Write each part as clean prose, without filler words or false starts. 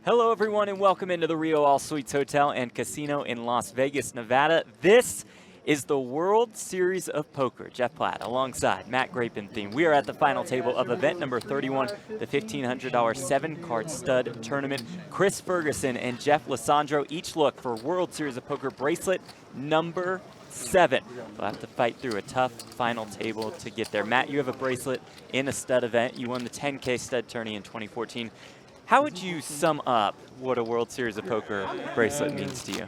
Hello, everyone, and welcome into the Rio All Suites Hotel and Casino in Las Vegas, Nevada. This is the World Series of Poker. Jeff Platt alongside Matt Grappenthien. We are at the final table of event number 31, the $1,500 7-card stud tournament. Chris Ferguson and Jeff Lisandro each look for World Series of Poker bracelet number 7. They'll have to fight through a tough final table to get there. Matt, you have a bracelet in a stud event. You won the 10K stud tourney in 2014. How would you sum up what a World Series of Poker bracelet means to you?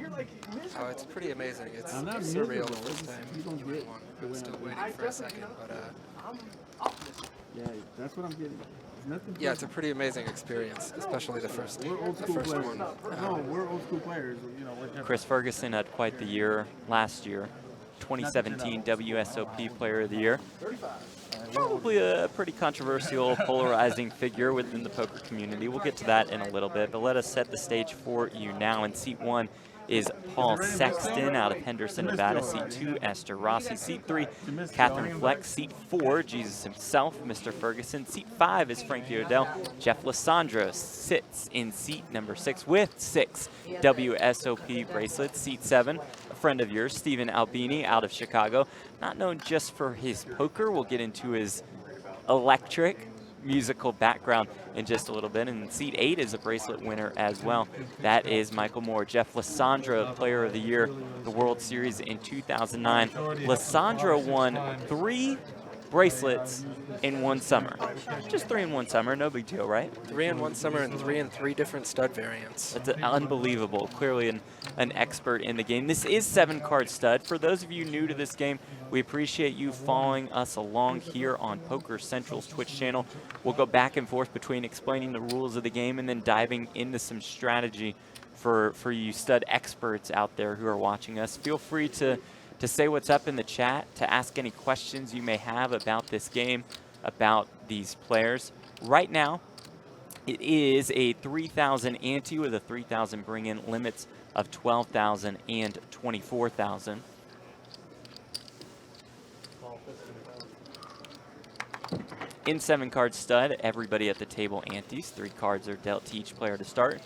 Oh, it's pretty amazing. It's surreal the first time you won. I was still waiting for a second, but yeah, that's what I'm getting. Yeah, it's a pretty amazing experience, especially the first one. No, we're old school players. You know, Chris Ferguson had quite the year last year, 2017 WSOP Player of the Year. Probably a pretty controversial, polarizing figure within the poker community. We'll get to that in a little bit, but let us set the stage for you now. In seat 1 is Paul Sexton out of Henderson, Nevada. Seat 2, Esther Rossi. Seat 3, Katherine Fleck. Seat 4, Jesus himself, Mr. Ferguson. Seat 5 is Frankie O'Dell. Jeff Lisandro sits in seat number 6 with 6 WSOP bracelets. Seat 7, a friend of yours, Stephen Albini out of Chicago. Not known just for his poker. We'll get into his electric musical background in just a little bit. And seat 8 is a bracelet winner as well. That is Michael Moore. Jeff Lisandro, Player of the Year, the World Series in 2009. Lisandro won 3 bracelets in one summer. Just 3 in one summer, no big deal, right? 3 in one summer and 3 in 3 different stud variants. That's unbelievable. Clearly an expert in the game. This is 7-card stud. For those of you new to this game, we appreciate you following us along here on Poker Central's Twitch channel. We'll go back and forth between explaining the rules of the game and then diving into some strategy for you stud experts out there who are watching us. Feel free to say what's up in the chat, to ask any questions you may have about this game, about these players. Right now, it is a 3,000 ante with a 3,000 bring-in, limits of 12,000 and 24,000. In 7-card stud, everybody at the table antes. 3 cards are dealt to each player to start.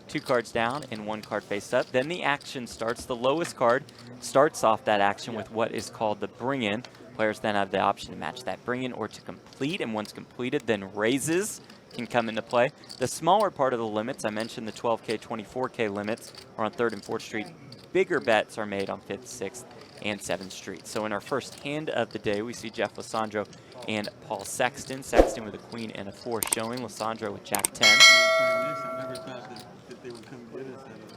2 cards down and 1 card face up. Then the action starts. The lowest card starts off that action with what is called the bring-in. Players then have the option to match that bring-in or to complete, and once completed, then raises can come into play. The smaller part of the limits, I mentioned the 12K, 24K limits, are on 3rd and 4th Street. Bigger bets are made on 5th, 6th, and 7th Street. So in our first hand of the day, we see Jeff Lisandro and Paul Sexton. Sexton with a queen and a 4 showing. Lisandro with Jack 10.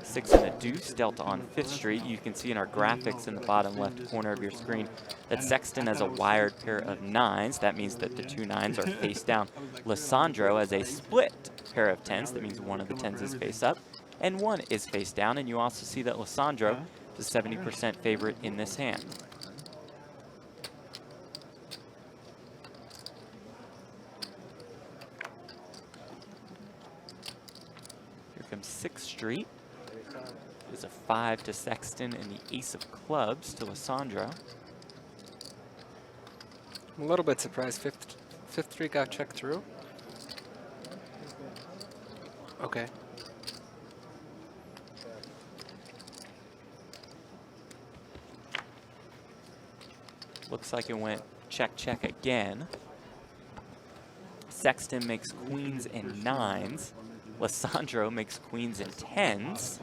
6 and a deuce dealt on 5th Street. You can see in our graphics in the bottom left corner of your screen that Sexton has a wired pair of 9s. That means that the 2 9s are face down. Lisandro has a split pair of 10s. That means one of the 10s is face up and 1 is face down. And you also see that Lisandro is a 70% favorite in this hand. Here comes 6th Street. There's a 5 to Sexton and the ace of clubs to Lisandro. I'm a little bit surprised 5th Street got checked through. Okay. Looks like it went check, check again. Sexton makes queens and 9s. Lisandro makes queens and 10s.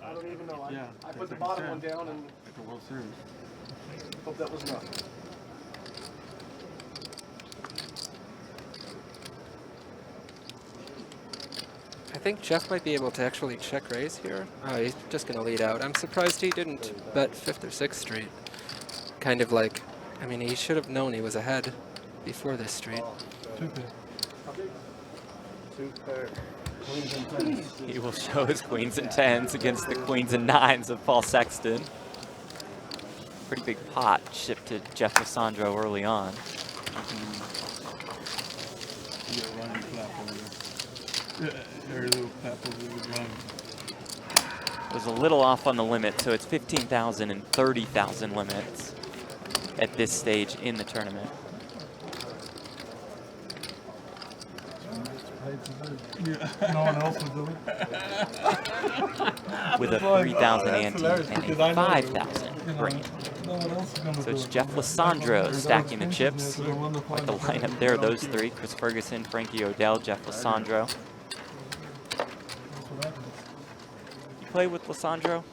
I don't even know. Yeah, I put the bottom one down and at the World Series. hope that was enough. I think Jeff might be able to actually check raise here. Oh, he's just going to lead out. I'm surprised he didn't bet 5th or 6th Street. Kind of like, I mean, he should have known he was ahead before this street. He will show his queens and 10s against the queens and 9s of Paul Sexton. Pretty big pot shipped to Jeff Lisandro early on. It was a little off on the limit, so it's 15,000 and 30,000 limits at this stage in the tournament. Yeah. No one else would do it. with a 3,000 ante and a 5,000 green. No one else is going to So it's Jeff Lisandro stacking the chips. Like the lineup there, those three: Chris Ferguson, Frankie O'Dell, Jeff Lisandro. You played with Lisandro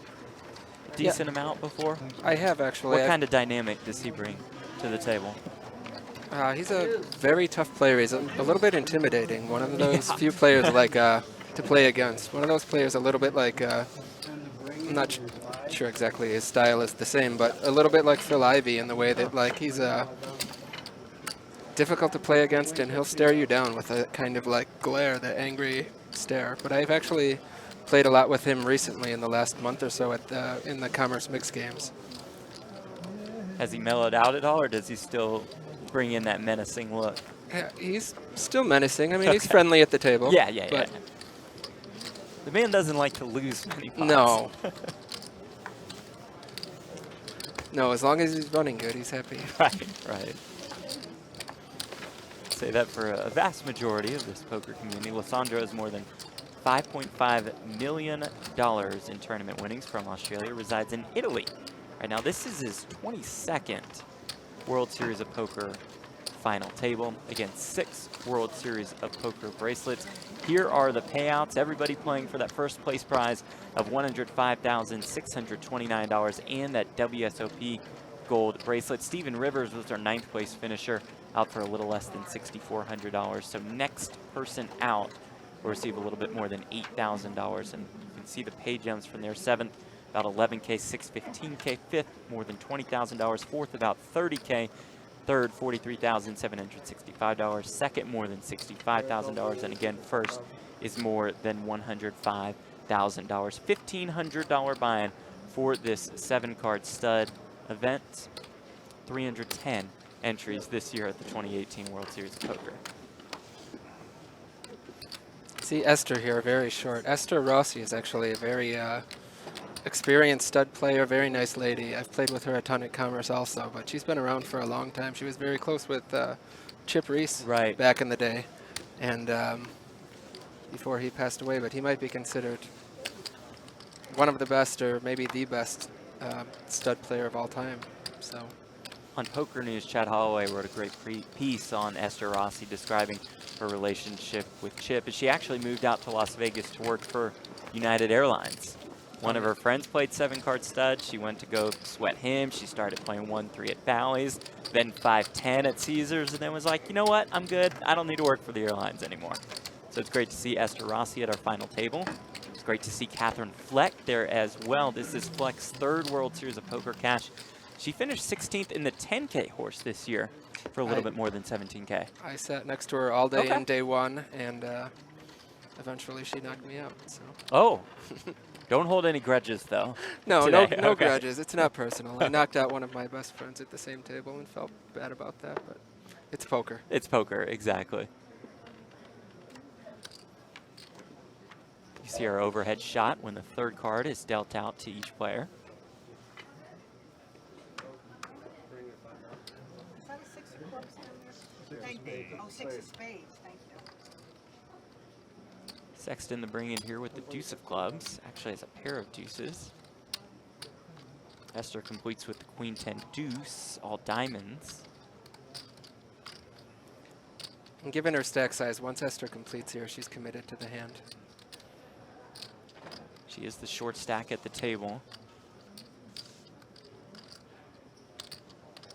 decent amount before? I have actually. What kind of dynamic does he bring to the table? He's a very tough player. He's a little bit intimidating. One of those few players like to play against. One of those players a little bit like, I'm not sure exactly his style is the same, but a little bit like Relive in the way that like he's difficult to play against, and he'll stare you down with a kind of like glare, the angry stare. But I've actually played a lot with him recently in the last month or so at in the Commerce Mix games. Has he mellowed out at all, or does he still bring in that menacing look? Yeah, he's still menacing. I mean, he's friendly at the table. Yeah. The man doesn't like to lose many pots. No. No, as long as he's running good, he's happy. Right. Say that for a vast majority of this poker community. Lisandro has more than $5.5 million in tournament winnings from Australia, resides in Italy. Right now, this is his 22nd World Series of Poker final table. Again, 6 World Series of Poker bracelets. Here are the payouts. Everybody playing for that first place prize of $105,629 and that WSOP gold bracelet. Steven Rivers was our 9th place finisher, out for a little less than $6,400. So next person out will receive a little bit more than $8,000. And you can see the pay gems from there. 7th, about 11K, 6th, 15K. 5th, more than $20,000. 4th, about 30K. 3rd, $43,765. 2nd, more than $65,000. And again, 1st is more than $105,000. $1,500 buy-in for this 7-card stud event. 310 entries this year at the 2018 World Series of Poker. See Esther here, very short. Esther Rossi is actually a very experienced stud player, very nice lady. I've played with her a ton at Commerce also, but she's been around for a long time. She was very close with Chip Reese back in the day, and before he passed away, but he might be considered one of the best, or maybe the best stud player of all time. So. On Poker News, Chad Holloway wrote a great piece on Esther Rossi describing her relationship with Chip. And she actually moved out to Las Vegas to work for United Airlines. One of her friends played 7-card stud. She went to go sweat him. She started playing 1-3 at Bally's, then 5-10 at Caesars, and then was like, you know what, I'm good. I don't need to work for the airlines anymore. So it's great to see Esther Rossi at our final table. It's great to see Katherine Fleck there as well. This is Fleck's 3rd World Series of Poker cash. She finished 16th in the 10K horse this year for a little bit more than 17K. I sat next to her all day in day one, and eventually she knocked me out. So. Oh, don't hold any grudges, though. No grudges. It's not personal. I knocked out one of my best friends at the same table and felt bad about that, but it's poker. It's poker, exactly. You see our overhead shot when the 3rd card is dealt out to each player. Oh, 6 of spades, thank you. Sexton the bring in here with the deuce of clubs. Actually has a pair of deuces. Esther completes with the queen 10 deuce, all diamonds. And given her stack size, once Esther completes here, she's committed to the hand. She is the short stack at the table.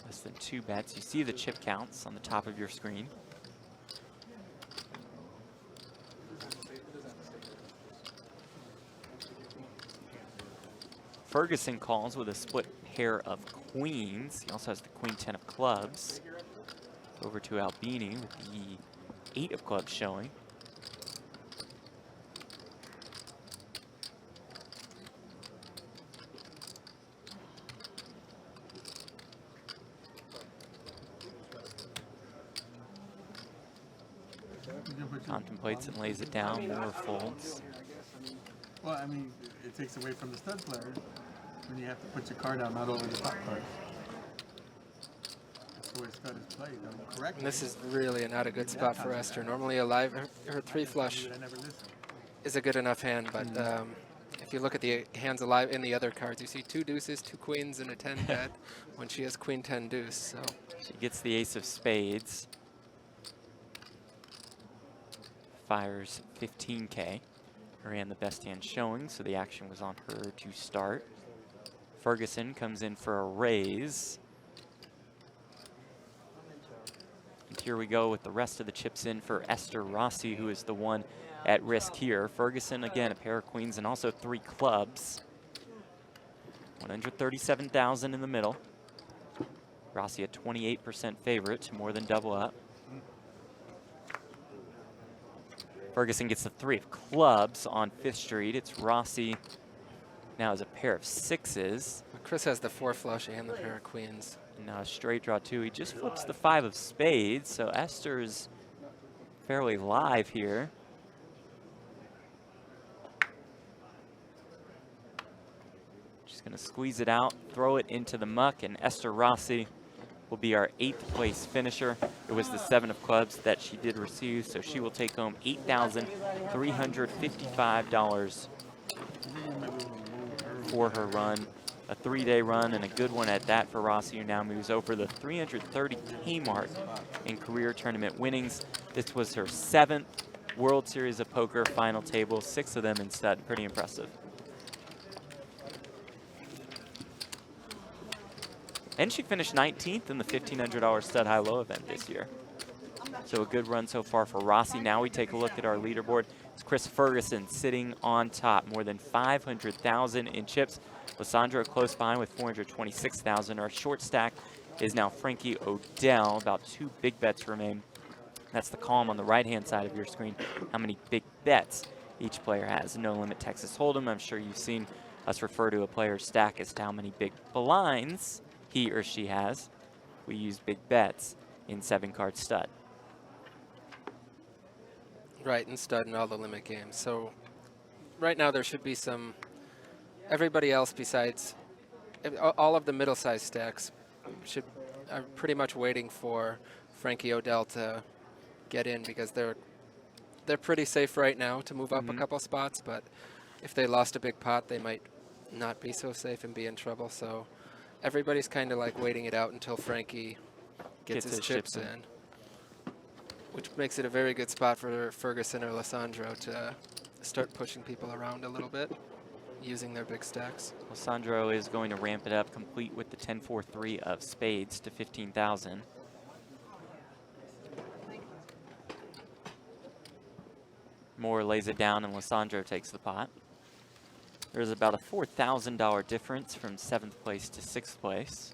Less than 2 bets. You see the chip counts on the top of your screen. Ferguson calls with a split pair of queens. He also has the queen 10 of clubs. Over to Albini with the 8 of clubs showing. Contemplates and lays it down, more folds. Well, I mean, it takes away from the stud player when you have to put your card out, not over the top card. the way stud is played, though, correctly. And this is really not a good spot for Esther. Normally a live, her 3 flush I never listen. is a good enough hand, but if you look at the hands alive in the other cards, you see 2 deuces, 2 queens, and a 10 bet when she has queen 10 deuce. So She gets the ace of spades. Fires 15K. Her hand the best hand showing, so the action was on her to start. Ferguson comes in for a raise. And here we go with the rest of the chips in for Esther Rossi, who is the one at risk here. Ferguson, again, a pair of queens and also 3 clubs. 137,000 in the middle. Rossi a 28% favorite to more than double up. Ferguson gets the 3 of clubs on 5th Street. It's Rossi now has a pair of 6s. Chris has the 4 flush and the pair of queens. And now a straight draw 2. He just flips the 5 of spades, so Esther's fairly live here. Just gonna squeeze it out, throw it into the muck, and Esther Rossi will be our 8th place finisher. It was the 7 of clubs that she did receive, so she will take home $8,355 for her run. A 3-day run and a good one at that for Rossi, who now moves over the 330K mark in career tournament winnings. This was her 7th World Series of Poker final table, 6 of them in stud. Pretty impressive. And she finished 19th in the $1,500 stud high-low event this year. So a good run so far for Rossi. Now we take a look at our leaderboard. It's Chris Ferguson sitting on top, more than 500,000 in chips. Lisandro close behind with 426,000. Our short stack is now Frankie O'Dell. About 2 big bets remain. That's the column on the right-hand side of your screen. How many big bets each player has. No Limit Texas Hold'em. I'm sure you've seen us refer to a player's stack as to how many big blinds he or she has. We use big bets in 7-card stud. Right, and stud in all the limit games. So right now there should be some, everybody else besides, all of the middle-sized stacks are pretty much waiting for Frankie O'Dell to get in, because they're pretty safe right now to move up a couple spots, but if they lost a big pot, they might not be so safe and be in trouble. So everybody's kind of like waiting it out until Frankie gets his chips in, which makes it a very good spot for Ferguson or Lisandro to start pushing people around a little bit using their big stacks. Lisandro is going to ramp it up, complete with the 10-4-3 of spades to 15,000. Moore lays it down and Lisandro takes the pot. There's about a $4,000 difference from 7th place to 6th place.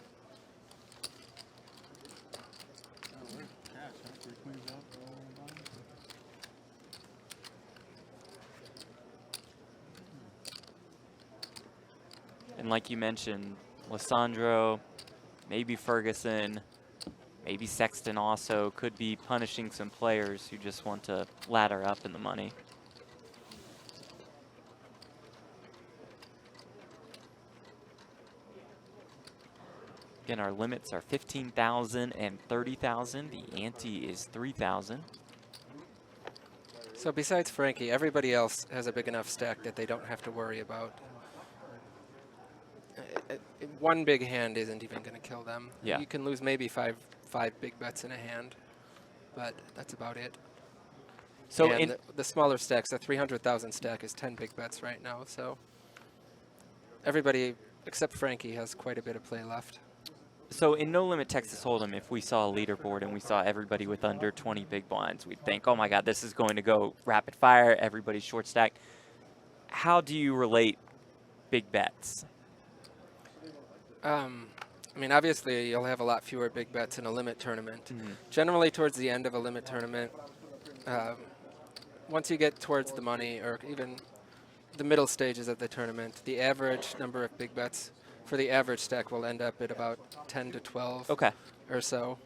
And like you mentioned, Lisandro, maybe Ferguson, maybe Sexton also could be punishing some players who just want to ladder up in the money. Again, our limits are 15,000 and 30,000. The ante is 3,000. So besides Frankie, everybody else has a big enough stack that they don't have to worry about. One big hand isn't even going to kill them. Yeah. You can lose maybe five big bets in a hand, but that's about it. So and the smaller stacks, the 300,000 stack is 10 big bets right now. So everybody except Frankie has quite a bit of play left. So in No Limit Texas Hold'em, if we saw a leaderboard and we saw everybody with under 20 big blinds, we'd think, oh my God, this is going to go rapid fire, everybody's short stack. How do you relate big bets? I mean, obviously, you'll have a lot fewer big bets in a limit tournament. Generally, towards the end of a limit tournament, once you get towards the money or even the middle stages of the tournament, the average number of big bets for the average stack will end up at about 10 to 12 or so.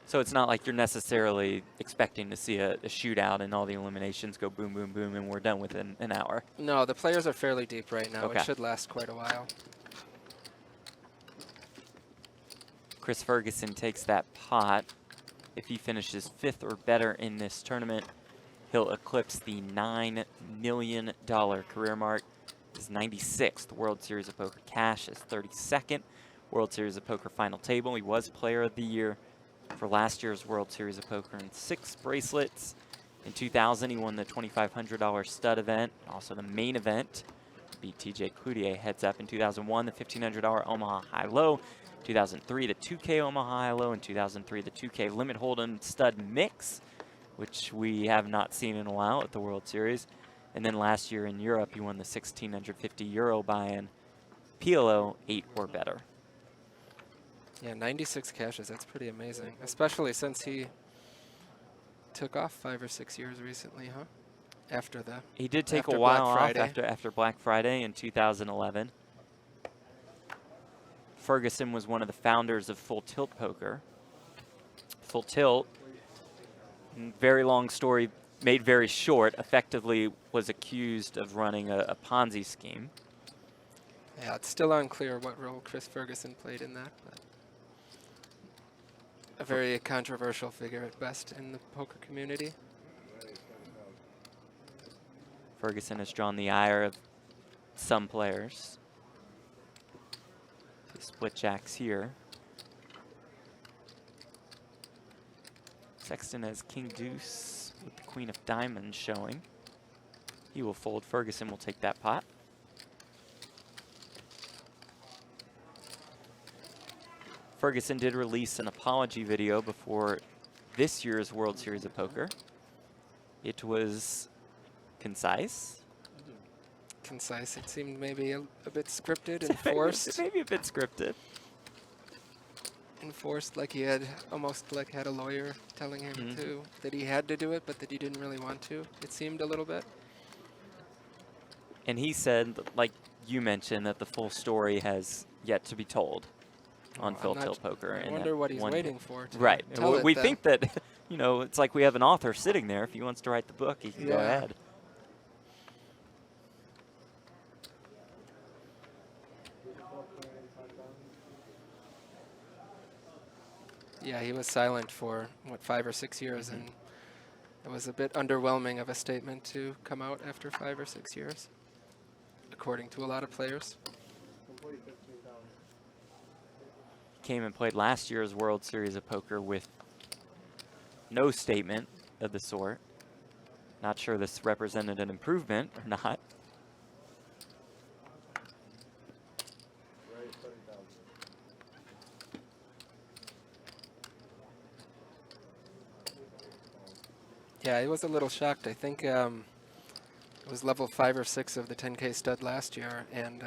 So it's not like you're necessarily expecting to see a shootout and all the eliminations go boom, boom, boom, and we're done within an hour. No, the players are fairly deep right now. Okay. It should last quite a while. Chris Ferguson takes that pot. If he finishes 5th or better in this tournament, he'll eclipse the $9 million career mark. His 96th World Series of Poker cash, his 32nd World Series of Poker final table. He was Player of the Year for last year's World Series of Poker in 6 bracelets. In 2000, he won the $2,500 stud event, also the main event. Beat TJ Cloutier heads up in 2001, the $1,500 Omaha High-Low. 2003, the 2K Omaha High-Low. In 2003, the 2K Limit Hold'em stud mix, which we have not seen in a while at the World Series. And then last year in Europe, he won the 1,650 euro buy-in, PLO 8 or better. Yeah, 96 cashes, that's pretty amazing. Especially since he took off 5 or 6 years recently, huh? After the He did take a after while Black off Friday. after Black Friday in 2011. Ferguson was one of the founders of Full Tilt Poker. Full Tilt, very long story, made very short, effectively was accused of running a Ponzi scheme. Yeah, it's still unclear what role Chris Ferguson played in that, but a very controversial figure at best in the poker community. Ferguson has drawn the ire of some players. The split jacks here. Sexton has King Deuce with the Queen of Diamonds showing. He will fold. Ferguson will take that pot. Ferguson did release an apology video before this year's World Series of Poker. It was concise. Concise. It seemed maybe a bit scripted and forced. Maybe a bit scripted. Enforced, like he had almost like had a lawyer telling him to that he had to do it, but that he didn't really want to. It seemed a little bit. And he said, like you mentioned, that the full story has yet to be told on I'm Full not Tilt Poker. I wonder what he's waiting for. To Right. tell it We then. think that, you know, it's like we have an author sitting there. If he wants to write the book, he can go Yeah. ahead. Yeah, he was silent for, what, 5 or 6 years, and it was a bit underwhelming of a statement to come out after 5 or 6 years, according to a lot of players. Came and played last year's World Series of Poker with no statement of the sort. Not sure this represented an improvement or not. Yeah, he was a little shocked. I think it was level 5 or 6 of the 10K stud last year, and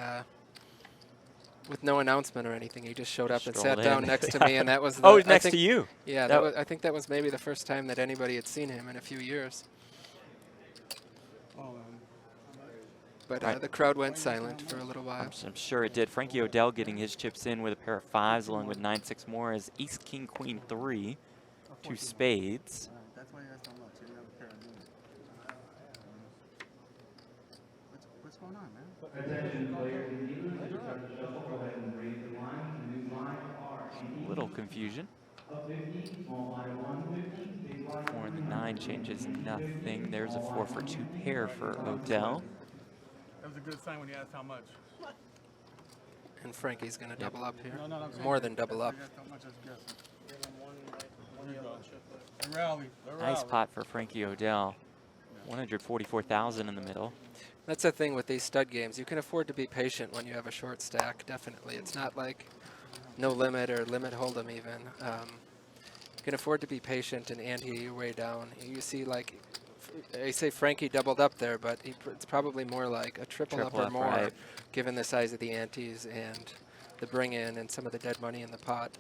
with no announcement or anything, he just showed up and Strolled sat down in. next to me, and that was the, Oh, he's I next think- to you. Yeah, That I think that was maybe the first time that anybody had seen him in a few years. But Right. the crowd went silent for a little while. I'm sure it did. Frankie O'Dell getting his chips in with a pair of 5s along with 9-6 more as Ace, King, Queen 3, 2 spades. That's why you asked how much. You have a pair of them. What's going on, man? Little confusion. 4 and the 9 changes nothing. There's a 4 for 2 pair for O'Dell. That was a good sign when you asked how much. And Frankie's going to double up here. No, I'm saying More than double up. You asked how much I was guessing. There you go. The rally. The Nice rally. pot for Frankie O'Dell. 144,000 in the middle. That's the thing with these stud games. You can afford to be patient when you have a short stack, definitely. It's not like no limit or limit hold'em even. You can afford to be patient and ante your way down. You see, like, I say Frankie doubled up there, but it's probably more like a triple up or up, more, right. given the size of the antes and the bring in and some of the dead money in the pot.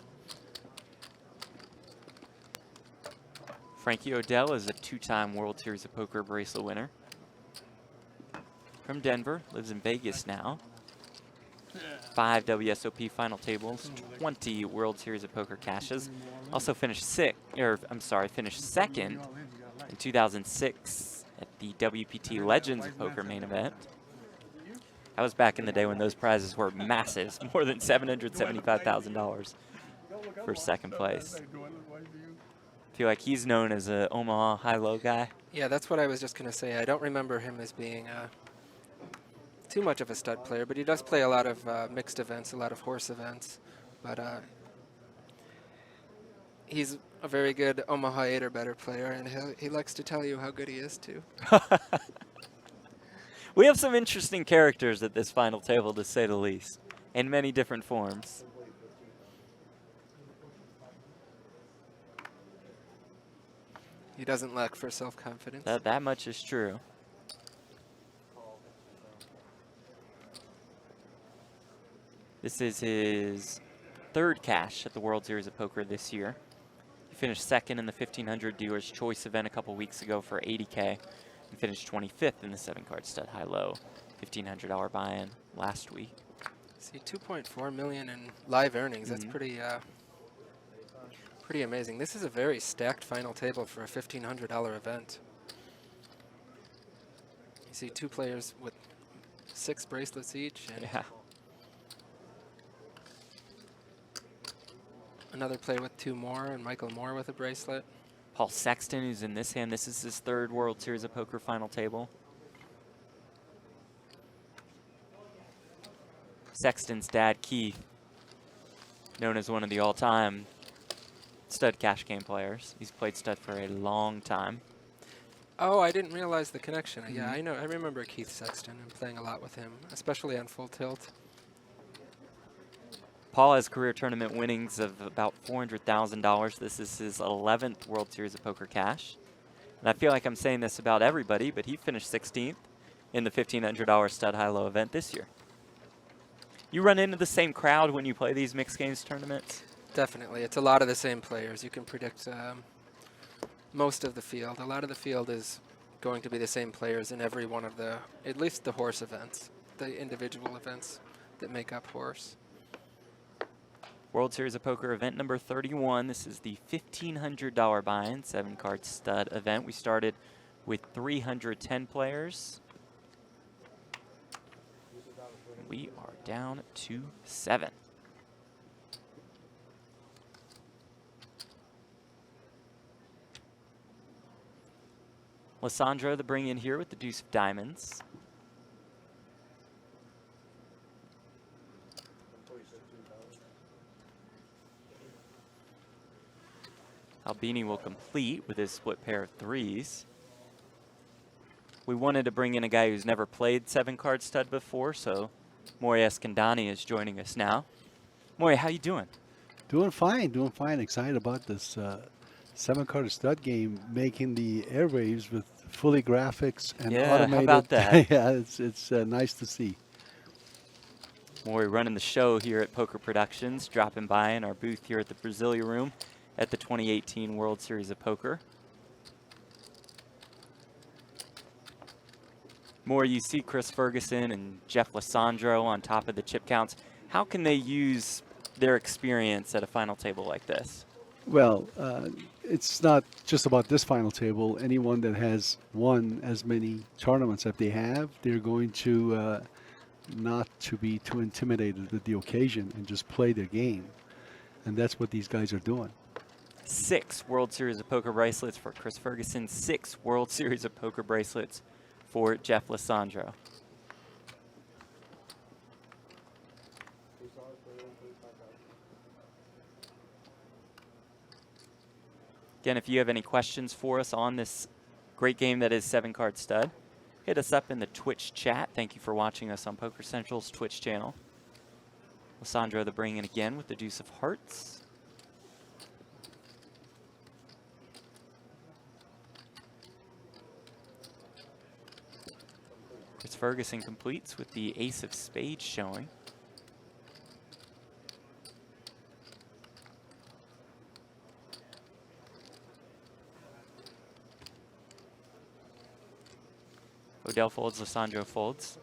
Frankie O'Dell is a 2-time World Series of Poker bracelet winner. From Denver, lives in Vegas now. 5 WSOP final tables, 20 World Series of Poker cashes. Also finished finished second in 2006 at the WPT Legends of Poker main event. That was back in the day when those prizes were massive, more than $775,000 for second place. I feel like he's known as a Omaha high-low guy. Yeah, that's what I was just going to say. I don't remember him as being too much of a stud player, but he does play a lot of mixed events, a lot of horse events. But he's a very good Omaha 8 or better player, and he likes to tell you how good he is, too. We have some interesting characters at this final table, to say the least, in many different forms. He doesn't lack for self-confidence. That much is true. This is his third cash at the World Series of Poker this year. He finished second in the 1500 Dealer's Choice event a couple weeks ago for $80K and finished 25th in the 7-card stud high-low $1,500 buy-in last week. See, 2.4 million in live earnings. That's pretty amazing. This is a very stacked final table for a $1,500 event. You see 2 players with 6 bracelets each. And Yeah. another player with 2 more, and Michael Moore with a bracelet. Paul Sexton, who's in this hand. This is his third World Series of Poker final table. Sexton's dad, Keith, known as one of the all-time stud cash game players. He's played stud for a long time. Oh, I didn't realize the connection. Yeah, I know. I remember Keith Sexton and playing a lot with him, especially on full tilt. Paul has career tournament winnings of about $400,000. This is his 11th World Series of Poker cash. And I feel like I'm saying this about everybody, but he finished 16th in the $1,500 stud high-low event this year. You run into the same crowd when you play these mixed games tournaments? Definitely. It's a lot of the same players. You can predict most of the field. A lot of the field is going to be the same players in every one of the, at least the horse events, the individual events that make up horse. World Series of Poker event number 31. This is the $1,500 buy-in 7-card stud event. We started with 310 players. We are down to 7. Lisandro, the bring in here with the deuce of diamonds. Albini will complete with his split pair of 3s. We wanted to bring in a guy who's never played 7-card stud before, so Maury Escandani is joining us now. Maury, how you doing? Doing fine, doing fine. Excited about this 7-card stud game, making the airwaves with fully graphics and automated. How about that? Yeah, it's nice to see. Maury running the show here at Poker Productions, dropping by in our booth here at the Brasilia Room at the 2018 World Series of Poker. Maury, you see Chris Ferguson and Jeff Lisandro on top of the chip counts. How can they use their experience at a final table like this? Well, it's not just about this final table. Anyone that has won as many tournaments that they have, they're going to not to be too intimidated with the occasion and just play their game. And that's what these guys are doing. 6 World Series of Poker bracelets for Chris Ferguson, 6 World Series of Poker bracelets for Jeff Lisandro. Again, if you have any questions for us on this great game that is 7-card stud, hit us up in the Twitch chat. Thank you for watching us on Poker Central's Twitch channel. Lisandro the bring in again with the deuce of hearts. Chris Ferguson completes with the ace of spades showing. O'Dell folds, Lisandro folds.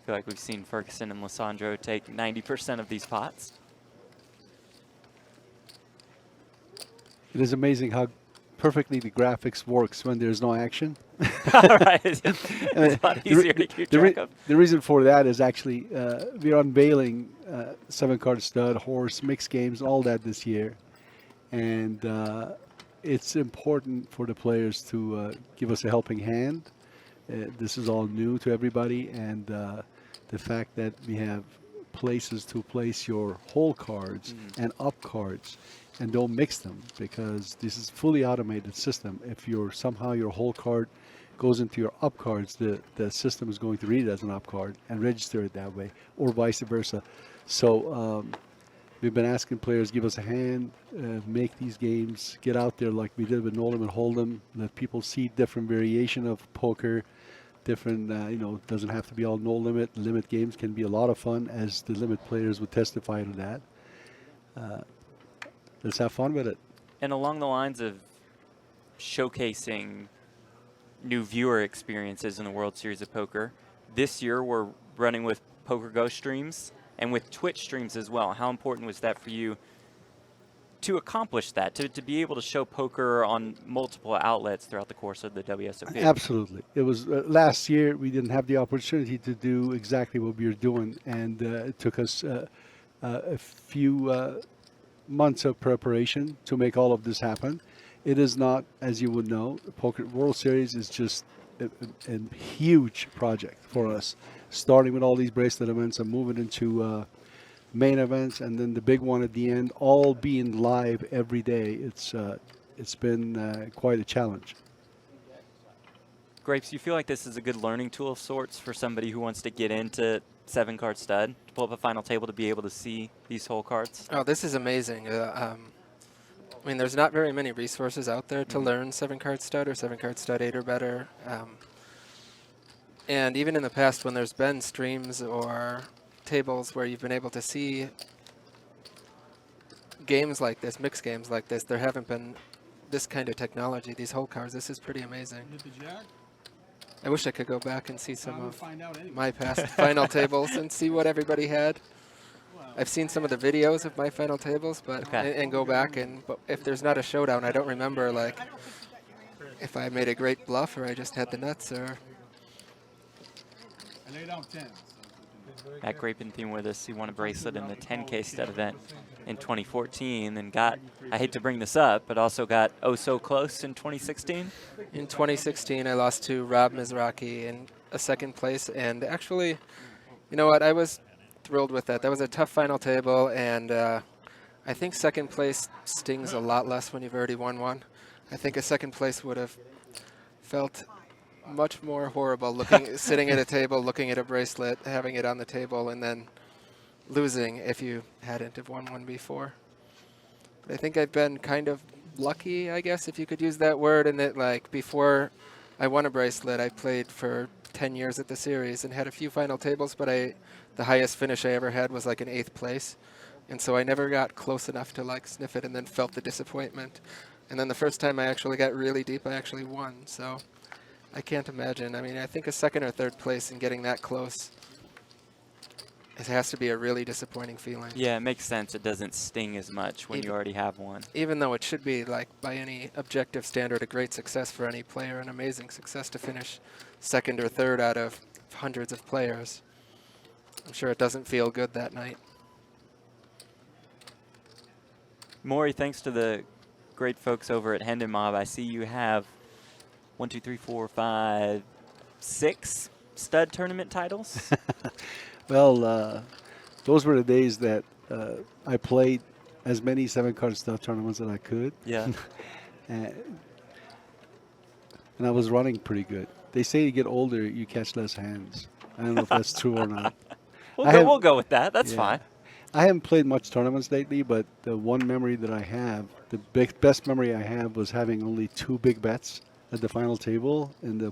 I feel like we've seen Ferguson and Lisandro take 90% of these pots. It is amazing how perfectly the graphics works when there's no action. All right. It's a lot easier to keep track of. The reason for that is actually we're unveiling 7-card stud, horse, mixed games, all that this year. And it's important for the players to give us a helping hand. This is all new to everybody. And the fact that we have places to place your whole cards and up cards, and don't mix them, because this is fully automated system. If somehow your whole card goes into your up cards, the system is going to read it as an up card and register it that way, or vice versa. So we've been asking players, give us a hand, make these games, get out there like we did with No Limit Hold'em, let people see different variation of poker, different, doesn't have to be all no limit. Limit games can be a lot of fun, as the limit players would testify to that. Let's have fun with it. And along the lines of showcasing new viewer experiences in the World Series of Poker, this year we're running with PokerGo streams and with Twitch streams as well. How important was that for you to accomplish that, to be able to show poker on multiple outlets throughout the course of the WSOP? Absolutely. It was last year we didn't have the opportunity to do exactly what we were doing, and it took us a few months of preparation to make all of this happen. It is not, as you would know, Poker World Series is just a huge project for us, starting with all these bracelet events and moving into main events, and then the big one at the end, all being live every day. It's been quite a challenge. Grapes, you feel like this is a good learning tool of sorts for somebody who wants to get into 7-card stud, to pull up a final table to be able to see these whole cards? Oh, this is amazing. I mean, there's not very many resources out there to learn 7-card stud or 7-card stud 8 or better. And even in the past, when there's been streams or tables where you've been able to see games like this, mixed games like this, there haven't been this kind of technology, these whole cards. This is pretty amazing. I wish I could go back and see some of my past final tables and see what everybody had. I've seen some of the videos of my final tables, but and go back, and but if there's not a showdown, I don't remember like if I made a great bluff or I just had the nuts or. I laid out 10. Matt Grapentine with us. He won a bracelet in the 10K stud event in 2014 and got, I hate to bring this up, but also got oh so close in 2016. In 2016, I lost to Rob Mizraki in a second place, and actually, you know what, I was thrilled with that. That was a tough final table, and I think second place stings a lot less when you've already won one. I think a second place would have felt much more horrible sitting at a table, looking at a bracelet, having it on the table, and then losing if you hadn't have won one before. But I think I've been kind of lucky, I guess, if you could use that word, in that like before I won a bracelet, I played for 10 years at the series and had a few final tables, but the highest finish I ever had was like an 8th place. And so I never got close enough to like sniff it, and then felt the disappointment. And then the first time I actually got really deep, I actually won. So I can't imagine. I mean, I think a 2nd or 3rd place and getting that close, it has to be a really disappointing feeling. Yeah, it makes sense. It doesn't sting as much when you already have one. Even though it should be, like, by any objective standard, a great success for any player, an amazing success to finish 2nd or 3rd out of hundreds of players. I'm sure it doesn't feel good that night. Maury, thanks to the great folks over at Hendon Mob, I see you have 1, 2, 3, 4, 5, 6 stud tournament titles. Well, those were the days that I played as many 7-card stud tournaments as I could. Yeah. and I was running pretty good. They say you get older, you catch less hands. I don't know if that's true or not. We'll go with that. That's fine. I haven't played much tournaments lately, but the one memory that I have, the best memory I have, was having only 2 big bets at the final table in the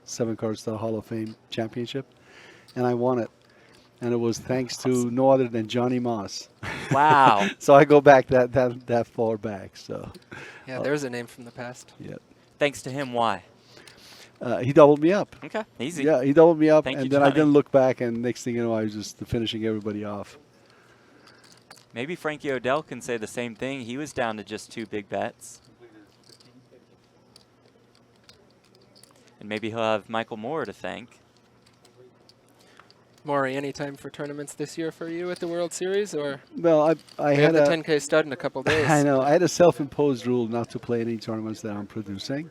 7-card stud Hall of Fame championship, and I won it. And it was thanks to no other than Johnny Moss. Wow. So I go back that far back. So yeah, there's a name from the past. Yeah. Thanks to him, why? He doubled me up. Okay, easy. Yeah, he doubled me up, Thank and you, then I Johnny. didn't look back, and next thing you know, I was just finishing everybody off. Maybe Frankie O'Dell can say the same thing. He was down to just 2 big bets. And maybe he'll have Michael Moore to thank. Maury, any time for tournaments this year for you at the World Series, or Well, I we had have the a 10K stud in a couple days? I know. I had a self-imposed rule not to play any tournaments that I'm producing.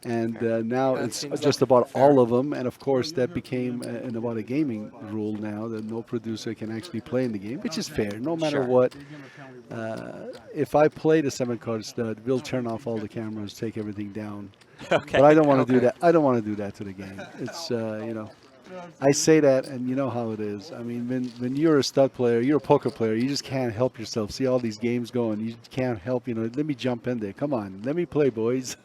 And now That it's seems just like about fair. all of them. And, of course, that became about a gaming rule now that no producer can actually play in the game, which is fair. No matter Sure. what, if I play the 7-card stud, we'll turn off all the cameras, take everything down. Okay. But I don't want to do Okay. that. I don't want to do that to the game. It's, you know, I say that, and you know how it is. I mean, when you're a stud player, you're a poker player, you just can't help yourself. See all these games going, you can't help, you know, let me jump in there. Come on, let me play, boys.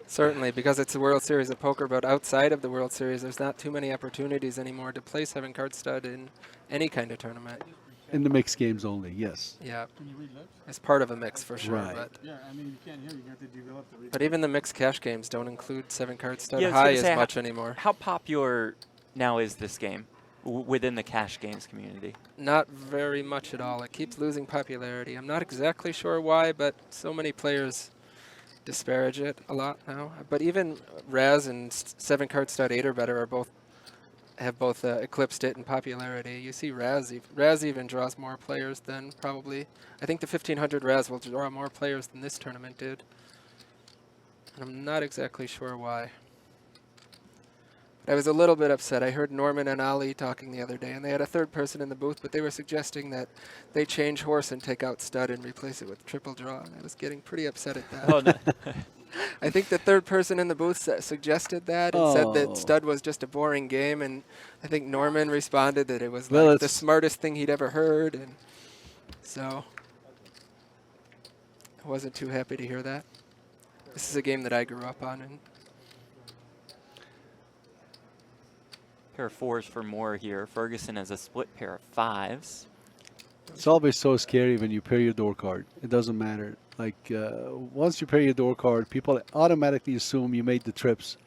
Certainly, because it's the World Series of Poker, but outside of the World Series, there's not too many opportunities anymore to play 7-card stud in any kind of tournament. In the mixed games only, yes. Yeah, Can you read lips? it's part of a mix for sure. Right. Yeah, I mean, you can't hear. You have to develop the read. But even the mixed cash games don't include 7-card stud Yeah, I was high gonna as say, much anymore. How popular now is this game within the cash games community? Not very much at all. It keeps losing popularity. I'm not exactly sure why, but so many players disparage it a lot now. But even Raz and 7-card stud 8 or better have both eclipsed it in popularity. You see Raz even draws more players than probably. I think the 1500 Raz will draw more players than this tournament did. And I'm not exactly sure why. But I was a little bit upset. I heard Norman and Ali talking the other day, and they had a third person in the booth, but they were suggesting that they change horse and take out stud and replace it with triple draw. And I was getting pretty upset at that. Oh, no. I think the third person in the booth suggested that and said Oh. that stud was just a boring game, and I think Norman responded that it was Well, like the it's- smartest thing he'd ever heard, and so I wasn't too happy to hear that. This is a game that I grew up on, and Pair of 4s for Moore here. Ferguson has a split pair of 5s. It's always so scary when you pair your door card. It doesn't matter. Like, once you pair your door card, people automatically assume you made the trips.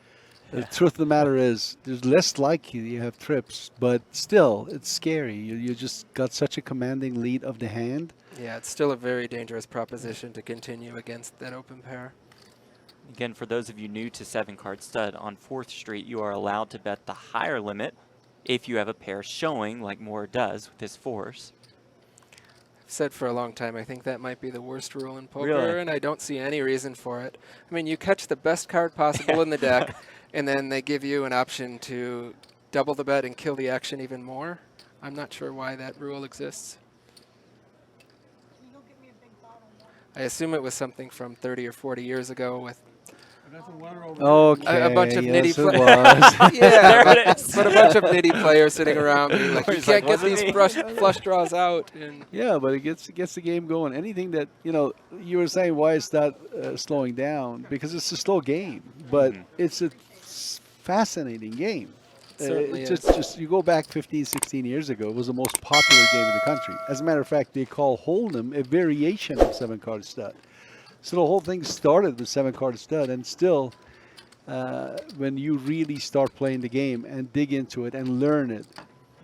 The truth of the matter is, there's less likely you have trips, but still, it's scary. You just got such a commanding lead of the hand. yeah, it's still a very dangerous proposition to continue against that open pair. Again, for those of you new to 7-card stud, on 4th Street, you are allowed to bet the higher limit if you have a pair showing, like Moore does with his 4s. I've said for a long time, I think that might be the worst rule in poker, Really? and I don't see any reason for it. I mean, you catch the best card possible in the deck, and then they give you an option to double the bet and kill the action even more. I'm not sure why that rule exists. Can you go get me a big bottle of water? I assume it was something from 30 or 40 years ago with That's a water over Okay, a bunch of yes, nitty it players. was. Yeah, There it is. but a bunch of nitty players sitting around being like, you He's can't like, get these "Wasn't me." flush draws out. And Yeah, but it gets the game going. Anything that, you know, you were saying why it's not slowing down, because it's a slow game, but it's a fascinating game. Certainly It's is. just you go back 15, 16 years ago, it was the most popular game in the country. As a matter of fact, they call Hold'em a variation of 7-card stud. So the whole thing started with 7-card stud, and still, when you really start playing the game and dig into it and learn it,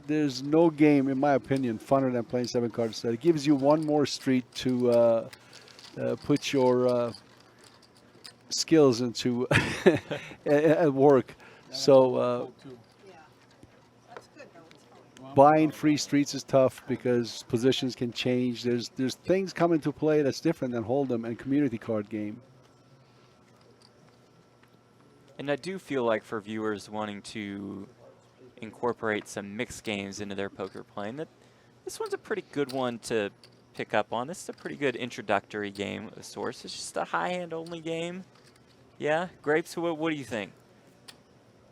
there's no game, in my opinion, funner than playing 7-card stud. It gives you one more street to put your skills into at work. So Yeah. That's good though. It's fine. buying free streets is tough because positions can change. There's things come into play that's different than Hold'em and community card game. And I do feel like for viewers wanting to incorporate some mixed games into their poker playing, that this one's a pretty good one to pick up on. This is a pretty good introductory game of sorts. It's just a high hand only game. Yeah, Grapes, what do you think?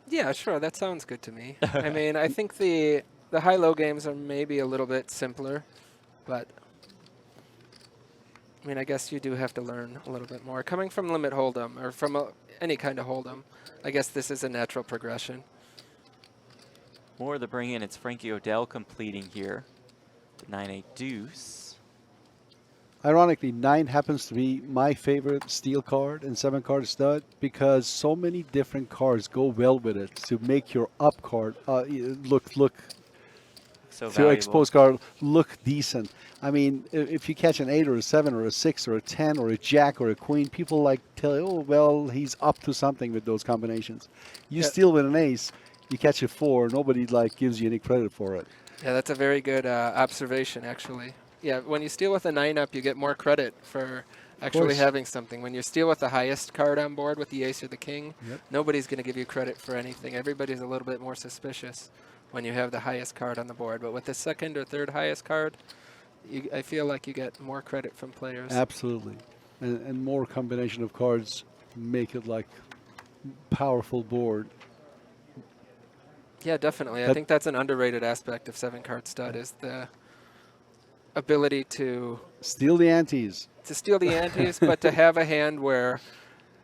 yeah, sure, that sounds good to me. I mean, I think the high-low games are maybe a little bit simpler, but I mean, I guess you do have to learn a little bit more. Coming from Limit Hold'em, or from any kind of Hold'em, I guess this is a natural progression. More to bring in, it's Frankie O'Dell completing here. The 9-8 deuce. Ironically, 9 happens to be my favorite steel card and 7 card stud because so many different cards go well with it to make your up card look So to valuable. expose card look decent. I mean, if you catch an 8 or a 7 or a 6 or a 10 or a jack or a queen, people like tell you, oh, well, he's up to something with those combinations. You Yeah. steal with an ace, you catch a 4, nobody like gives you any credit for it. Yeah, that's a very good observation, actually. Yeah, when you steal with a 9-up, you get more credit for actually course. having something. When you steal with the highest card on board, with the ace or the king, Yep. nobody's going to give you credit for anything. Everybody's a little bit more suspicious when you have the highest card on the board. But with the second or third highest card, I feel like you get more credit from players. Absolutely. And more combination of cards make it like powerful board. Yeah, definitely. I That- think that's an underrated aspect of 7-card stud is the ability to Steal the antes. steal the antes, but to have a hand where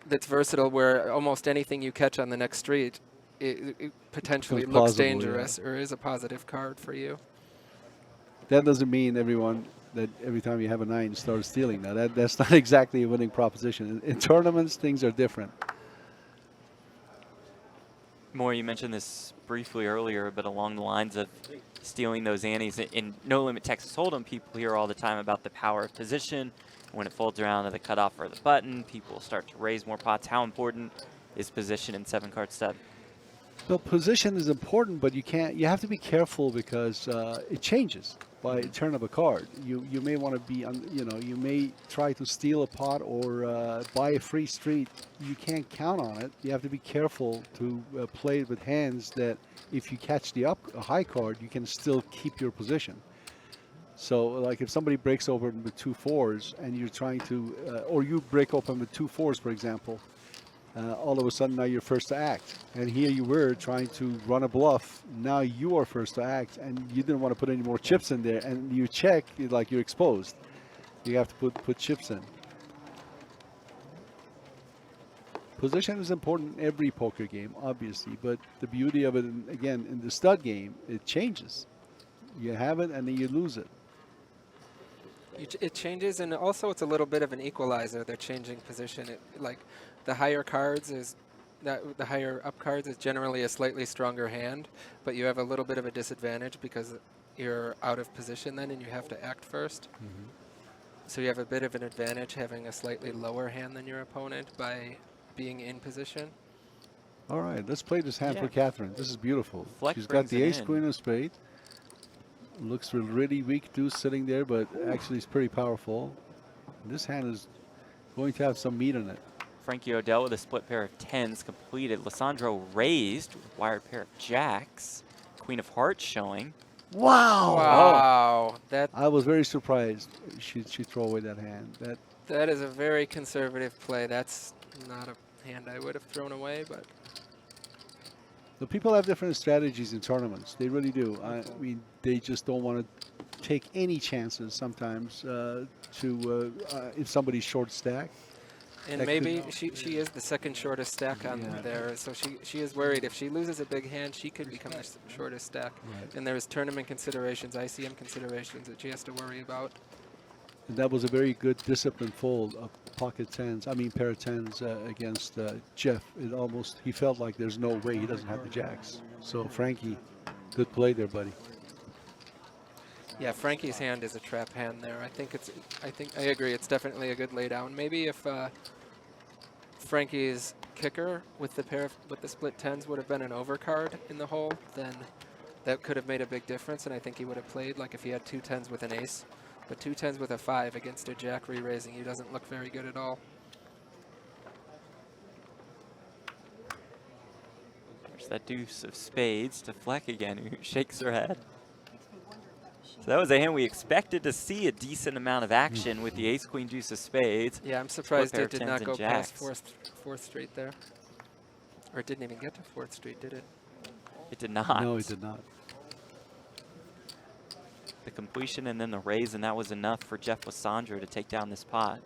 that's versatile, where almost anything you catch on the next street, it potentially Becomes looks plausible, yeah. dangerous or is a positive card for you. That doesn't mean everyone that every time you have a 9 starts stealing. Now that's not exactly a winning proposition. In tournaments, things are different. More, you mentioned this briefly earlier, but along the lines of stealing those antes in No Limit Texas Hold'em, people hear all the time about the power of position. When it folds around to the cutoff or the button, people start to raise more pots. How important is position in 7-card stud? Well, position is important, but you have to be careful because it changes by turn of a card. You may want to be, you may try to steal a pot or buy a free street. You can't count on it. You have to be careful to play it with hands that if you catch a high card, you can still keep your position. So, like if somebody breaks open with 2 4s and you're trying to, or you break open with 2 4s, for example, all of a sudden now you're first to act. And here you were trying to run a bluff. Now you are first to act and you didn't want to put any more chips in there. And you check, like you're exposed. You have to put chips in. Position is important in every poker game, obviously. But the beauty of it, again, in the stud game, it changes. You have it and then you lose it. It changes, and also it's a little bit of an equalizer. They're changing position. Like the higher cards the higher up cards is generally a slightly stronger hand, but you have a little bit of a disadvantage because you're out of position then, and you have to act first. So you have a bit of an advantage having a slightly lower hand than your opponent by being in position. All right, let's play this hand Yeah. for Katherine. This is beautiful. Fleck She's got brings the it ace, in. queen of spade. Looks really weak deuce sitting there, but actually it's pretty powerful. This hand is going to have some meat in it. Frankie O'Dell with a split pair of 10s completed. Lisandro raised with a wired pair of jacks. Queen of hearts showing. Wow! Wow, that I was very surprised she throw away that hand. that is a very conservative play. That's not a hand I would have thrown away, but The people have different strategies in tournaments. They really do. I mean, they just don't want to take any chances sometimes if somebody's short stack. and That maybe she is the second shortest stack on Yeah. there, so she is worried if she loses a big hand, she could become the shortest stack. Right. And there's tournament considerations, ICM considerations that she has to worry about. And that was a very good disciplined fold of pocket tens. I mean, pair of tens against Jeff. He felt like there's no way he doesn't have the jacks. So Frankie, good play there, buddy. Yeah, Frankie's hand is a trap hand there. I agree. It's definitely a good laydown. Maybe if Frankie's kicker with the split tens would have been an overcard in the hole, then that could have made a big difference, and I think he would have played like if he had 2 tens with an ace. But 2 tens with a 5 against a jack re-raising, he doesn't look very good at all. There's that deuce of spades to Fleck again, who shakes her head. So that was a hand we expected to see a decent amount of action with the ace, queen, deuce of spades. Yeah, I'm surprised pair it of did tens not and go past jacks. 4th Street there. Or it didn't even get to 4th Street, did it? It did not. No, he did not. The completion and then the raise, and that was enough for Jeff Lisandro to take down this pot.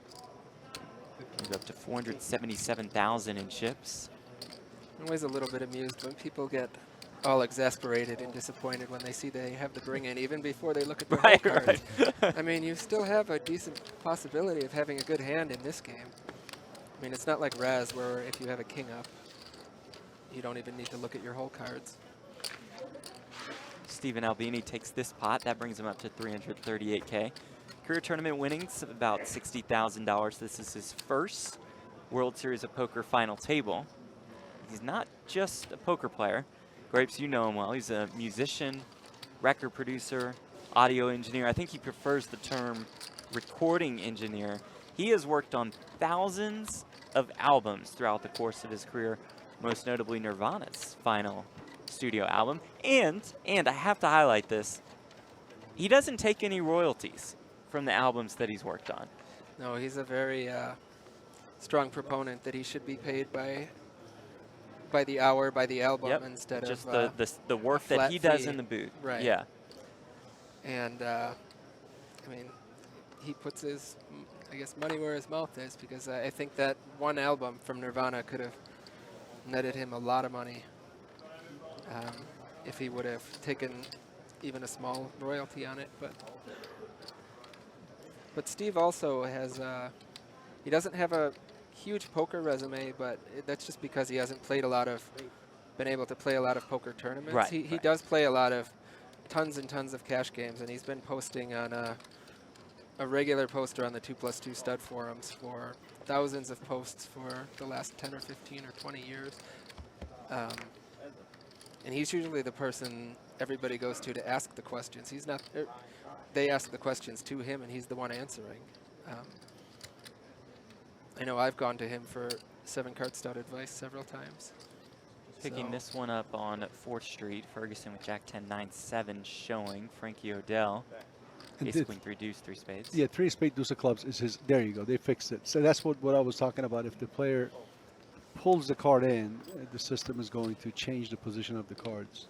Move up to 477,000 in chips. I'm always a little bit amused when people get all exasperated and disappointed when they see they have the bring in, even before they look at the Right, whole cards. right. I mean, you still have a decent possibility of having a good hand in this game. I mean, it's not like Raz, where if you have a king up, you don't even need to look at your whole cards. Stephen Albini takes this pot. That brings him up to 338K. Career tournament winnings, about $60,000. This is his first World Series of Poker final table. He's not just a poker player. Grapes, you know him well. He's a musician, record producer, audio engineer. I think he prefers the term recording engineer. He has worked on thousands of albums throughout the course of his career, most notably Nirvana's final studio album. And I have to highlight this, he doesn't take any royalties from the albums that he's worked on. No, he's a very strong proponent that he should be paid by the hour, by the album, Yep. instead Just of the work that flat he does fee. in the booth. Right. Yeah. And I mean, he puts his, I guess, money where his mouth is, because I think that one album from Nirvana could have netted him a lot of money if he would have taken even a small royalty on it. But Steve also has, he doesn't have a huge poker resume, but that's just because he hasn't played been able to play a lot of poker tournaments. Right, He right. does play a lot of tons and tons of cash games, and he's been posting on a regular poster on the 2+2 stud forums for thousands of posts for the last 10 or 15 or 20 years. And he's usually the person everybody goes to ask the questions. He's not, they ask the questions to him, and he's the one answering. I know I've gone to him for 7-card stud advice several times. Picking So- this one up on 4th Street, Ferguson with Jack 10, 9, 7 showing. Frankie O'Dell, And ace, the- queen, 3 deuce, 3 spades. Yeah, 3 spade deuce of clubs is his. There you go. They fixed it. So that's what I was talking about. If the player pulls the card in, the system is going to change the position of the cards.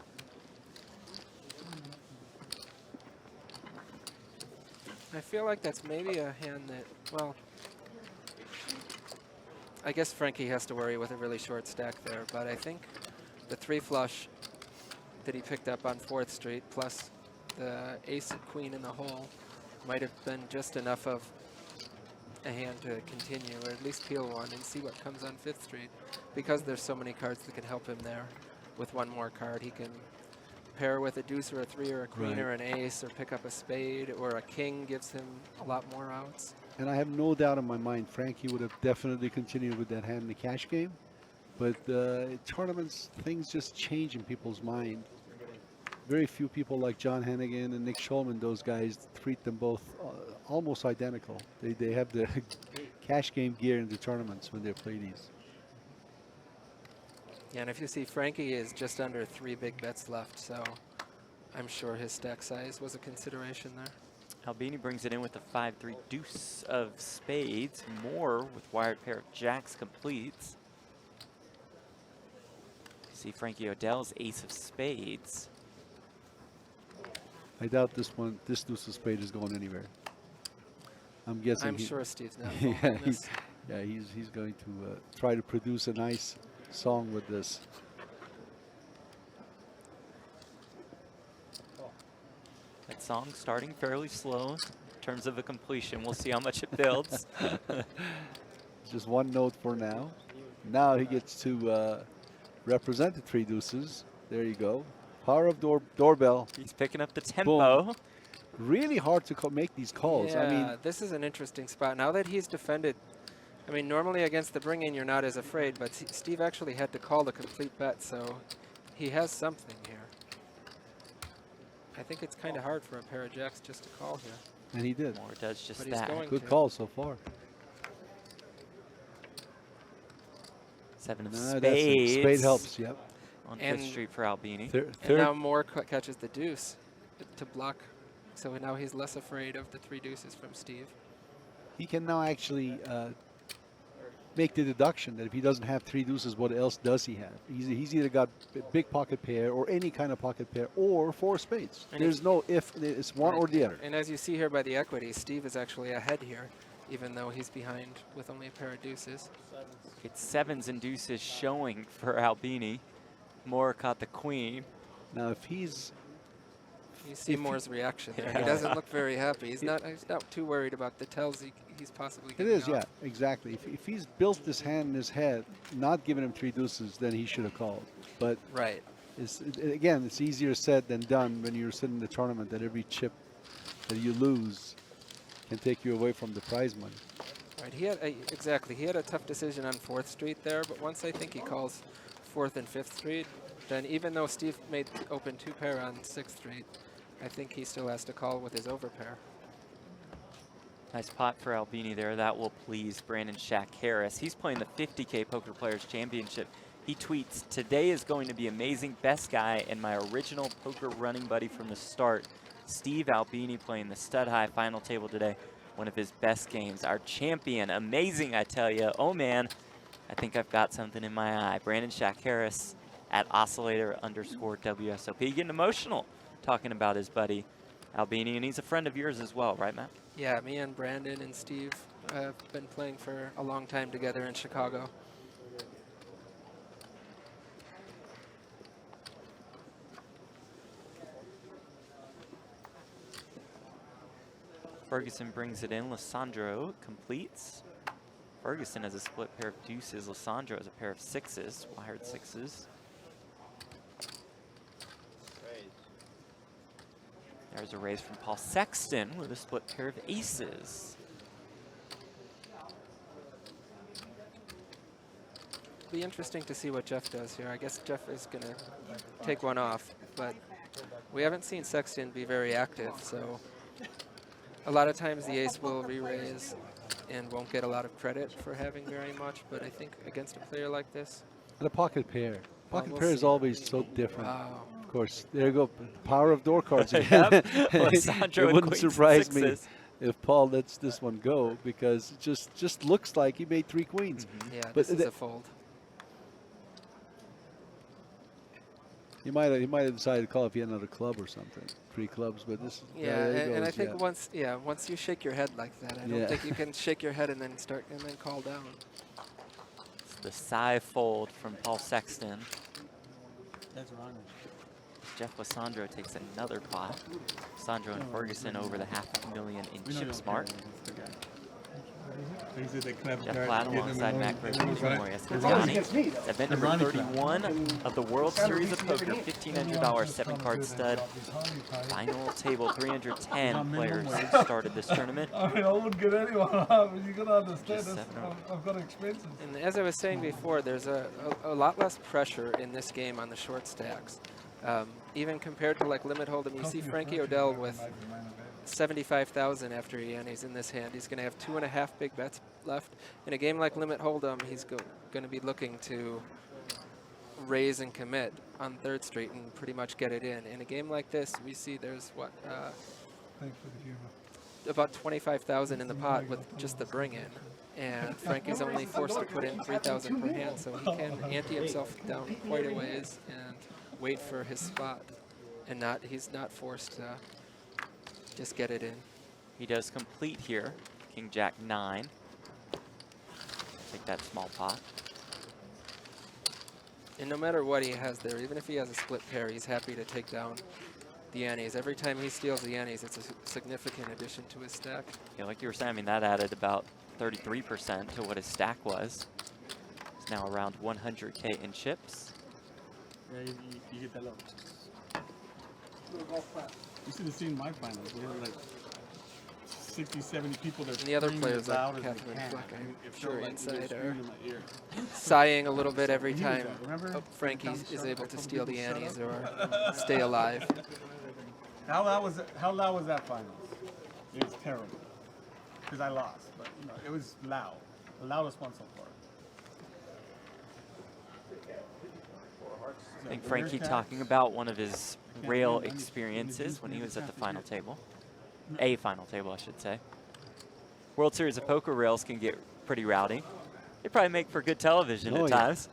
I feel like that's maybe a hand that, well, I guess Frankie has to worry with a really short stack there, but I think the 3 flush that he picked up on 4th Street plus the ace and queen in the hole might have been just enough of a hand to continue, or at least peel one and see what comes on 5th Street. Because there's so many cards that can help him there. With one more card, he can pair with a deuce or a 3 or a queen Right. or an ace, or pick up a spade, or a king gives him a lot more outs. And I have no doubt in my mind Frankie would have definitely continued with that hand in the cash game. But tournaments, things just change in people's mind. Very few people like John Hennigan and Nick Schulman, those guys treat them both almost identical. They have the cash game gear in the tournaments when they play these. Yeah, and if you see, Frankie is just under 3 big bets left, so I'm sure his stack size was a consideration there. Albini brings it in with a 5-3 deuce of spades. Moore with wired pair of jacks completes. See Frankie O'Dell's ace of spades. I doubt this deuce of spade is going anywhere. I'm guessing. I'm sure Steve's not Yeah, folding this. he's going to try to produce a nice song with this. That song starting fairly slow in terms of a completion. We'll see how much it builds. Just one note for now. Now he gets to represent the 3 deuces. There you go. Power of doorbell. He's picking up the tempo. Really hard to make these calls. Yeah, I mean, this is an interesting spot. Now that he's defended, I mean, normally against the bring-in, you're not as afraid, but Steve actually had to call the complete bet, so he has something here. I think it's kind of hard for a pair of jacks just to call here. and he did. Moore does just But he's that. going Good to. call so far. 7 of That's spades. spade helps. Yep. On And- 5th Street for Albini. And Third. now Moore catches the deuce to block, so now he's less afraid of the 3 deuces from Steve. He can now actually make the deduction that if he doesn't have 3 deuces, what else does he have? He's either got a big pocket pair or any kind of pocket pair or 4 spades. And There's no if. It's one or the other. And as you see here by the equity, Steve is actually ahead here, even though he's behind with only a pair of deuces. It's 7s and deuces showing for Albini. Moore caught the queen. Now, if he's You see Moore's reaction there. He doesn't look very happy. He's not too worried about the tells he's possibly it getting is, off. yeah, exactly. If he's built this hand in his head, not giving him 3 deuces, then he should have called. But Right. again, it's easier said than done when you're sitting in the tournament that every chip that you lose can take you away from the prize money. Right. He had exactly. He had a tough decision on 4th Street there, but once I think he calls 4th and 5th Street, then even though Steve made open 2-pair on 6th Street, I think he still has to call with his overpair. Nice pot for Albini there. That will please Brandon Shack Harris. He's playing the 50K Poker Players Championship. He tweets, "Today is going to be amazing. Best guy and my original poker running buddy from the start. Steve Albini playing the stud high final table today. One of his best games. Our champion. Amazing, I tell you. Oh, man. I think I've got something in my eye." Brandon Shack Harris at oscillator_WSOP. Getting emotional talking about his buddy Albini, and he's a friend of yours as well, right, Matt? Yeah, me and Brandon and Steve have been playing for a long time together in Chicago. Ferguson brings it in. Lisandro completes. Ferguson has a split pair of deuces. Lisandro has a pair of 6s, wired 6s. There's a raise from Paul Sexton with a split pair of aces. Be interesting to see what Jeff does here. I guess Jeff is going to take one off, but we haven't seen Sexton be very active, so a lot of times the ace will re-raise and won't get a lot of credit for having very much, but I think against a player like this... And a pocket pair. Pocket we'll pair is see. always so different. Wow. Of course, there you go. Power of door cards again. Yep. Lisandro It and wouldn't queens and surprise me 6s. if Paul lets this one go because it just looks like he made 3 queens. Yeah, But this is a fold. He might have decided to call if he had another club or something. 3 clubs, but this. Yeah, there he and I goes, think yeah. once you shake your head like that, I don't Yeah. think you can shake your head and then call down. It's the side fold from Paul Sexton. That's wrong. Jeff Lisandro takes another pot. Lisandro and Ferguson over the $500,000 in chips mark. Jeff Platt alongside Mac Memorias. Johnny, event number 31 of the World Series of Poker, $1,500 7-card stud. Final table, 310 players started this tournament. I mean, I wouldn't get anyone out, but you gotta understand Just this. 7 I've got expenses. And as I was saying before, there's a lot less pressure in this game on the short stacks. Even compared to like limit hold'em, you see Frankie O'Dell with 75,000 after he enters in this hand. He's going to have 2.5 big bets left. In a game like limit hold'em, he's going to be looking to raise and commit on 3rd Street and pretty much get it in a game like this, we see there's what Thanks for the humor. about 25,000 in the pot with just the bring in. And Frankie's only forced to put in 3,000 per hand, so he can ante himself down quite a ways and wait for his spot. And he's not forced to just get it in. He does complete here. King Jack 9. Take that small pot. And no matter what he has there, even if he has a split pair, he's happy to take down the antes. Every time he steals the antes, it's a significant addition to his stack. Yeah, like you were saying, I mean, that added about 33% to what his stack was. It's now around 100K in chips. Yeah, you get that low. You should have seen my finals. We had like 60, 70 people that And the other screaming players as like loud as they Katherine can. Fleck, I mean, I'm it sure felt like inside they were are screaming in my ear. sighing a little bit every He was time that, remember? Frankie Tom is shut able up, to some steal the people shut antes up. or stay alive. How loud was that finals? It was terrible. Because I lost, but you know, it was loud. The loudest one so far. I think Frankie talking about one of his rail experiences when he was at the final table. A final table, I should say. World Series of Poker rails can get pretty rowdy. They probably make for good television Oh, at yeah. times.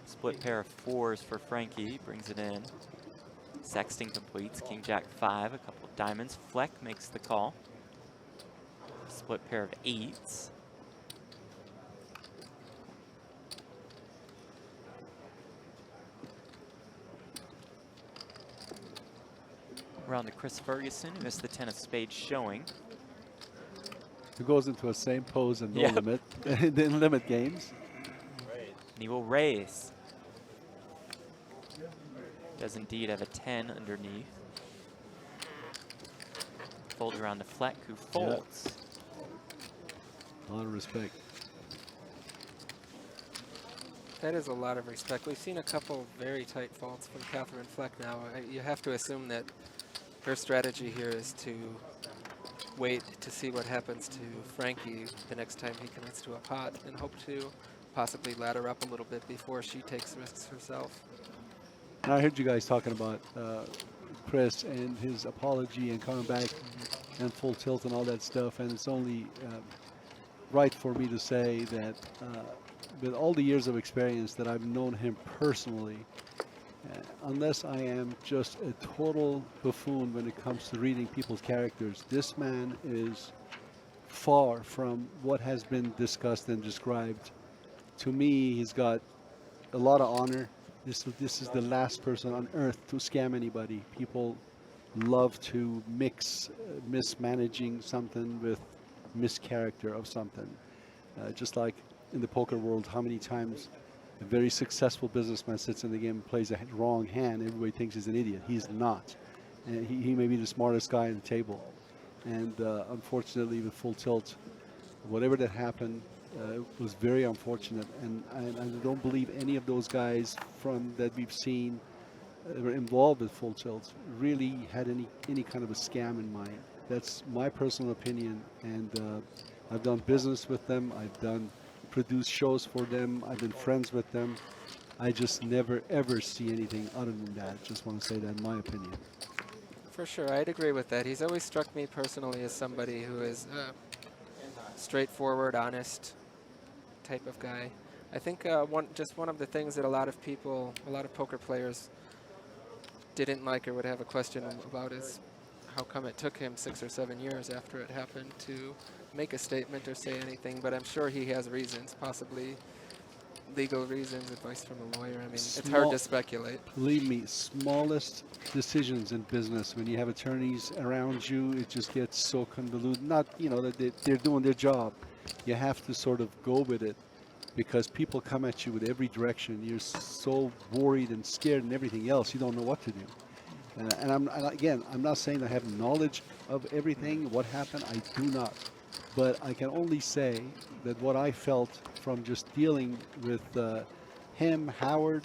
Split pair of 4s for Frankie, brings it in. Sexton completes, King Jack 5, a couple of diamonds. Fleck makes the call. Split pair of 8s. Around to Chris Ferguson, who missed the 10 of spades showing. Who goes into a same pose and no Yep. limit, in limit games. And he will raise. Does indeed have a 10 underneath. Fold around to Fleck, who folds. A lot of respect. That is a lot of respect. We've seen a couple very tight faults from Katherine Fleck now. You have to assume that her strategy here is to wait to see what happens to Frankie the next time he commits to a pot and hope to possibly ladder up a little bit before she takes risks herself. And I heard you guys talking about Chris and his apology and coming back and full tilt and all that stuff, and it's only right for me to say that with all the years of experience that I've known him personally, unless I am just a total buffoon when it comes to reading people's characters, this man is far from what has been discussed and described. To me, he's got a lot of honor. This is the last person on earth to scam anybody. People love to mix mismanaging something with mischaracter of something. Just like in the poker world, how many times a very successful businessman sits in the game and plays a wrong hand, everybody thinks he's an idiot. He's not. And he may be the smartest guy on the table. And unfortunately, with full tilt, whatever that happened, was very unfortunate. And I don't believe any of those guys from that we've seen were involved with full tilt really had any kind of a scam in mind. That's my personal opinion. And I've done business with them. I've produced shows for them. I've been friends with them. I just never ever see anything other than that. Just want to say that in my opinion. For sure, I'd agree with that. He's always struck me personally as somebody who is straightforward, honest type of guy. I think one of the things that a lot of poker players didn't like or would have a question about is how come it took him 6 or 7 years after it happened to make a statement or say anything, but I'm sure he has reasons, possibly legal reasons, advice from a lawyer. I mean, it's hard to speculate. Believe me, smallest decisions in business, when you have attorneys around you, it just gets so convoluted. Not, that they're doing their job. You have to sort of go with it because people come at you with every direction. You're so worried and scared and everything else, you don't know what to do. And I'm not saying I have knowledge of everything, what happened, I do not. But I can only say that what I felt from just dealing with him, Howard.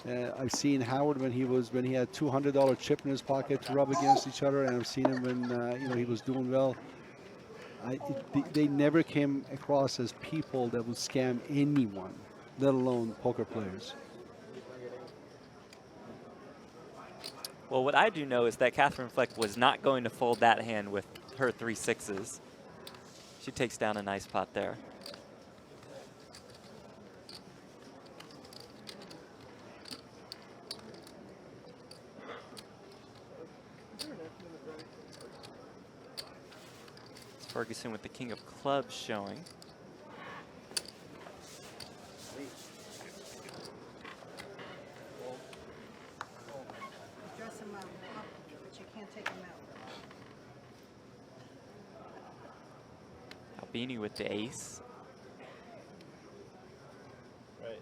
I've seen Howard when he had $200 chip in his pocket to rub against each other, and I've seen him when he was doing well. They never came across as people that would scam anyone, let alone poker players. Well, what I do know is that Katherine Fleck was not going to fold that hand with her 3 6s. She takes down a nice pot there. It's Ferguson with the king of clubs showing. Dress him up, but you can't take him out. Albini with the ace. Right.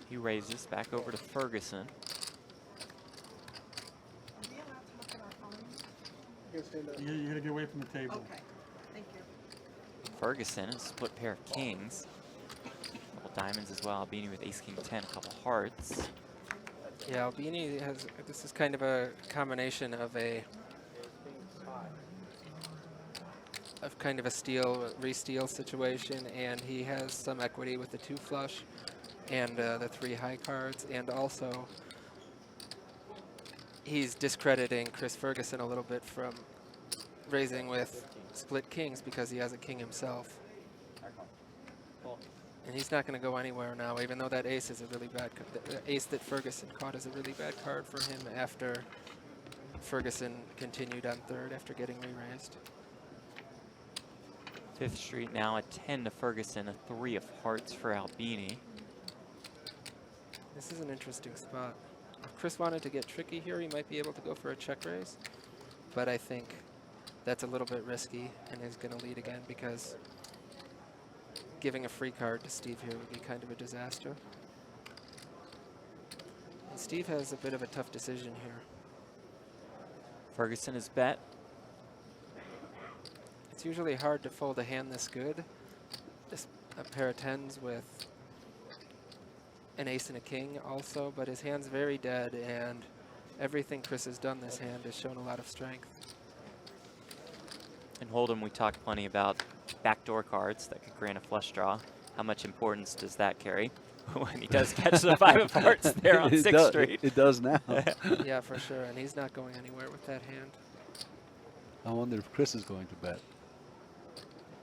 He raises back over to Ferguson. Are we allowed to look at our phones? You're gonna get away from the table. Okay, thank you. Ferguson, a split pair of kings. Couple diamonds as well. Albini with ace, king, 10, a couple hearts. Yeah, Albini this is kind of a combination of kind of a re-steal situation, and he has some equity with the 2 flush and the 3 high cards, and also he's discrediting Chris Ferguson a little bit from raising with split kings because he has a king himself. And he's not going to go anywhere now, even though that ace is a really bad the ace that Ferguson caught is a really bad card for him after Ferguson continued on 3rd after getting re-raised. 5th Street now, a 10 to Ferguson, a 3 of hearts for Albini. This is an interesting spot. If Chris wanted to get tricky here, he might be able to go for a check raise. But I think that's a little bit risky, and he's going to lead again because giving a free card to Steve here would be kind of a disaster. And Steve has a bit of a tough decision here. Ferguson is bet. It's usually hard to fold a hand this good. Just a pair of tens with an ace and a king also, but his hand's very dead, and everything Chris has done this hand has shown a lot of strength. In Hold'em, we talked plenty about backdoor cards that could grant a flush draw. How much importance does that carry when he does catch the 5 of hearts there on 6th Street? It does now. Yeah, for sure, and he's not going anywhere with that hand. I wonder if Chris is going to bet.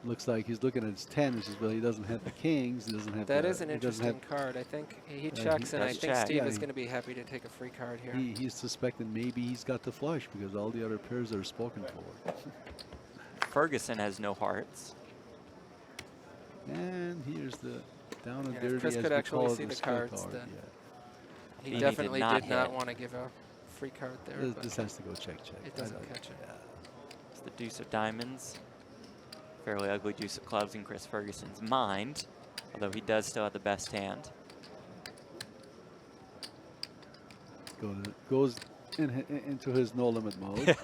Looks like he's looking at his 10s, well, he doesn't have the kings, he doesn't have That the, is an he doesn't interesting card. I think he he checks, and I does think check. Steve Yeah, is he- going to be happy to take a free card here. he's suspecting maybe he's got the flush because all the other pairs are spoken for. Ferguson has no hearts. And here's the down and Yeah, if dirty Chris as could we actually call it, see the skill cards, card. then Yeah. He He definitely did not did not hit. want to give a free card there. This, but this has to go check. it I doesn't don't- catch it. yeah. It's the deuce of diamonds. Fairly ugly deuce of clubs in Chris Ferguson's mind, although he does still have the best hand. Goes into his no limit mode.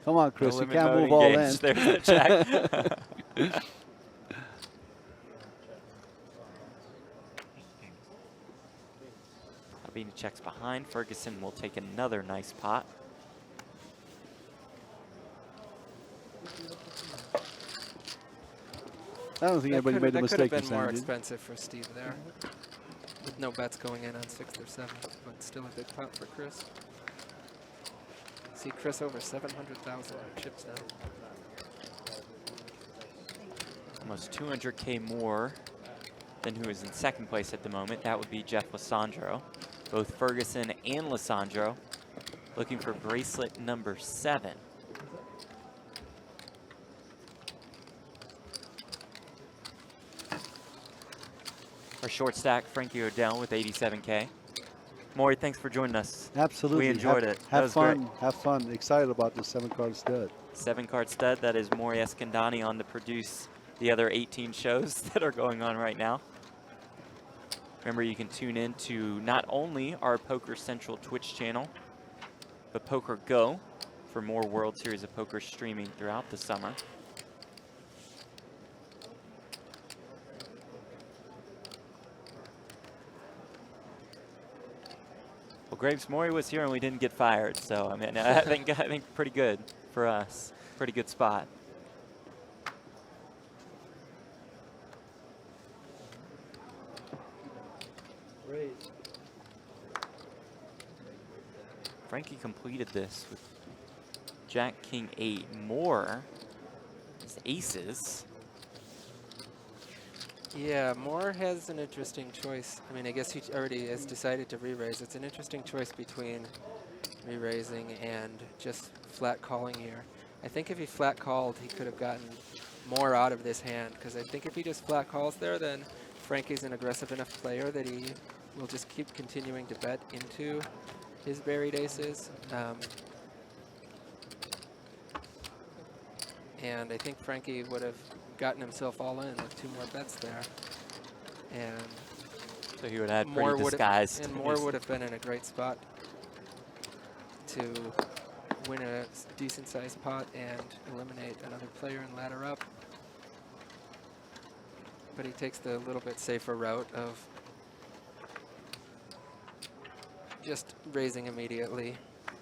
Come on, Chris, No you limit can't mode move all in. engaged. There's the check. Albini checks behind. Ferguson will take another nice pot. I don't think anybody made a that could have mistake been this more time, did? expensive for Steve there, with no bets going in on 6th or 7th, but still a big pot for Chris. See Chris over 700,000 chips now. Almost 200K more than who is in second place at the moment. That would be Jeff Lisandro. Both Ferguson and Lisandro looking for bracelet number 7. Our short stack, Frankie O'Dell with 87K. Maury, thanks for joining us. Absolutely. We enjoyed have, it. That Have was fun. great. Have fun. Excited about the 7-card stud. 7-card stud. That is Maury Escandani on to produce the other 18 shows that are going on right now. Remember, you can tune in to not only our Poker Central Twitch channel, but PokerGO for more World Series of Poker streaming throughout the summer. Well, Graves Maury was here and we didn't get fired, so I mean, I think pretty good for us. Pretty good spot. Frankie completed this with Jack, King, 8. More aces. Yeah, Moore has an interesting choice. I mean, I guess he already has decided to re-raise. It's an interesting choice between re-raising and just flat calling here. I think if he flat called, he could have gotten more out of this hand, because I think if he just flat calls there, then Frankie's an aggressive enough player that he will just keep continuing to bet into his buried aces. And I think Frankie would have gotten himself all in with 2 more bets there. And So he would have had Moore pretty would disguised. and Moore would have been in a great spot to win a decent sized pot and eliminate another player and ladder up. But he takes the little bit safer route of just raising immediately.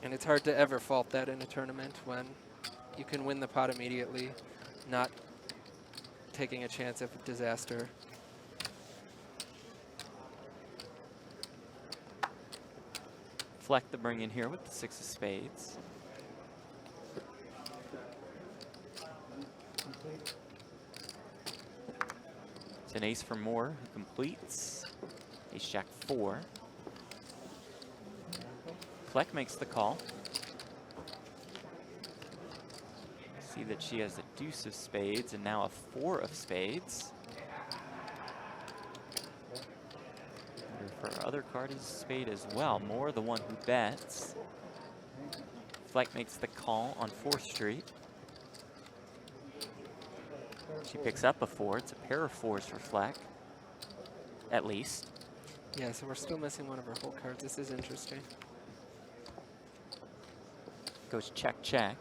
And it's hard to ever fault that in a tournament when you can win the pot immediately, not taking a chance of disaster. Fleck the bring in here with the 6 of spades. It's an ace for Moore, who completes. Ace Jack 4. Fleck makes the call. See that she has a deuce of spades and now a 4 of spades. other card is a spade as well. Moore, the one who bets. Fleck makes the call on 4th Street. She picks up a 4. It's a pair of 4s for Fleck, at least. Yeah, so we're still missing one of our whole cards. This is interesting. Goes check, check.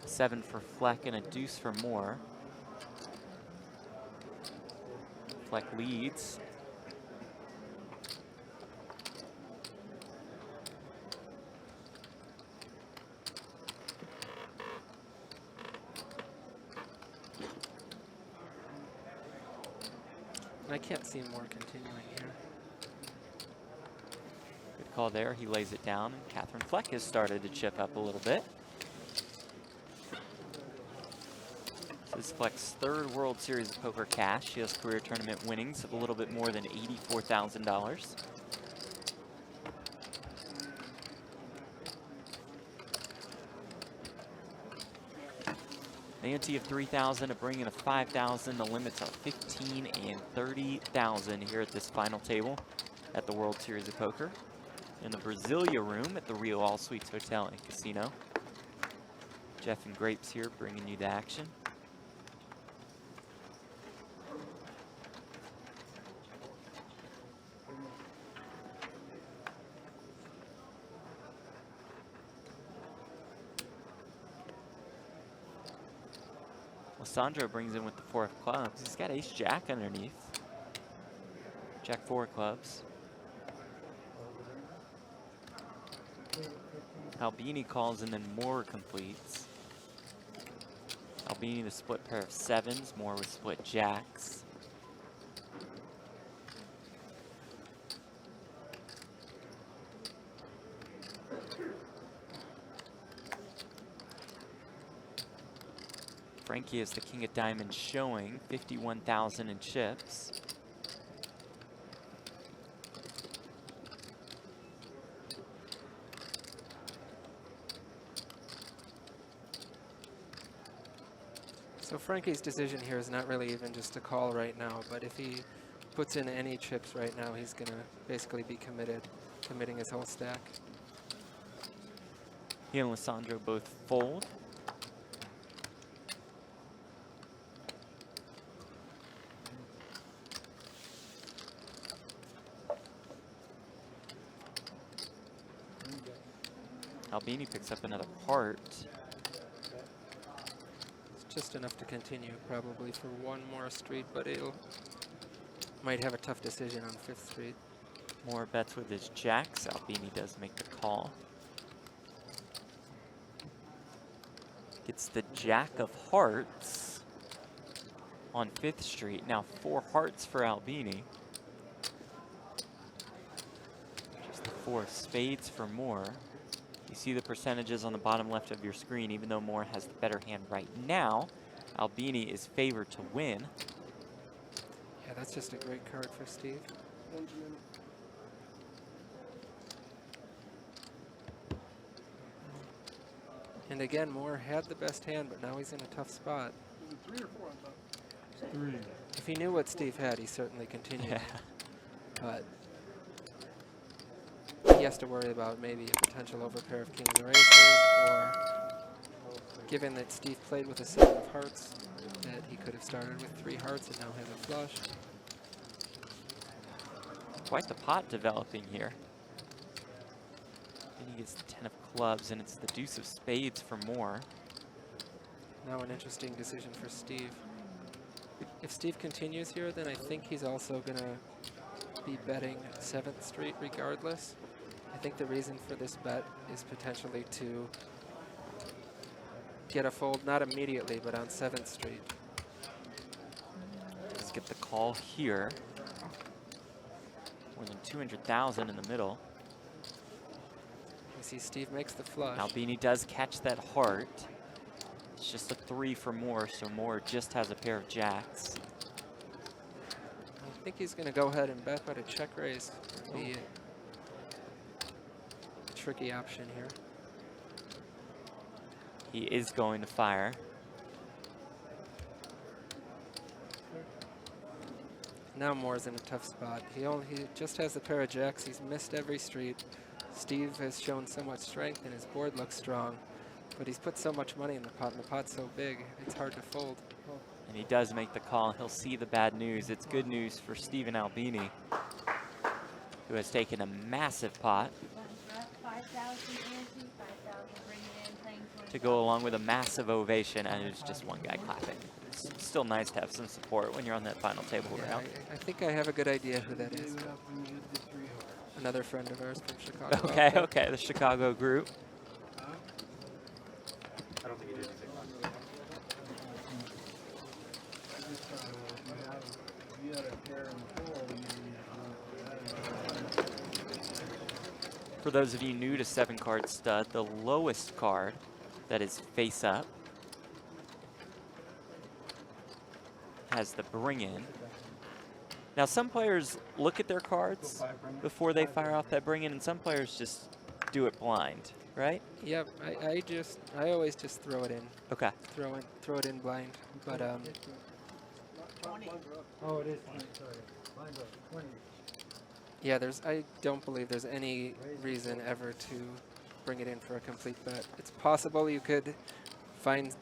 7 for Fleck and a deuce for Moore. Fleck leads. And I can't see Moore continuing here. Good call there. He lays it down, and Katherine Fleck has started to chip up a little bit. This is Fleck's 3rd World Series of Poker cash. She has career tournament winnings of a little bit more than $84,000. The ante of 3,000, a bring in of 5,000. The limits are 15 and 30,000 here at this final table at the World Series of Poker in the Brasilia room at the Rio All Suites Hotel and Casino. Jeff and Grapes here bringing you the action. Lisandro brings in with the 4 of clubs. He's got ace-jack underneath. Jack 4 clubs. Albini calls and then Moore completes. Albini the split pair of 7s, Moore with split jacks. Frankie is the king of diamonds showing 51,000 in chips. So Frankie's decision here is not really even just a call right now, but if he puts in any chips right now, he's going to basically be committing his whole stack. He and Lisandro both fold. Albini picks up another heart. It's just enough to continue probably for one more street, but it'll might have a tough decision on 5th Street. Moore bets with his jacks. Albini does make the call. Gets the jack of hearts on 5th Street. Now 4 hearts for Albini. Just the 4 of spades for Moore. You see the percentages on the bottom left of your screen. Even though Moore has the better hand right now, Albini is favored to win. Yeah, that's just a great card for Steve. And again, Moore had the best hand, but now he's in a tough spot. Was it 3 or 4 on top? 3. If he knew what Steve had, he certainly continued. Yeah. But he has to worry about maybe a potential overpair of kings or aces, or given that Steve played with a 7 of hearts, that he could have started with 3 hearts and now has a flush. Quite the pot developing here. And he gets the 10 of clubs, and it's the deuce of spades for Moore. Now an interesting decision for Steve. If Steve continues here, then I think he's also going to be betting 7th Street regardless. I think the reason for this bet is potentially to get a fold, not immediately, but on 7th Street. Let's get the call here. More than 200,000 in the middle. You see Steve makes the flush. Albini does catch that heart. It's just a 3 for Moore, so Moore just has a pair of jacks. I think he's going to go ahead and bet, but a check raise would be a tricky option here. He is going to fire. Now Moore's in a tough spot. He just has the pair of jacks. He's missed every street. Steve has shown so much strength and his board looks strong, but he's put so much money in the pot and the pot's so big, it's hard to fold. And he does make the call. He'll see the bad news. It's good news for Stephen Albini, who has taken a massive pot to go along with a massive ovation, and it's just one guy clapping. It's still nice to have some support when you're on that final table Yeah, round. I think I have a good idea who that is. Another friend of ours from Chicago. Okay, okay, the Chicago group. I don't think he did anything. For those of you new to 7-card stud, the lowest card that is face up has the bring in. Now some players look at their cards before they fire off that bring in, and some players just do it blind, right? Yep, I always just throw it in. Okay. Throw it in blind. But Oh, it is. yeah, I don't believe there's any reason ever to bring it in for a complete bet. It's possible you could find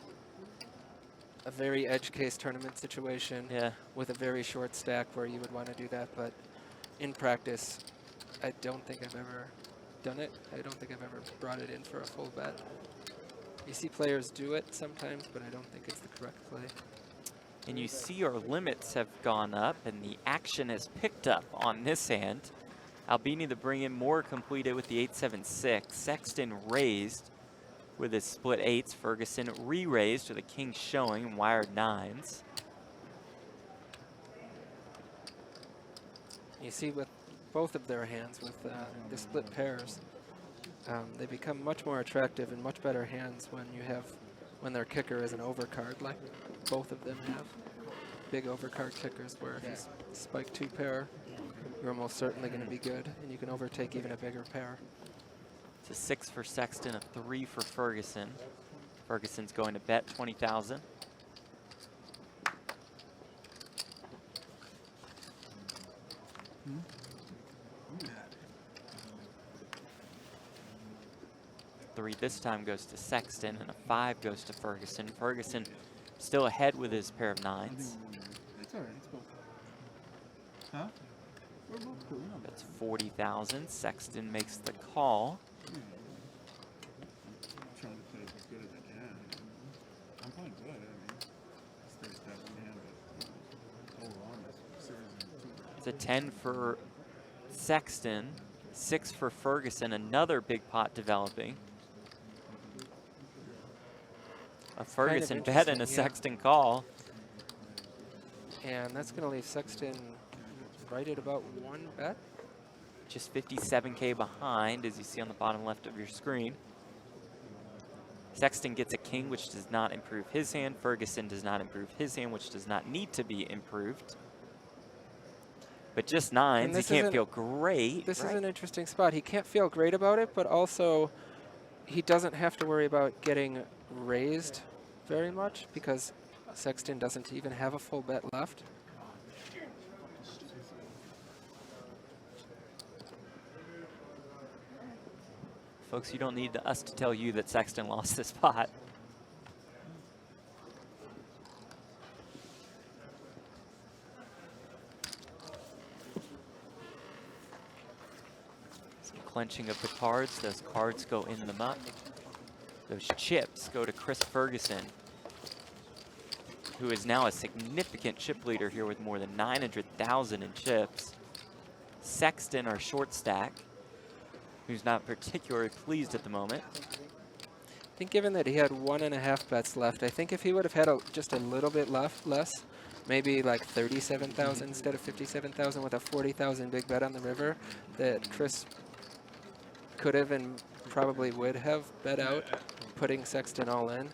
a very edge case tournament situation with a very short stack where you would want to do that, but in practice, I don't think I've ever done it. I don't think I've ever brought it in for a full bet. You see players do it sometimes, but I don't think it's the correct play. And you see our limits have gone up, and the action has picked up on this hand. Albini the bring in, more completed with the 8-7-6. Sexton raised with his split 8s. Ferguson re-raised with a king showing and wired 9s. You see with both of their hands, with the split pairs, they become much more attractive and much better hands when their kicker is an overcard, like both of them have. Big overcard kickers where if you spike 2 pair, you're almost certainly going to be good, and you can overtake even a bigger pair. It's a 6 for Sexton, a 3 for Ferguson. Ferguson's going to bet 20,000. Three this time goes to Sexton, and a 5 goes to Ferguson. Ferguson still ahead with his pair of 9s. It's all right. It's both. Huh? We're both cool. That's 40,000. Sexton makes the call. I'm trying to play as good as I can. I'm playing good. I mean, it's that one hand, but overall, this series is 2. It's a 10 for Sexton, 6 for Ferguson. Another big pot developing. A Ferguson bet and a Sexton call. And that's going to leave Sexton right at about 1 bet. Just 57K behind, as you see on the bottom left of your screen. Sexton gets a king, which does not improve his hand. Ferguson does not improve his hand, which does not need to be improved. But just 9s, he can't feel great. This is an interesting spot. He can't feel great about it, but also he doesn't have to worry about getting raised very much because Sexton doesn't even have a full bet left. Folks, you don't need us to tell you that Sexton lost this pot. Some clenching of the cards. Those cards go in the muck. Those chips go to Chris Ferguson, who is now a significant chip leader here with more than 900,000 in chips. Sexton, our short stack, who's not particularly pleased at the moment. I think given that he had 1.5 bets left, I think if he would have had just a little bit less, maybe like 37,000 instead of 57,000 with a 40,000 big bet on the river, that Chris could have and probably would have bet out, putting Sexton all in.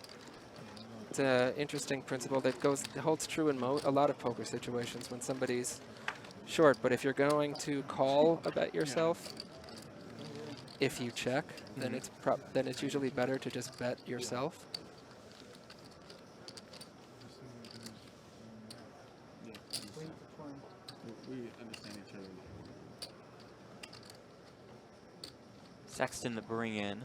It's an interesting principle that holds true in a lot of poker situations when somebody's short. But if you're going to call a bet yourself, if you check, then it's usually better to just bet yourself. Sexton the bring in.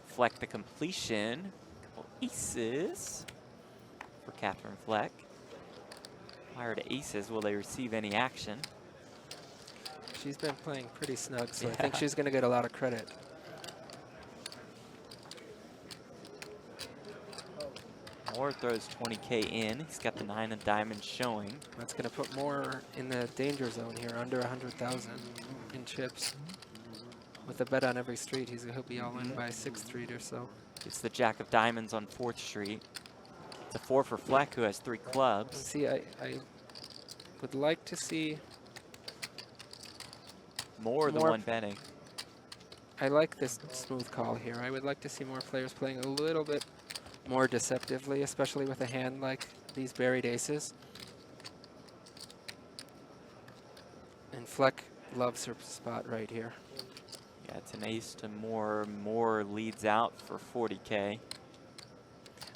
Fleck the completion. Couple aces for Katherine Fleck. Fire to aces. Will they receive any action? She's been playing pretty snug, so I think she's going to get a lot of credit. Moore throws 20K in. He's got the 9 of diamonds showing. That's going to put Moore in the danger zone here, under 100,000 in chips. With a bet on every street, he'll be all in by 6th street or so. It's the jack of diamonds on 4th street. It's a 4 for Fleck, who has 3 clubs. See, I would like to see Moore the one betting. I like this smooth call here. I would like to see more players playing a little bit more deceptively, especially with a hand like these buried aces. And Fleck loves her spot right here. Yeah, it's an ace to Moore. Moore leads out for 40K.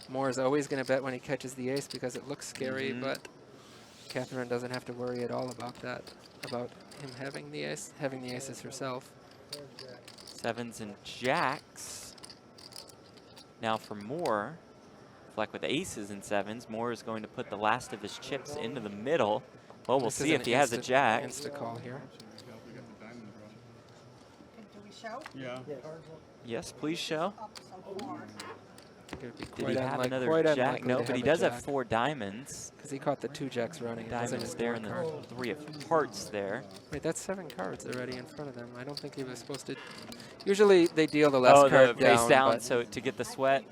Moore is always going to bet when he catches the ace because it looks scary, but Katherine doesn't have to worry at all about that, about him having the aces herself. 7s and jacks. Now for Moore, Fleck with aces and 7s. Moore is going to put the last of his chips into the middle. Well, we'll see if he has a jack. Insta call here. Do we show? Yeah. Yes, please show. Up so far. Did he have another jack? No, but he does have 4 diamonds. Because he caught the 2 jacks running. Diamonds there and the 3 of hearts there. Wait, that's 7 cards already in front of them. I don't think he was supposed to. Usually they deal the last card the face down, but so to get the sweat.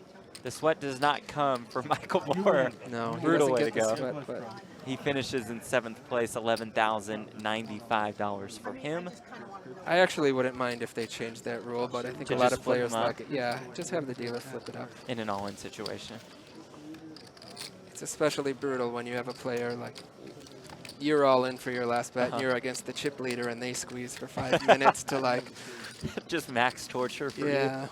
The sweat does not come for Michael Moore. no, he Brutal doesn't way get to the go. sweat, but He finishes in 7th place, $11,095 for him. I actually wouldn't mind if they changed that rule, but I think To a lot just of flip players them up? like it. Yeah, just have the dealer flip it up. In an all-in situation. It's especially brutal when you have a player like you're all in for your last bet, and you're against the chip leader, and they squeeze for 5 minutes to like. Just max torture for you. Yeah.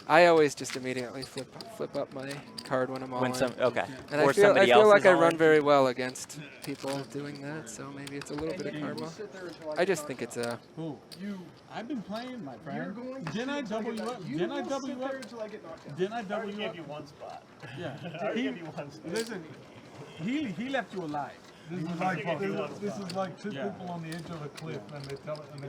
I always just immediately flip up my card when I'm all in. Okay. And Or I feel somebody else like is I all run in. very well against people doing that, so maybe it's a little bit of karma. I just think it's a. Who? You. I've been playing, my friend. Didn't I double you up? Didn't I double you up? Didn't I double you up? you one spot. Yeah. I gave you one spot. Listen, he left you alive. This is like two people on the edge of a cliff, and they tell it, and they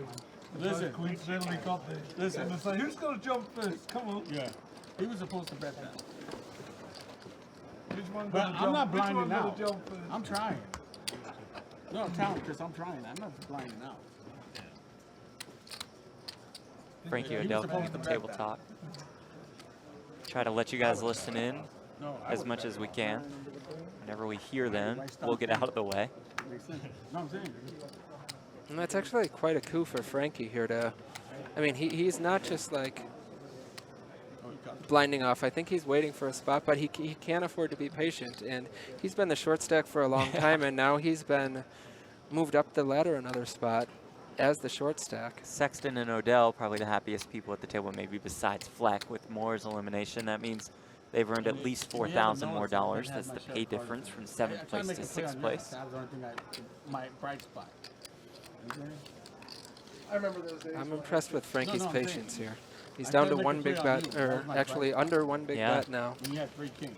Listen. coincidentally got the. Listen. And it's like, who's gonna jump first? Come on. Yeah. He was supposed to bet that. Which one But gonna I'm jump? not Which blinding one gonna out. jump first? I'm trying. No, tell him, Chris, I'm trying. I'm not blinding out. Frankie He was O'Dell supposed from the to bet that. tabletop. Try to let you guys listen in No, I as would much bet as we that. can. Whenever we hear them, we'll get out of the way. Makes sense. No, I'm saying. And that's actually quite a coup for Frankie here to. I mean, he's not just like blinding off. I think he's waiting for a spot, but he can't afford to be patient. And he's been the short stack for a long time, and now he's been moved up the ladder another spot as the short stack. Sexton and O'Dell, probably the happiest people at the table, maybe besides Fleck with Moore's elimination. That means they've earned at least $4,000 more dollars. That's the pay difference from 7th place to 6th place. That was the only thing my bright spot. I remember those days. I'm impressed with Frankie's I'm saying. patience here. He's I down tried to to one make a big play on bet, you. That or was my actually bright under one big Yeah. bet now. When you had 3 kings.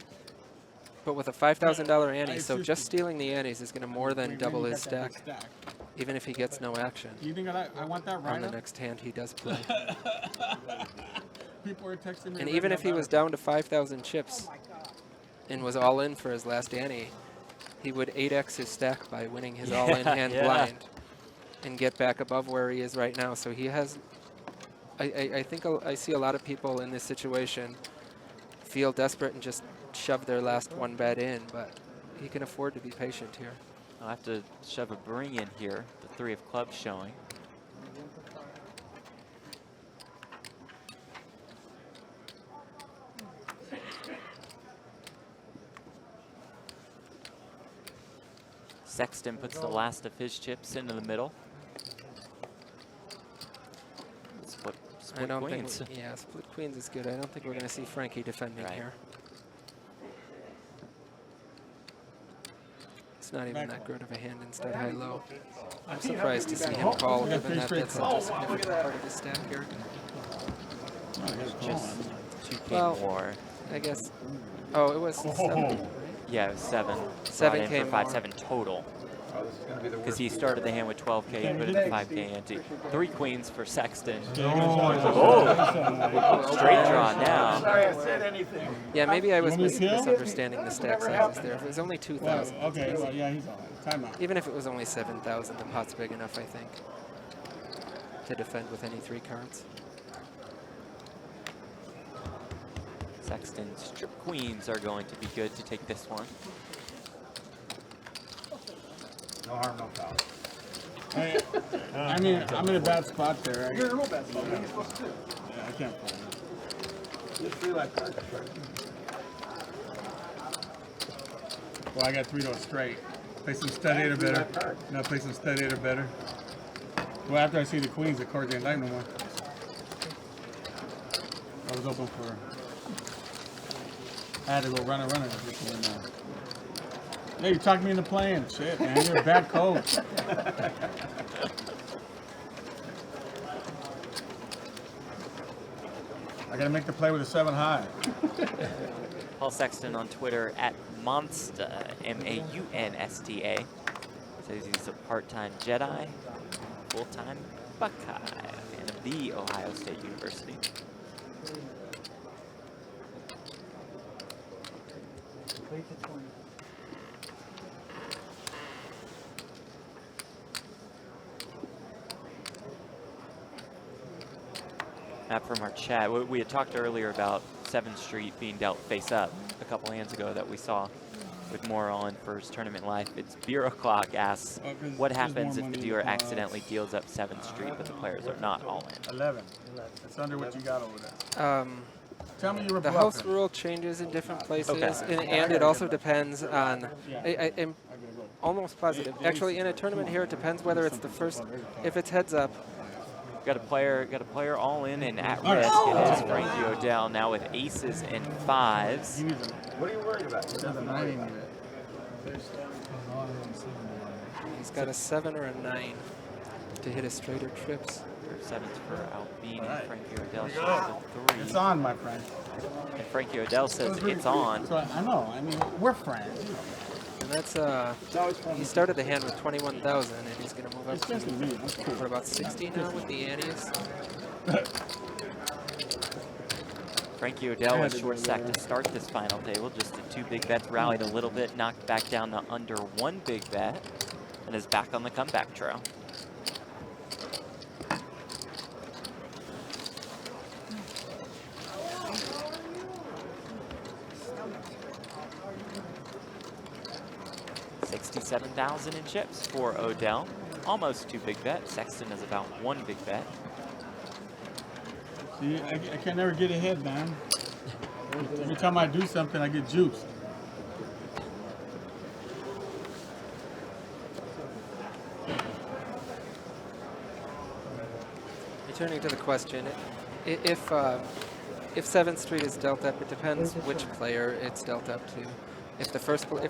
But with a $5,000 ante, It's so just- just stealing the antes is going to more than When double you his got that stack, big even if he gets no action You think I want that on right the up? next hand he does play. People are texting me. And right even now if he about was it. down to 5,000 chips and was all in for his last ante, he would 8x his stack by winning his all-in hand yeah. blind and get back above where he is right now. So he has, I think I see a lot of people in this situation feel desperate and just shove their last one bet in, but he can afford to be patient here. I'll have to shove a bring in here. The 3 of clubs showing. Sexton puts the last of his chips into the middle. Split I don't queens. think, yeah, split queens is good. I don't think we're going to see Frankie defending Right. here. It's not even that good of a hand instead high-low. I'm surprised to see him call, given that that's such a significant part of his stack here. Just 2K Well, more. I guess. Oh, it was 7. Right? Yeah, it was 7. 7K Brought in for more. 5-7 total. Because he started the hand with 12K and put in 5K ante. 3 queens for Sexton. Oh, straight draw now. Sorry I said anything. Yeah, maybe I was want me to kill? misunderstanding the stack sizes there. If it was only 2,000, Well, okay, well, yeah, he's all right. Time out. even if it was only 7,000, the pot's big enough, I think, to defend with any 3 cards. Sexton's strip queens are going to be good to take this one. No harm, no foul. Hey, I mean, I'm in a bad spot there. You're in a real bad spot. What are you supposed to do? Yeah, I can't fold. You have 3 life cards. Well, I got 3 to a straight. Play some stud 8 or better. No, play some stud 8 or better. Well, after I see the queens, the cards ain't like no more. I was open for. I had to go running. Hey, you talked me into playing. Shit, man, you're a bad coach. I gotta make the play with a 7 high. Paul Sexton on Twitter at Monsta, M-A-U-N-S-T-A. Says he's a part-time Jedi, full-time Buckeye, fan of the Ohio State University. Not from our chat. We had talked earlier about 7th Street being dealt face up a couple hands ago that we saw with more on for his tournament life. It's Beer O'Clock asks, what happens if the dealer accidentally deals up 7th Street but the players are not all in? 11. It's under what you got over there. Tell me you were The bluffing. house rule changes in different places, Okay. and it also depends on. I'm almost positive. Actually, in a tournament here, it depends whether it's the first. If it's heads up, Got a player all in and at risk. It is Frankie O'Dell now with aces and 5s. What are you worried about? He doesn't know anything yet. he's got a 7 or a 9 to hit a straight or trips. 7s for Albini. Frankie O'Dell shows a 3. It's on, my friend. And Frankie O'Dell says it's on. So I know. I mean, we're friends. And that's he started the hand with 21,000, and he's going to move up Especially me. That's to cool. for about 60 now with the antes. Frankie O'Dell was short stack to start this final table. Just a 2 big bets, rallied a little bit, knocked back down to under 1 big bet, and is back on the comeback trail. $67,000 in chips for O'Dell. Almost 2 big bets. Sexton is about 1 big bet. See, I can never get ahead, man. Every time I do something, I get juiced. Returning to the question, if 7th Street is dealt up, it depends which player it's dealt up to. If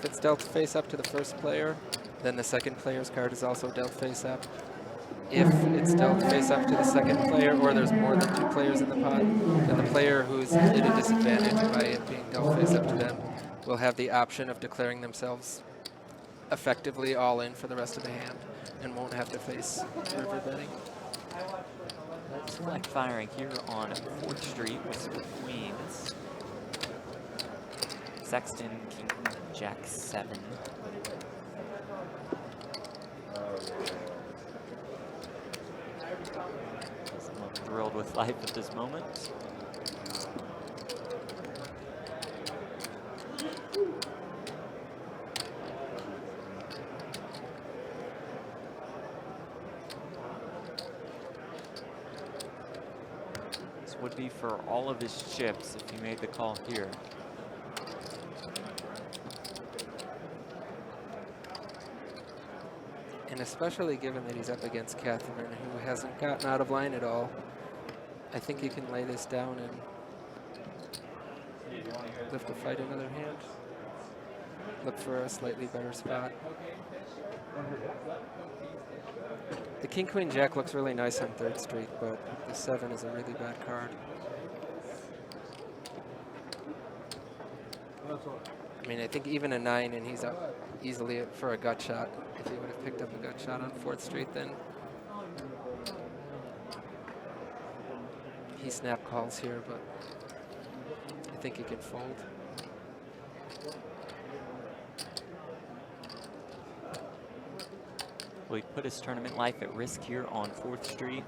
it's dealt face up to the first player, then the second player's card is also dealt face up. If it's dealt face up to the second player, or there's more than 2 players in the pot, then the player who's at a disadvantage by it being dealt face up to them will have the option of declaring themselves effectively all in for the rest of the hand and won't have to face river betting. Fleck firing here on 4th Street with some queens. Sexton, King, Jack 7. Someone thrilled with life at this moment. This would be for all of his chips if he made the call here. And especially given that he's up against Katherine, who hasn't gotten out of line at all, I think he can lay this down and live to fight another hand. look for a slightly better spot. The king, queen, jack looks really nice on 3rd Street, but the 7 is a really bad card. I mean, I think even a 9 and he's up easily for a gut shot. If he would have picked up a gut shot on 4th Street, then he snap calls here, but I think he can fold. Will he put his tournament life at risk here on 4th Street?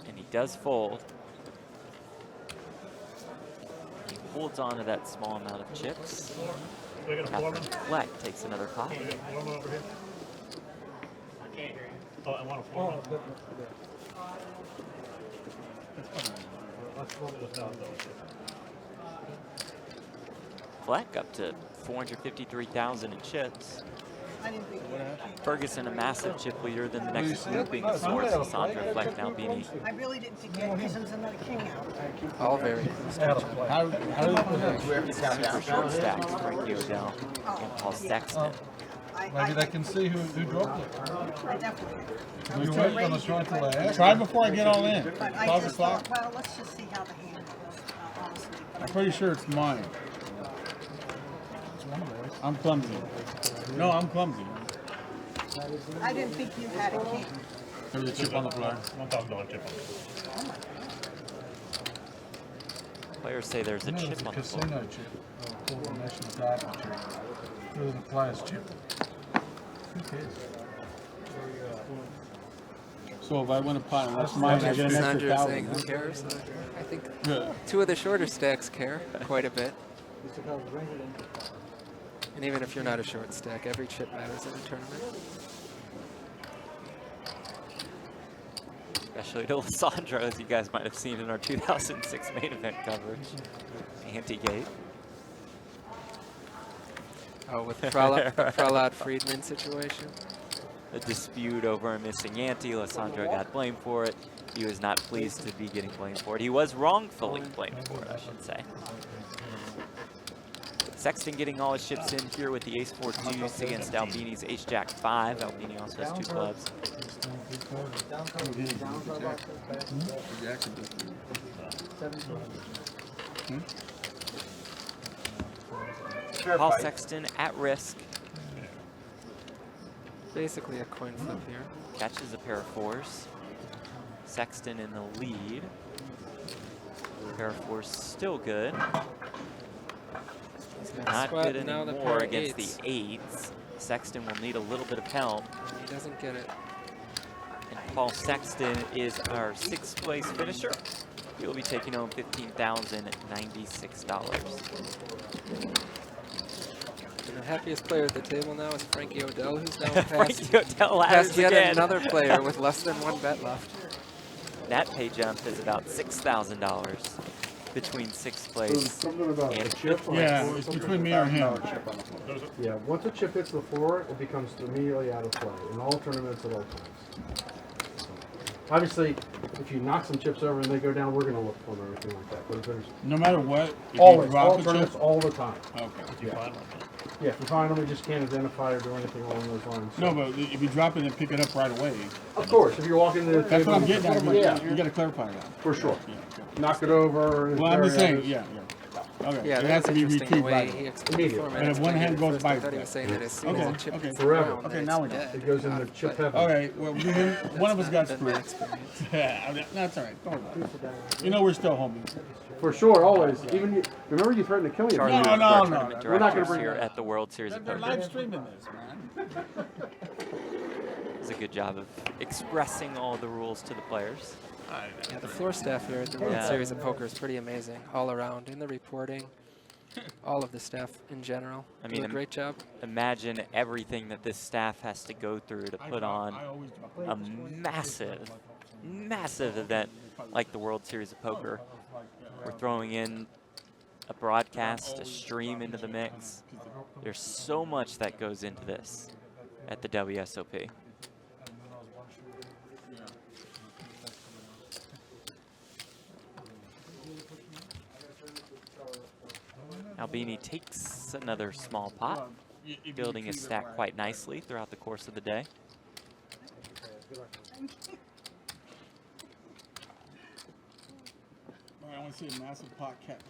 And he does fold. He holds on to that small amount of chips. Katherine Fleck takes another pot. Oh, I want a four. Fleck up to 453,000 in chips. I didn't think Ferguson, a massive chip leader, then the next swooping source, Lisandro, Fleck, and Albini. I really didn't think it because there was another king out. All very close. How do you Super short stack, Frankie O'Dell and Paul Sexton. Maybe they can see who dropped it. I definitely. You weren't going to try till I asked. Try before I get all in. But I 12 just o'clock. thought, well, let's just see how the hand goes, honestly. But I'm pretty sure it's mine. I'm clumsy. No, I'm clumsy. I didn't think you had a king. There's a chip on the floor. $1,000 chip on it. Players say there's a chip on the floor. Casino chip. Full national diamond chip. Through the player's chip. Who cares? So if I win a pot and that's mine, I get an extra Lisandro saying, 1,000. who cares? I think Yeah. 2 of the shorter stacks care quite a bit. And even if you're not a short stack, every chip matters in a tournament. Especially to Lisandro, as you guys might have seen in our 2006 main event coverage. Anti-gate. Oh, with the Prahlad Friedman situation. A dispute over a missing ante. Lisandro got blamed for it. He was not pleased to be getting blamed for it. He was wrongfully blamed for it, I should say. Sexton getting all his chips in here with the ace-4 deuce against Albini's ace-jack-5. Albini also has 2 clubs. Paul Sexton at risk. Basically a coin flip here. Catches a pair of 4s. Sexton in the lead. Pair of 4s still good. He's got Not sweat, good now the anymore pair of against eights. the 8s. Sexton will need a little bit of help. He doesn't get it. And Paul Sexton is our 6th place finisher. He will be taking home $15,096. And the happiest player at the table now is Frankie O'Dell, who's now Frankie passed, O'Dell ladders passed yet again. another player with less than 1 bet left. That pay jump is about $6,000 between 6th place Something about and a chip. 5th on place. Yeah, it's between me or him. Yeah, once a chip hits the floor, it becomes immediately out of play in all tournaments at all times. Obviously, if you knock some chips over and they go down, we're going to look for them or anything like that. But if there's No matter what, if you always, drop all a tournaments, chip. all the time. Okay. Yeah, if you find them, we just can't identify or do anything along those lines. No, but if you drop it and pick it up right away, Of course, if you're walking to the that's what I'm getting at. But Yeah, you got to clarify that. for sure. Yeah, okay. Knock it over. Well, I'm just saying, yeah. Okay. Yeah, it that has was to be interesting the retrieved way right he away. explained Immediately. the And if one hand goes I by, thought he was saying that as soon Okay, as the chip okay. hits the Forever. ground, Okay, that now it's we know. dead. It goes into But chip heaven. Okay, well, one of us got that's my screwed. experience. Yeah, that's all right. Don't worry about it. You know we're still homies. For sure, always. Even you, remember you threatened to kill me. Charlie No, is no, our no, tournament no. We're not gonna directors bring here that at the World Series of They're live Poker. streaming this, man. Does a good job of expressing all the rules to the players. Yeah, the floor staff here at the World Yeah. Series of Poker is pretty amazing all around. In the reporting, all of the staff in general I do mean, a great job. Imagine everything that this staff has to go through to put on I always drop a massive event like the World Series of Poker. We're throwing in a broadcast, a stream into the mix. There's so much that goes into this at the WSOP. Albini takes another small pot, building his stack quite nicely throughout the course of the day. I want to see a massive pot cap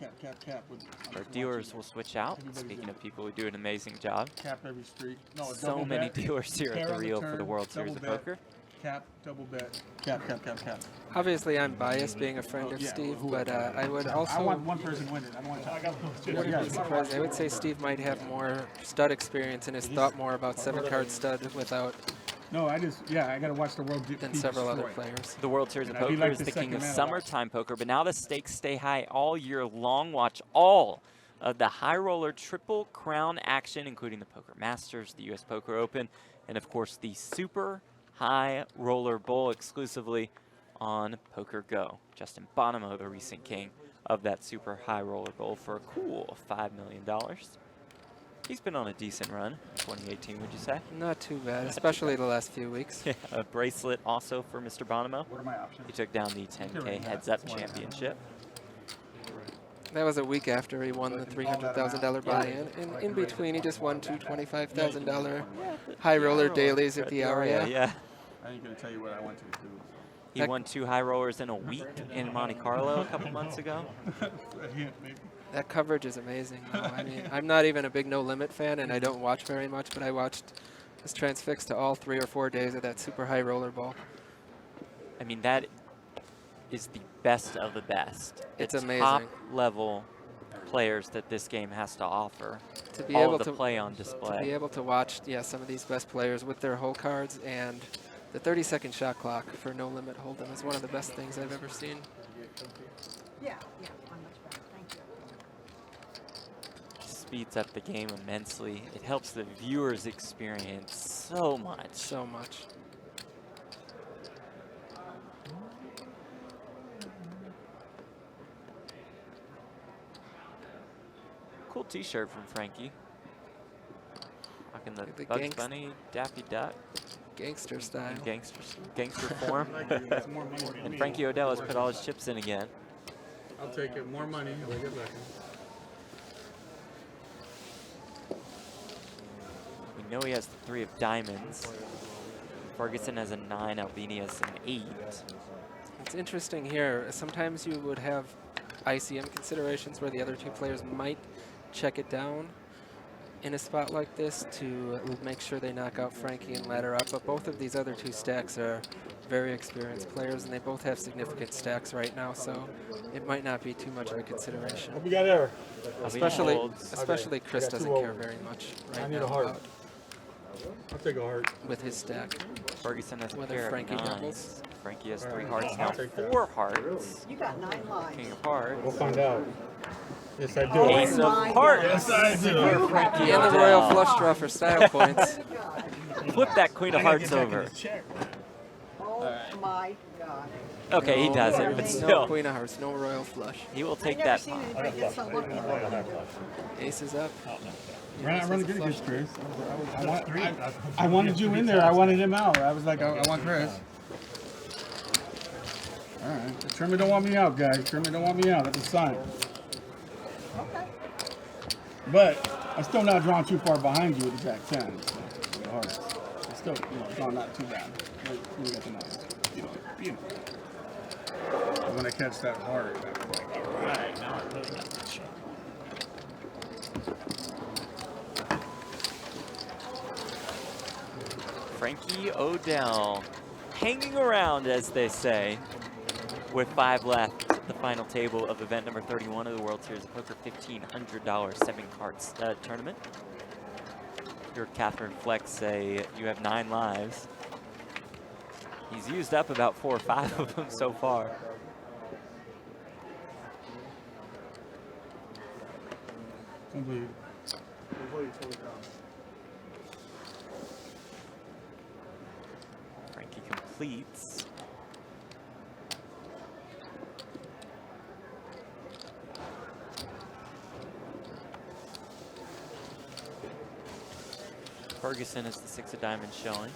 with. Our dealers will switch out. Speaking of people who do an amazing job, Cap every street. No, a so double many bet, dealers here pair at the on the Rio for the turn, World Series of double bet, Poker. Cap, double bet, cap. Obviously, I'm biased being a friend Oh, of yeah, Steve, whoever. but I would I also want one person winning. I don't want wouldn't be surprised. I would say Steve might have more stud experience and has thought more about 7-card stud without No, I got to watch the world than several other players. The World Series of And I'd be Poker like is the the king of second man summertime poker, but now the stakes stay high all year long. Watch all of the high roller Triple Crown action, including the Poker Masters, the US Poker Open, and of course the Super High Roller Bowl exclusively on PokerGo. Justin Bonomo, the recent king of that Super High Roller Bowl, for a cool $5 million. He's been on a decent run, 2018, would you say? Not too bad, especially the last few weeks. Yeah, a bracelet also for Mr. Bonomo. What are my options? He took down the 10K heads-up championship. That was a week after he won the $300,000 buy-in. And in between, he just won two $25,000 high roller dailies at the Aria. Yeah. I ain't gonna tell you what I want you to do. He won 2 high rollers in a week in Monte Carlo a couple months ago. A hint, maybe. That coverage is amazing, though. I mean, I'm not even a big No Limit fan, and I don't watch very much, but I watched his transfix to all 3 or 4 days of that Super High Roller Bowl. I mean, that is the best of the best. It's the amazing. Top-level players that this game has to offer. To be all able of the to play on To be display. able to watch, some of these best players with their whole cards and the 30-second shot clock for No Limit Hold'em is one of the best things I've ever seen. Yeah, I'm much better. Thank you. Speeds up the game immensely. It helps the viewers experience so much. So much. Cool t-shirt from Frankie. Rocking the The Bugs Bunny, Daffy Duck, Gangster style. in gangster form. It's more money for And me. Frankie O'Dell has put all his chips in again. I'll take it. More money. I'll get back We know he has the 3 of diamonds. Ferguson has a 9, Albini has an 8. It's interesting here. Sometimes you would have ICM considerations where the other 2 players might check it down in a spot like this to make sure they knock out Frankie and ladder up. But both of these other 2 stacks are very experienced players, and they both have significant stacks right now, so it might not be too much of a consideration. Hope you got air. Especially, holds. especially Chris I got 2 doesn't care over. very much I right need now a heart. about I'll take a heart. with his stack. Ferguson has a Whether pair of Frankie 9s. doubles. Frankie has 3 Alright, hearts now, I'll take that. 4 hearts. You got 9 lives. King of hearts. We'll find out. Yes, I do. Oh Ace my of hearts. Yes, I do. You have Frankie And the O'Dell. royal flush draw for style points. Flip that Queen of Hearts over. Oh my God. Okay, he No, does it, but no still, Queen of Hearts, no royal flush. he will I've take never that seen pot. anybody get so lucky like you do. Ace is up. Running good against Chris. I wanted you in there. I wanted him out. I was like, I want Chris. All right. Trimmer don't want me out, guys. Trimmer don't want me out. That's a sign. Okay. But I'm still not drawn too far behind you with the Jack 10. So, the hearts. I'm still, drawn not too bad. We got the nines. You know. But when I catch that heart, I'm like, all right, now I really got that shot. Frankie O'Dell hanging around, as they say, with 5 left. The final table of event number 31 of the World Series of Poker $1,500 7-card stud tournament. Here, Katherine Fleck say you have 9 lives. He's used up about 4 or 5 of them so far. Don't bleed. Frankie completes. Ferguson is the 6 of diamonds showing.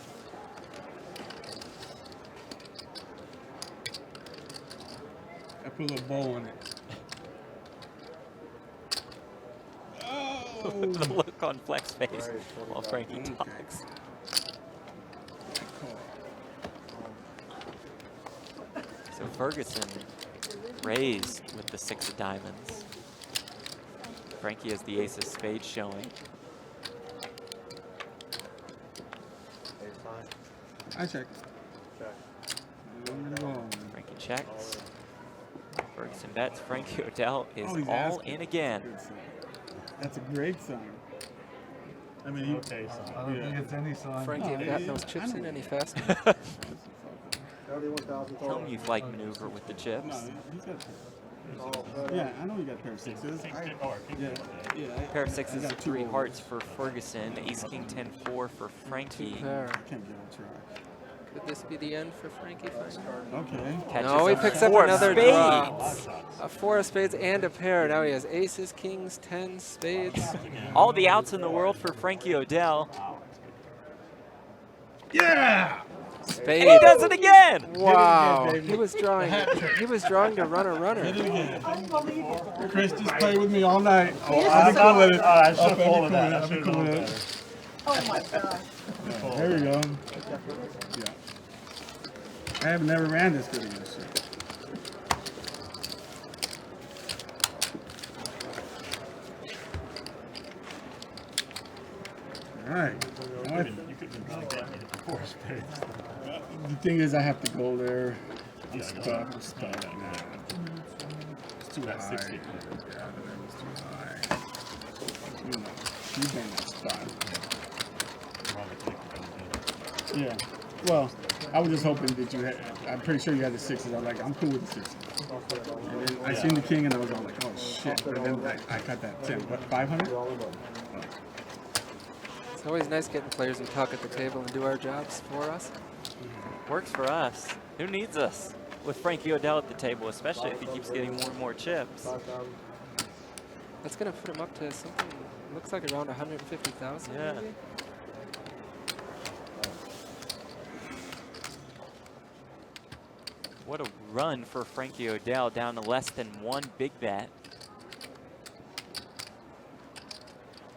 I put a little bow on it. the look on Fleck's face while Frankie talks. So Ferguson raised with the 6 of diamonds. Frankie has the ace of spades showing. I check. Frankie checks. Ferguson bets. Frankie O'Dell is Oh, he's all asking. in again. Good sign. That's a great sign. I mean, you, I don't think it's any sign. Frankie No, had gotten it- those I chips know. in any faster. Tell him you've like maneuver with the no, chips. he's got. Yeah, I know you got a pair of 6s. Yeah. Pair of I 6s, got 3 2 hearts for Ferguson. Ace King 10-4 for Frankie. Pair. I can't get on track. Could this be the end for Frankie finally? Okay. Catches No, he a picks up 4 of another spades. draw. A 4 of spades and a pair. Now he has aces, kings, 10 spades. All the outs in the world for Frankie O'Dell. Yeah! Spade. And he does it again! Wow. baby. He was drawing. He was drawing to run a runner. Hit it again. Unbelievable. Chris, just play with me all night. Yes, I'll be sir. cool with it. I should have I'll be folded cool that. with it. I I'll be should have cool known with better. it. Oh my God. Yeah, there we go. Yeah. I have never ran this good against you. All right. Now You could have been like that with the 4 of spades. the thing is, I have to go there. I'm stuck. I'm stuck. It's too That high. 60. Yeah, that was too high. You know, you been that spot. Yeah. Well, I was just hoping that you had. I'm pretty sure you had the 6s. I'm like, I'm cool with the 6s. And then I seen the king, and I was all like, oh shit. But then I got that 10. What, 500? It's always nice getting players who talk at the table and do our jobs for us. Works for us. Who needs us? With Frankie O'Dell at the table, especially if he keeps getting more and more chips. That's going to put him up to something, looks like around 150,000 Yeah. maybe? What a run for Frankie O'Dell, down to less than 1 big bet.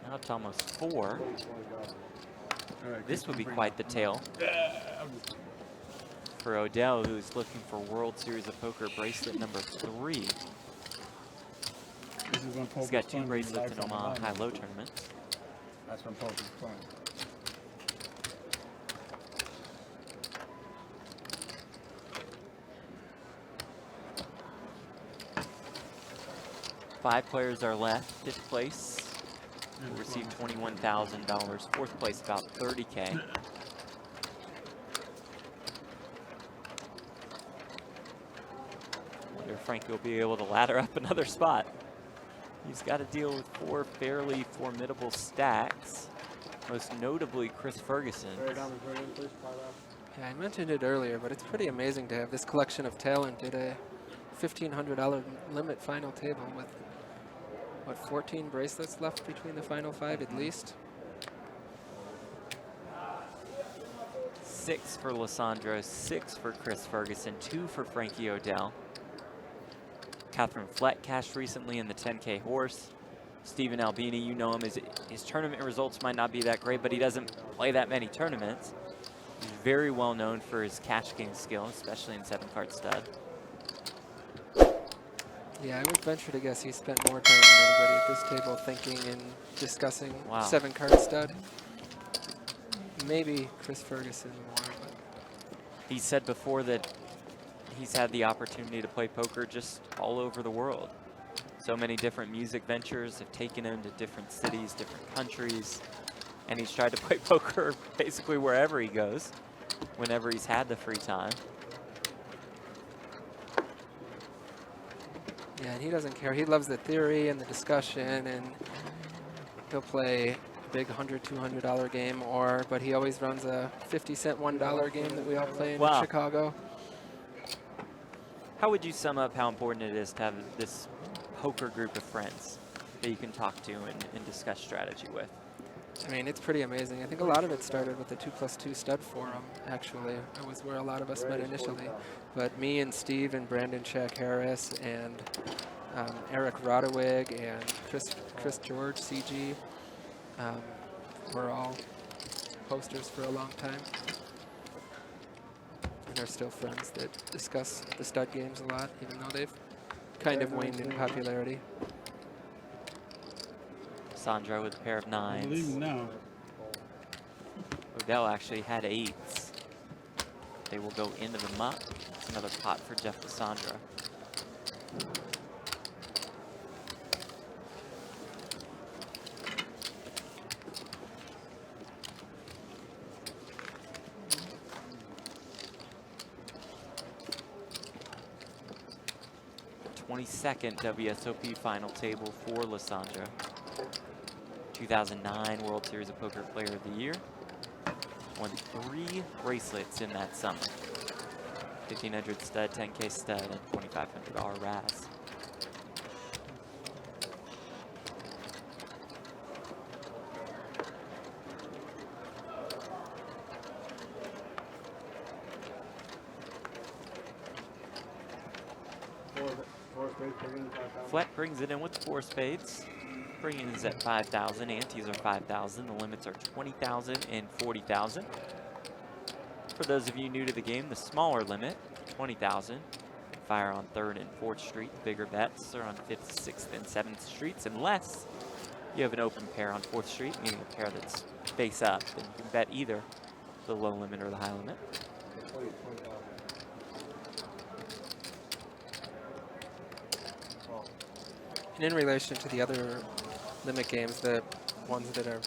Now it's almost 4. All right, This would be quite the tale for O'Dell, who's looking for World Series of Poker bracelet number 3. This is when He's poker's got 2 fun, bracelets in life on the Omaha line. high-low tournaments. That's when poker's fun. Five players are left. 5th place will receive $21,000. 4th place about 30K. Wonder if Frankie will be able to ladder up another spot. He's got to deal with 4 fairly formidable stacks, most notably Chris Ferguson. Yeah, I mentioned it earlier, but it's pretty amazing to have this collection of talent at a $1,500 limit final table with, what, 14 bracelets left between the final 5 at least? 6 for Lisandro, 6 for Chris Ferguson, 2 for Frankie O'Dell. Katherine Fleck cashed recently in the 10K horse. Stephen Albini, you know him, his tournament results might not be that great, but he doesn't play that many tournaments. He's very well known for his cash game skill, especially in 7-card stud. Yeah, I would venture to guess he spent more time than anybody at this table thinking and discussing Wow. 7-card stud. Maybe Chris Ferguson more, but He said before that he's had the opportunity to play poker just all over the world. So many different music ventures have taken him to different cities, different countries, and he's tried to play poker basically wherever he goes, whenever he's had the free time. yeah, and he doesn't care. He loves the theory and the discussion, and he'll play a big $100, $200 game, but he always runs a 50-cent $1 game that we all play in Wow. Chicago. How would you sum up how important it is to have this poker group of friends that you can talk to and discuss strategy with? I mean, it's pretty amazing. I think a lot of it started with the 2+2 stud forum, actually. It was where a lot of us met initially. But me and Steve and Brandon Shack Harris and Eric Rodewig and Chris George, CG, were all posters for a long time. And are still friends that discuss the stud games a lot, even though they've kind of waned in popularity. Sandro with a pair of I believe nines. him now. O'Dell actually had eights. They will go into the muck. It's another pot for Jeff Lisandro. '22nd WSOP final table for Lisandro. 2009 World Series of Poker Player of the Year. Won 3 bracelets in that summer. 1,500 stud, 10K stud, and $2,500 RAS. Fleck brings it in with 4 spades. Bringing is at 5,000. Antes are 5,000. The limits are 20,000 and 40,000. For those of you new to the game, the smaller limit, 20,000. Fire on 3rd and 4th Street. The bigger bets are on 5th, 6th, and 7th Streets, unless you have an open pair on 4th Street, meaning a pair that's face up. Then you can bet either the low limit or the high limit. And in relation to the other limit games, the ones that are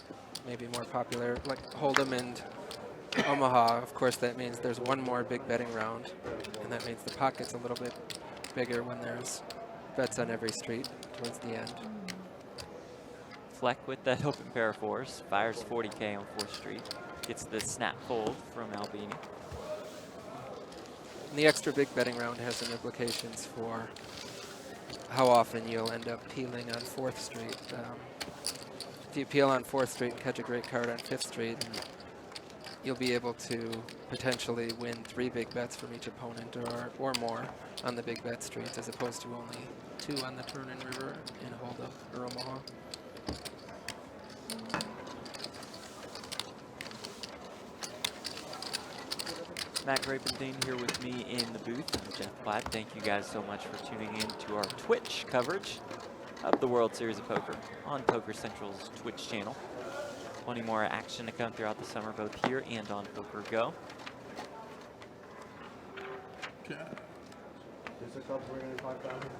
maybe more popular, like Hold'em and Omaha, of course that means there's one more big betting round, and that means the pot gets a little bit bigger when there's bets on every street towards the end. Fleck with that open pair of 4s, fires 40K on 4th Street, gets the snap fold from Albini. And the extra big betting round has some implications for how often you'll end up peeling on 4th Street. If you peel on 4th Street and catch a great card on 5th Street, you'll be able to potentially win 3 big bets from each opponent or more on the big bet streets, as opposed to only 2 on the turn and river in Hold'em or Omaha. Matt Grapenthien here with me in the booth. I'm Jeff Platt. Thank you guys so much for tuning in to our Twitch coverage of the World Series of Poker on Poker Central's Twitch channel. Plenty more action to come throughout the summer, both here and on PokerGo. Okay. Just a couple, we're going to 5,000.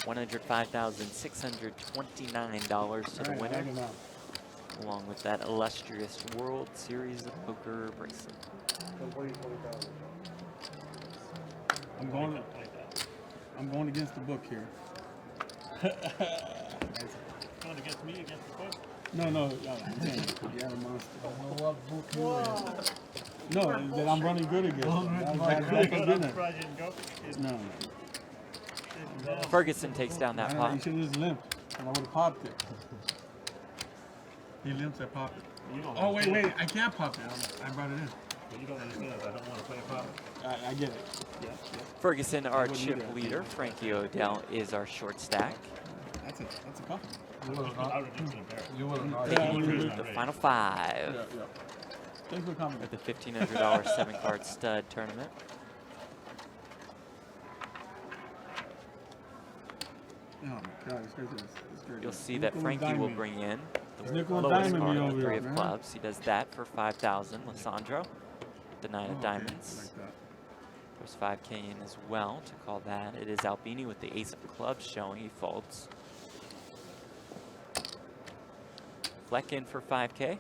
$105,629 to the winner, along with that illustrious World Series of Poker bracelet. I'm going against the book here. Going against me, against the book? No, I'm saying, you have a monster. No, that I'm running good against. I'm surprised you didn't go. No. Ferguson takes down that You pot. should have just limped, and I would have popped it. He limps, I pop it. You don't Oh, understand. wait, I can't pop it. I brought it in. You don't understand. I don't want to play a pop. I get it. Yeah. Ferguson, our wouldn't do chip that. leader. Frankie O'Dell is our short stack. That's a compliment. You would I have would have just been embarrassed. You would have Yeah, Taking the final 5 Yeah. Thanks for the compliment. of the $1,500 7-card stud tournament. Oh my God, this guy's great. You'll see that Frankie will bring in It's the nickel and lowest diamond card me of over the 3 here, of man. clubs. He does that for 5,000. Lisandro, the 9 of Oh, diamonds. okay, like There's 5K in as well to call that. It is Albini with the ace of clubs showing he folds. Fleck in for 5K.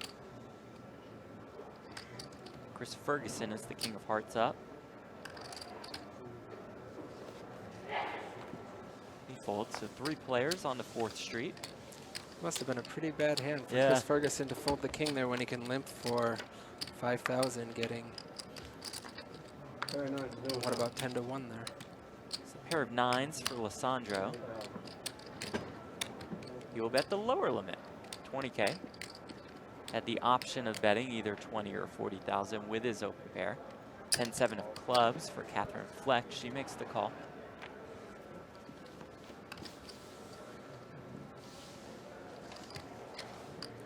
Chris Ferguson is the king of hearts up. He folds, so 3 players on the 4th Street. Must have been a pretty bad hand for Yeah. Chris Ferguson to fold the king there when he can limp for 5,000, getting, Very nice. what about 10 to 1 there? It's a pair of 9s for Lisandro. He will bet the lower limit, 20K. At the option of betting either 20 or 40,000 with his open pair. 10-7 of clubs for Katherine Fleck. She makes the call.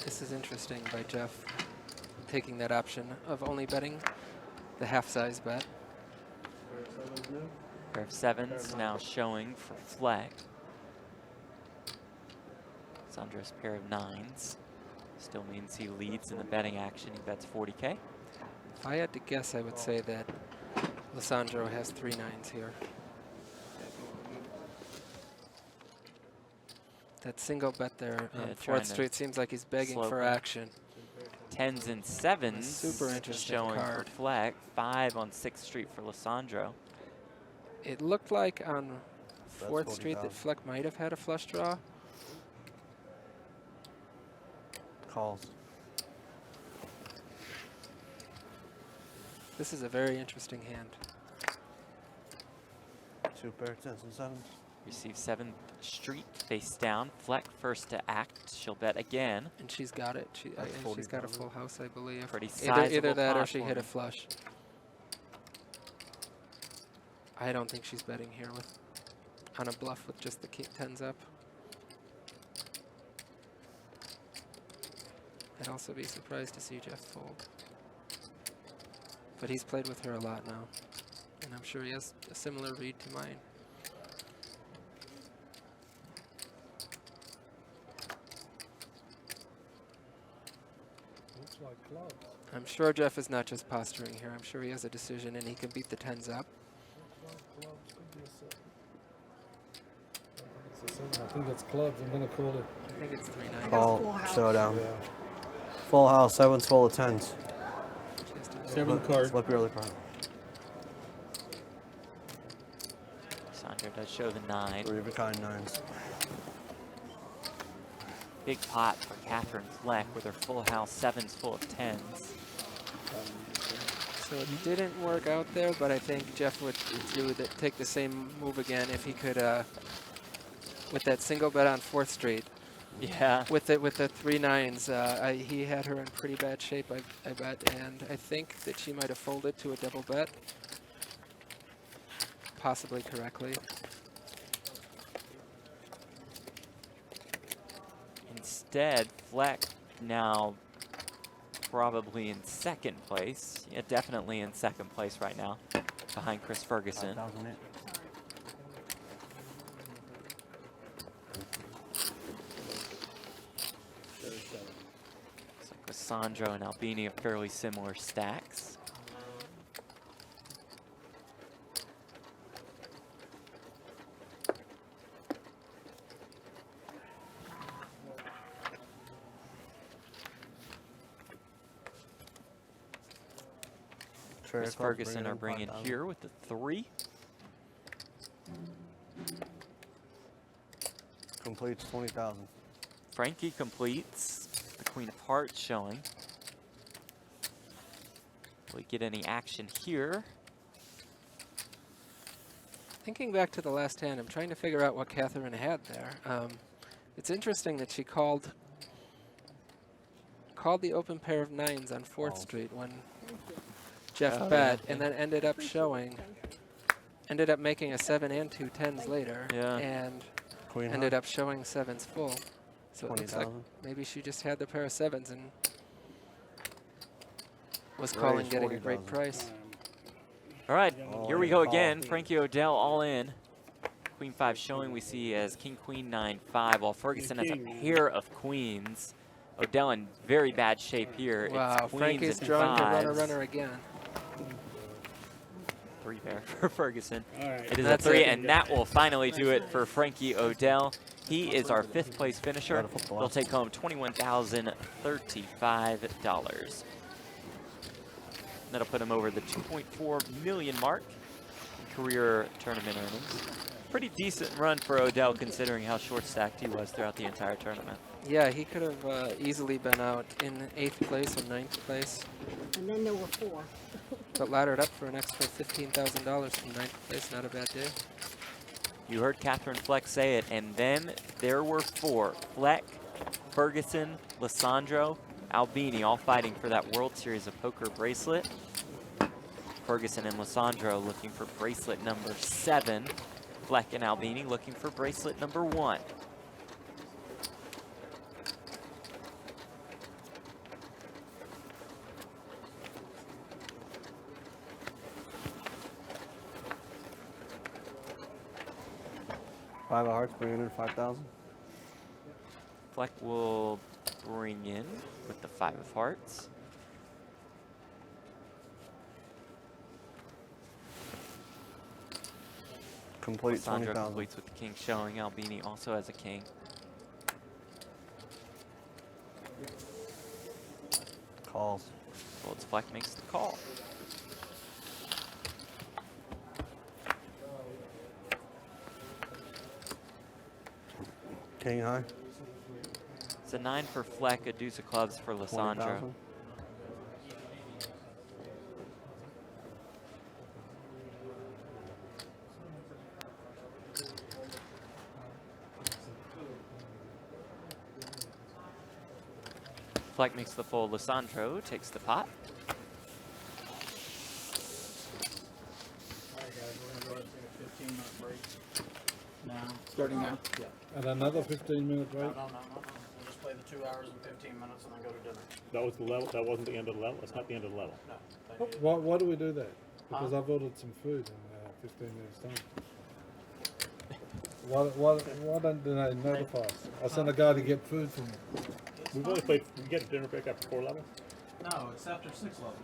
This is interesting by Jeff taking that option of only betting the half-size bet. Pair of sevens now showing for Fleck. Lisandro's pair of nines. Still means he leads in the betting action. He bets 40K. If I had to guess, I would say that Lisandro has 3 nines here. That single bet there on trying 4th to Street seems like he's begging slope for it. action. 10s and 7s. Super interesting showing card. for Fleck. 5 on 6th Street for Lisandro. It looked like on That's 4th Street that 40,000. Fleck might have had a flush draw. Calls. This is a very interesting hand. 2 pair, 10s and 7s. Receive 7th Street face down. Fleck first to act. She'll bet again. And she's got it. She's got a full house, I believe. Pretty Either sizable that or pot she for hit a me. flush. I don't think she's betting here with on a bluff with just the 10s up. I'd also be surprised to see Jeff fold. But he's played with her a lot now. And I'm sure he has a similar read to mine. Looks like clubs. I'm sure Jeff is not just posturing here. I'm sure he has a decision and he can beat the 10s up. Looks like clubs. Could be a 7. It's a 7. I think it's clubs. I'm gonna call it. I think it's 3-9. Call, showdown. Full house, 7s full of 10s. 7 card. Flip your other card. Lisandro does show the 9. 3 of a kind 9s. Big pot for Katherine Fleck with her full house 7s full of 10s. So it didn't work out there, but I think Jeff would take the same move again if he could, with that single bet on 4th Street. Yeah. With the 3 nines, he had her in pretty bad shape, I bet, and I think that she might have folded to a double bet, possibly correctly. Instead, Fleck now probably in 2nd place. Yeah, definitely in 2nd place right now, behind Chris Ferguson. 5,000 So Lisandro and Albini have fairly similar stacks. Chris Ferguson are bringing here with the 3. Completes 20,000. Frankie completes. The Queen of Hearts showing. Will we get any action here? Thinking back to the last hand, I'm trying to figure out what Katherine had there. It's interesting that she called the open pair of 9s on 4th Street when Jeff bet, and then ended up making a 7 and 2 10s later, and Queen ended up showing 7s full. So it looks like 20,000. maybe she just had the pair of 7s and was calling getting a great 40,000. price. All right, All here we in, go call. again. Frankie O'Dell all in. Queen 5 showing we see as King Queen 9 5, while Ferguson has a pair of queens. O'Dell in very bad shape here. Wow, It's queens Frankie's and drawing the 5s. runner again. 3 pair for Ferguson. All right. It is That's a 3, it. and that will finally do it for Frankie O'Dell. He is our 5th place finisher. Got a football. He'll take home $21,035. That'll put him over the 2.4 million mark in career tournament earnings. Pretty decent run for O'Dell considering how short stacked he was throughout the entire tournament. Yeah, he could have easily been out in 8th place or 9th place, And then there were 4. but laddered up for an extra $15,000 from 9th place. Not a bad day. You heard Katherine Fleck say it, and then there were 4. Fleck, Ferguson, Lisandro, Albini, all fighting for that World Series of Poker bracelet. Ferguson and Lisandro looking for bracelet number 7. Fleck and Albini looking for bracelet number 1. Five of hearts, bringing in 5,000. Fleck will bring in with the 5 of hearts. Complete Lisandro 20,000. completes with the king showing. Albini also has a king. Calls. Folds. Fleck makes the call. King high. It's a 9 for Fleck, a deuce of clubs for Lisandro. 20,000. Fleck makes the fold. Lisandro takes the pot. All right, guys, we're gonna go ahead and take a 15-minute break. Now, starting now. Yeah. And another 15-minute break? No. We'll just play the 2 hours and 15 minutes and then go to dinner. That was the level. That wasn't the end of the level. That's not the end of the level. No. Why do we do that? Because I've ordered some food in 15 minutes time. Why don't they notify us? I sent a guy to get food for me. We've only played. We get a dinner break after 4 levels. No, it's after 6 levels.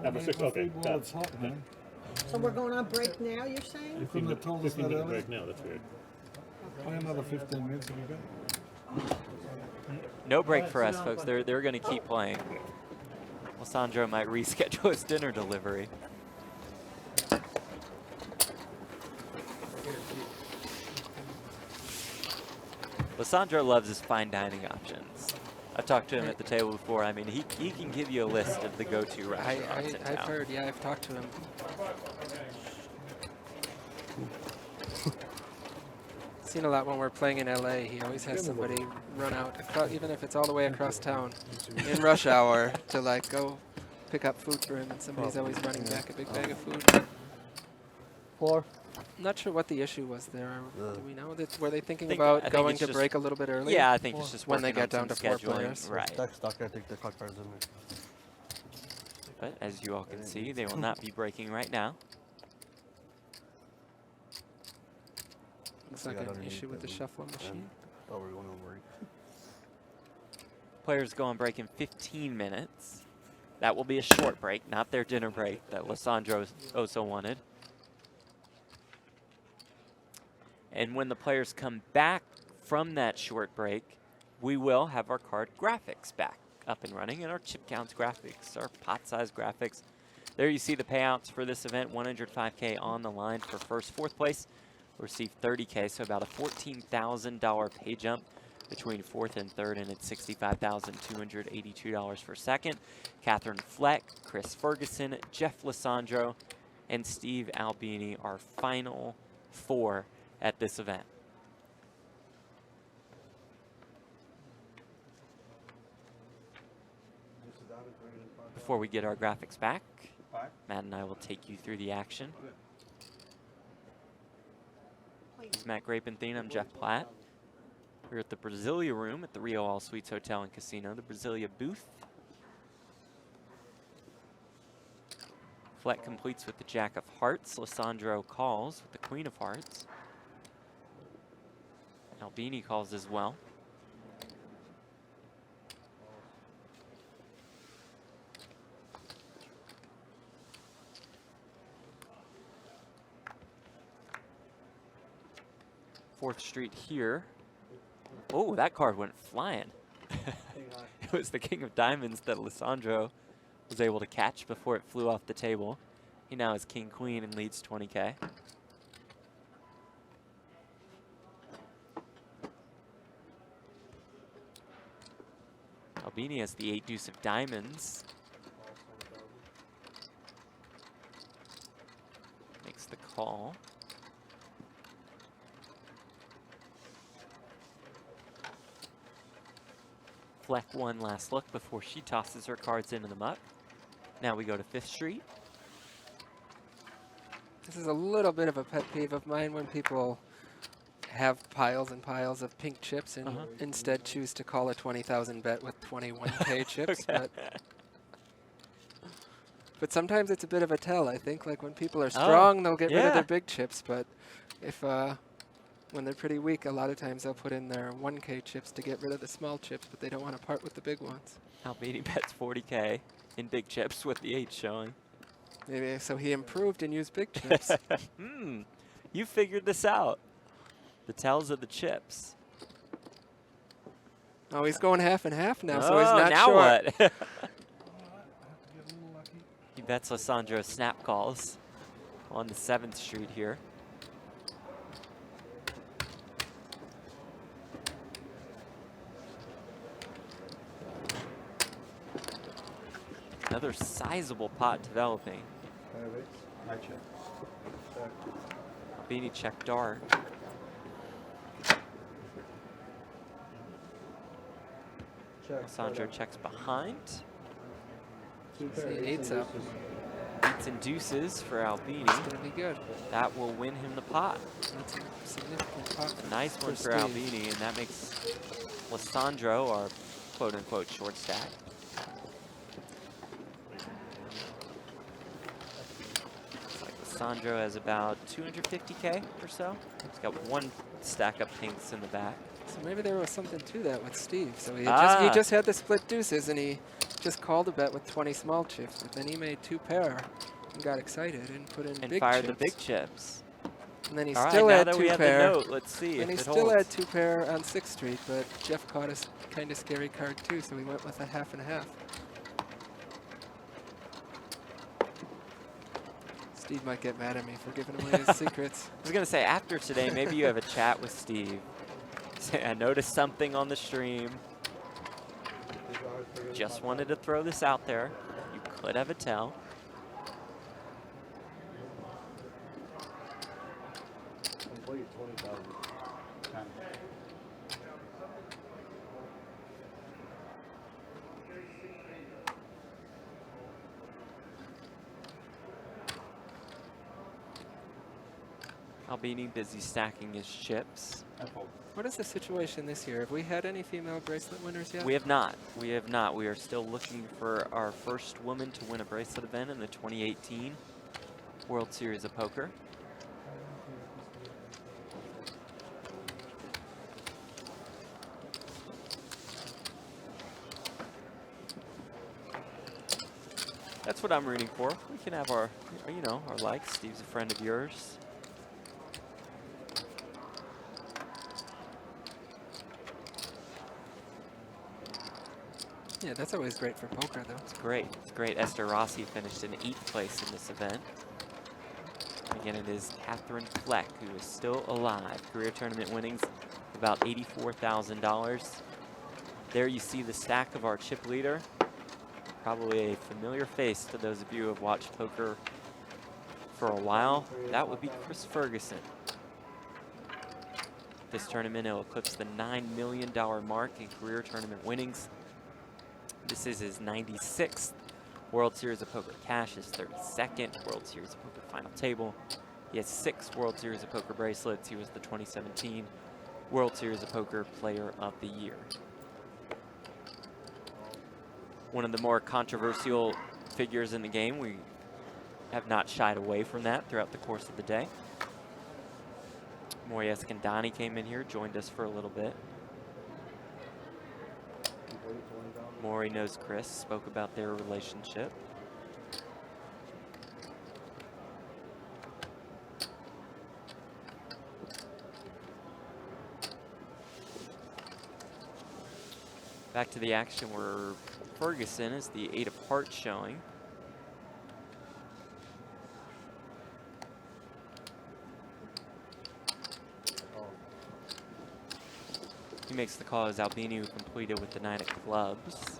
After 6. My Okay. food while it's hot, man. So we're going on break now, you're saying? You couldn't have told us that 15-minute earlier? break now. That's weird. Play another 15 minutes and we go. No break for us, folks. They're going to keep playing. Lisandro might reschedule his dinner delivery. Lisandro loves his fine dining options. I've talked to him at the table before. I mean, he can give you a list of the go-to restaurants in I've town. heard, yeah, I've talked to him. Seen a lot when we're playing in LA. He always has somebody run out, even if it's all the way across town, in rush hour to like go pick up food for him, and somebody's always running back a big bag of food. 4. I'm not sure what the issue was there. Do we know? Were they thinking I about think going it's to just- break a little bit early? Yeah, I think it's just when they working get on down to some 4 scheduling. players. Right. Stack stock, I think the clock cards in there. But as you all can see, they will not be breaking right now. Looks like Yeah, I an don't need issue with the that. shuffling machine. Oh, we're going on break. Players go on break in 15 minutes. That will be a short break, not their dinner break that Lisandro also wanted. And when the players come back from that short break, we will have our card graphics back up and running, and our chip counts graphics, our pot size graphics. There you see the payouts for this event, 105K on the line for first, fourth place. We'll receive 30K, so about a $14,000 pay jump between fourth and third, and it's $65,282 for second. Katherine Fleck, Chris Ferguson, Jeff Lisandro, and Steve Albini are final 4 at this event. Before we get our graphics back, Matt and I will take you through the action. It's Matt Grapenthien, I'm Jeff Platt. We're at the Brasilia room at the Rio All Suites Hotel and Casino, the Brasilia booth. Fleck completes with the Jack of Hearts. Lisandro calls with the Queen of Hearts. Albini calls as well. Fourth Street here. Oh, that card went flying. It was the King of Diamonds that Lisandro was able to catch before it flew off the table. He now has King Queen and leads 20K. Albini has the 8 deuce of diamonds. Makes the call. Fleck one last look before she tosses her cards into the muck. Now we go to 5th Street. This is a little bit of a pet peeve of mine when people have piles and piles of pink chips and instead choose to call a 20,000 bet with 21K chips. But sometimes it's a bit of a tell, I think. Like when people are strong, they'll get rid of their big chips. But if when they're pretty weak, a lot of times they'll put in their 1K chips to get rid of the small chips, but they don't want to part with the big ones. Albini bets 40K in big chips with the 8 showing. Maybe so he improved and used big chips. You figured this out. The tells of the chips. Oh, he's going half and half now, so he's not now sure. what? He bets Lisandro snap calls on the 7th Street here. Another sizable pot developing. My check. Albini check dark. Lisandro checks behind. See, 8's up. 8s and deuces for Albini. It's going to be good. That will win him the pot. That's a significant pot. Nice one for Steve. Albini, and that makes Lisandro our quote-unquote short stack. Looks like Lisandro has about 250K or so. He's got one stack of pinks in the back. So maybe there was something to that with Steve. So he Ah. just had the split deuces, and he just called a bet with 20 small chips. But then he made 2 pair and got excited and put in And big fired chips. the big chips. And then he All right, still now had that 2 we have the pair. note, let's see And he if it still holds. had 2 pair on 6th Street, but Jeff caught a kind of scary card too, so he went with a half and half. Steve might get mad at me for giving away his secrets. I was going to say, after today, maybe you have a chat with Steve. Say, I noticed something on the stream. Just wanted to throw this out there. You could have a tell. Complete 20,000. Albini busy stacking his chips. What is the situation this year? Have we had any female bracelet winners yet? We have not. We have not. We are still looking for our first woman to win a bracelet event in the 2018 World Series of Poker. That's what I'm rooting for. We can have our, you know, our likes. Steve's a friend of yours. Yeah, that's always great for poker, though. It's great. It's great. Esther Rossi finished in 8th place in this event. Again, it is Katherine Fleck, who is still alive. Career tournament winnings, about $84,000. There you see the stack of our chip leader. Probably a familiar face to those of you who have watched poker for a while. That would be Chris Ferguson. This tournament, it'll eclipse the $9 million mark in career tournament winnings. This is his 96th World Series of Poker cash, his 32nd World Series of Poker final table. He has 6 World Series of Poker bracelets. He was the 2017 World Series of Poker Player of the Year. One of the more controversial figures in the game. We have not shied away from that throughout the course of the day. Maury Eskandani came in here, joined us for a little bit. Maury knows Chris, spoke about their relationship. Back to the action where Ferguson is the 8 of hearts showing. He makes the call as Albini, who completed with the 9 of clubs.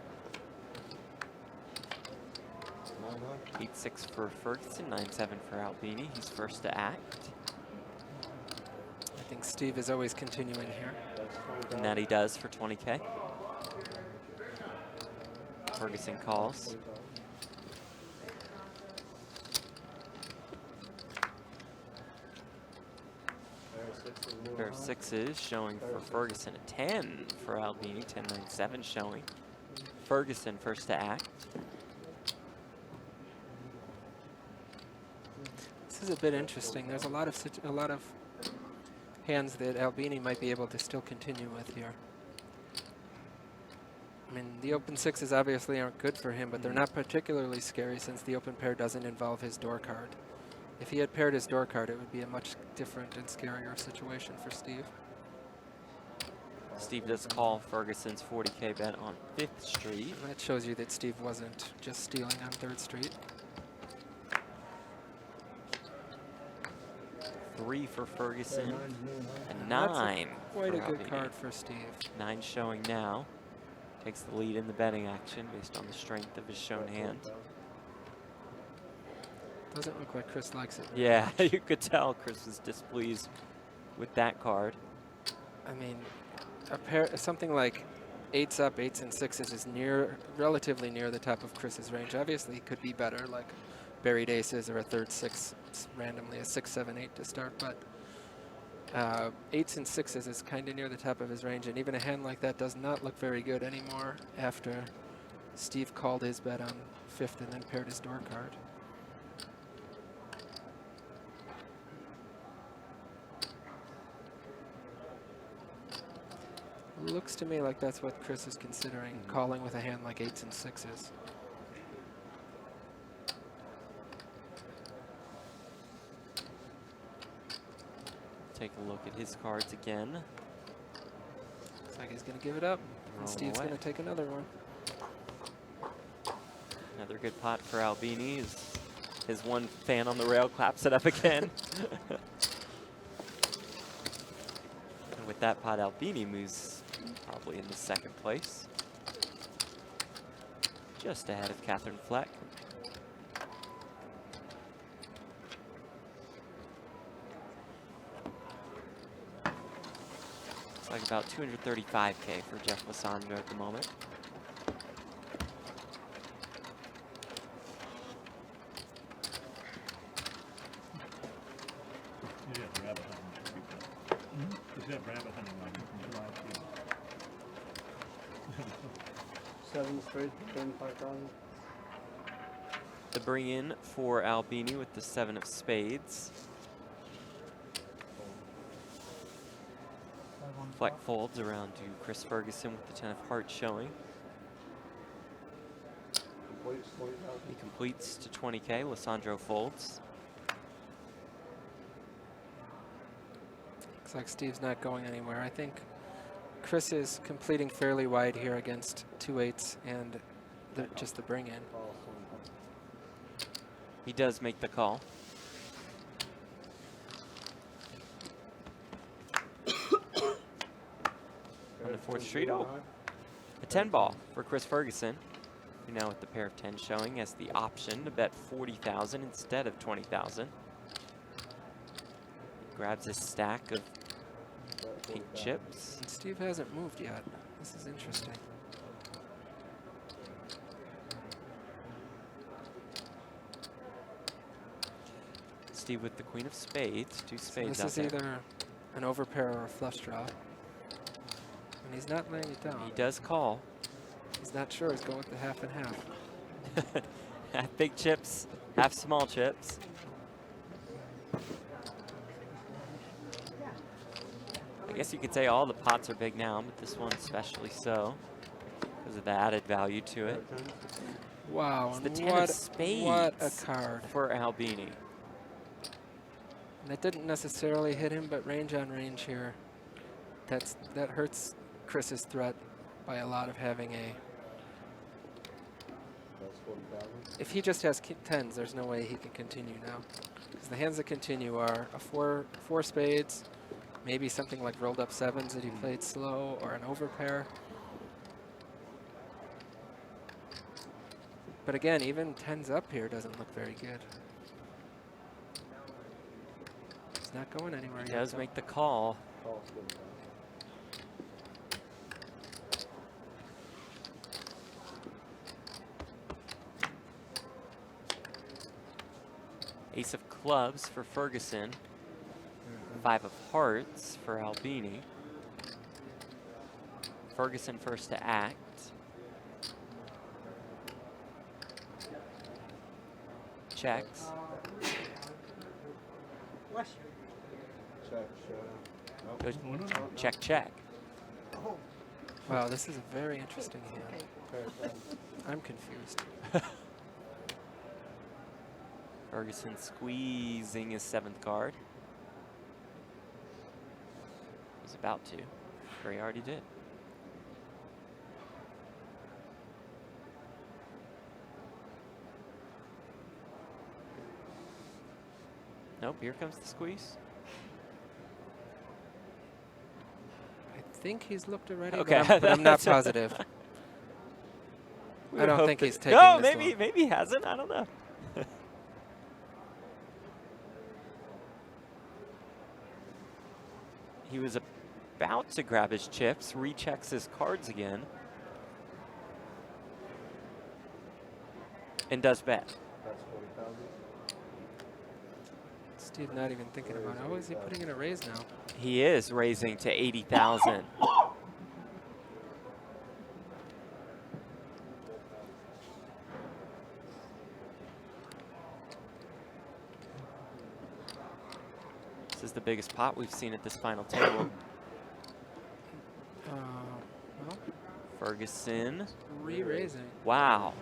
8-6 for Ferguson, 9-7 for Albini. He's first to act. I think Steve is always continuing here. And that he does for 20K. Ferguson calls. Pair of sixes showing for Ferguson, a 10 for Albini, 10-9-7 showing. Ferguson first to act. This is a bit interesting. There's a lot of hands that Albini might be able to still continue with here. I mean, the open sixes obviously aren't good for him, but they're not particularly scary since the open pair doesn't involve his door card. If he had paired his door card, it would be a much different and scarier situation for Steve. Steve does call Ferguson's 40K bet on 5th Street. And that shows you that Steve wasn't just stealing on 3rd Street. 3 for Ferguson, and 9 Quite for a good Albini. card for Steve. 9 showing now. Takes the lead in the betting action based on the strength of his shown hand. Doesn't look like Chris likes it. Yeah, you could tell Chris was displeased with that card. I mean, something like 8s up, 8s and 6s is relatively near the top of Chris's range. Obviously, it could be better, like buried aces or a 3rd 6 randomly, a 6, 7, 8 to start. But 8s and 6s is kind of near the top of his range, and even a hand like that does not look very good anymore after Steve called his bet on 5th and then paired his door card. Looks to me like that's what Chris is considering, calling with a hand like 8s and 6s. Take a look at his cards again. Looks like he's going to give it up, and Roll Steve's away. going to take another one. Another good pot for Albini. His one fan on the rail claps it up again. And with that pot, Albini moves probably in the 2nd place. Just ahead of Katherine Fleck. It's like about 235K for Jeff Lisandro at the moment. You have rabbit hunting. You have rabbit hunting on you from last year. 7 straight, 5,000. The bring in for Albini with the 7 of spades. Fleck folds around to Chris Ferguson with the 10 of hearts showing. Completes 20,000. He completes to 20K. Lisandro folds. Looks like Steve's not going anywhere. I think Chris is completing fairly wide here against 2 8s and just the bring in. He does make the call. On the 4th Street. Oh, a 10 ball for Chris Ferguson, who now with the pair of 10 showing has the option to bet 40,000 instead of 20,000. Grabs his stack of pink chips. And Steve hasn't moved yet. This is interesting. Steve with the queen of spades, 2 So spades this out is there. either an overpair or a flush draw. And he's not laying it down. He does call. He's not sure. He's going with the half and half. Half big chips, half small chips. I guess you could say all the pots are big now, but this one especially so because of the added value to it. Wow, It's the and 10 of what a spades card. for Albini. And it didn't necessarily hit him, but range on range here. That hurts Chris's threat by a lot of having a... That's 40,000. If he just has 10s, there's no way he can continue now. Because the hands that continue are a four spades, maybe something like rolled up 7s that he played slow, or an overpair. But again, even 10s up here doesn't look very good. He's not going anywhere He yet. does though. make the call. Call's good. Ace of clubs for Ferguson. 5 of hearts for Albini. Ferguson first to act. Checks. Bless you. Check, Goes check, check. Wow, this is a very interesting hand. I'm confused. Ferguson squeezing his 7th card. Was about to. Or he already did. Nope, here comes the squeeze. I think he's looked already, Okay, but I'm not that's- positive. I don't think he's taking No, this maybe long. maybe he hasn't. I don't know. He was about to grab his chips, rechecks his cards again, and does bet. That's 40,000. Steve not even thinking about it. Oh, is he putting in a raise now? He is raising to 80,000. This is the biggest pot we've seen at this final table. Well, Ferguson, re-raising. wow,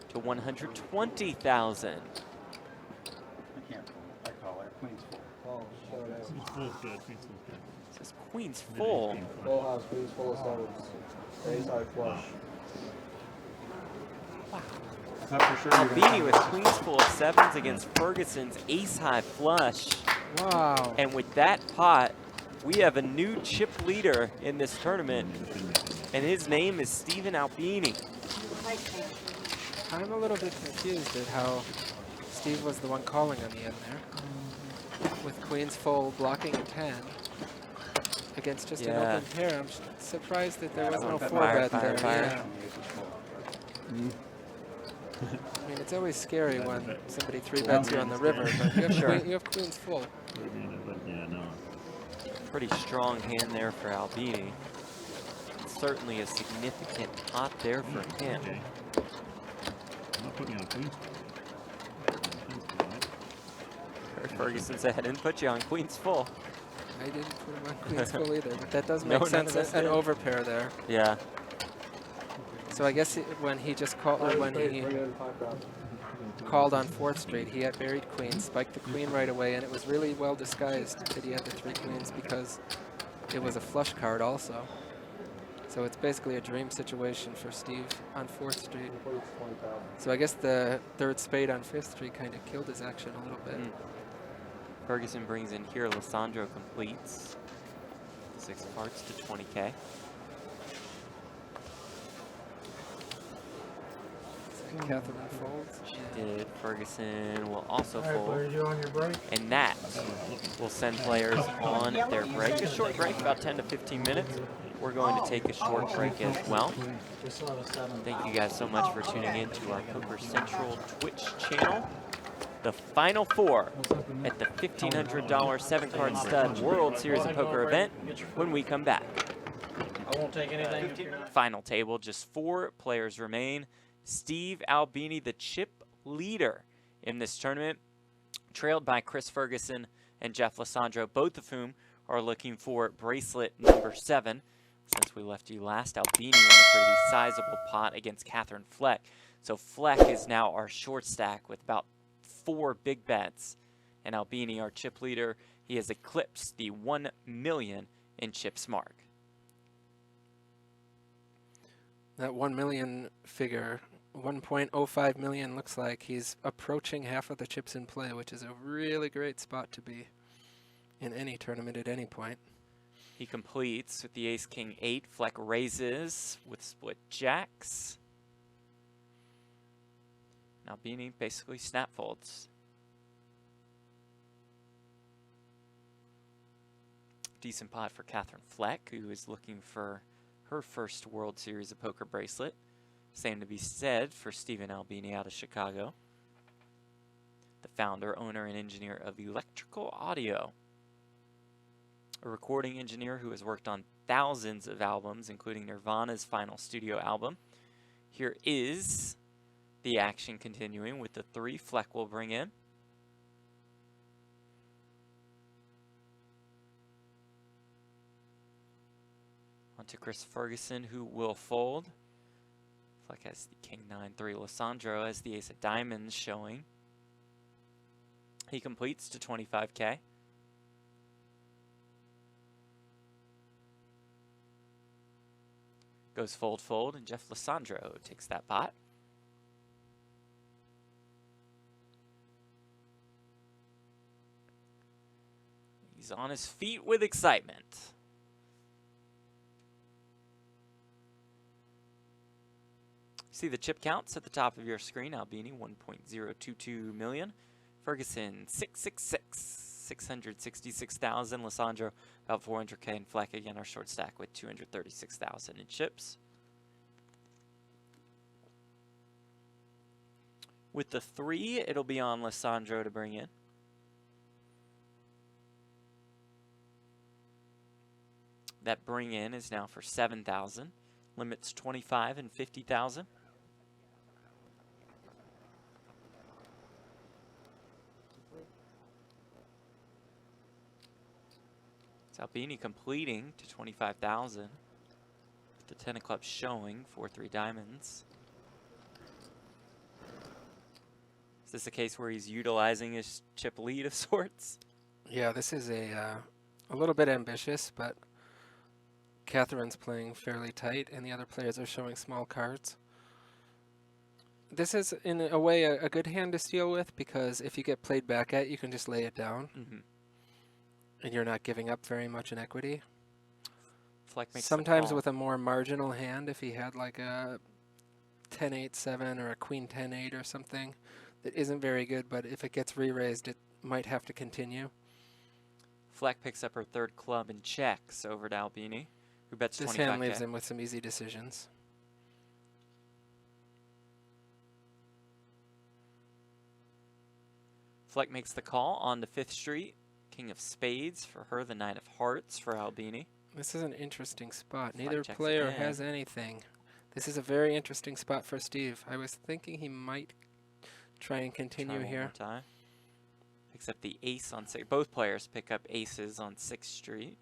to 120,000. I can't fold. I call it queen's full. Oh, showdown. Queen's full's good. Queen's full's good. This queen's Maybe full. king flush. Full house, queen's full of sevens. Ace high flush. I thought for sure you were gonna Albini with queens full of 7s against Ferguson's ace high flush. Wow. And with that pot, we have a new chip leader in this tournament, and his name is Stephen Albini. I'm a little bit confused at how Steve was the one calling on the end there. With queens full blocking a 10 against just an Yeah. open pair. I'm surprised that there was no Fire, 4-bet fire, there. fire. Yeah. I mean, it's always scary when somebody 3-bets you on the river, but you have, Sure. you have queens full. But yeah, no. Pretty strong hand there for Albini. Certainly a significant pot there for him. Okay. I'm not putting on queen's full. Queen's full, right? Ferguson said, I didn't put you on queens full. I didn't put him on queens full either, but that does No, make none sense. of us An did. overpair there. Yeah. So I guess when he just called, when he Bring in 5,000. called on 4th Street, he had buried queens, spiked the queen right away, and it was really well disguised that he had the 3 queens because it was a flush card also. So it's basically a dream situation for Steve on 4th Street. Queen's 20,000. So I guess the 3rd spade on 5th Street kind of killed his action a little bit. Ferguson brings in here, Lisandro completes. 6 parts to 20K. And Katherine folds. Did Ferguson will also All right, fold. players, you on your break? And that will send players on their break. A short break, about 10 to 15 minutes. We're going to take a short break as well. Thank you guys so much for tuning in to our Poker Central Twitch channel. The final 4 at the $1,500 7-card stud World Series of Poker event when we come back. I won't take anything. Final table, just 4 players remain. Steve Albini, the chip leader in this tournament, trailed by Chris Ferguson and Jeff Lisandro, both of whom are looking for bracelet number 7. Since we left you last, Albini won a pretty sizable pot against Katherine Fleck. So Fleck is now our short stack with about 4 big bets. And Albini, our chip leader, he has eclipsed the 1 million in chips mark. That 1 million figure, 1.05 million, looks like he's approaching half of the chips in play, which is a really great spot to be in any tournament at any point. He completes with the ace-king-8. Fleck raises with split jacks. Albini basically snap folds. Decent pot for Katherine Fleck, who is looking for her first World Series of Poker bracelet. Same to be said for Stephen Albini out of Chicago, the founder, owner, and engineer of Electrical Audio. a recording engineer who has worked on thousands of albums, including Nirvana's final studio album. Here is the action continuing with the 3 Fleck will bring in. Onto Chris Ferguson, who will fold. Fleck has the King 9-3. Lisandro has the Ace of Diamonds showing. He completes to 25K. Goes fold, fold, and Jeff Lisandro takes that pot. He's on his feet with excitement. See the chip counts at the top of your screen. Albini, 1.022 million. Ferguson, 666,000. Lisandro, about 400K. And Fleck, again, our short stack with 236,000 in chips. With the 3, it'll be on Lisandro to bring in. That bring in is now for 7,000. Limits 25 and 50,000. It's Albini completing to 25,000. The 10 of clubs showing 4-3 diamonds. Is this a case where he's utilizing his chip lead of sorts? Yeah, this is a little bit ambitious, but Katherine's playing fairly tight, and the other players are showing small cards. This is, in a way, a good hand to steal with, because if you get played back at, you can just lay it down. Mm-hmm. And you're not giving up very much in equity. Fleck makes Sometimes the call. with a more marginal hand, if he had like a 10-8-7 or a Queen 10-8 or something that isn't very good, but if it gets re-raised, it might have to continue. Fleck picks up her 3rd club and checks over to Albini, who bets 25K. This hand leaves him with some easy decisions. Fleck makes the call on to 5th Street. King of Spades for her, the 9 of Hearts for Albini. This is an interesting spot. Fleck Neither checks player in. has anything. This is a very interesting spot for Steve. I was thinking he might try and continue Try one here. more time. Picks up the ace on 6. Both players pick up aces on 6th Street.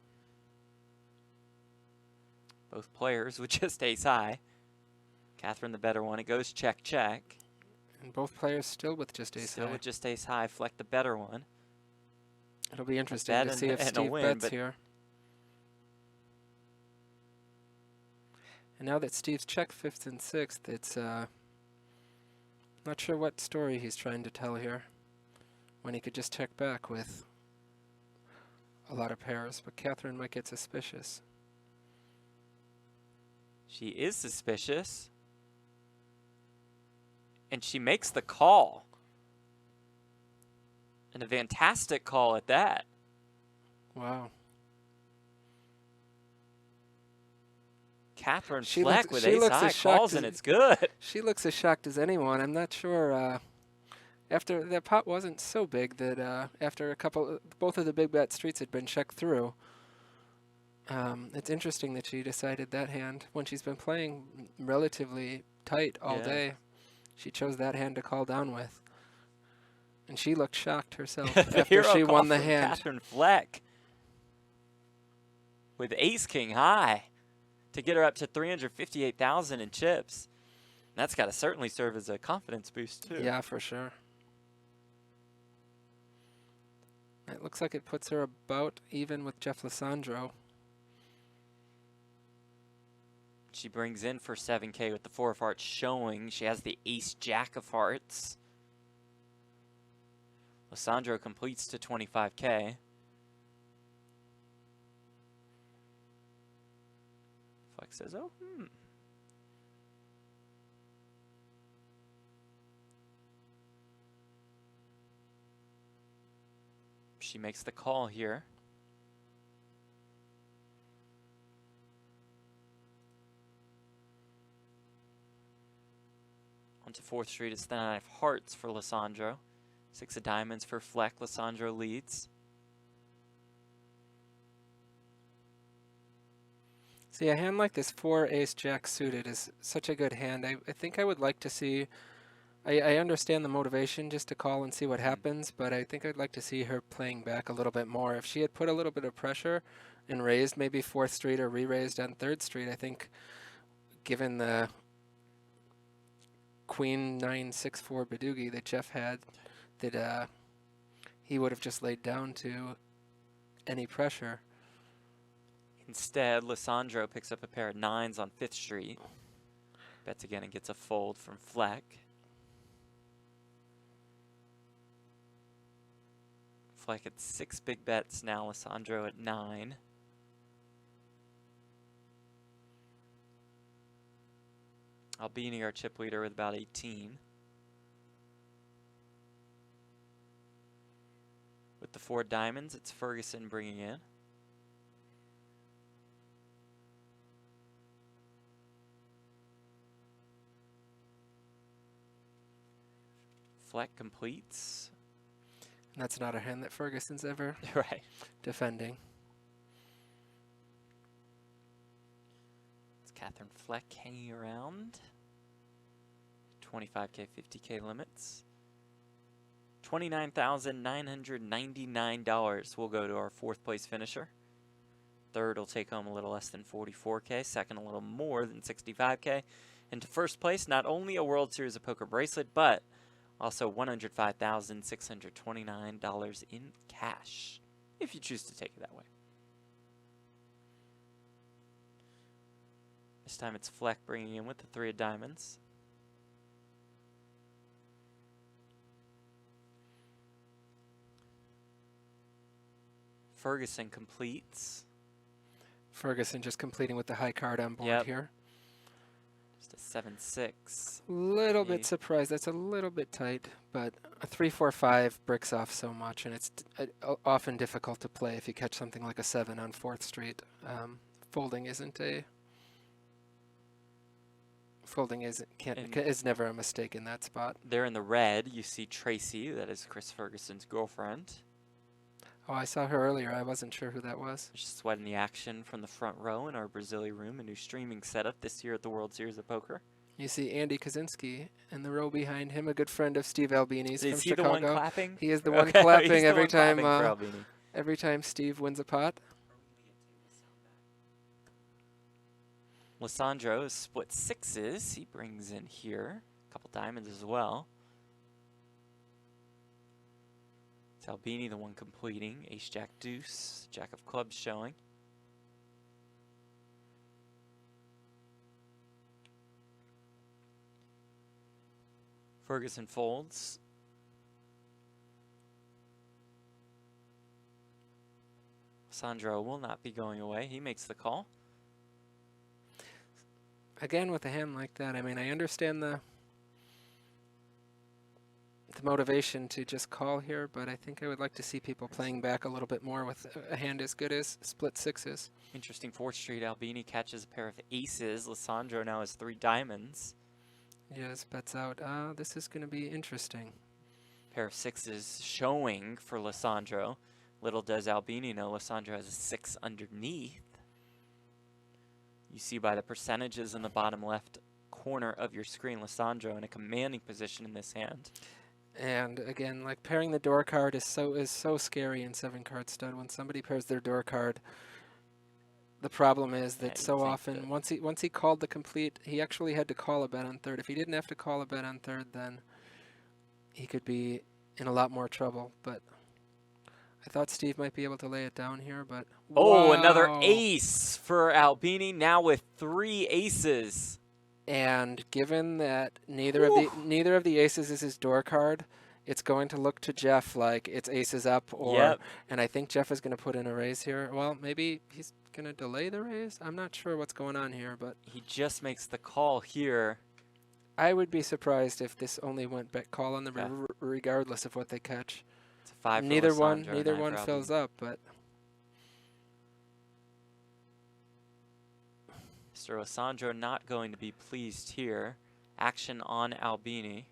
Both players with just ace high. Katherine the better one. It goes check, check. And both players still with just ace Still high. with just ace high. Fleck the better one. It'll be interesting bet to and- see if and a Steve win, bets but- here. And now that Steve's checked 5th and 6th, it's not sure what story he's trying to tell here, when he could just check back with a lot of pairs, but Katherine might get suspicious. She is suspicious. And she makes the call. And a fantastic call at that. Wow. Katherine She Fleck looks- with she ace looks high as shocked calls, as- and it's good. She looks as shocked as anyone. I'm not sure. After that pot wasn't so big that after both of the big bet streets had been checked through. It's interesting that she decided that hand when she's been playing relatively tight all Yeah. day. She chose that hand to call down with. And she looked shocked herself The after hero she call won the from hand. Katherine Fleck with ace king high to get her up to 358,000 in chips. That's got to certainly serve as a confidence boost too. Yeah, for sure. It looks like it puts her about even with Jeff Lisandro. She brings in for 7K with the 4 of hearts showing. She has the ace jack of hearts. Lisandro completes to 25K. Fleck says, oh, She makes the call here. Onto 4th Street, it's the 9 of hearts for Lisandro. 6 of diamonds for Fleck. Lisandro leads. See, a hand like this 4 ace jack suited is such a good hand. I think I would like to see. I understand the motivation just to call and see what happens, but I think I'd like to see her playing back a little bit more. If she had put a little bit of pressure and raised maybe 4th street or re-raised on 3rd street, I think given the Queen 9-6-4 Badoogie that Jeff had, that he would have just laid down to any pressure. Instead, Lisandro picks up a pair of 9s on 5th Street. Bets again and gets a fold from Fleck. Fleck at 6 big bets now, Lisandro at 9. Albini, our chip leader, with about 18. With the 4 diamonds, it's Ferguson bringing in. Fleck completes. And that's not a hand that Ferguson's ever Right. defending. It's Katherine Fleck hanging around. 25K, 50K limits. $29,999 will go to our 4th place finisher. 3rd will take home a little less than 44K. 2nd, a little more than 65K. And to 1st place, not only a World Series of Poker bracelet, but also $105,629 in cash, if you choose to take it that way. This time it's Fleck bringing in with the 3 of diamonds. Ferguson completes. Ferguson just completing with the high card on board here. Just a 7-6. Little bit surprised. That's a little bit tight, but a 3-4-5 bricks off so much, and it's often difficult to play if you catch something like a 7 on 4th Street. Folding is never a mistake in that spot. There in the red, you see Tracy. That is Chris Ferguson's girlfriend. Oh, I saw her earlier. I wasn't sure who that was. She's sweating the action from the front row in our Brazilian room, a new streaming setup this year at the World Series of Poker. You see Andy Kaczynski in the row behind him, a good friend of Steve Albini's from Is he Chicago. the one clapping? He is the one Okay, clapping he's the every one time. clapping for Albini. Every time Steve wins a pot. Lisandro is split 6s. He brings in here a couple diamonds as well. It's Albini, the one completing. Ace, Jack, Deuce. Jack of clubs showing. Ferguson folds. Lisandro will not be going away. He makes the call. Again, with a hand like that, I mean, I understand the motivation to just call here, but I think I would like to see people playing back a little bit more with a hand as good as split 6s. Interesting 4th Street. Albini catches a pair of aces. Lisandro now has 3 diamonds. Yes, bets out. This is going to be interesting. Pair of 6s showing for Lisandro. Little does Albini know Lisandro has a 6 underneath. You see by the percentages in the bottom left corner of your screen, Lisandro in a commanding position in this hand. And again, like pairing the door card is so scary in 7-card stud. When somebody pairs their door card, the problem is that so often once he called the complete, he actually had to call a bet on 3rd. If he didn't have to call a bet on 3rd, then he could be in a lot more trouble. But I thought Steve might be able to lay it down here, but oh, wow. Another ace for Albini, now with 3 aces. And given that neither of the aces is his door card, it's going to look to Jeff like it's aces up, or and I think Jeff is going to put in a raise here. Well, maybe he's going to delay the raise. I'm not sure what's going on here, but he just makes the call here. I would be surprised if this only went bet call on the regardless of what they catch. It's a 5 for Neither Lisandro, one fills up, but Mr. Lisandro not going to be pleased here. Action on Albini.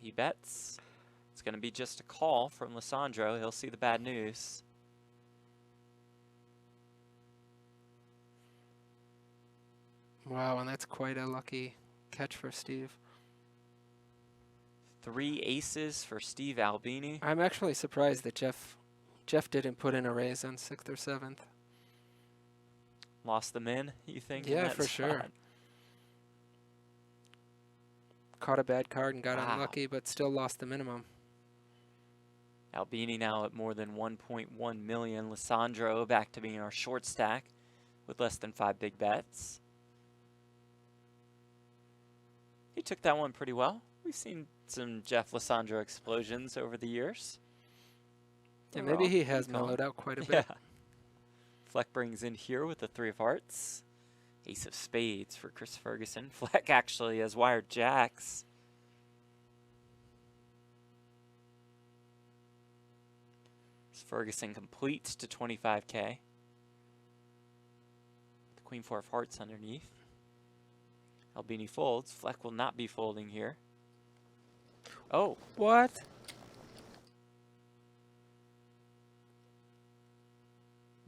He bets. It's going to be just a call from Lisandro. He'll see the bad news. Wow, and that's quite a lucky catch for Steve. 3 aces for Steve Albini. I'm actually surprised that Jeff didn't put in a raise on 6th or 7th. Lost them in, you think? in Yeah, that for sure. spot? Caught a bad card and got Wow. unlucky, but still lost the minimum. Albini now at more than 1.1 million. Lisandro back to being our short stack with less than 5 big bets. He took that one pretty well. We've seen some Jeff Lisandro explosions over the years. Yeah, Overall, maybe he has pretty calm. mellowed out quite a Yeah. bit. Fleck brings in here with the 3 of hearts. Ace of spades for Chris Ferguson. Fleck actually has wired jacks. Ferguson completes to 25K. The Queen 4 of hearts underneath. Albini folds. Fleck will not be folding here. Oh, What?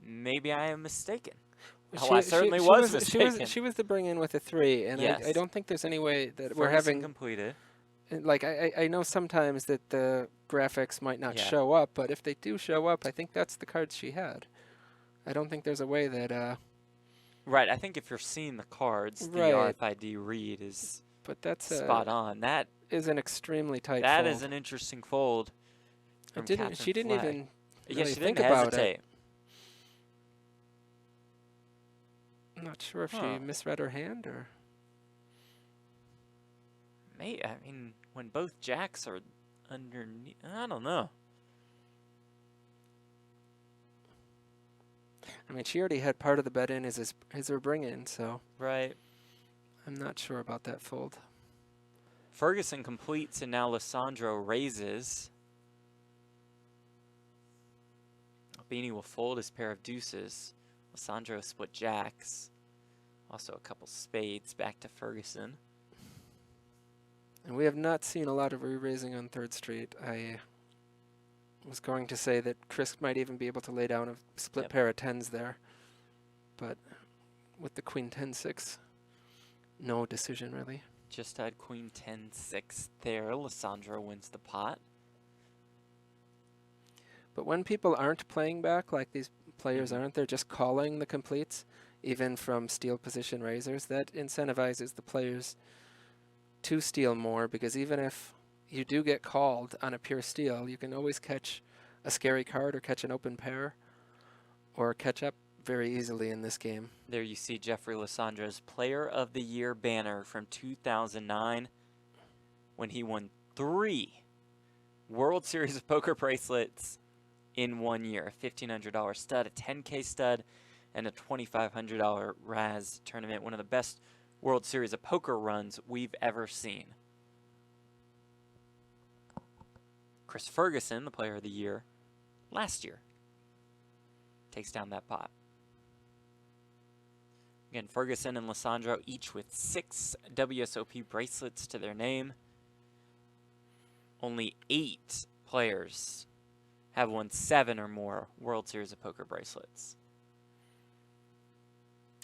maybe I am mistaken. She- Oh, I she- certainly she was She mistaken. she was the bring in with a 3, and Yes. I don't think there's any way that we're Ferguson having. completed. Like, I know sometimes that the graphics might not Yeah. show up, but if they do show up, I think that's the cards she had. I don't think there's a way that. Right, I think if you're seeing the cards, the Right. RFID read is But that's spot on. That is an extremely tight that fold. is an interesting fold. From She Katherine didn't Fleck. even Yeah, really she think didn't about hesitate. it. I'm not sure if Huh. she misread her hand or. I mean, when both jacks are underneath, I don't know. I mean, she already had part of the bet in as her bring in, so Right. I'm not sure about that fold. Ferguson completes, and now Lisandro raises. Albini will fold his pair of deuces. Lisandro split jacks. Also a couple spades back to Ferguson. And we have not seen a lot of re-raising on 3rd Street. I was going to say that Chris might even be able to lay down a split Yep. pair of 10s there. But with the Queen 10-6, no decision really. Just had Queen 10-6 there. Lisandro wins the pot. But when people aren't playing back, like these players aren't, they're just calling the completes, even from steal position raisers, that incentivizes the players to steal more, because even if you do get called on a pure steal, you can always catch a scary card or catch an open pair or catch up very easily in this game. There you see Jeffrey Lisandro's Player of the Year banner from 2009 when he won 3 World Series of Poker bracelets in 1 year. A $1,500 stud, a $10K stud, and a $2,500 Raz tournament. One of the best World Series of Poker runs we've ever seen. Chris Ferguson, the Player of the Year last year, takes down that pot. Again, Ferguson and Lisandro each with 6 WSOP bracelets to their name. Only 8 players have won 7 or more World Series of Poker bracelets.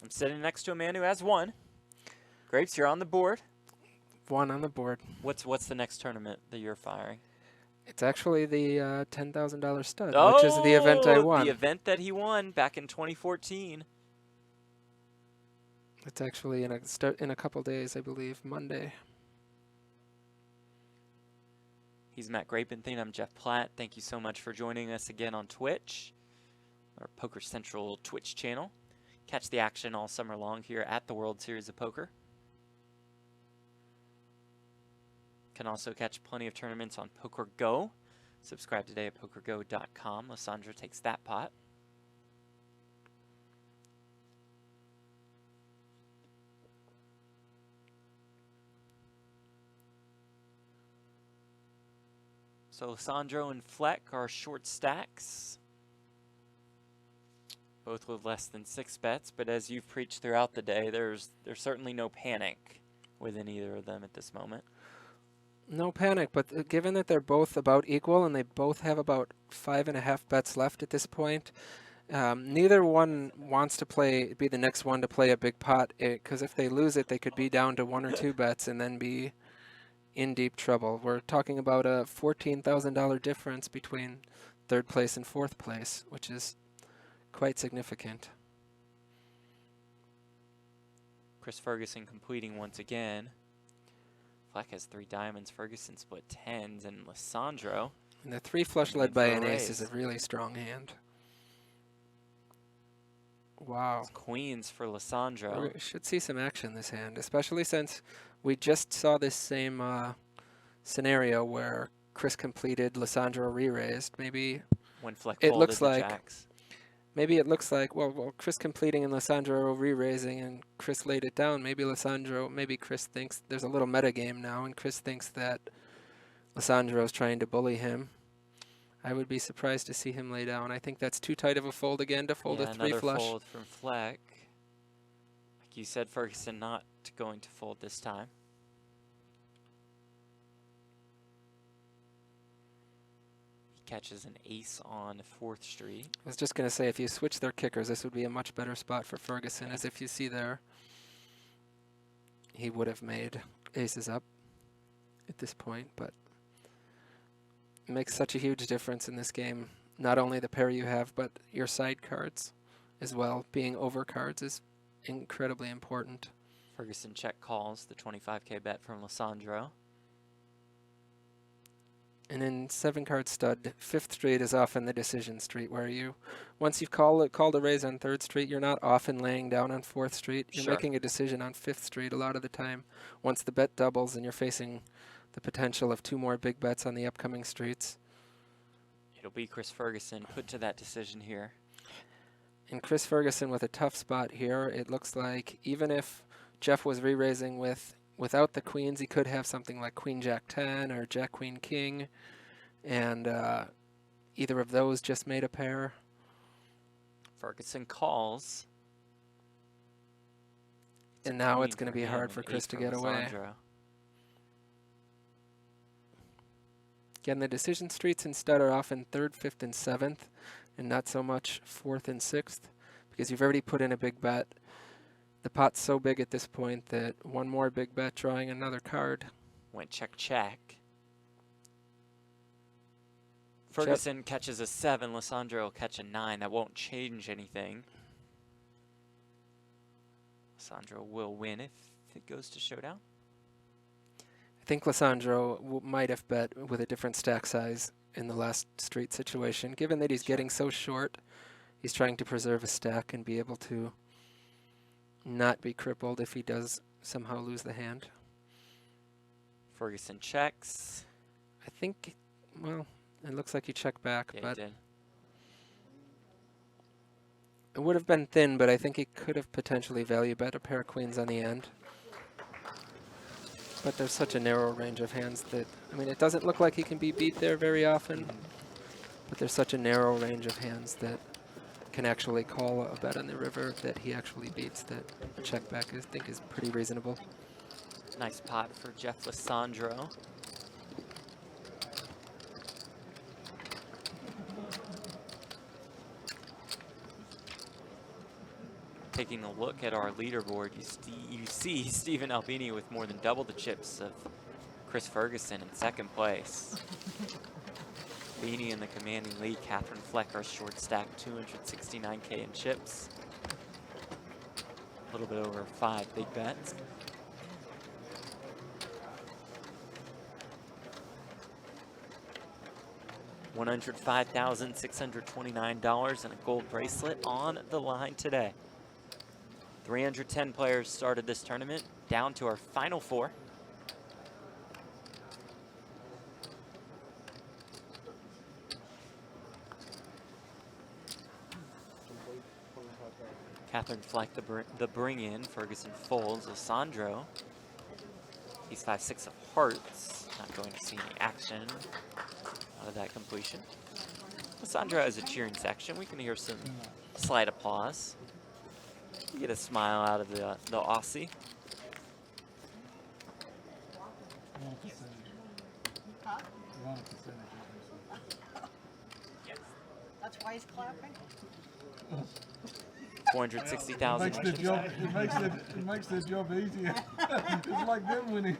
I'm sitting next to a man who has 1. Grapes, you're on the board. 1 on the board. What's the next tournament that you're firing? It's actually the $10,000 stud, which is the event I won. The event that he won back in 2014. It's actually in a couple days, I believe, Monday. He's Matt Grapenthien. I'm Jeff Platt. Thank you so much for joining us again on Twitch, our Poker Central Twitch channel. Catch the action all summer long here at the World Series of Poker. Can also catch plenty of tournaments on PokerGO. Subscribe today at PokerGo.com. Lisandro takes that pot. So Lisandro and Fleck are short stacks. Both with less than 6 bets, but as you've preached throughout the day, there's certainly no panic within either of them at this moment. No panic, but given that they're both about equal and they both have about 5.5 bets left at this point, Neither one wants to be the next one to play a big pot, because if they lose it, they could be down to 1 or 2 bets and then be in deep trouble. We're talking about a $14,000 difference between 3rd place and 4th place, which is quite significant. Chris Ferguson completing once again. Fleck has 3 diamonds. Ferguson split 10s, and Lisandro. And the 3 flush led in by for an a ace is a raise. really strong hand. Wow. It's queens for Lisandro. We should see some action this hand, especially since we just saw this same scenario where Chris completed, Lisandro re-raised. Maybe When Fleck it folded looks the like jacks. maybe it looks like well Chris completing and Lisandro re-raising, and Chris laid it down. Maybe Chris thinks there's a little meta game now, and Chris thinks that Lisandro's trying to bully him. I would be surprised to see him lay down. I think that's too tight of a fold again to fold a 3 another flush. fold from Fleck. Like you said, Ferguson not going to fold this time. He catches an ace on 4th Street. I was just going to say, if you switch their kickers, this would be a much better spot for Ferguson, as if you see there, he would have made aces up at this point, but it makes such a huge difference in this game. Not only the pair you have, but your side cards as well. Being over cards is incredibly important. Ferguson check calls the 25K bet from Lisandro. And in 7-card stud, 5th street is often the decision street, where once you've called a raise on 3rd street, you're not often laying down on 4th street. You're Sure. making a decision on 5th street a lot of the time. Once the bet doubles and you're facing the potential of 2 more big bets on the upcoming streets. It'll be Chris Ferguson put to that decision here. And Chris Ferguson with a tough spot here. It looks like even if Jeff was re-raising without the queens, he could have something like Queen Jack 10 or Jack Queen King, and either of those just made a pair. Ferguson calls. And now Queen it's going to for be him hard and for 8 Chris to for get away. Lisandro. Again, the decision streets instead are often 3rd, 5th, and 7th, and not so much 4th and 6th, because you've already put in a big bet. The pot's so big at this point that one more big bet drawing another card. Went check, check. Ferguson catches a 7. Lisandro will catch a 9. That won't change anything. Lisandro will win if it goes to showdown. I think Lisandro might have bet with a different stack size in the last street situation. Given that he's getting so short, he's trying to preserve a stack and be able to not be crippled if he does somehow lose the hand. Ferguson checks. I think, well, it looks like you check back, Yeah, but he did. it would have been thin, but I think he could have potentially value bet a pair of queens on the end. But there's such a narrow range of hands that, I mean, it doesn't look like he can be beat there very often, but there's such a narrow range of hands that can actually call a bet on the river that he actually beats, that a check back I think is pretty reasonable. Nice pot for Jeff Lisandro. Taking a look at our leaderboard, you see Stephen Albini with more than double the chips of Chris Ferguson in 2nd place. Albini in the commanding lead. Katherine Fleck, our short stack, 269K in chips. A little bit over 5 big bets. $105,629 and a gold bracelet on the line today. 310 players started this tournament, down to our final 4. Katherine Fleck, the bring in. Ferguson folds. Lisandro, he's 5-6 of hearts. Not going to see any action out of that completion. Lisandro has a cheering section. We can hear some slight applause. You get a smile out of the Aussie. Yes, that's twice clapping? 460,000. Makes the job, it makes the job easier. It's like them winning.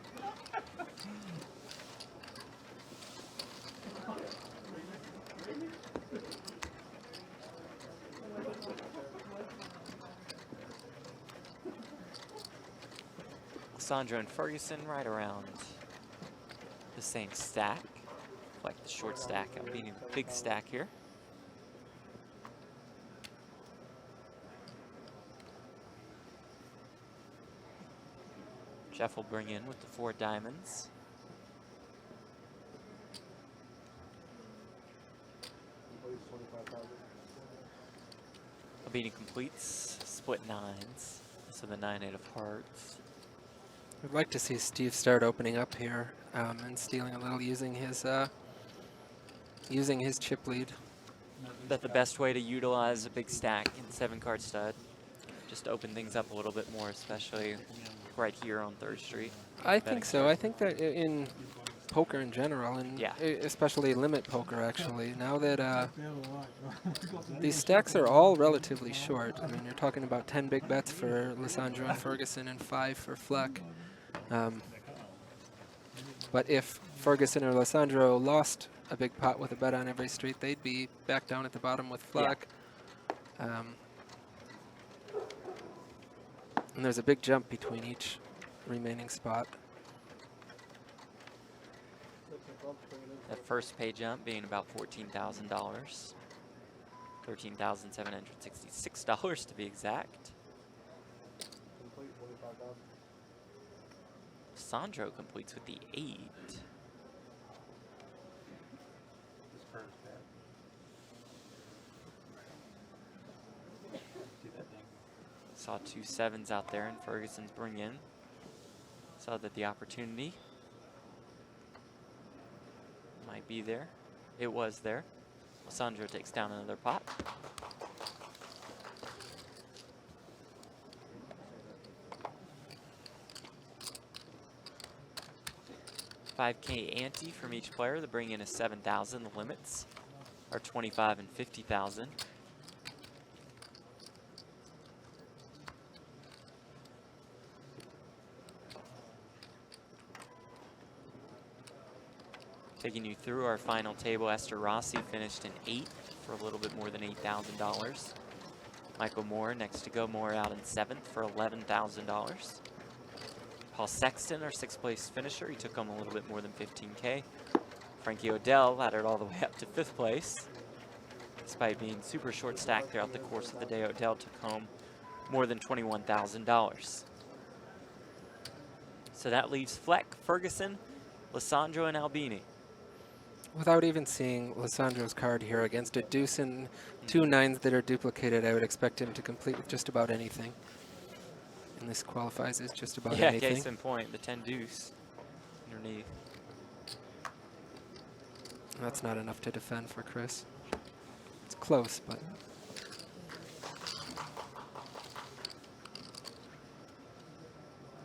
Lisandro and Ferguson right around the same stack. Like the short stack, Albini the big stack here. Jeff will bring in with the 4 diamonds. Albini completes split 9s, so the 9-8 of hearts. I'd like to see Steve start opening up here and stealing a little, using his chip lead. Is that the best way to utilize a big stack in 7-card stud? Just to open things up a little bit more, especially right here on 3rd Street. I think so. I think that in poker in general, and Yeah. especially limit poker, actually, now that these stacks are all relatively short. I mean, you're talking about 10 big bets for Lisandro and Ferguson and 5 for Fleck. But if Ferguson or Lisandro lost a big pot with a bet on every street, they'd be back down at the bottom with Fleck. And there's a big jump between each remaining spot. That first pay jump being about $14,000. $13,766 to be exact. Sandro completes with the 8. His first bet. See that thing? Saw 2 7s out there and Ferguson's bring in. Saw that the opportunity might be there. It was there. Lisandro takes down another pot. $5K ante from each player. The bring in is 7,000. The limits are 25 and 50,000. Taking you through our final table, Esther Rossi finished in 8th for a little bit more than $8,000. Michael Moore next to go, Moore out in 7th for $11,000. Paul Sexton, our 6th place finisher, he took home a little bit more than 15K. Frankie O'Dell laddered all the way up to 5th place. Despite being super short stacked throughout the course of the day, O'Dell took home more than $21,000. So that leaves Fleck, Ferguson, Lisandro, and Albini. Without even seeing Lisandro's card here against a deuce and 2 9s that are duplicated, I would expect him to complete with just about anything. And this qualifies as just about anything. Case in point, the 10 deuce underneath. That's not enough to defend for Chris. It's close, but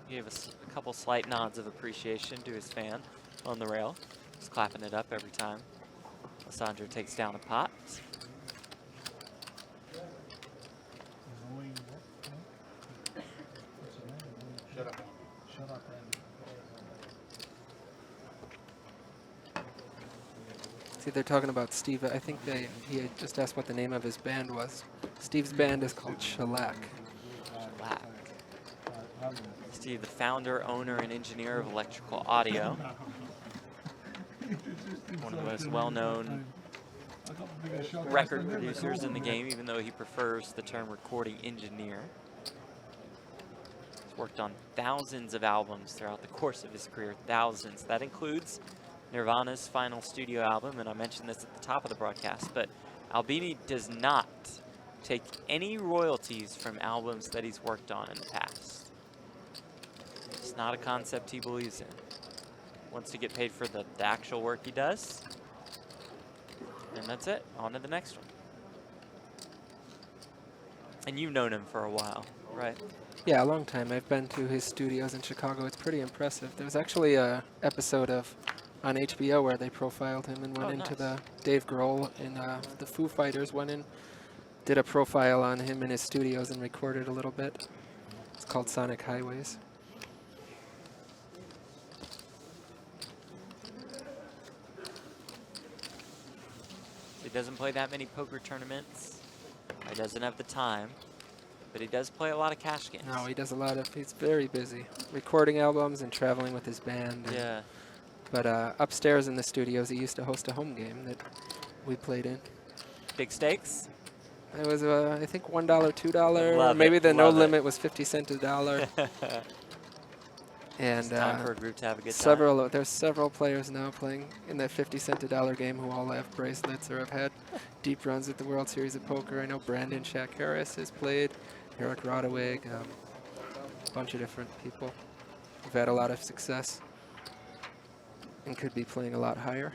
He gave us a couple slight nods of appreciation to his fan on the rail. Just clapping it up every time Lisandro takes down a pot. Shut up. Shut up, Andy. see, they're talking about Steve. I think he had just asked what the name of his band was. Steve's band is called Shellac. Black. Steve, the founder, owner, and engineer of Electrical Audio. One of the most well-known record producers in the game, even though he prefers the term recording engineer. He's worked on thousands of albums throughout the course of his career, thousands. That includes Nirvana's final studio album, and I mentioned this at the top of the broadcast, but Albini does not take any royalties from albums that he's worked on in the past. It's not a concept he believes in. Wants to get paid for the actual work he does. And that's it. On to the next one. And you've known him for a while, right? Yeah, a long time. I've been to his studios in Chicago. It's pretty impressive. There was actually a episode of on HBO where they profiled him and went Oh, into nice. the Dave Grohl and the Foo Fighters went in, did a profile on him in his studios and recorded a little bit. It's called Sonic Highways. He doesn't play that many poker tournaments. He doesn't have the time, but he does play a lot of cash games. No, he does a lot of, he's very busy. Recording albums and traveling with his band. And, Yeah. but upstairs in the studios, he used to host a home game that we played in. Big stakes? It was, I think, $1, $2. Love Maybe it, the no love it. limit was 50 cents a dollar. And It's time for a group to have a good there's several players now playing in that 50 cent a dollar game who all have bracelets or have had deep runs at the World Series of Poker. I know Brandon Shaq Harris has played, Eric Rodewig, a bunch of different people who've had a lot of success and could be playing a lot higher.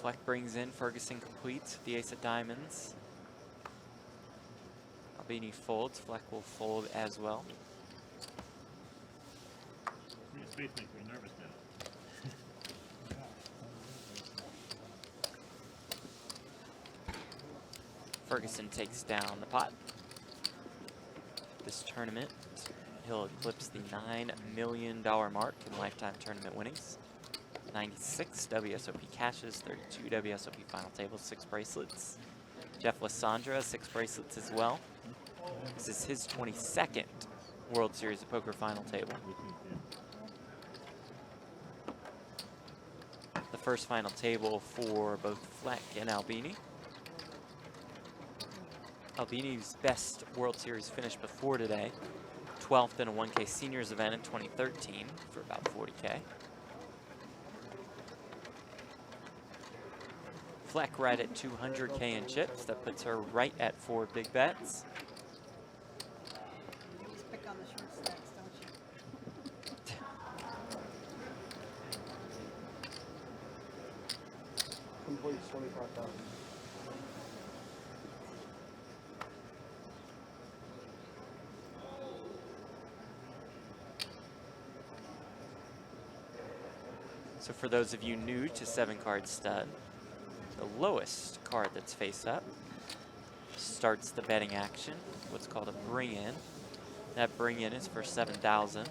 Fleck brings in, Ferguson completes with the ace of diamonds. Albini folds, Fleck will fold as well. Your space makes me nervous now. Ferguson takes down the pot. This tournament, he'll eclipse the $9 million mark in lifetime tournament winnings. 96 WSOP cashes, 32 WSOP final tables, 6 bracelets. Jeff Lisandro, 6 bracelets as well. This is his 22nd World Series of Poker final table. The first final table for both Fleck and Albini. Albini's best World Series finish before today, 12th in a 1K seniors event in 2013 for about 40K. Fleck right at 200K in chips. That puts her right at 4 big bets. You always pick on the short stacks, don't you? Completes 25,000. So for those of you new to 7-card stud, the lowest card that's face up starts the betting action, what's called a bring-in. That bring-in is for 7,000.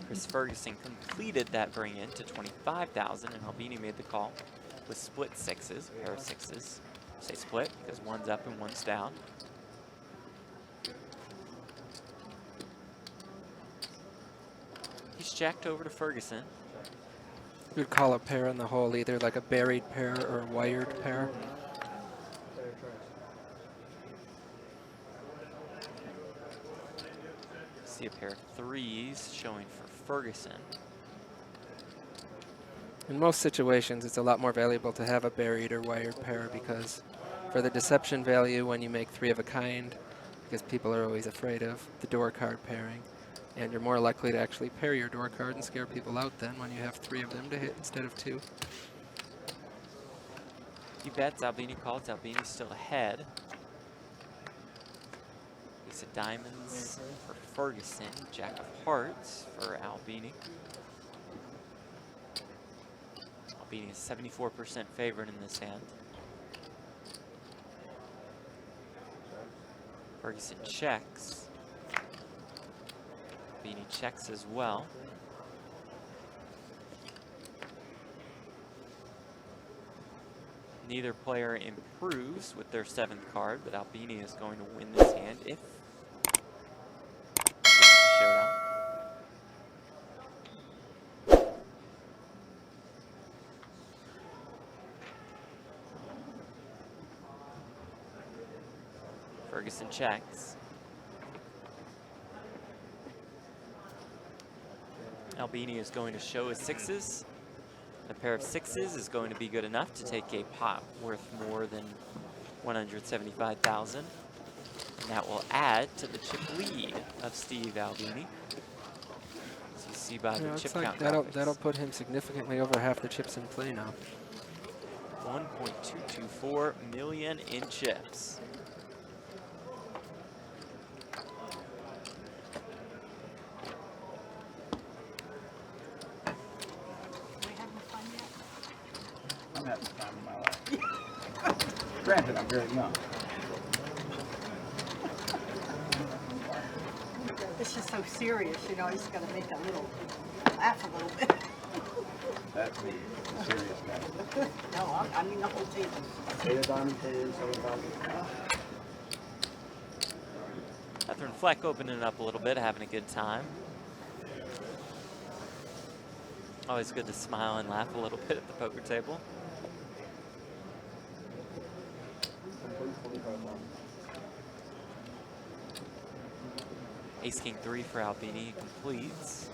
Chris Ferguson completed that bring-in to 25,000, and Albini made the call with split sixes, a pair of sixes. I say split because one's up and one's down. He's jacked over to Ferguson. We'd call a pair in the hole either like a buried pair or a wired pair. See a pair of threes showing for Ferguson. In most situations, it's a lot more valuable to have a buried or wired pair because for the deception value when you make 3 of a kind, because people are always afraid of the door card pairing, and you're more likely to actually pair your door card and scare people out then when you have 3 of them to hit instead of 2. He bets, Albini calls, Albini's still ahead. Ace of diamonds for Ferguson, jack of hearts for Albini. Albini is 74% favored in this hand. Ferguson checks. Albini checks as well. Neither player improves with their 7th card, but Albini is going to win this hand if it's a showdown. Ferguson checks. Albini is going to show his sixes. A pair of sixes is going to be good enough to take a pot worth more than 175,000. And that will add to the chip lead of Steve Albini. As you see by the chip count graphics. That'll put him significantly over half the chips in play now. 1.224 million in chips. at the time of my life. Granted, I'm very young. It's just so serious, you know, you just gotta make a little, laugh a little bit. That's me, the serious guy. No, I mean the whole team. Eight of diamonds, 7,000. Katherine Fleck opening it up a little bit, having a good time. Always good to smile and laugh a little bit at the poker table. Ace King 3 for Albini completes.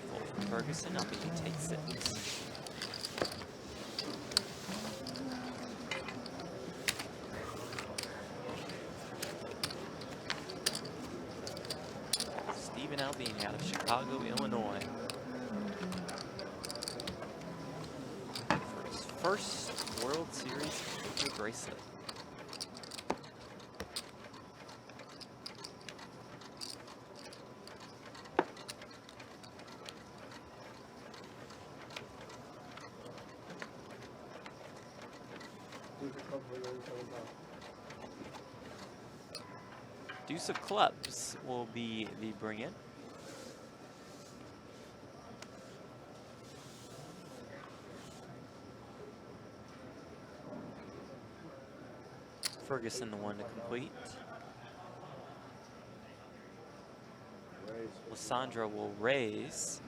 Fold from Ferguson, Albini takes it. Albini out of Chicago, Illinois. For his first World Series poker bracelet. Deuce of clubs will be the bring-in. Ferguson the one to complete. Lisandro will raise.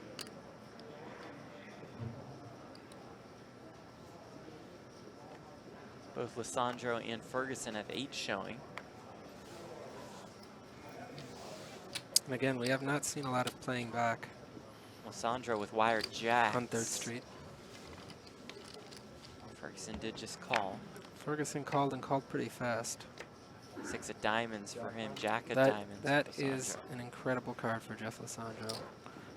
Both Lisandro and Ferguson have 8 showing. And again, we have not seen a lot of playing back. Lisandro with wired jacks. On 3rd Street. Ferguson did just call. Ferguson called and called pretty fast. 6 of diamonds for him, jack of diamonds. That is an incredible card for Jeff Lisandro.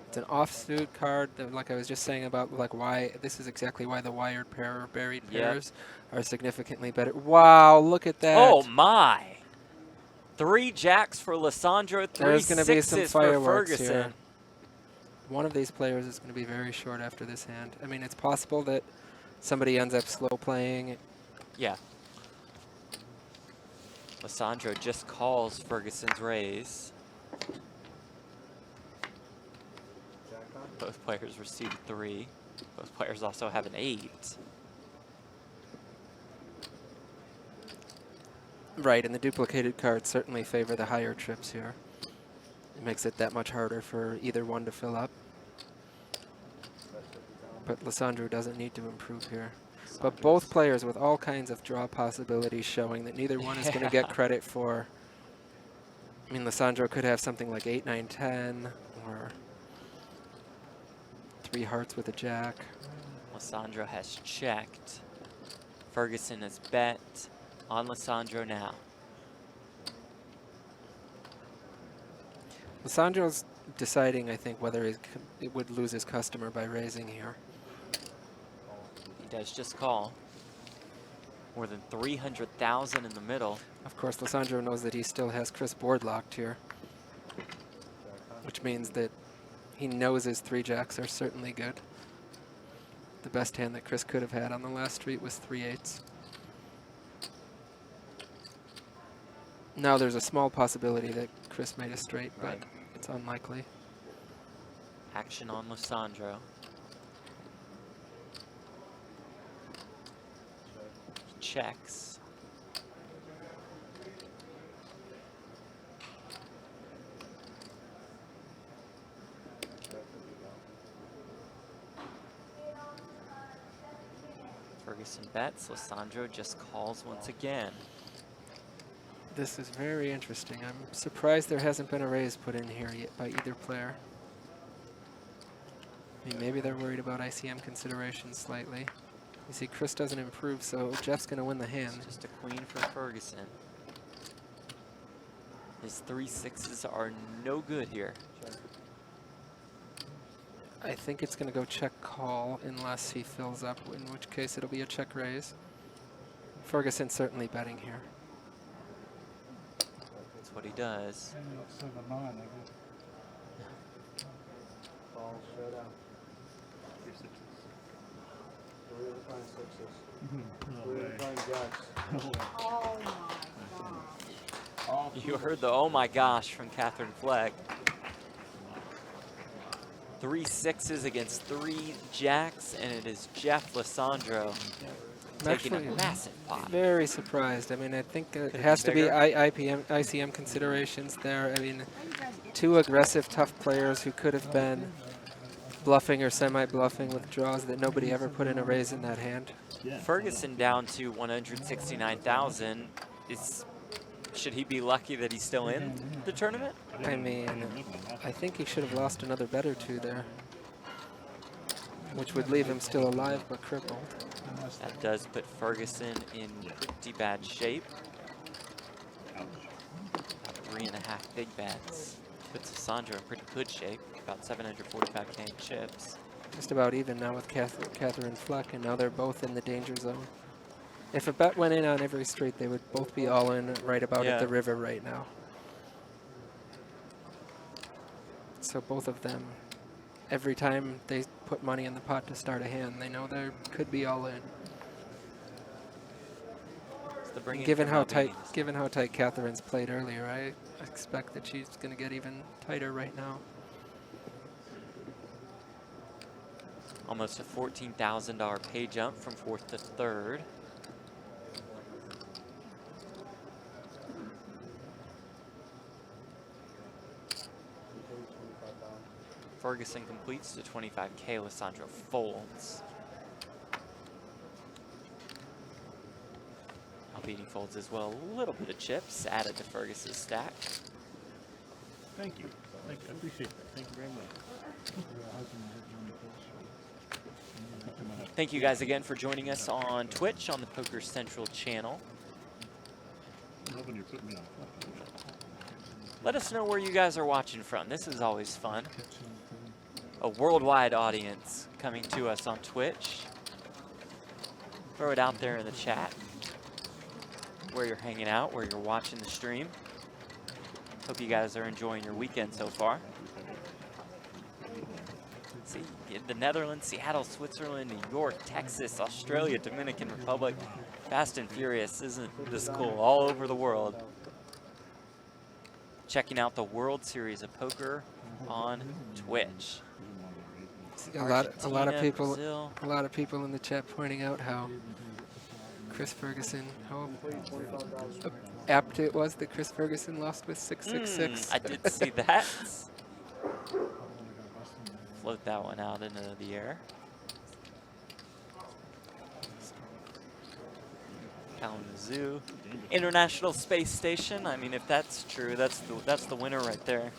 It's an offsuit card that, like I was just saying about like why this is exactly why the wired pair or buried pairs are significantly better. Wow, look at that. Oh my. 3 jacks for Lisandro, 3 There's going to be some sixes for fireworks Ferguson. here. One of these players is going to be very short after this hand. I mean, it's possible that somebody ends up slow playing. Yeah. Lisandro just calls Ferguson's raise. Both players receive 3. Both players also have an 8. Right, and the duplicated cards certainly favor the higher trips here. It makes it that much harder for either one to fill up. But Lisandro doesn't need to improve here. But both players with all kinds of draw possibilities showing that neither one is going to get credit for. I mean, Lisandro could have something like 8, 9, 10, or 3 hearts with a jack. Lisandro has checked. Ferguson has bet on Lisandro now. Lisandro's deciding, I think, whether it would lose his customer by raising here. He does just call. More than 300,000 in the middle. Of course, Lisandro knows that he still has Chris board locked here, which means that he knows his 3 jacks are certainly good. The best hand that Chris could have had on the last street was 3 8s. Now there's a small possibility that Chris made a straight, but it's unlikely. Action on Lisandro. Checks. Ferguson bets. Lisandro just calls once again. This is very interesting. I'm surprised there hasn't been a raise put in here yet by either player. I mean, maybe they're worried about ICM considerations slightly. You see, Chris doesn't improve, so Jeff's going to win the hand. Just a queen for Ferguson. His 3 6s are no good here. I think it's going to go check call unless he fills up, in which case it'll be a check raise. Ferguson certainly betting here. That's what he does. Maybe like 7-9, I guess. Ball straight out. Three sixes. 3 of the kind sixes. No 3 of way. the kind jacks. Oh my gosh. All You heard the oh my gosh from Katherine Fleck. 3 sixes against 3 jacks, and it is Jeff Lisandro I'm taking a actually massive pot. very surprised. I mean, I think it Could've has to been be bigger. ICM considerations there. I mean, 2 aggressive, tough players who could have been bluffing or semi-bluffing with draws that nobody ever put in a raise in that hand. Yeah. Ferguson down to 169,000. Should he be lucky that he's still in the tournament? I mean, I think he should have lost another bet or 2 there, which would leave him still alive but crippled. That does put Ferguson in pretty bad shape. 3.5 big bets. Puts Lisandro in pretty good shape. About 745K in chips. Just about even now with Katherine Fleck, and now they're both in the danger zone. If a bet went in on every street, they would both be all in right about at the river right now. So both of them, every time they put money in the pot to start a hand, they know they could be all in. Given how tight Catherine's played earlier, I expect that she's going to get even tighter right now. Almost a $14,000 pay jump from 4th to 3rd. Ferguson completes to 25K. Lisandro folds. Albini folds as well. A little bit of chips added to Ferguson's stack. Thank you. Thank you. I appreciate that. Thank you very much. Thank you guys again for joining us on Twitch on the Poker Central channel. I'm hoping you're putting me on. Let us know where you guys are watching from. This is always fun. A worldwide audience coming to us on Twitch. Throw it out there in the chat. Where you're hanging out, where you're watching the stream. Hope you guys are enjoying your weekend so far. See, the Netherlands, Seattle, Switzerland, New York, Texas, Australia, Dominican Republic. Fast and Furious, isn't this cool? All over the world. Checking out the World Series of Poker on Twitch. A lot of people, Brazil. a lot of people in the chat pointing out how Chris Ferguson, how apt it was that Chris Ferguson lost with 666. I did see that. Float that one out into the air. Kalamazoo International Space Station. I mean, if that's true, that's the winner right there.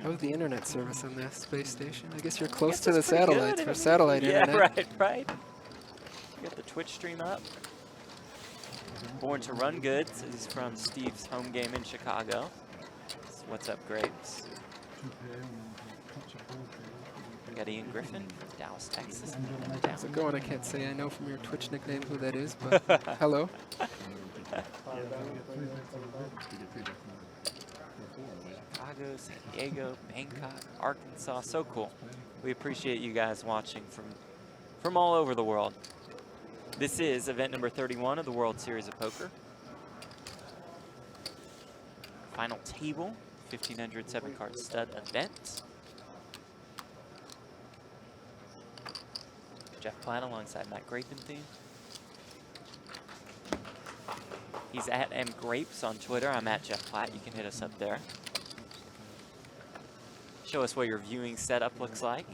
How's the internet service on the space station? I guess you're close to the It's pretty satellites good. for satellite Yeah, internet. right. You got the Twitch stream up. Born to Run Goods is from Steve's home game in Chicago. What's up, Grapes? We got Ian Griffin from Dallas, Texas. How's it going? I can't say I know from your Twitch nickname who that is, but hello. Chicago, San Diego, Bangkok, Arkansas. So cool. We appreciate you guys watching from all over the world. This is event number 31 of the World Series of Poker. Final table, 1,500 7-card stud event. Jeff Platt alongside Matt Grapenthien. He's at mgrapes on Twitter. I'm at Jeff Platt. You can hit us up there. Show us what your viewing setup looks like.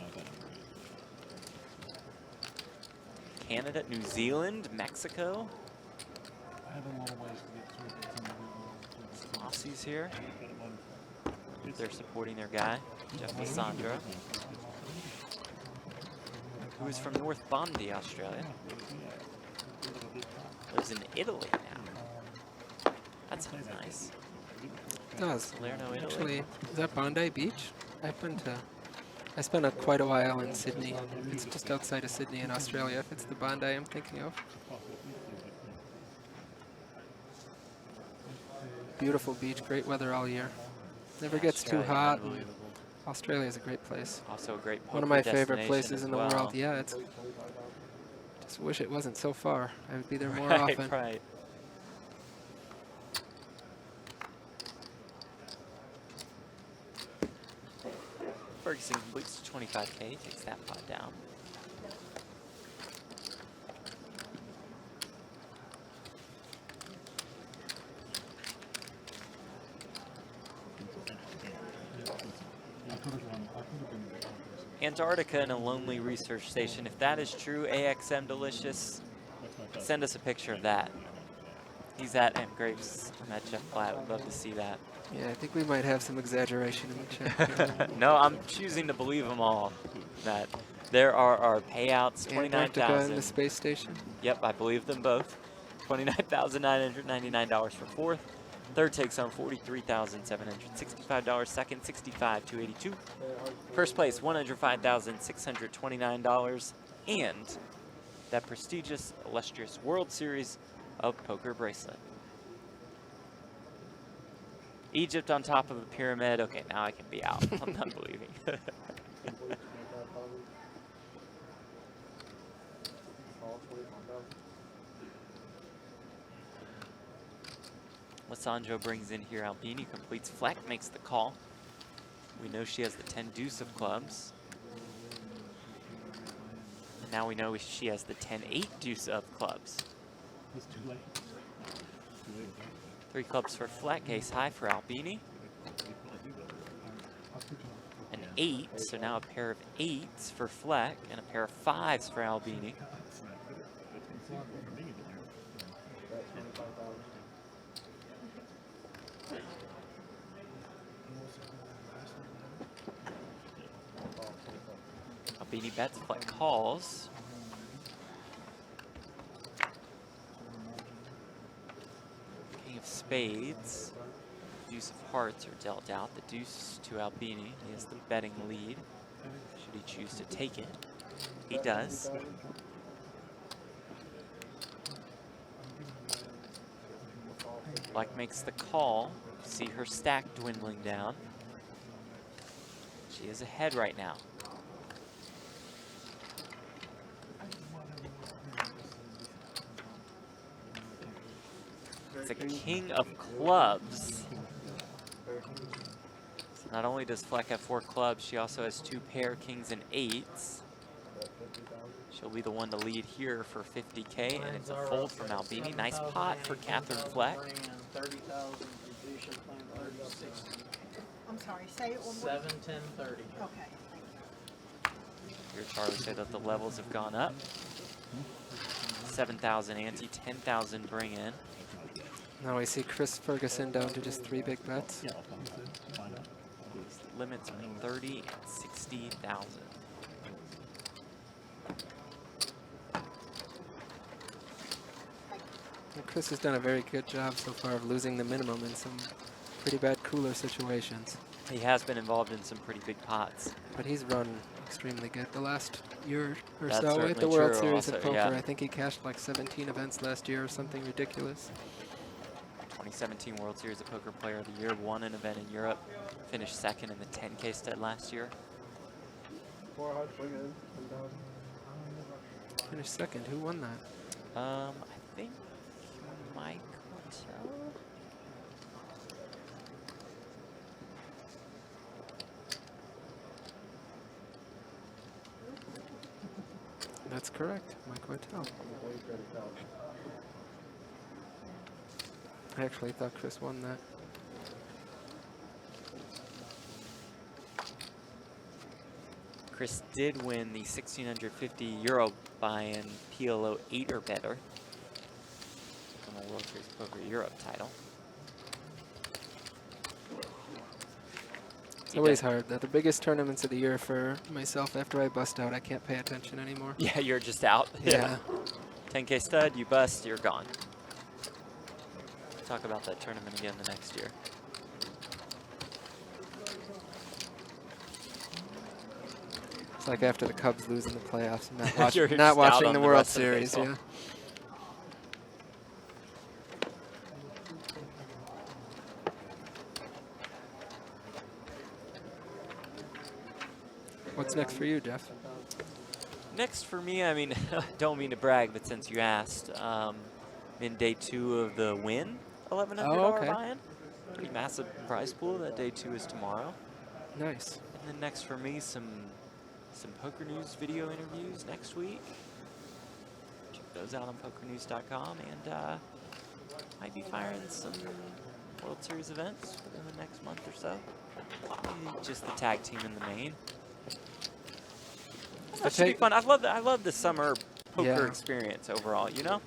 Canada, New Zealand, Mexico. I have a lot of ways to get through it. Aussies here. They're supporting their guy, Jeff Lisandro, who is from North Bondi, Australia. Lives in Italy now. That sounds nice. It does. Salerno, Italy. Actually, is that Bondi Beach? I've been to I spent quite a while in Sydney. It's just outside of Sydney in Australia, if it's the Bondi I'm thinking of. Beautiful beach, great weather all year. Never gets too Australia, hot. unbelievable. Australia is a great place. Also a great One of poker my favorite destination places as in the well. world. Yeah, it's. Just wish it wasn't so far. I would be there more Right, often. right. Ferguson completes 25K, takes that pot down. Antarctica in a lonely research station. If that is true, AXM Delicious, send us a picture of that. He's at M Grapes. I'm at Jeff Platt. Would love to see that. Yeah, I think we might have some exaggeration in the chat. No, I'm choosing to believe them all. That there are our payouts, Antarctica and the 29,000. space station. Yep, I believe them both. $29,999 for fourth. Third takes home $43,765. Second, $65,282. First place, $105,629. And that prestigious, illustrious World Series of Poker bracelet. Egypt on top of a pyramid. Okay, now I can be out. I'm not believing. Lisandro brings in here Albini, completes Fleck, makes the call. We know she has the 10 deuce of clubs. And now we know she has the 10-8 deuce of clubs. It's too late. 3 clubs for Fleck, ace high for Albini. An 8, so now a pair of 8s for Fleck and a pair of 5s for Albini. Albini bets, Fleck calls. King of spades, deuce of hearts are dealt out. The deuce to Albini. He has the betting lead. Should he choose to take it? He does. Black makes the call. See her stack dwindling down. She is ahead right now. It's a king of clubs. So not only does Fleck have 4 clubs, she also has 2 pair kings and 8s. She'll be the one to lead here for 50K, and it's a fold from Albini. Nice pot for Katherine Fleck. I'm sorry, say it one more. 7, 10, 30. Okay, thank you. Here Charlie said that the levels have gone up. 7,000 ante, 10,000 bring in. Now we see Chris Ferguson down to just 3 big bets. Limits are 30 and 60,000. Chris has done a very good job so far of losing the minimum in some pretty bad cooler situations. He has been involved in some pretty big pots. But he's run extremely good the last year or That's so at the certainly World true Series of also, Poker. yeah. I think he cashed like 17 events last year or something ridiculous. 2017 World Series of Poker Player of the Year, won an event in Europe, finished second in the 10K stud last year. Finished second. Who won that? I think Mike Martel. That's correct. Mike Martel. I actually thought Chris won that. Chris did win the 1,650 euro buy-in PLO 8 or better from the World Series of Poker Europe title. It's always hard. They're the biggest tournaments of the year for myself. After I bust out, I can't pay attention anymore. Yeah, you're just out. Yeah. 10K stud, you bust, you're gone. Talk about that tournament again the next year. It's like after the Cubs lose in the playoffs and not, You're not just out watching on the the World rest of the Series. baseball. Yeah. What's next for you, Jeff? Next for me, I mean, don't mean to brag, but since you asked, in day 2 of the Win $1,100 okay. buy-in. Pretty massive prize pool. That day 2 is tomorrow. Nice. And then next for me, some Poker News video interviews next week. Check those out on pokernews.com, and might be firing some World Series events within the next month or so. Maybe just the tag team in the main. That should be fun. I love the summer poker experience overall, you know?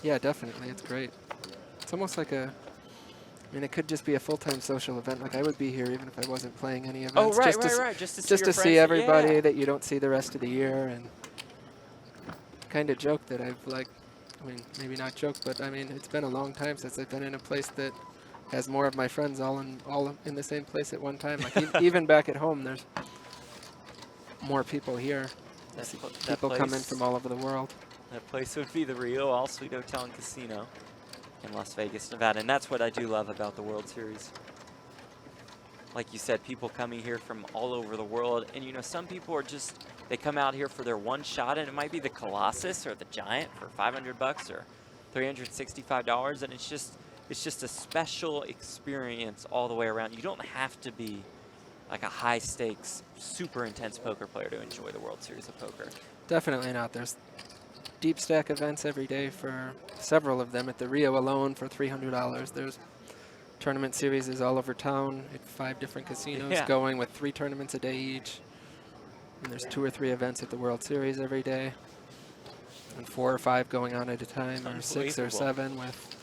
Yeah, definitely. It's great. It's almost like a, I mean, it could just be a full-time social event. Like I would be here even if I wasn't playing any events. Oh, right, just right. Just to see, just your to see friends. everybody Yeah. that you don't see the rest of the year, and kind of joke that I've like, I mean, maybe not joke, but I mean, it's been a long time since I've been in a place that has more of my friends all in the same place at one time. Like even back at home, there's more people here. People come in from all over the world. That place would be the Rio All Suite Hotel and Casino in Las Vegas, Nevada. And that's what I do love about the World Series. Like you said, people coming here from all over the world. And, you know, some people are just, they come out here for their one shot, and it might be the Colossus or the Giant for $500 or $365. And it's just a special experience all the way around. You don't have to be like a high-stakes, super intense poker player to enjoy the World Series of Poker. Definitely not. There's deep stack events every day for several of them. At the Rio alone for $300. There's tournament series all over town at 5 different casinos going with 3 tournaments a day each. And there's 2 or 3 events at the World Series every day. And 4 or 5 going on at a time, or 6 or 7 with.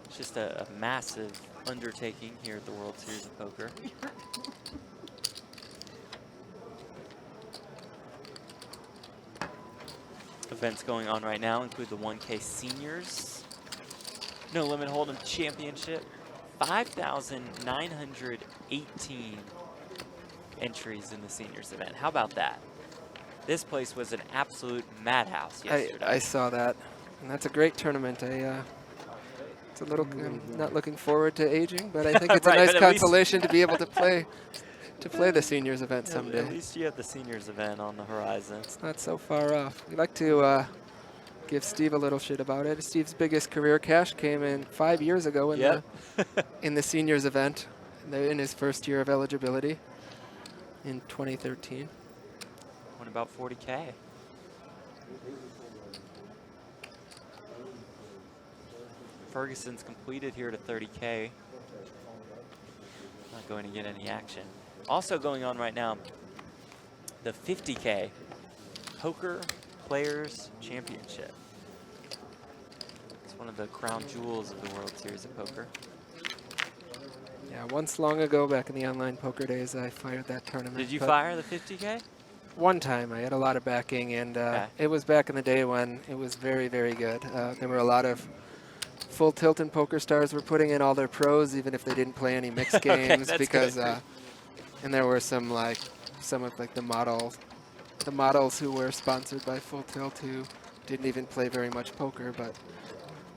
It's just a massive undertaking here at the World Series of Poker. Events going on right now include the 1K Seniors No Limit Hold'em Championship. 5,918 entries in the Seniors event. How about that? This place was an absolute madhouse yesterday. I saw that, and that's a great tournament. It's a little, I'm not looking forward to aging, but I think it's Right, a nice but consolation to be able to play the seniors event someday. At least you have the Seniors event on the horizon. It's not so far off. We like to give Steve a little shit about it. Steve's biggest career cash came in 5 years ago in in the seniors event, in his first year of eligibility in 2013. What about 40K? Ferguson's completed here to 30K. Not going to get any action. Also going on right now, the 50K Poker Players Championship. It's one of the crown jewels of the World Series of Poker. Yeah, once long ago, back in the online poker days, I fired that tournament. Did you fire the 50K? One time. I had a lot of backing, and it was back in the day when it was very, very good. There were a lot of Full Tilt and Poker Stars were putting in all their pros, even if they didn't play any mixed games, because and there were some of the models who were sponsored by Full Tilt who didn't even play very much poker, but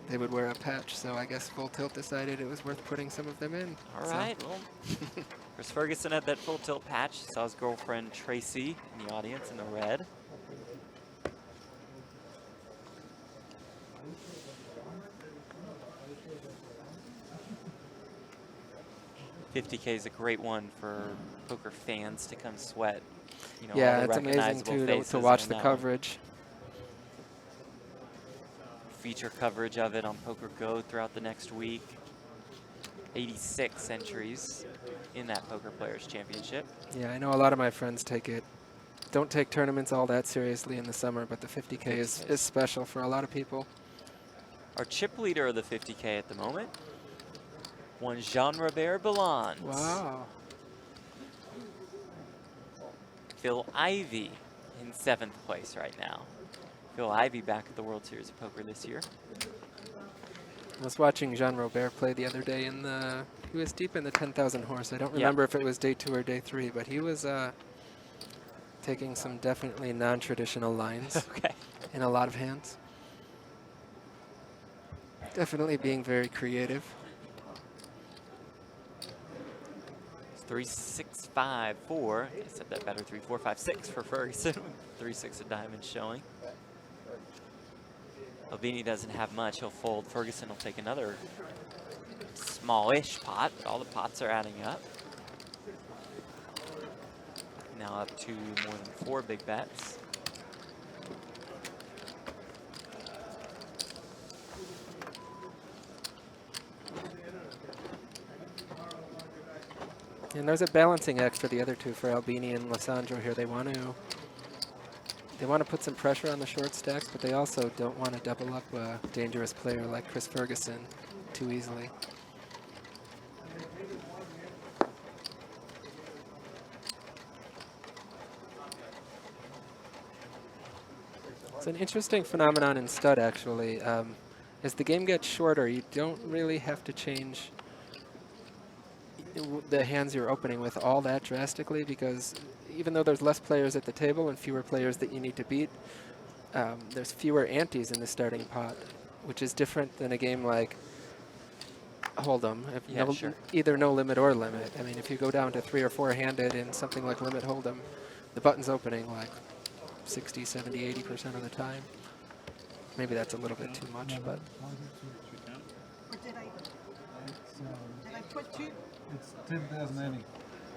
they would wear a patch. So I guess Full Tilt decided it was worth putting some of them in. All right. Well, Chris Ferguson had that Full Tilt patch. Saw his girlfriend Tracy in the audience in the red. $50K is a great one for poker fans to come sweat. You know, yeah, all the it's amazing too to watch the coverage. Feature coverage of it on PokerGO throughout the next week. 86 entries in that Poker Players Championship. Yeah, I know a lot of my friends don't take tournaments all that seriously in the summer, but the 50K is special for a lot of people. Our chip leader of the 50K at the moment, one Jean-Robert Ballons. Wow. Phil Ivey in 7th place right now. Phil Ivey back at the World Series of Poker this year. I was watching Jean Robert play the other day, and he was deep in the 10,000 horse. I don't remember if it was day 2 or day 3, but he was taking some definitely non-traditional lines Okay. in a lot of hands. Definitely being very creative. 3-6-5-4. I said that better. 3-4-5-6 for Ferguson. 3-6 of diamonds showing. Albini doesn't have much. He'll fold. Ferguson will take another smallish pot, but all the pots are adding up. Now up to more than 4 big bets. And there's a balancing act for the other two, for Albini and Lisandro here. They want to put some pressure on the short stacks, but they also don't want to double up a dangerous player like Chris Ferguson too easily. It's an interesting phenomenon in stud, actually. As the game gets shorter, you don't really have to change the hands you're opening with all that drastically, because even though there's less players at the table and fewer players that you need to beat, there's fewer antes in the starting pot, which is different than a game like Hold'em. Yeah, sure. Either no limit or limit. I mean, if you go down to 3 or 4 handed in something like limit Hold'em, the button's opening like 60, 70, 80% of the time. Maybe that's a little bit too much, but Or did I put 2? It's 10,080.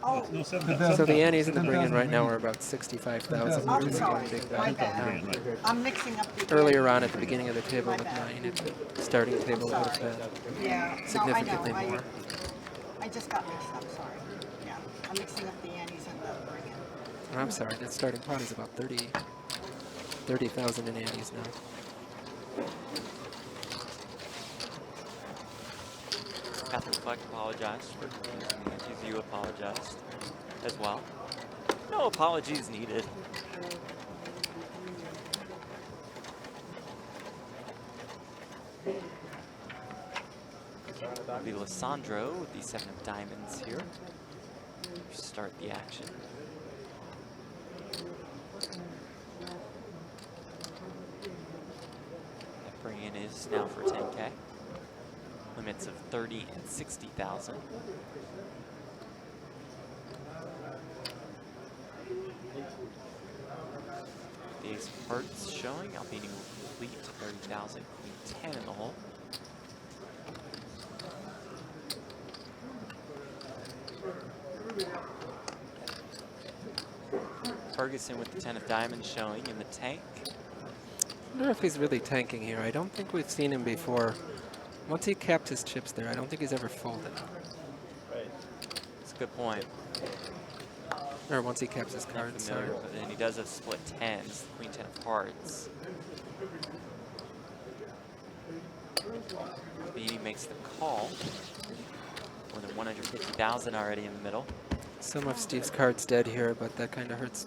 Oh, No, so the antes in the bring-in right now 10,000 are about 65,000, I'm which is sorry. again big My bet. bad. I'm mixing up the Earlier on antes. at the beginning of the table My with bad. 9 at the starting table, it would have sorry. been Yeah, significantly no, I know. more. I just got mixed up, sorry. Yeah, I'm mixing up the antes and the bring-in. Oh, I'm sorry, that starting pot is about 30,000 in antes now. Katherine Fleck apologized for using the antes. You apologized as well. No apologies needed. It'll be Lisandro with the 7 of diamonds here. Start the action. That bring-in is now for 10K. Limits of 30 and 60,000. The ace of hearts showing. Albini will complete 30,000. Queen 10 in the hole. Ferguson with the 10 of diamonds showing in the tank. I wonder if he's really tanking here. I don't think we've seen him before. Once he capped his chips there, I don't think he's ever folded. That's a good point. Or once he caps his cards, sorry. Familiar, but then he does have split 10s, the Queen 10 of hearts. Albini makes the call. More than 150,000 already in the middle. Some of Steve's cards dead here, but that kind of hurts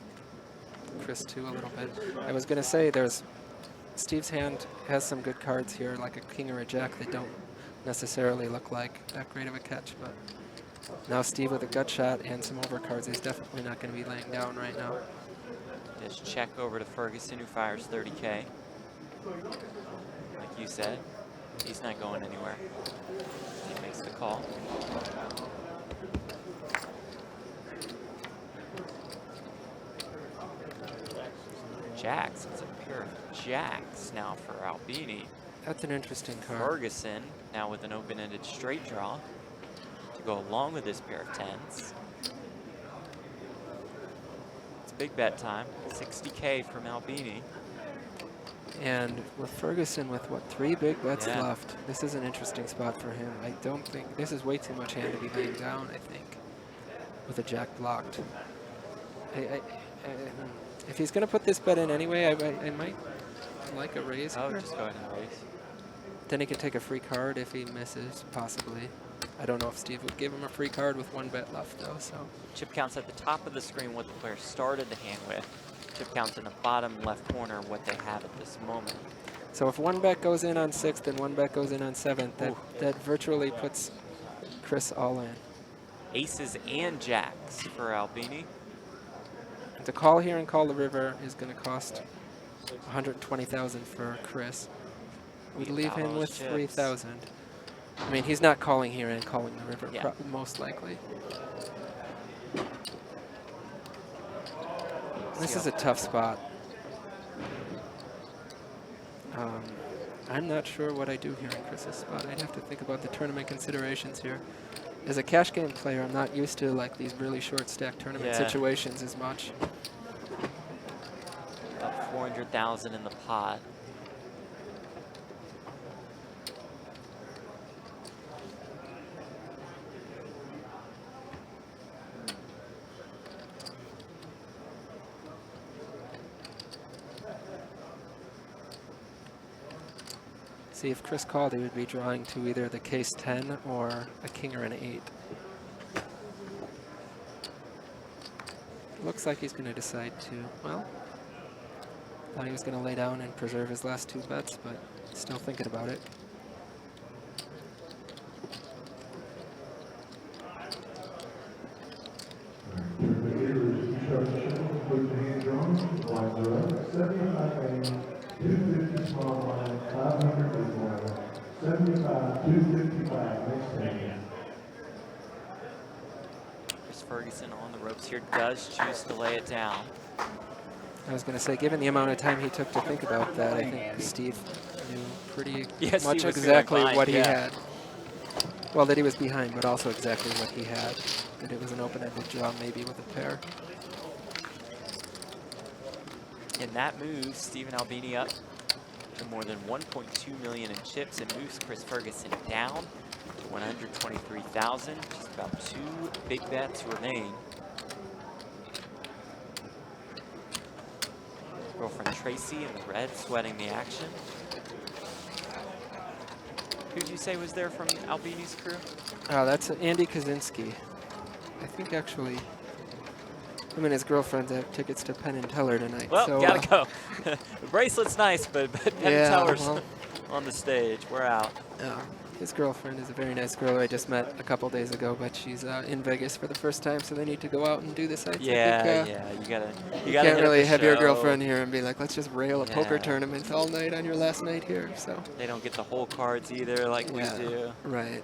Chris too a little bit. I was going to say Steve's hand has some good cards here, like a king or a jack that don't necessarily look like that great of a catch, but now Steve with a gut shot and some overcards, he's definitely not going to be laying down right now. Just check over to Ferguson, who fires 30K. Like you said, he's not going anywhere. He makes the call. Jacks, it's a pair of jacks now for Albini. That's an interesting card. Ferguson now with an open-ended straight draw to go along with this pair of 10s. It's big bet time, 60K from Albini. And with Ferguson with, what, 3 big bets Yeah. left, this is an interesting spot for him. I don't think, this is way too much hand to be laying down, I think, with a jack blocked. If he's going to put this bet in anyway, I might like a raise Oh, here. just go ahead and raise. Then he can take a free card if he misses, possibly. I don't know if Steve would give him a free card with 1 bet left, though, so. Chip counts at the top of the screen what the player started the hand with. Chip counts in the bottom left corner what they have at this moment. So if one bet goes in on 6th and one bet goes in on 7th, that virtually puts Chris all in. Aces and jacks for Albini. To call here and call the river is going to cost 120,000 for Chris. Would leave him with 3,000. I mean, he's not calling here and calling the river, most likely. This is a tough spot. I'm not sure what I do here in Chris's spot. I'd have to think about the tournament considerations here. As a cash game player, I'm not used to like these really short stack tournament situations as much. About 400,000 in the pot. See, if Chris called, he would be drawing to either the case 10 or a king or an 8. Looks like he's going to decide to, well, thought he was going to lay down and preserve his last 2 bets, but still thinking about it. Chris Ferguson on the ropes here, does choose to lay it down. I was going to say, given the amount of time he took to think about that, I think Steve knew pretty much exactly what he had. Well, that he was behind, but also exactly what he had. That it was an open-ended draw, maybe with a pair. And that moves Stephen Albini up to more than 1.2 million in chips and moves Chris Ferguson down to 123,000. Just about 2 big bets remain. Girlfriend Tracy in the red sweating the action. Who'd you say was there from Albini's crew? That's Andy Kaczynski. I think actually him and his girlfriend have tickets to Penn and Teller tonight. Well, so, gotta go. The bracelet's nice, but Penn and Teller's on the stage. We're out. His girlfriend is a very nice girl who I just met a couple days ago, but she's in Vegas for the first time, so they need to go out and do this. Yeah, you gotta can't really have your girlfriend here and be like, let's just rail a poker tournament all night on your last night here. So they don't get the whole cards either, like we do. Right.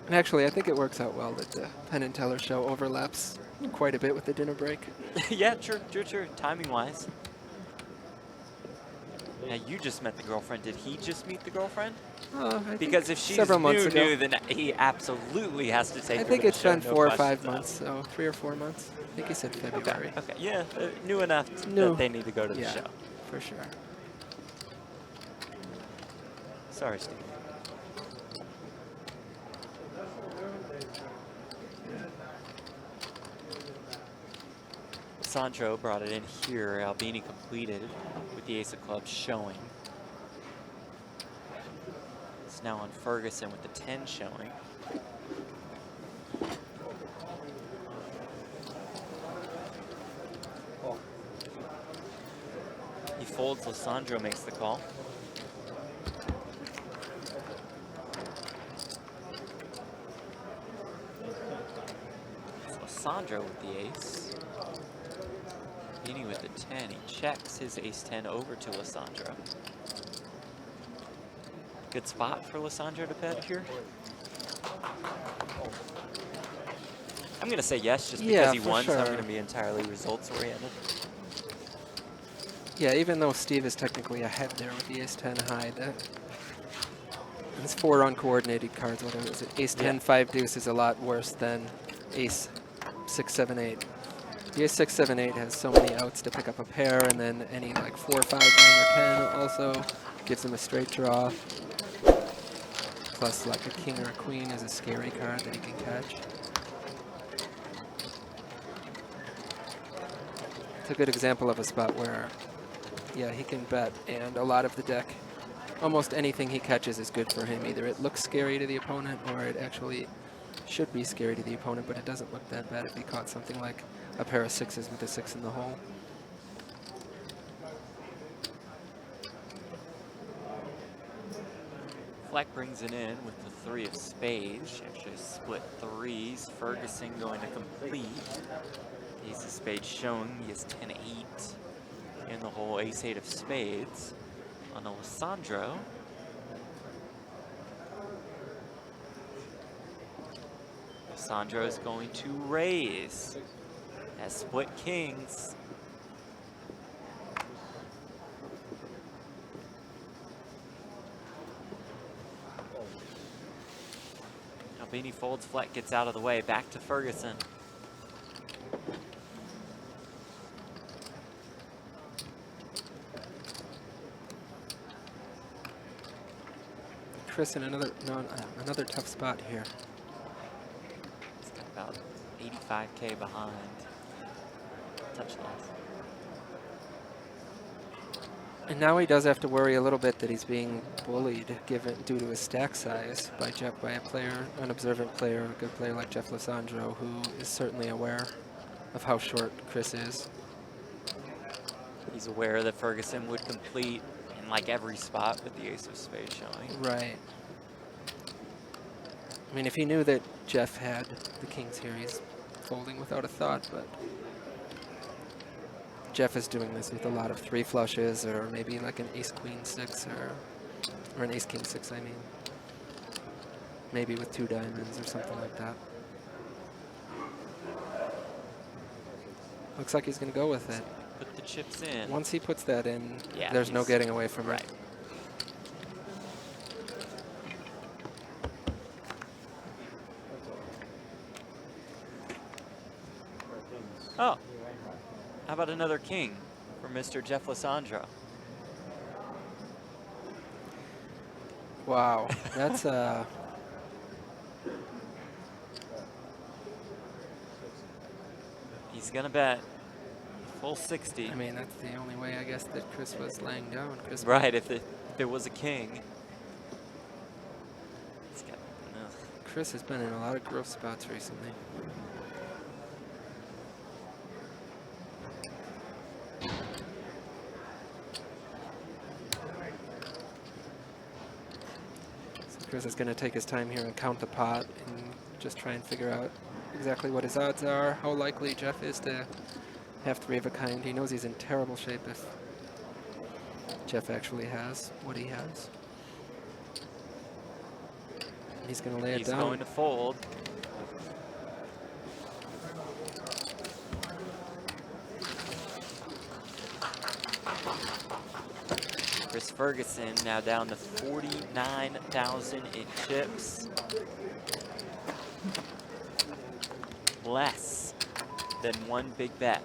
And actually, I think it works out well that the Penn and Teller show overlaps quite a bit with the dinner break. Yeah, true. Timing-wise. Now, you just met the girlfriend. Did he just meet the girlfriend? Because if she's new, then he absolutely has to take her to the show. I think it's been 4 or 5 months, so 3 or 4 months. I think he said February. Okay. Yeah, new enough that they need to go to the show. For sure. Sorry, Steve. Lisandro brought it in here. Albini completed with the ace of clubs showing. It's now on Ferguson with the 10 showing. He folds, Lisandro makes the call. It's Lisandro with the ace. Albini with the 10, he checks his ace-10 over to Lisandro. Good spot for Lisandro to bet here. I'm going to say yes, just because he won, so I'm going to be entirely results-oriented. Yeah, even though Steve is technically ahead there with the ace-10 high, his 4 uncoordinated cards, whatever it is, ace-10, 5-deuce is a lot worse than ace-6, 7, 8. The ace-6, 7, 8 has so many outs to pick up a pair, and then any like 4, 5, 9, or 10 also gives him a straight draw. Plus like a king or a queen is a scary card that he can catch. It's a good example of a spot where, he can bet, and a lot of the deck, almost anything he catches is good for him. Either it looks scary to the opponent, or it actually should be scary to the opponent, but it doesn't look that bad if he caught something like a pair of 6s with a 6 in the hole. Fleck brings it in with the 3 of spades. Actually, split threes. Ferguson going to complete. Ace of spades showing. He has 10-8 in the hole. Ace-8 of spades on the Lisandro. Lisandro is going to raise. Has split kings. Albini folds, Fleck gets out of the way. Back to Ferguson. Chris in another tough spot here. He's got about 85K behind. Touch loss. And now he does have to worry a little bit that he's being bullied due to his stack size by a player, an observant player, a good player like Jeff Lisandro, who is certainly aware of how short Chris is. He's aware that Ferguson would complete in like every spot with the ace of spades showing. Right. I mean, if he knew that Jeff had the kings here, he's folding without a thought, but Jeff is doing this with a lot of 3 flushes, or maybe like an ace-queen 6, or an ace-king 6, I mean. Maybe with 2 diamonds or something like that. Looks like he's going to go with it. Put the chips in. Once he puts that in, yeah, there's no getting away from right. it. Oh, how about another king for Mr. Jeff Lisandro? Wow, that's He's gonna bet full 60. I mean, that's the only way, I guess, that Chris was laying down. Chris Right, if there was a king. Chris has been in a lot of growth spots recently. Chris is going to take his time here and count the pot and just try and figure out exactly what his odds are, how likely Jeff is to have 3 of a kind. He knows he's in terrible shape if Jeff actually has what he has. He's going to lay it down. He's going to fold. Chris Ferguson now down to 49,000 in chips. Less than 1 big bet.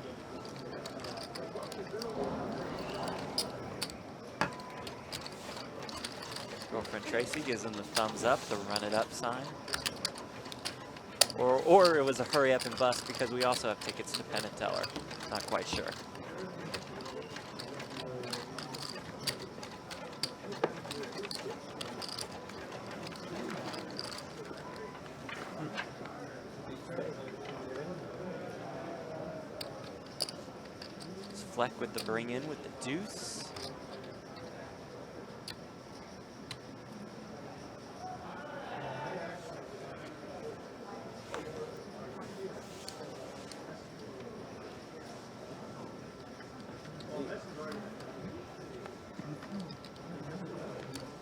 Girlfriend Tracy gives him the thumbs up, the run it up sign. Or it was a hurry up and bust because we also have tickets to Penn and Teller. Not quite sure. Fleck with the bring in with the deuce.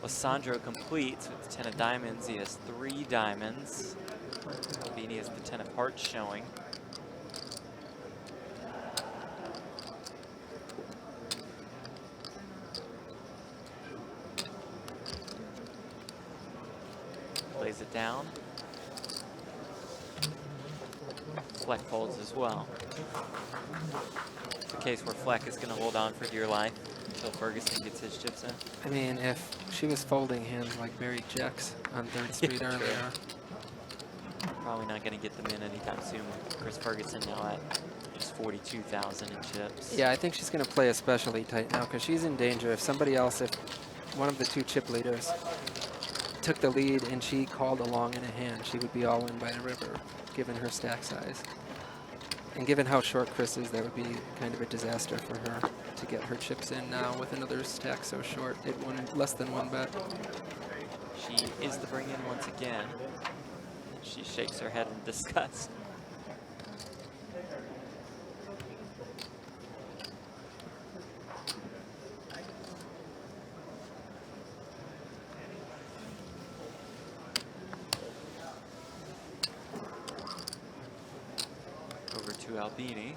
Lisandro completes with the 10 of diamonds. He has 3 diamonds. Albini has the 10 of hearts showing. Lays it down. Fleck folds as well. It's a case where Fleck is going to hold on for dear life until Ferguson gets his chips in. I mean, if she was folding him like Barry Jacks on 3rd Street earlier. Probably not going to get them in anytime soon with Chris Ferguson now at just 42,000 in chips. Yeah, I think she's going to play especially tight now because she's in danger. If somebody else, if one of the 2 chip leaders took the lead and she called along in a hand, she would be all in by the river, given her stack size. And given how short Chris is, that would be kind of a disaster for her to get her chips in now with another stack so short. It won less than 1 bet. She is the bring-in once again. She shakes her head in disgust. Over to Albini.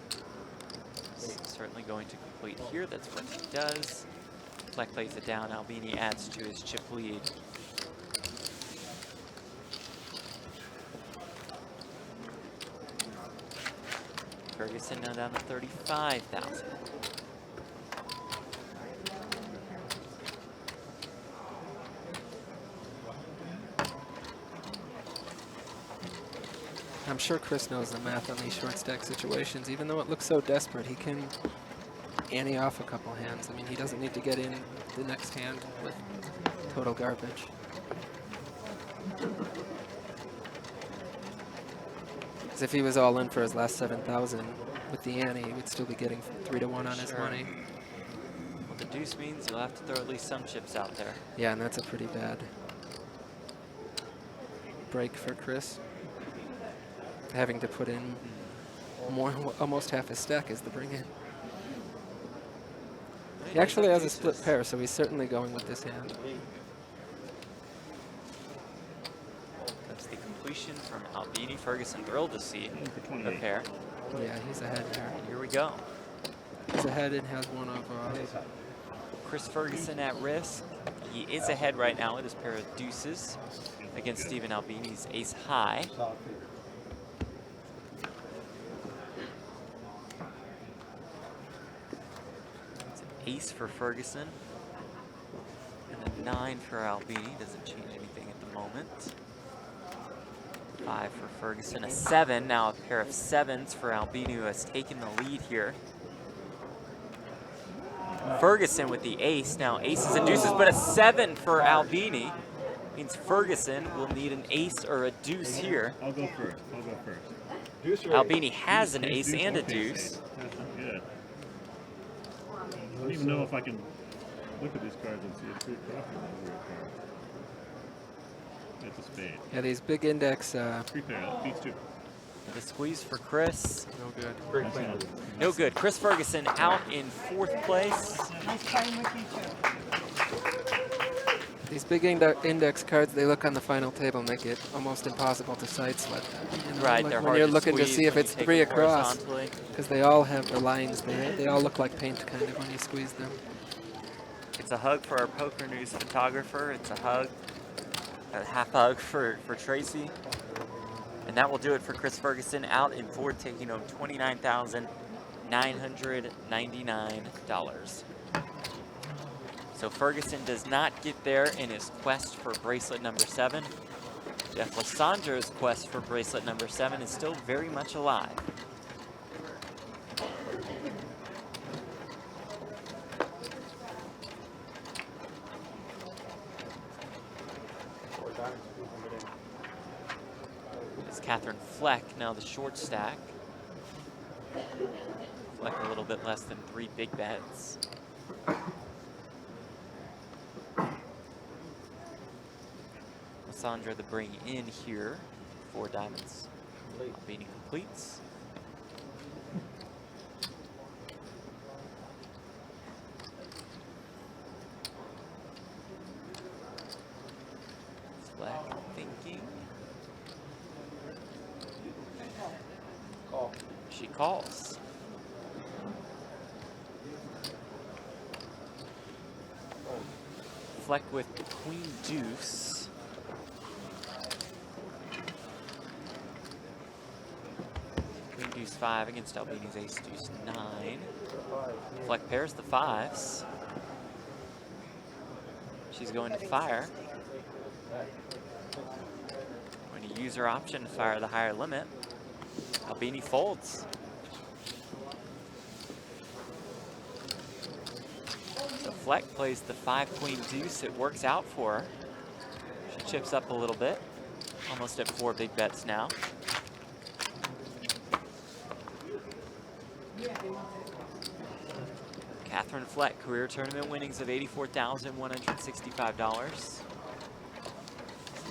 Certainly going to complete here. That's what he does. Fleck lays it down. Albini adds to his chip lead. Ferguson now down to 35,000. I'm sure Chris knows the math on these short stack situations. Even though it looks so desperate, he can ante off a couple hands. I mean, he doesn't need to get in the next hand with total garbage. Because if he was all in for his last 7,000 with the ante, he would still be getting 3 to 1 on his money. Well, the deuce means you'll have to throw at least some chips out there. Yeah, and that's a pretty bad break for Chris. Having to put in more, almost half his stack is the bring-in. He actually has a split pair, so he's certainly going with this hand. That's the completion from Albini. Ferguson thrilled to see the pair. Yeah, he's ahead here. Here we go. He's ahead and has one of Chris Ferguson at risk. He is ahead right now with his pair of deuces against Stephen Albini's ace high. It's an ace for Ferguson and a 9 for Albini. Doesn't change anything at the moment. 5 for Ferguson, a 7. Now a pair of 7s for Albini, who has taken the lead here. Ferguson with the ace. Now aces and deuces, but a 7 for Albini. Means Ferguson will need an ace or a deuce here. I'll go first. I'll go first. Albini has an ace and a deuce. That's not good. I don't even know if I can look at these cards and see a true profit over a card. That's a spade. Yeah, these big index. 3 pair. That beats 2. The squeeze for Chris. No good. No good. Chris Ferguson out in 4th place. Nice playing with you too. These big index cards, they look on the final table, make it almost impossible to sidestep them. You know, Right, like they're when hard you're to looking to squeeze see if when it's you take 3 them across, horizontally. because they all have the lines there. They all look like paint kind of when you squeeze them. It's a hug for our Poker News photographer. It's a hug, a half hug for Tracy. And that will do it for Chris Ferguson out in 4th, taking home $29,999. So Ferguson does not get there in his quest for bracelet number 7. Jeff Lisandro's quest for bracelet number 7 is still very much alive. It's Katherine Fleck, now the short stack. Fleck a little bit less than 3 big bets. Lisandro the bring in here. 4 diamonds. Albini completes. Fleck thinking. She calls. Fleck with queen deuce. Queen deuce 5 against Albini's ace deuce 9. Fleck pairs the 5s. She's going to fire. Going to use her option to fire the higher limit. Albini folds. So Fleck plays the 5 queen deuce. It works out for her. She chips up a little bit. Almost at 4 big bets now. Katherine Fleck, career tournament winnings of $84,165.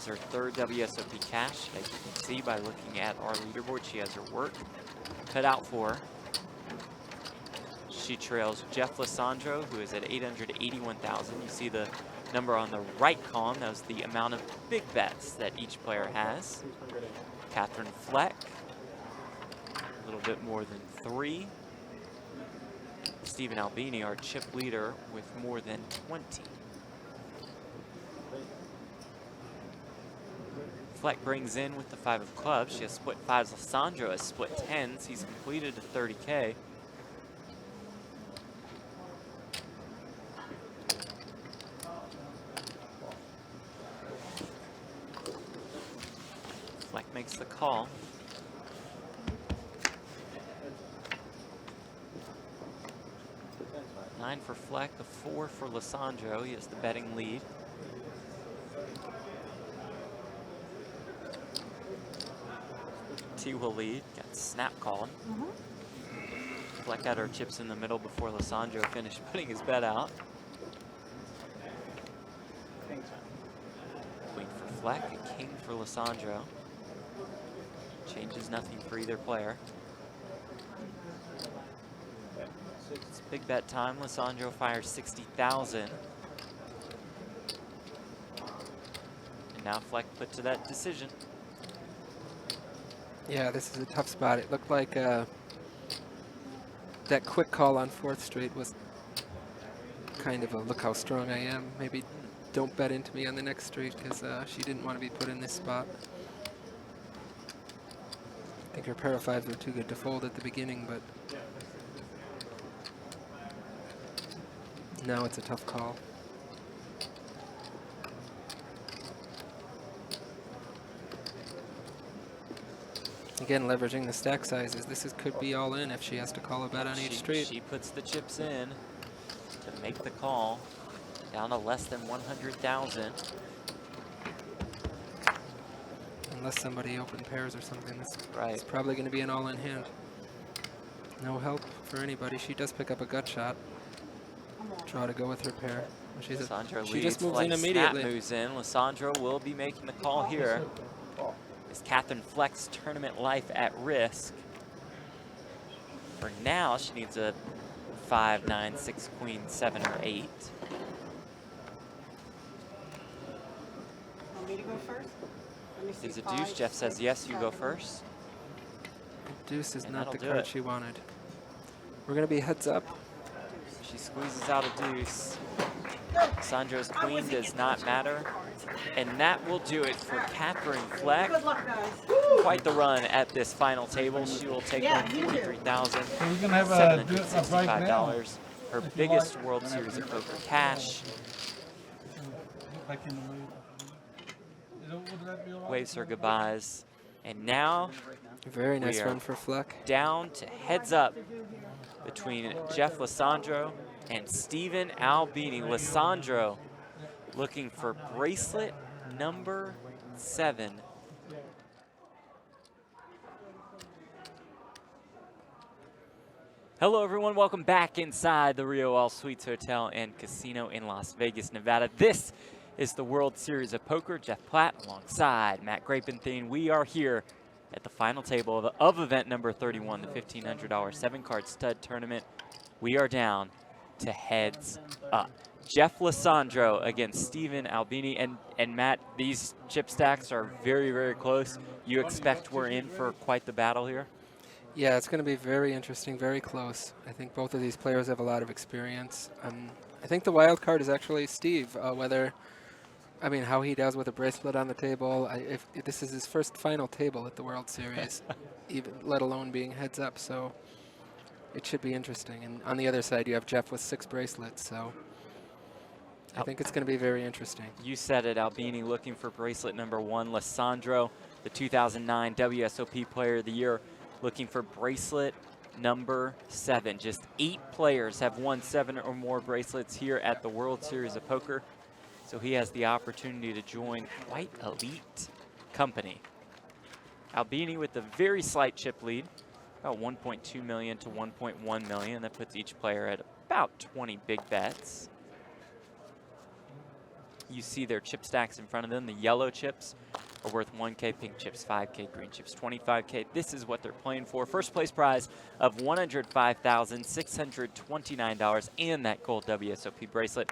is her third WSOP cash. As you can see by looking at our leaderboard, she has her work cut out for her. She trails Jeff Lisandro, who is at 881,000. You see the number on the right column. That was the amount of big bets that each player has. Katherine Fleck, a little bit more than 3. Stephen Albini, our chip leader, with more than 20. Fleck brings in with the 5 of clubs. She has split 5s. Lisandro has split 10s. He's completed a 30K. Fleck makes the call. Nine for Fleck, the 4 for Lisandro. He has the betting lead. T will lead. Got snap called. Fleck had her chips in the middle before Lisandro finished putting his bet out. Queen for Fleck, a king for Lisandro. Changes nothing for either player. It's big bet time. Lisandro fires 60,000. And now Fleck put to that decision. Yeah, this is a tough spot. It looked like that quick call on 4th Street was kind of a look how strong I am. Maybe don't bet into me on the next street, because she didn't want to be put in this spot. I think her pair of 5s were too good to fold at the beginning, but now it's a tough call. Again, leveraging the stack sizes. This could be all in if she has to call a bet on each street. She puts the chips in to make the call. Down to less than 100,000. Unless somebody open pairs or something, it's Right. probably going to be an all-in hand. No help for anybody. She does pick up a gut shot. Draw to go with her pair. Lisandro She leads. just moves Fleck in immediately. snap moves in. Lisandro will be making the call here. Is Katherine Fleck's tournament life at risk? For now, she needs a 5, 9, 6, queen, 7, or 8. Want me to go first? Let me see. Is a deuce. 5, Jeff says 6, yes, you go 7. first. Deuce is And not the that'll do card it. she wanted. We're going to be heads up. She squeezes out a deuce. Sandro's queen does not matter. And that will do it for Katherine Fleck. Good luck, guys. Quite the run at this final table. She will take Yeah, home you too. $43,765. Her biggest World Series of Poker cash. Waves her goodbyes. And now Very nice we are run for Fleck. down to heads up between Jeff Lisandro and Stephen Albini. Lisandro looking for bracelet number 7. Hello everyone, welcome back inside the Rio All Suites Hotel and Casino in Las Vegas, Nevada. This is the World Series of Poker. Jeff Platt alongside Matt Grapenthien. We are here at the final table of event number 31, the $1,500 7-card stud tournament. We are down to heads up. Jeff Lisandro against Stephen Albini. And Matt, these chip stacks are very, very close. You expect we're in for quite the battle here? Yeah, it's going to be very interesting, very close. I think both of these players have a lot of experience. I think the wild card is actually Steve, how he does with a bracelet on the table. If this is his first final table at the World Series, even let alone being heads up, so it should be interesting. And on the other side, you have Jeff with 6 bracelets, so I think it's going to be very interesting. You said it, Albini looking for bracelet number 1. Lisandro, the 2009 WSOP Player of the Year, looking for bracelet number 7. Just 8 players have won 7 or more bracelets here at the World Series of Poker. So he has the opportunity to join quite elite company. Albini with a very slight chip lead, about 1.2 million to 1.1 million. That puts each player at about 20 big bets. You see their chip stacks in front of them. The yellow chips are worth 1K, pink chips 5K, green chips 25K. This is what they're playing for. First place prize of $105,629 and that gold WSOP bracelet.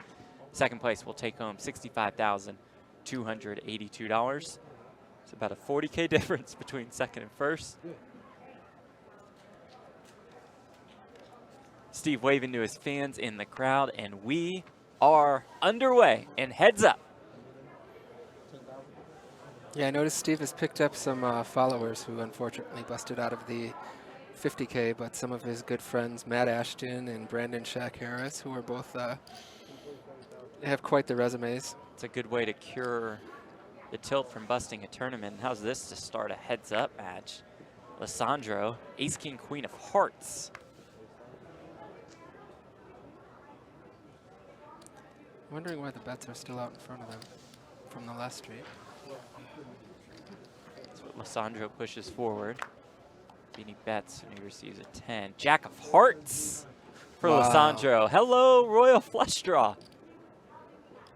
Second place will take home $65,282. It's about a 40K difference between second and first. Steve waving to his fans in the crowd, and we are underway. And heads up. Yeah, I noticed Steve has picked up some followers who unfortunately busted out of the 50K, but some of his good friends, Matt Ashton and Brandon Shaq Harris, who are both have quite the resumes. It's a good way to cure the tilt from busting a tournament. How's this to start a heads-up match? Lisandro, ace, king, queen of hearts. Wondering why the bets are still out in front of them from the last street. That's what Lisandro pushes forward. Albini bets and he receives a 10. Jack of hearts for Lisandro. Hello, royal flush draw.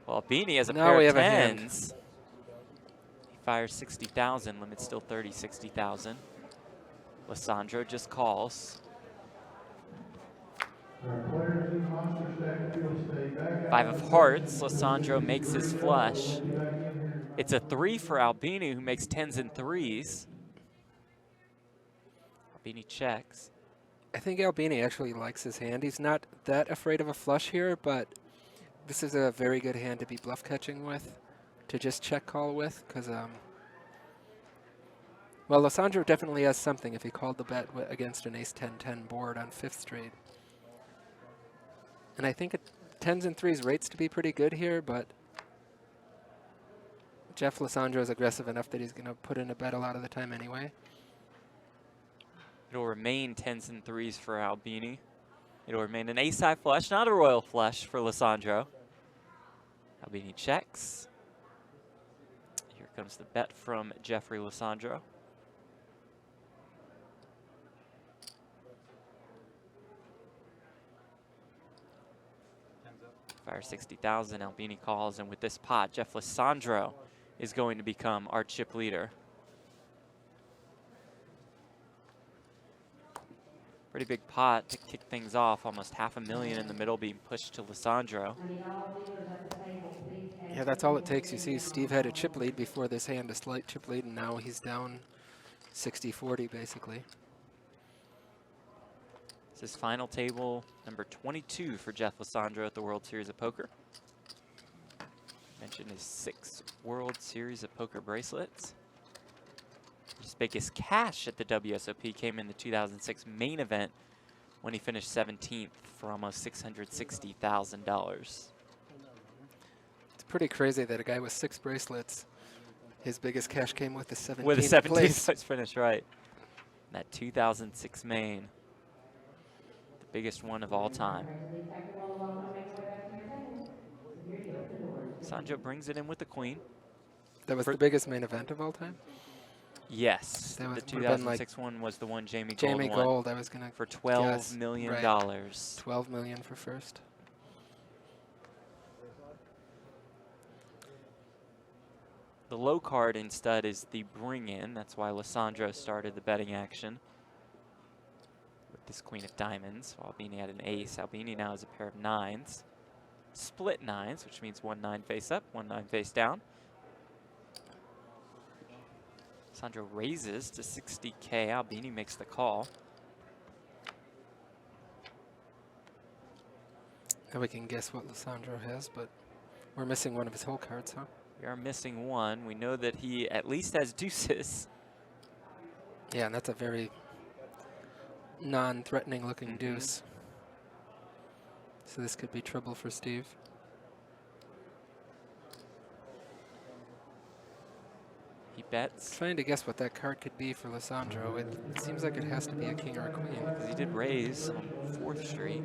Well, Albini has a pair of tens. He fires 60,000, limit still 30, 60,000. Lisandro just calls. 5 of hearts, Lisandro makes his flush. It's a 3 for Albini, who makes 10s and 3s. Albini checks. I think Albini actually likes his hand. He's not that afraid of a flush here, but this is a very good hand to be bluff catching with, to just check call with, because well, Lisandro definitely has something if he called the bet against an ace-10-10 board on 5th straight. And I think 10s and 3s rates to be pretty good here, but Jeff Lisandro is aggressive enough that he's going to put in a bet a lot of the time anyway. It'll remain 10s and 3s for Albini. It'll remain an ace-high flush, not a royal flush for Lisandro. Albini checks. Here comes the bet from Jeffrey Lisandro. Fire 60,000, Albini calls, and with this pot, Jeff Lisandro is going to become our chip leader. Pretty big pot to kick things off, almost $500,000 in the middle being pushed to Lisandro. Yeah, that's all it takes. You see Steve had a chip lead before this hand, a slight chip lead, and now he's down 60-40 basically. This is final table number 22 for Jeff Lisandro at the World Series of Poker. Mentioned his 6 World Series of Poker bracelets. His biggest cash at the WSOP came in the 2006 main event when he finished 17th for almost $660,000. It's pretty crazy that a guy with 6 bracelets, his biggest cash came with the 17th With a 17th place. place finish, right. That 2006 main. Biggest one of all time. Lisandro brings it in with the queen. That was the biggest main event of all time? Yes. That The was, 2006 one was the one Jamie Gold Jamie won. Gold, I was going to for $12 million. Right. $12 million for first. The low card in stud is the bring in. That's why Lisandro started the betting action with this queen of diamonds. While Albini had an ace. Albini now has a pair of 9s. Split 9s, which means 1 9 face up, 1 9 face down. Lisandro raises to 60K. Albini makes the call. Now we can guess what Lisandro has, but we're missing one of his whole cards, huh? We are missing one. We know that he at least has deuces. Yeah, and that's a very non-threatening looking deuce. So this could be trouble for Steve. He bets. Trying to guess what that card could be for Lisandro. It seems like it has to be a king or a queen. Because he did raise on 4th Street.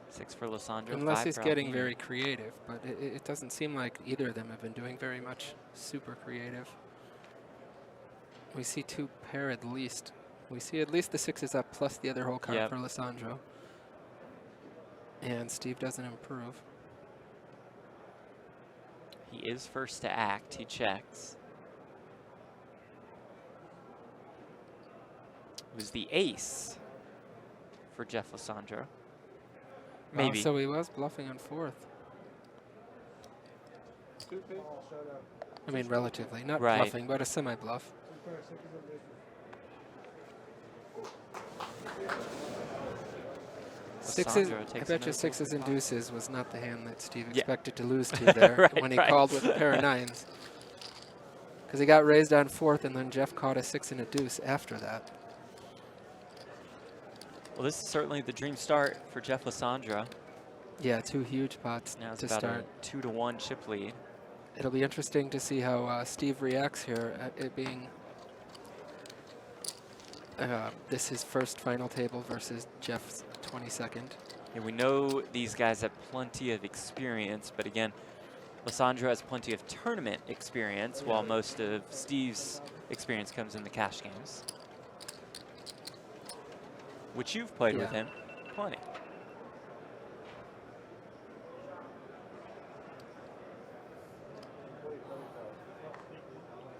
Six for Lisandro. Unless 5 he's for getting Albini. very creative, but it doesn't seem like either of them have been doing very much super creative. We see 2 pair at least. We see at least the 6s up plus the other whole card Yep. for Lisandro. And Steve doesn't improve. He is first to act. He checks. It was the ace for Jeff Lisandro. Maybe. Oh, so he was bluffing on 4th. I mean, relatively. Not Right. bluffing, but a semi-bluff. Sixes, Lisandro I takes bet you another 6s and deuces was not the hand that Steve Yeah. expected to lose to there Right, when he right. called with a pair of 9s. Because he got raised on 4th, and then Jeff caught a 6 and a deuce after that. Well, this is certainly the dream start for Jeff Lisandro. Yeah, 2 huge pots Now it's to about start. a 2-1 chip lead. It'll be interesting to see how Steve reacts here at it being this his first final table versus Jeff's 22nd. And we know these guys have plenty of experience, but again, Lisandro has plenty of tournament experience, while most of Steve's experience comes in the cash games, which you've played with Yeah. him plenty.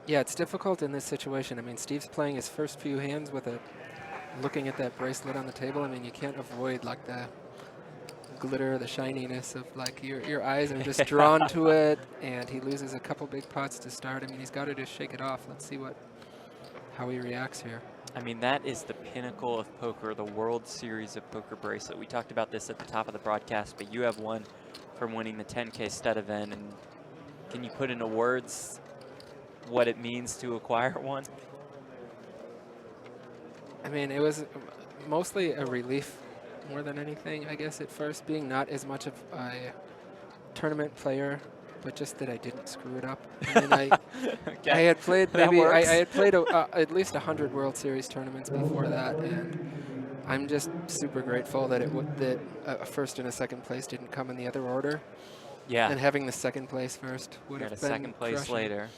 Yeah, it's difficult in this situation. I mean, Steve's playing his first few hands with looking at that bracelet on the table. I mean, you can't avoid like the glitter, the shininess of like your eyes are just drawn to it, and he loses a couple big pots to start. I mean, he's got to just shake it off. Let's see how he reacts here. I mean, that is the pinnacle of poker, the World Series of Poker bracelet. We talked about this at the top of the broadcast, but you have one from winning the 10K stud event, and can you put into words what it means to acquire one? I mean, it was mostly a relief more than anything, I guess, at first, being not as much of a tournament player, but just that I didn't screw it up. I mean, Okay. I had played That maybe, I works. had played at least 100 World Series tournaments before that, and I'm just super grateful that that a first and a second place didn't come in the other order. Yeah. And having the second place first would Got have a been second place crushing. later.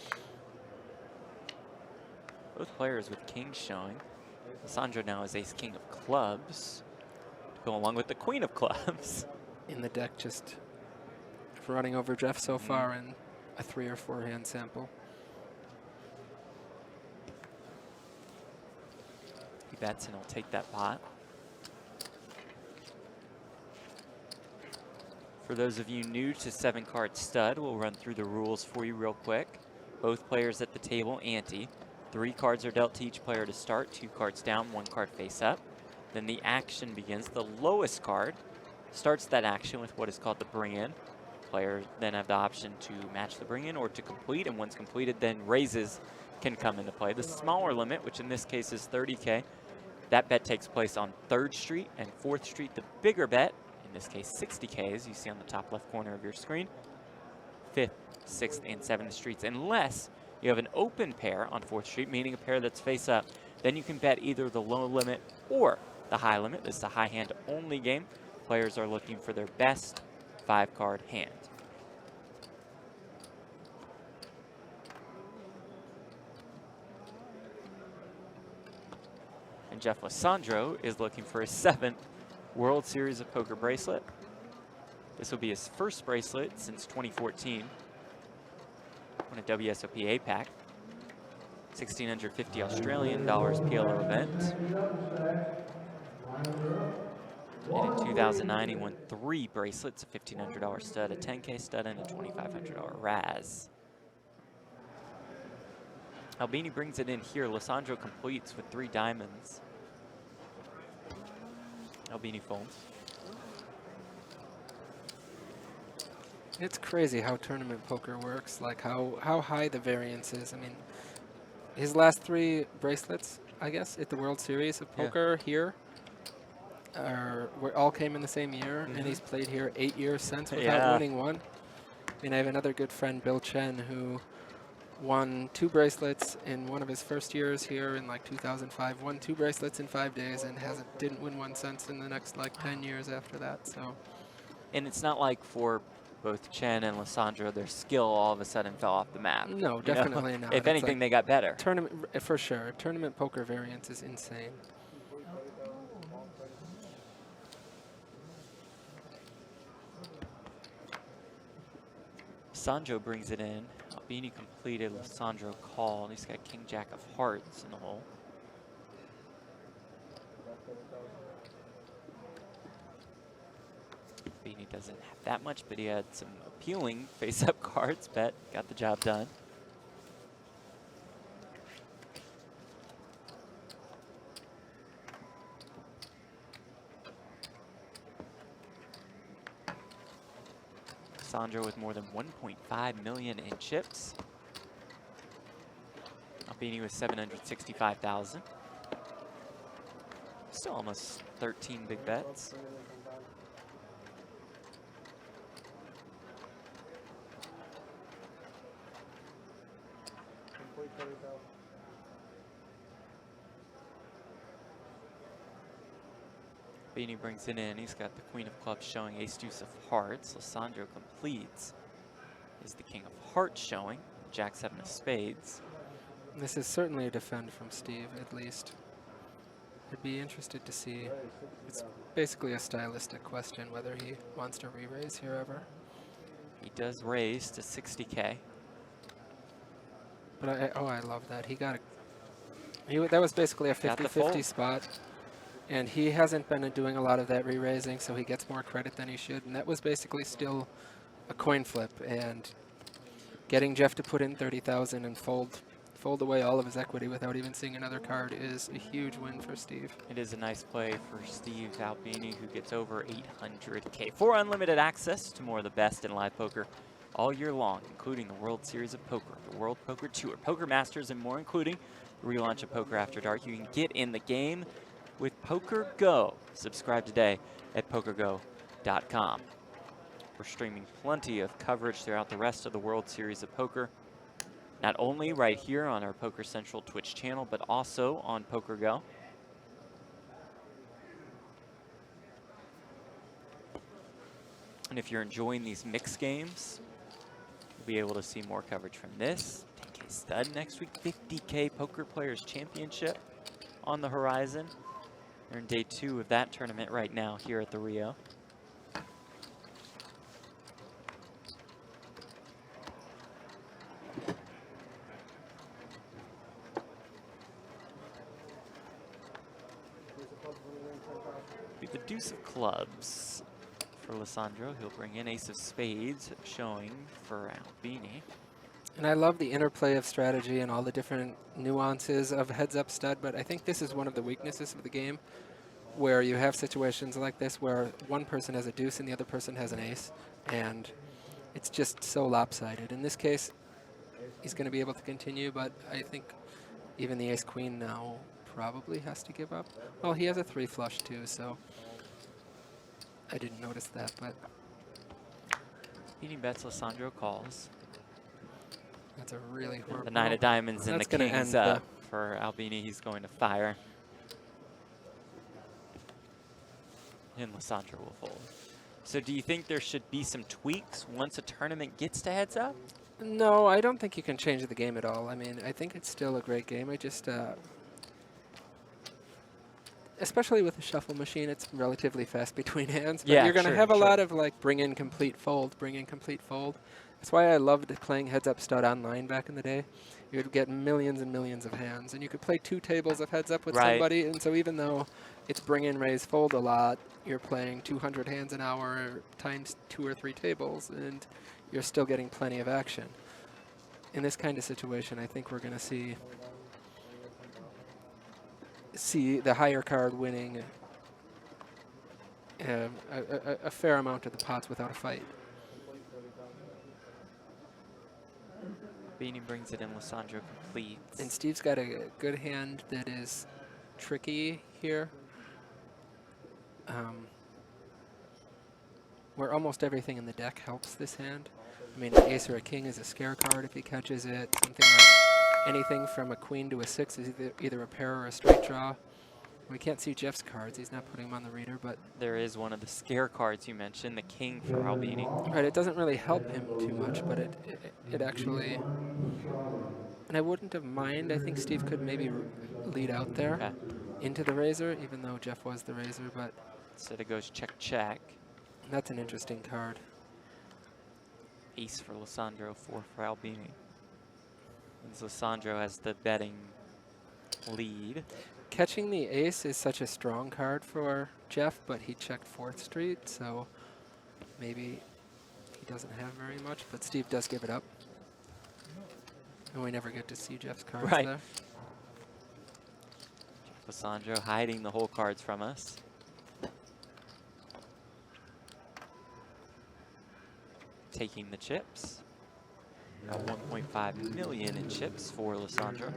Both players with kings showing. Lisandro now is ace king of clubs to go along with the queen of clubs. In the deck, just running over Jeff so far in a 3 or 4 hand sample. He bets and he'll take that pot. For those of you new to 7-card stud, we'll run through the rules for you real quick. Both players at the table ante. 3 cards are dealt to each player to start, 2 cards down, 1 card face up. Then the action begins. The lowest card starts that action with what is called the bring-in. Players then have the option to match the bring-in or to complete, and once completed, then raises can come into play. The smaller limit, which in this case is 30K, that bet takes place on 3rd Street and 4th Street. The bigger bet, in this case 60K, as you see on the top left corner of your screen, 5th, 6th, and 7th Streets, unless you have an open pair on 4th Street, meaning a pair that's face up. Then you can bet either the low limit or the high limit. This is a high hand only game. Players are looking for their best 5-card hand. And Jeff Lisandro is looking for his 7th World Series of Poker bracelet. This will be his first bracelet since 2014. On a WSOP APAC. 1,650 Australian dollars PLO event. And in 2009, he won 3 bracelets, a $1,500 stud, a 10K stud, and a $2,500 Raz. Albini brings it in here. Lisandro completes with 3 diamonds. Albini folds. It's crazy how tournament poker works, like how high the variance is. I mean, his last 3 bracelets, I guess, at the World Series of Poker here all came in the same year, and he's played here 8 years since without winning one. I mean, I have another good friend, Bill Chen, who won 2 bracelets in one of his first years here in like 2005, won 2 bracelets in 5 days, and didn't win one since in the next like 10 years after that. So, and it's not like for both Chen and Lisandro, their skill all of a sudden fell off the map. No, definitely not. If anything, they got better. Tournament, for sure. Tournament poker variance is insane. Lisandro brings it in. Albini completed. Lisandro called. He's got king jack of hearts in the hole. Albini doesn't have that much, but he had some appealing face-up cards. Bet got the job done. Lisandro with more than 1.5 million in chips. Albini with 765,000. Still almost 13 big bets. Albini brings it in. He's got the queen of clubs showing ace deuce of hearts. Lisandro completes. Is the king of hearts showing. Jack seven of spades. This is certainly a defend from Steve, at least. I'd be interested to see. It's basically a stylistic question whether he wants to re-raise here ever. He does raise to 60K. But I love that. He got it. That was basically a Got the 50-50 fold. spot. And he hasn't been doing a lot of that re-raising, so he gets more credit than he should. And that was basically still a coin flip. And getting Jeff to put in 30,000 and fold away all of his equity without even seeing another card is a huge win for Steve. It is a nice play for Steve Albini, who gets over 800K. For unlimited access to more of the best in live poker all year long, including the World Series of Poker, the World Poker Tour, Poker Masters, and more, including the relaunch of Poker After Dark. You can get in the game with PokerGo. Subscribe today at PokerGo.com. We're streaming plenty of coverage throughout the rest of the World Series of Poker, not only right here on our Poker Central Twitch channel, but also on PokerGo. And if you're enjoying these mixed games, you'll be able to see more coverage from this. 10K stud next week, 50K Poker Players Championship on the horizon. We're in day 2 of that tournament right now here at the Rio. Be the deuce of clubs for Lisandro. He'll bring in ace of spades showing for Albini. And I love the interplay of strategy and all the different nuances of heads-up stud, but I think this is one of the weaknesses of the game, where you have situations like this where one person has a deuce and the other person has an ace, and it's just so lopsided. In this case, he's going to be able to continue, but I think even the ace-queen now probably has to give up. Well, he has a 3 flush too, so I didn't notice that, but... Albini bets, Lisandro calls. That's a really horrible... The 9 of diamonds and the gonna king's end up for Albini. He's going to fire. And Lisandro will fold. So do you think there should be some tweaks once a tournament gets to heads up? No, I don't think you can change the game at all. I mean, I think it's still a great game. I just... especially with a shuffle machine, it's relatively fast between hands. But yeah, you're going to sure, have a sure. lot of, like, bring in complete fold, bring in complete fold. That's why I loved playing heads-up stud online back in the day. You'd get millions and millions of hands, and you could play 2 tables of heads-up with Right. somebody, and so even though it's bring in, raise, fold a lot, you're playing 200 hands an hour times 2 or 3 tables, and you're still getting plenty of action. In this kind of situation, I think we're going to see the higher card winning a fair amount of the pots without a fight. Albini brings it in, Lisandro completes. And Steve's got a good hand that is tricky here, where almost everything in the deck helps this hand. I mean, an ace or a king is a scare card if he catches it. Something like anything from a queen to a 6 is either a pair or a straight draw. We can't see Jeff's cards. He's not putting them on the reader, but... There is one of the scare cards you mentioned, the king for Albini. Right, it doesn't really help him too much, but it actually... And I wouldn't have mind. I think Steve could maybe lead out there Okay. into the razor, even though Jeff was the razor, but... Instead it goes check, check. That's an interesting card. Ace for Lisandro, 4 for Albini. And Lisandro has the betting lead. Catching the ace is such a strong card for Jeff, but he checked 4th Street, so maybe he doesn't have very much, but Steve does give it up. And we never get to see Jeff's cards Right. there. Lisandro hiding the whole cards from us. Taking the chips. Got 1.5 million in chips for Lisandro.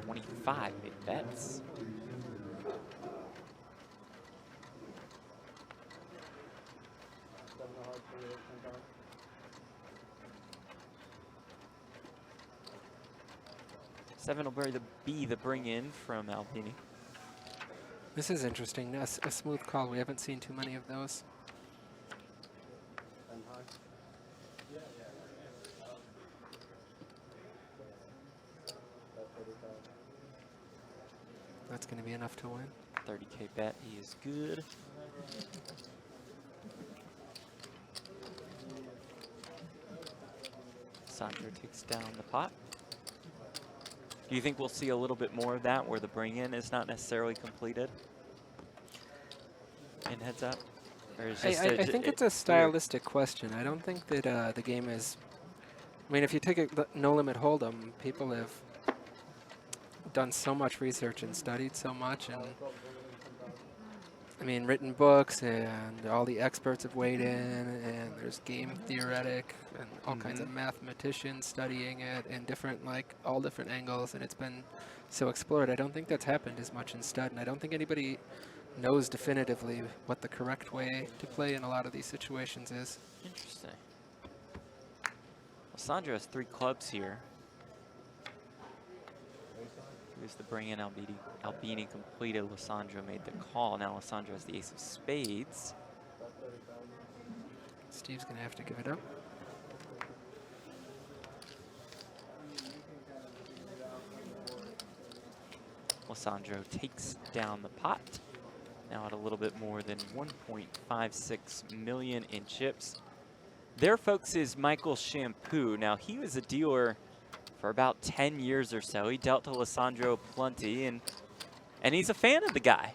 25 big bets. Seven will be the bring in from Albini. This is interesting. A smooth call. We haven't seen too many of those. That's going to be enough to win. 30K bet, he is good. Sandro takes down the pot. Do you think we'll see a little bit more of that where the bring-in is not necessarily completed in heads up? Or is I just think it's a stylistic question. I don't think that the game is... I mean, if you take a no-limit hold'em, people have done so much research and studied so much, and I mean, written books, and all the experts have weighed in, and there's game theoretic and all kinds of mathematicians studying it in different, like, all different angles, and it's been so explored. I don't think that's happened as much in stud, and I don't think anybody knows definitively what the correct way to play in a lot of these situations is. Interesting. Lisandro has 3 clubs here. Here's the bring-in. Albini completed. Lisandro made the call. Now Lisandro has the ace of spades. Steve's going to have to give it up. Lisandro takes down the pot. Now at a little bit more than 1.56 million in chips. There, folks, is Michael Shampoo. Now, he was a dealer for about 10 years or so. He dealt to Lisandro plenty, and he's a fan of the guy.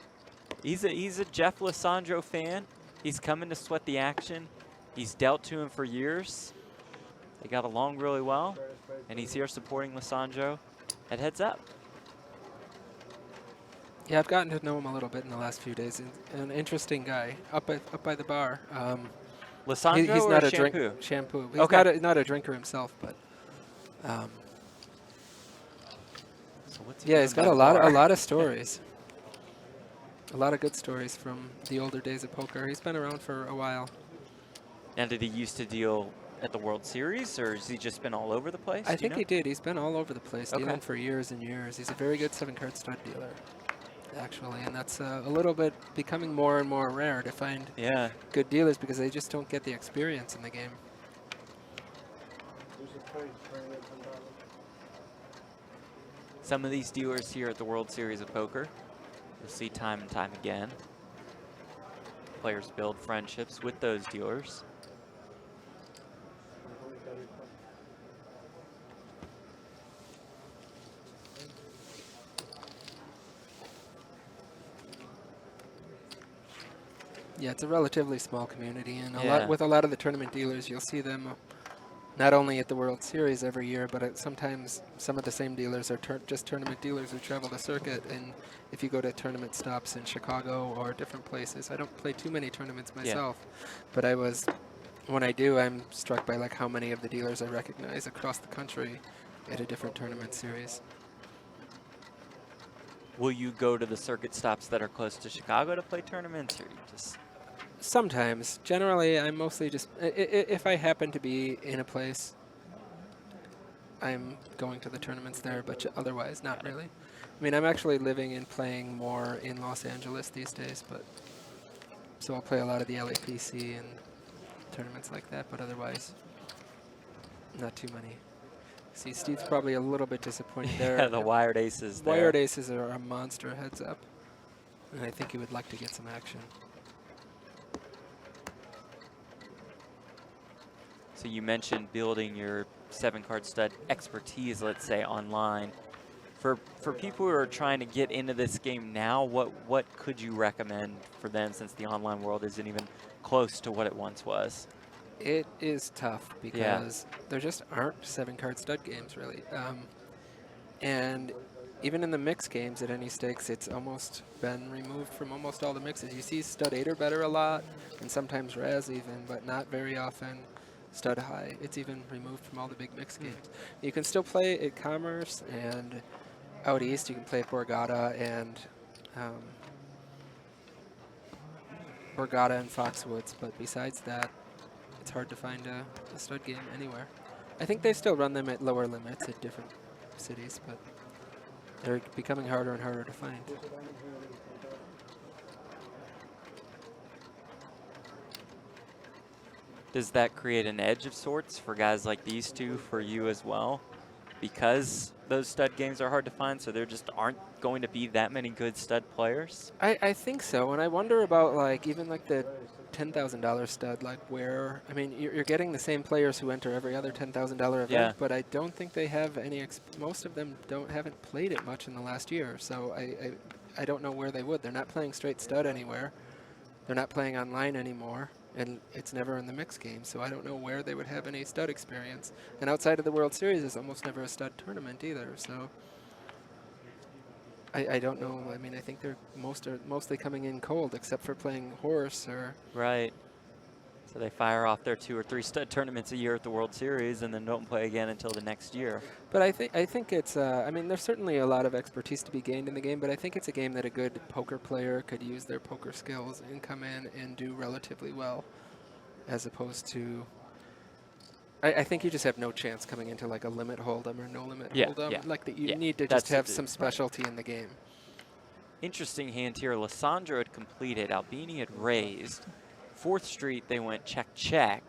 He's a Jeff Lisandro fan. He's coming to sweat the action. He's dealt to him for years. They got along really well, and he's here supporting Lisandro at heads up. Yeah, I've gotten to know him a little bit in the last few days. An interesting guy, up by the bar. Lisandro he's or not a Shampoo? Shampoo. He's Okay. not a drinker himself, but So what's he yeah, doing he's by got a the lot bar? of stories. A lot of good stories from the older days of poker. He's been around for a while. Now, did he used to deal at the World Series, or has he just been all over the place? I Do you think know? he did. He's been all over the place, Okay. dealing for years and years. He's a very good 7-card stud dealer, actually, and that's a little bit becoming more and more rare to find Yeah. good dealers because they just don't get the experience in the game. Some of these dealers here at the World Series of Poker, you'll see time and time again. Players build friendships with those dealers. Yeah, it's a relatively small community, and Yeah. with a lot of the tournament dealers, you'll see them not only at the World Series every year, but sometimes some of the same dealers are just tournament dealers who travel the circuit. And if you go to tournament stops in Chicago or different places, I don't play too many tournaments myself, but when I do, I'm struck by like how many of the dealers I recognize across the country at a different tournament series. Will you go to the circuit stops that are close to Chicago to play tournaments, or you just... Sometimes. Generally, I'm mostly just... if I happen to be in a place, I'm going to the tournaments there, but otherwise, not really. I mean, I'm actually living and playing more in Los Angeles these days, but... So I'll play a lot of the LAPC and tournaments like that, but otherwise, not too many. See, Steve's probably a little bit disappointed there. Yeah, the wired aces there. Wired aces are a monster heads up, and I think he would like to get some action. So you mentioned building your 7-card stud expertise, let's say, online. For people who are trying to get into this game now, what could you recommend for them, since the online world isn't even close to what it once was? It is tough because there just aren't 7-card stud games, really. And even in the mixed games at any stakes, it's almost been removed from almost all the mixes. You see stud 8 or better a lot, and sometimes res even, but not very often stud high. It's even removed from all the big mixed games. You can still play at Commerce, and out east you can play Borgata and Foxwoods, but besides that, it's hard to find a stud game anywhere. I think they still run them at lower limits at different cities, but they're becoming harder and harder to find. Does that create an edge of sorts for guys like these two for you as well? Because those stud games are hard to find, so there just aren't going to be that many good stud players? I think so, and I wonder about like even like the $10,000 stud, like where, I mean, you're getting the same players who enter every other $10,000 event, Yeah. but I don't think they have any, most of them haven't played it much in the last year, so I don't know where they would. They're not playing straight stud anywhere. They're not playing online anymore, and it's never in the mixed game, so I don't know where they would have any stud experience. And outside of the World Series, there's almost never a stud tournament either, so I don't know. I mean, I think they're mostly coming in cold, except for playing horse or... Right. So they fire off their 2 or 3 stud tournaments a year at the World Series and then don't play again until the next year. But I think it's, I mean, there's certainly a lot of expertise to be gained in the game, but I think it's a game that a good poker player could use their poker skills and come in and do relatively well, as opposed to... I think you just have no chance coming into like a limit hold'em or no limit hold'em. Yeah. Like that, you Yeah, need to that's just have it, some specialty in the game. Interesting hand here. Lisandro had completed. Albini had raised. 4th Street, they went check, check.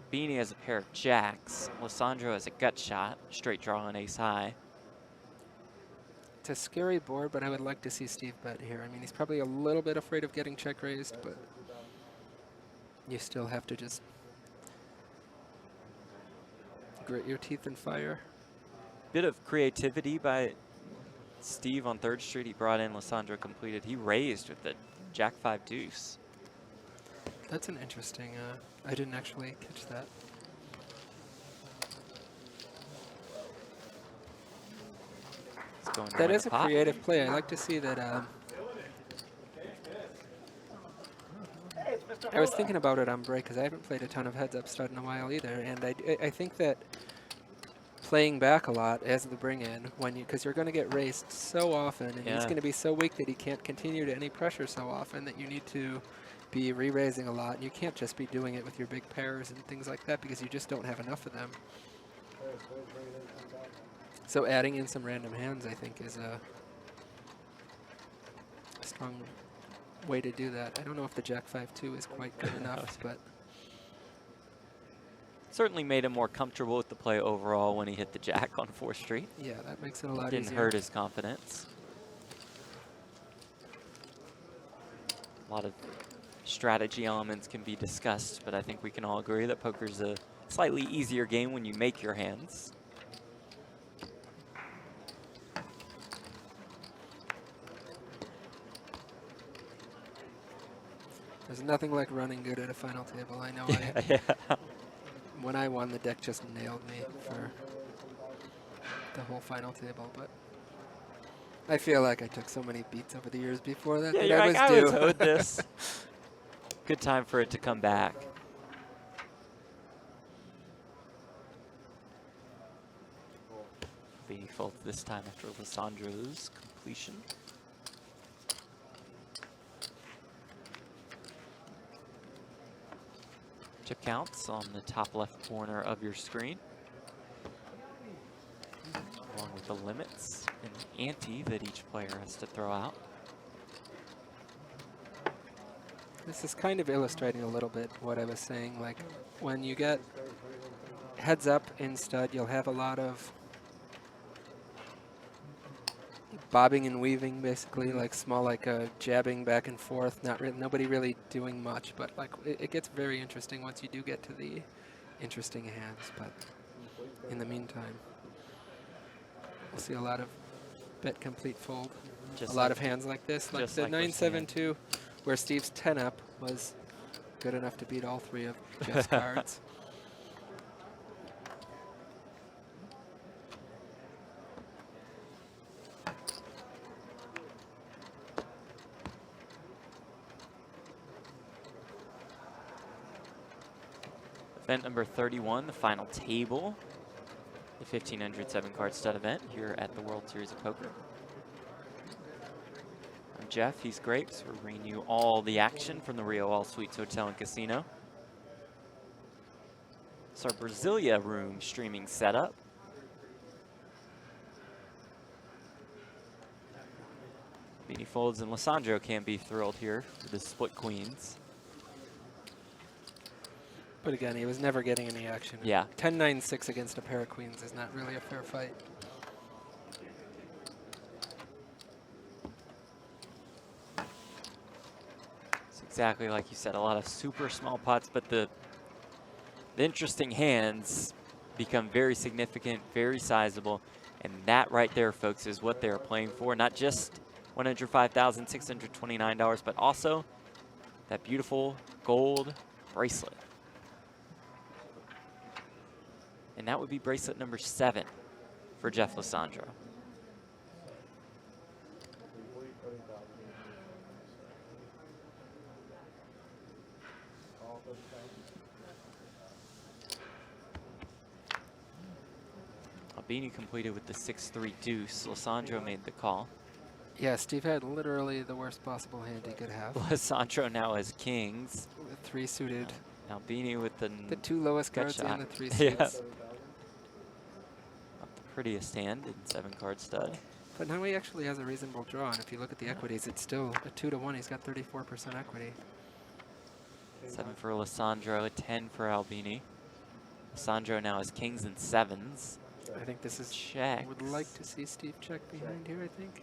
Albini has a pair of jacks. Lisandro has a gut shot. Straight draw on ace high. It's a scary board, but I would like to see Steve bet here. I mean, he's probably a little bit afraid of getting check raised, but you still have to just grit your teeth and fire. Bit of creativity by Steve on 3rd Street. He brought in Lisandro completed. He raised with the Jack 5 deuce. That's an interesting, I didn't actually catch that. It's going to That win is the a pot. creative play. I like to see that. I was thinking about it on break because I haven't played a ton of heads up stud in a while either, and I think that playing back a lot as the bring in, because you're going to get raced so often, and he's going to be so weak that he can't continue to any pressure so often that you need to be re-raising a lot. And you can't just be doing it with your big pairs and things like that because you just don't have enough of them. So adding in some random hands, I think, is a strong way to do that. I don't know if the Jack 5-2 is quite good enough, but certainly made him more comfortable with the play overall when he hit the jack on 4th Street. yeah, that makes it a lot Didn't easier. hurt his confidence. A lot of strategy elements can be discussed, but I think we can all agree that poker's a slightly easier game when you make your hands. There's nothing like running good at a final table. I know. When I won, the deck just nailed me for the whole final table, but I feel like I took so many beats over the years before that. Yeah, that you're I like, was I due. was owed this. Good time for it to come back. Albini folds this time after Lisandro's completion. Chip counts on the top left corner of your screen, along with the limits and the ante that each player has to throw out. This is kind of illustrating a little bit what I was saying. Like when you get heads up in stud, you'll have a lot of bobbing and weaving, basically, like small, like jabbing back and forth. Nobody really doing much, but like it gets very interesting once you do get to the interesting hands. But in the meantime, we'll see a lot of bet complete fold. Just A lot like- of hands like this, like just the like we're seeing. 9-7-2, where Steve's 10 up was good enough to beat all three of Jeff's cards. Event number 31, the final table, the 1500 7-card stud event here at the World Series of Poker. I'm Jeff, he's Grapes. We're bringing you all the action from the Rio All Suites Hotel and Casino. It's our Brasilia room streaming setup. Albini folds and Lisandro can't be thrilled here with his split queens. But again, he was never getting any action. Yeah. 10-9-6 against a pair of queens is not really a fair fight. It's exactly like you said, a lot of super small pots, but the interesting hands become very significant, very sizable, and that right there, folks, is what they're playing for. Not just $105,629, but also that beautiful gold bracelet. And that would be bracelet number 7 for Jeff Lisandro. Albini completed with the 6-3 deuce. Lisandro made the call. Yeah, Steve had literally the worst possible hand he could have. Lisandro now has kings. The 3 suited. Albini with the 2 lowest gut cards shot. and the 3 Yeah. suits. Not the prettiest hand in 7-card stud. But now he actually has a reasonable draw, and if you look at the equities, it's still a 2-1. He's got 34% equity. 7 for Lisandro, a 10 for Albini. Lisandro now has kings and 7s. I think this is. Check. Would like to see Steve check behind here, I think.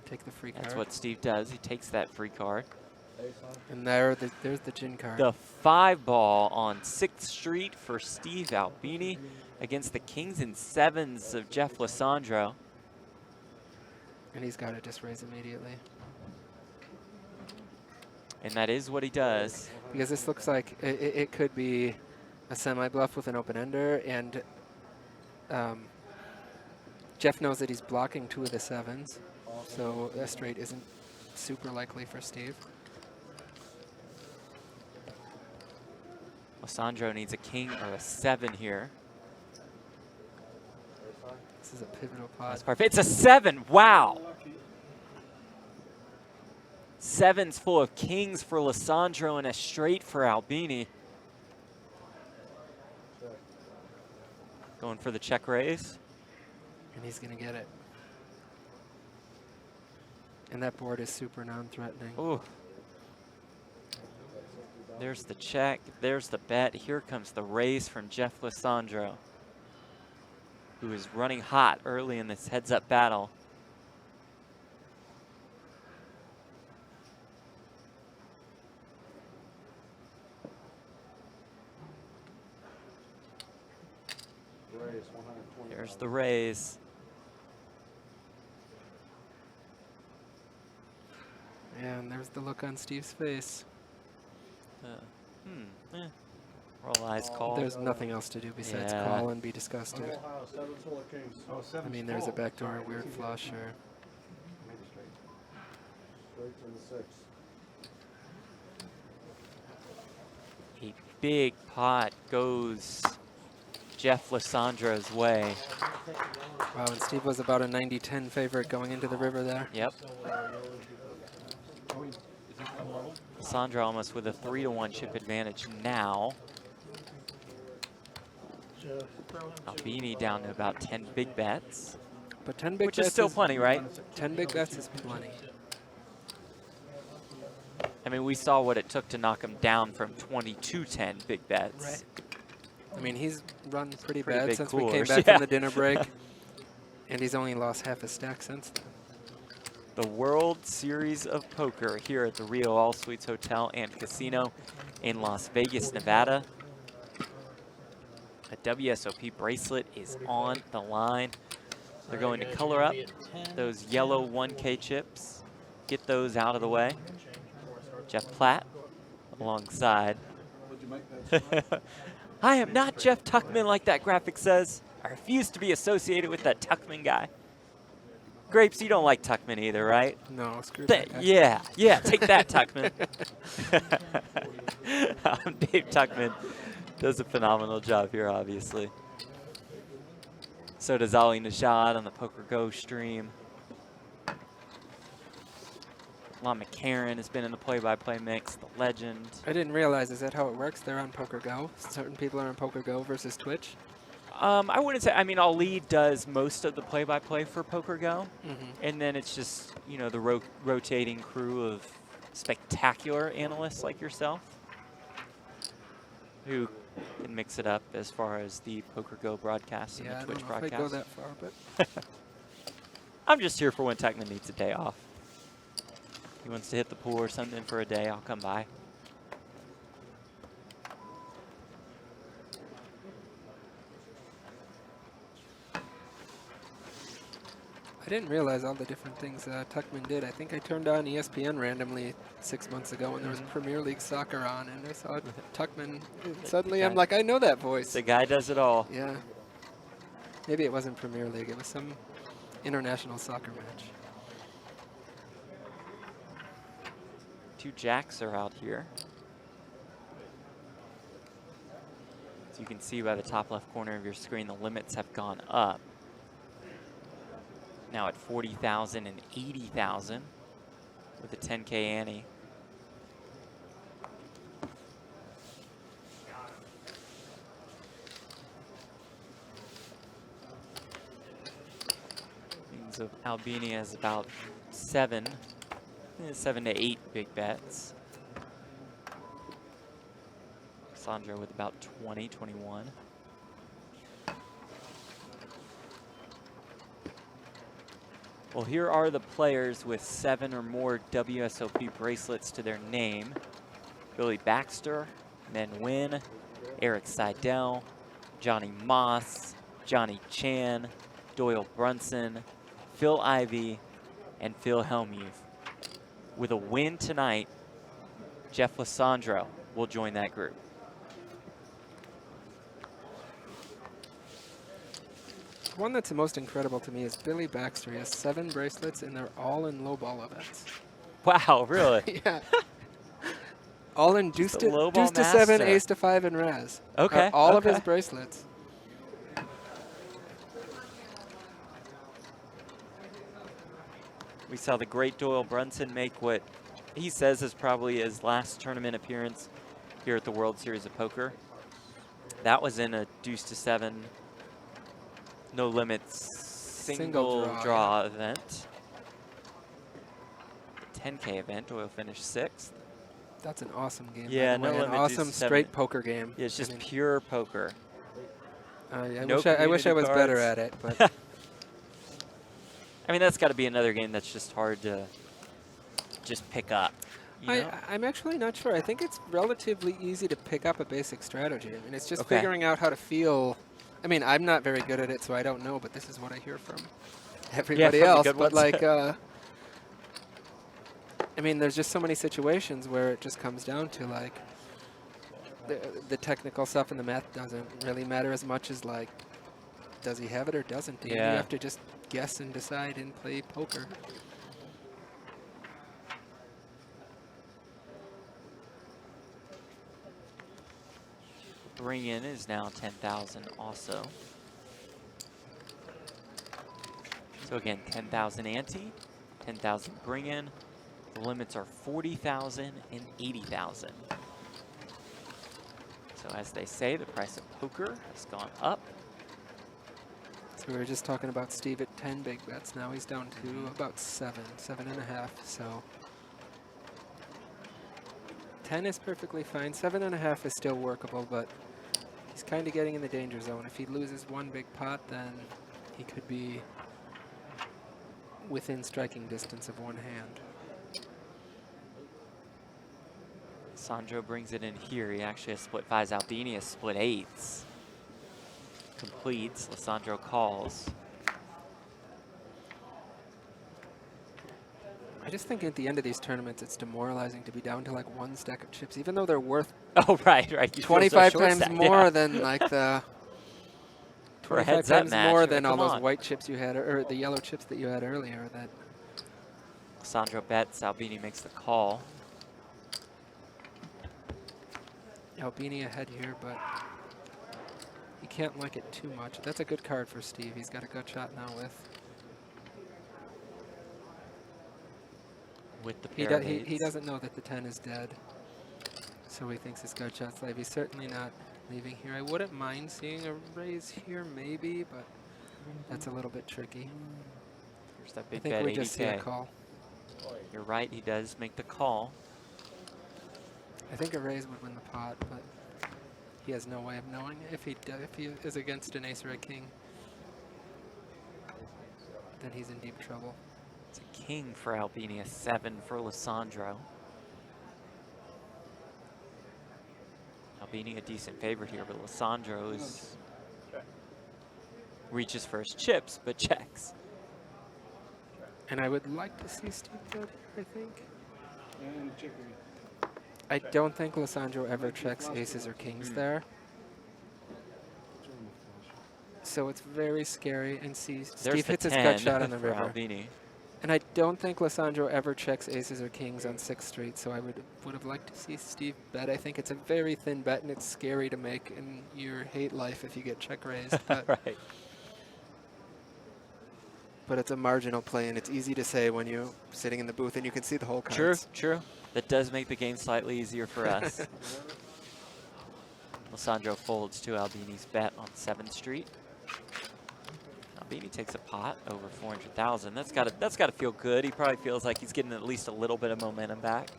Take the free card. That's what Steve does. He takes that free card. And there's the gin card. The 5-ball on 6th Street for Steve Albini against the kings and 7s of Jeff Lisandro. And he's got to just raise immediately. And that is what he does. Because this looks like it could be a semi-bluff with an open-ender, and Jeff knows that he's blocking 2 of the 7s, so a straight isn't super likely for Steve. Lisandro needs a king or a 7 here. This is a pivotal pot. That's perfect. It's a 7. Wow. 7's full of kings for Lisandro and a straight for Albini. Going for the check raise. And he's going to get it. And that board is super non-threatening. Ooh. There's the check. There's the bet. Here comes the raise from Jeff Lisandro, who is running hot early in this heads-up battle. There's the raise. And there's the look on Steve's face. Roll eyes, call. There's nothing else to do besides Yeah. call and be disgusted. Ohio, 7 full of kings. I mean, there's a backdoor weird flush, or Straight to the 6. A big pot goes Jeff Lisandro's way. wow. And Steve was about a 90-10 favorite going into the river there. Yep. Lisandro almost with a 3-1 chip advantage now. Albini down to about 10 big bets, But 10 big which bets is still plenty, right? 10 big bets is plenty. I mean, we saw what it took to knock him down from 22-10 big bets. I mean, he's run pretty Pretty bad big since we came coolers, back yeah. from the dinner break. And he's only lost half his stack since then. The World Series of Poker here at the Rio All Suites Hotel and Casino in Las Vegas, Nevada. A WSOP bracelet is on the line. They're going to color up those yellow 1K chips. Get those out of the way. Jeff Platt alongside. I am not Jeff Tuckman like that graphic says. I refuse to be associated with that Tuckman guy. Grapes, you don't like Tuckman either, right? No, screw that guy. Yeah, take that, Tuckman. Dave Tuckman does a phenomenal job here, obviously. So does Ali Najad on the PokerGO stream. Lon McCarran has been in the play-by-play mix, the legend. I didn't realize, is that how it works? They're on PokerGo? Certain people are on PokerGo versus Twitch? I wouldn't say, I mean, Ali does most of the play-by-play for PokerGo. Mm-hmm. And then it's just, you know, the rotating crew of spectacular analysts like yourself who can mix it up as far as the PokerGo broadcast and the Twitch I don't know if I broadcast. go that far, but I'm just here for when Tuckman needs a day off. He wants to hit the pool or something for a day, I'll come by. I didn't realize all the different things Tuckman did. I think I turned on ESPN randomly 6 months ago when there was Premier League soccer on, and I saw Tuckman. And suddenly I'm like, I know that voice. The guy does it all. Yeah. Maybe it wasn't Premier League. It was some international soccer match. 2 jacks are out here. As you can see by the top left corner of your screen, the limits have gone up. Now at 40,000 and 80,000 with a 10K ante. Means of Albini has about 7 to 8 big bets. Lisandro with about 20, 21. Well, here are the players with 7 or more WSOP bracelets to their name. Billy Baxter, Men Win, Eric Seidel, Johnny Moss, Johnny Chan, Doyle Brunson, Phil Ivey, and Phil Hellmuth. With a win tonight, Jeff Lisandro will join that group. The one that's the most incredible to me is Billy Baxter. He has 7 bracelets, and they're all in low ball events. Wow, really? Yeah. All in deuce to low ball 7, master. ace to 5, and Raz. Okay. All of his bracelets. We saw the great Doyle Brunson make what he says is probably his last tournament appearance here at the World Series of Poker. That was in a deuce to 7, no limits, single draw event. The 10K event, Doyle finished 6th. That's an awesome game. Yeah, by the way. no An limit, awesome deuce to 7. straight poker game. Yeah, it's just I mean, pure poker. I No wish I community was better cards. at it, but I mean, that's got to be another game that's just hard to just pick up. You know? I'm actually not sure. I think it's relatively easy to pick up a basic strategy. I mean, it's just Okay. figuring out how to feel. I mean, I'm not very good at it, so I don't know, but this is what I hear from everybody from the else. good But ones. like, I mean, there's just so many situations where it just comes down to like the technical stuff, and the math doesn't really matter as much as like, does he have it or doesn't he? Yeah. You have to just guess and decide and play poker. Bring in is now 10,000 also. So again, 10,000 ante, 10,000 bring in. The limits are 40,000 and 80,000. So as they say, the price of poker has gone up. So we were just talking about Steve at 10 big bets. Now he's down to about 7.5. So 10 is perfectly fine. 7.5 is still workable, but he's kind of getting in the danger zone. If he loses one big pot, then he could be within striking distance of one hand. Lisandro brings it in here. He actually has split fives. Albini has split eights. Completes. Lisandro calls. I just think at the end of these tournaments, it's demoralizing to be down to like one stack of chips, even though they're worth Oh, right. You feel so 25 short times stacked, more yeah. than like the For a 25 heads-up times match, more right, than all come those on. white chips you had, or the yellow chips that you had earlier. That Lisandro bets. Albini makes the call. Albini ahead here, but he can't like it too much. That's a good card for Steve. He's got a good shot now With the he, pair do, of he eights. doesn't know that the 10 is dead, so he thinks his gut shot's live. He's certainly not leaving here. I wouldn't mind seeing a raise here, maybe, but that's a little bit tricky. Here's that I big think bet, we just see a 80K. call. You're right, he does make the call. I think a raise would win the pot, but he has no way of knowing if he is against an ace or a king. Then he's in deep trouble. It's a king for Albini, a 7 for Lisandro. Albini a decent favorite here, but Lisandro reaches for his chips, but checks. And I would like to see Steve bet here, I think. And chicory. I don't think Lisandro ever checks aces or kings there. So it's very scary. And see, There's Steve the hits his 10 gut shot on the for river. Albini. And I don't think Lisandro ever checks aces or kings on 6th Street, so I would have liked to see Steve bet. I think it's a very thin bet, and it's scary to make in your hate life if you get check raised. But, Right. but it's a marginal play, and it's easy to say when you're sitting in the booth and you can see the whole cards. True, true. That does make the game slightly easier for us. Lisandro folds to Albini's bet on 7th Street. Albini takes a pot over 400,000. That's got to feel good. He probably feels like he's getting at least a little bit of momentum back.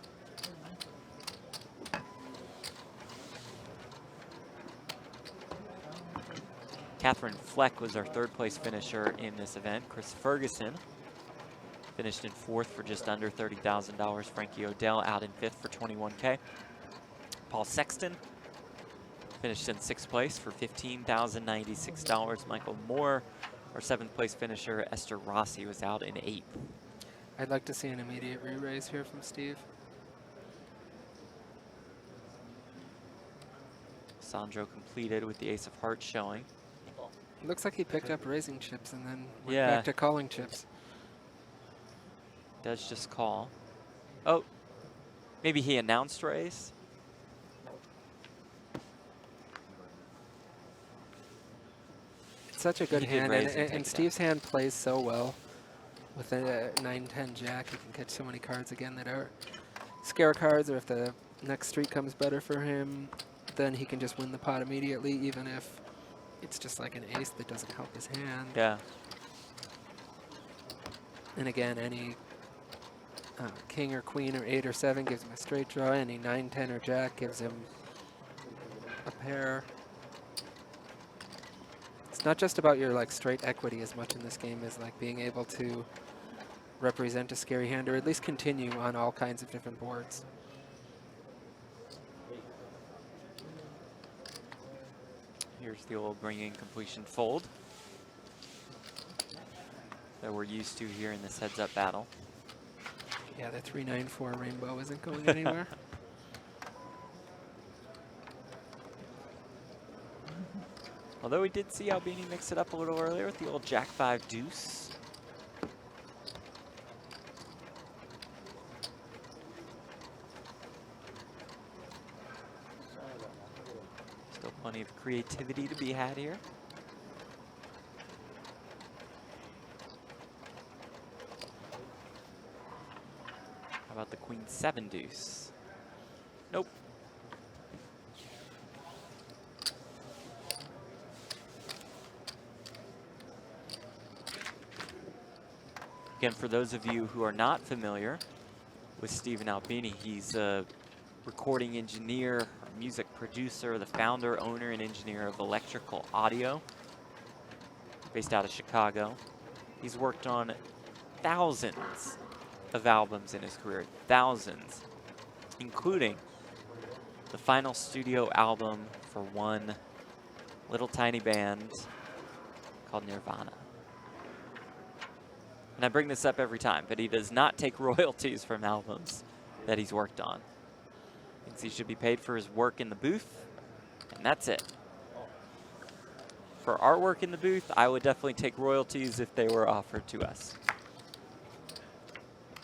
Katherine Fleck was our 3rd place finisher in this event. Chris Ferguson finished in 4th for just under $30,000. Frankie O'Dell out in 5th for 21K. Paul Sexton finished in 6th place for $15,096. Michael Moore, our 7th place finisher. Esther Rossi was out in 8th. I'd like to see an immediate re-raise here from Steve. Sandro completed with the ace of hearts showing. It looks like he picked up raising chips and then went Yeah. back to calling chips. Does just call. Oh, maybe he announced raise. It's such a good He did hand, raise and and take it Steve's hand plays so well. With a 9-10 jack, he can catch so many cards again that are scare cards, or if the next street comes better for him, then he can just win the pot immediately, even if it's just like an ace that doesn't help his hand. Yeah. And again, any king or queen or 8 or 7 gives him a straight draw. Any 9, 10 or jack gives him a pair. It's not just about your like straight equity as much in this game as like being able to represent a scary hand, or at least continue on all kinds of different boards. Here's the old bringing completion fold that we're used to here in this heads-up battle. Yeah, the 3-9-4 rainbow isn't going anywhere. Although we did see Albini mix it up a little earlier with the old Jack-5 deuce. Still plenty of creativity to be had here. How about the Queen-7 deuce? Nope. Again, for those of you who are not familiar with Stephen Albini, he's a recording engineer, music producer, the founder, owner, and engineer of Electrical Audio, based out of Chicago. He's worked on thousands of albums in his career, thousands, including the final studio album for one little tiny band called Nirvana. And I bring this up every time, but he does not take royalties from albums that he's worked on. Thinks he should be paid for his work in the booth, and that's it. For artwork in the booth, I would definitely take royalties if they were offered to us.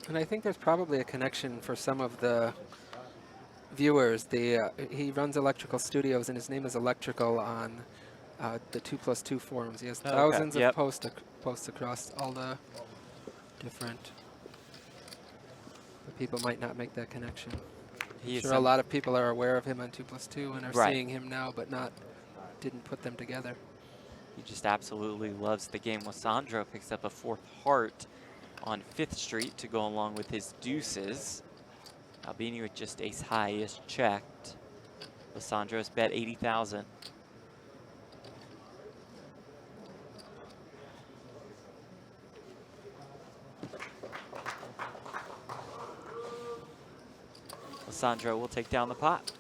And I think there's probably a connection for some of the viewers. He runs Electrical Studios, and his name is Electrical on the 2+2 forums. He has thousands of posts across all the different. But people might not make that connection. I'm sure a lot of people are aware of him on 2+2 and are seeing him now, but didn't put them together. He just absolutely loves the game. Lisandro picks up a 4th heart on 5th Street to go along with his deuces. Albini with just ace high is checked. Lisandro's bet 80,000. Lisandro will take down the pot.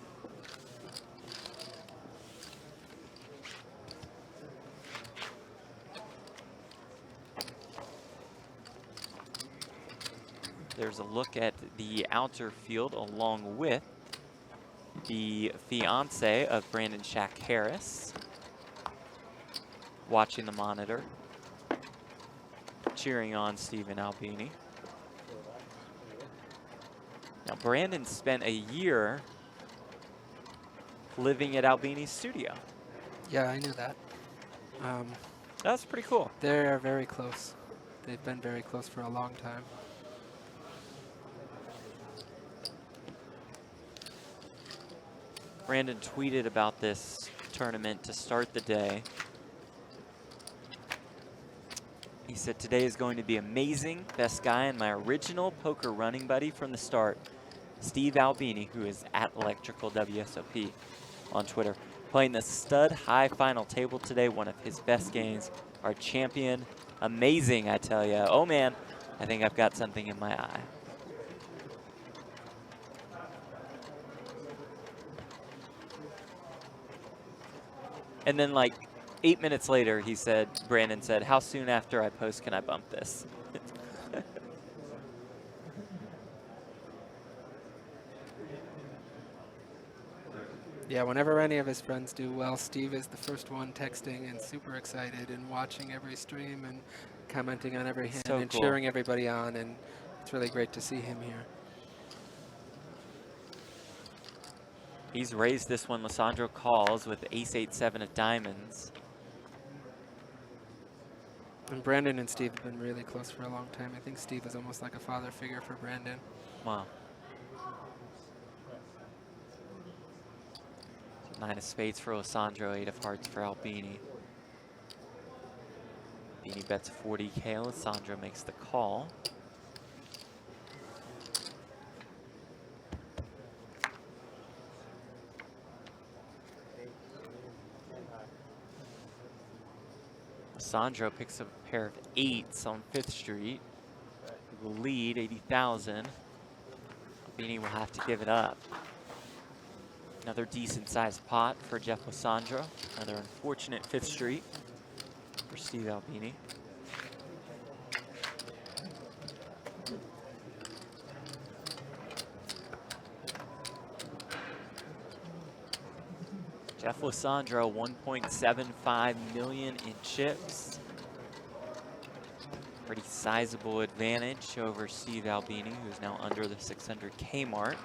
There's a look at the outer field along with the fiance of Brandon Shack Harris, watching the monitor, cheering on Stephen Albini. Now, Brandon spent a year living at Albini's studio. Yeah, I knew that. That's pretty cool. They're very close. They've been very close for a long time. Brandon tweeted about this tournament to start the day. He said, "Today is going to be amazing. Best guy and my original poker running buddy from the start, Steve Albini, who is at Electrical WSOP on Twitter, playing the stud high final table today. One of his best games. Our champion. Amazing, I tell ya. Oh man, I think I've got something in my eye." And then like 8 minutes later, he said, Brandon said, "How soon after I post can I bump this?" Yeah, whenever any of his friends do well, Steve is the first one texting and super excited and watching every stream and commenting on every hand and cheering everybody on, and it's really great to see him here. He's raised this one. Lisandro calls with ace-8-7 of diamonds. And Brandon and Steve have been really close for a long time. I think Steve is almost like a father figure for Brandon. Wow. 9 of spades for Lisandro, 8 of hearts for Albini. Albini bets 40K. Lisandro makes the call. Lisandro picks up a pair of 8s on 5th Street. He will lead 80,000. Albini will have to give it up. Another decent-sized pot for Jeff Lisandro. Another unfortunate 5th Street for Steve Albini. Jeff Lisandro, 1.75 million in chips. Pretty sizable advantage over Steve Albini, who's now under the 600K mark.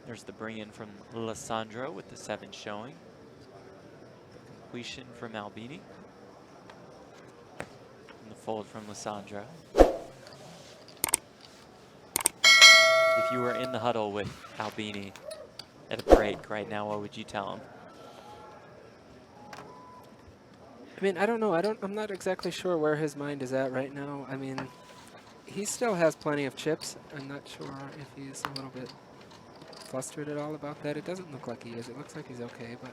There's the bring in from Lisandro with the 7 showing. The completion from Albini. And the fold from Lisandro. If you were in the huddle with Albini at a break right now, what would you tell him? I mean, I don't know. I'm not exactly sure where his mind is at right now. I mean, he still has plenty of chips. I'm not sure if he's a little bit flustered at all about that. It doesn't look like he is. It looks like he's okay, but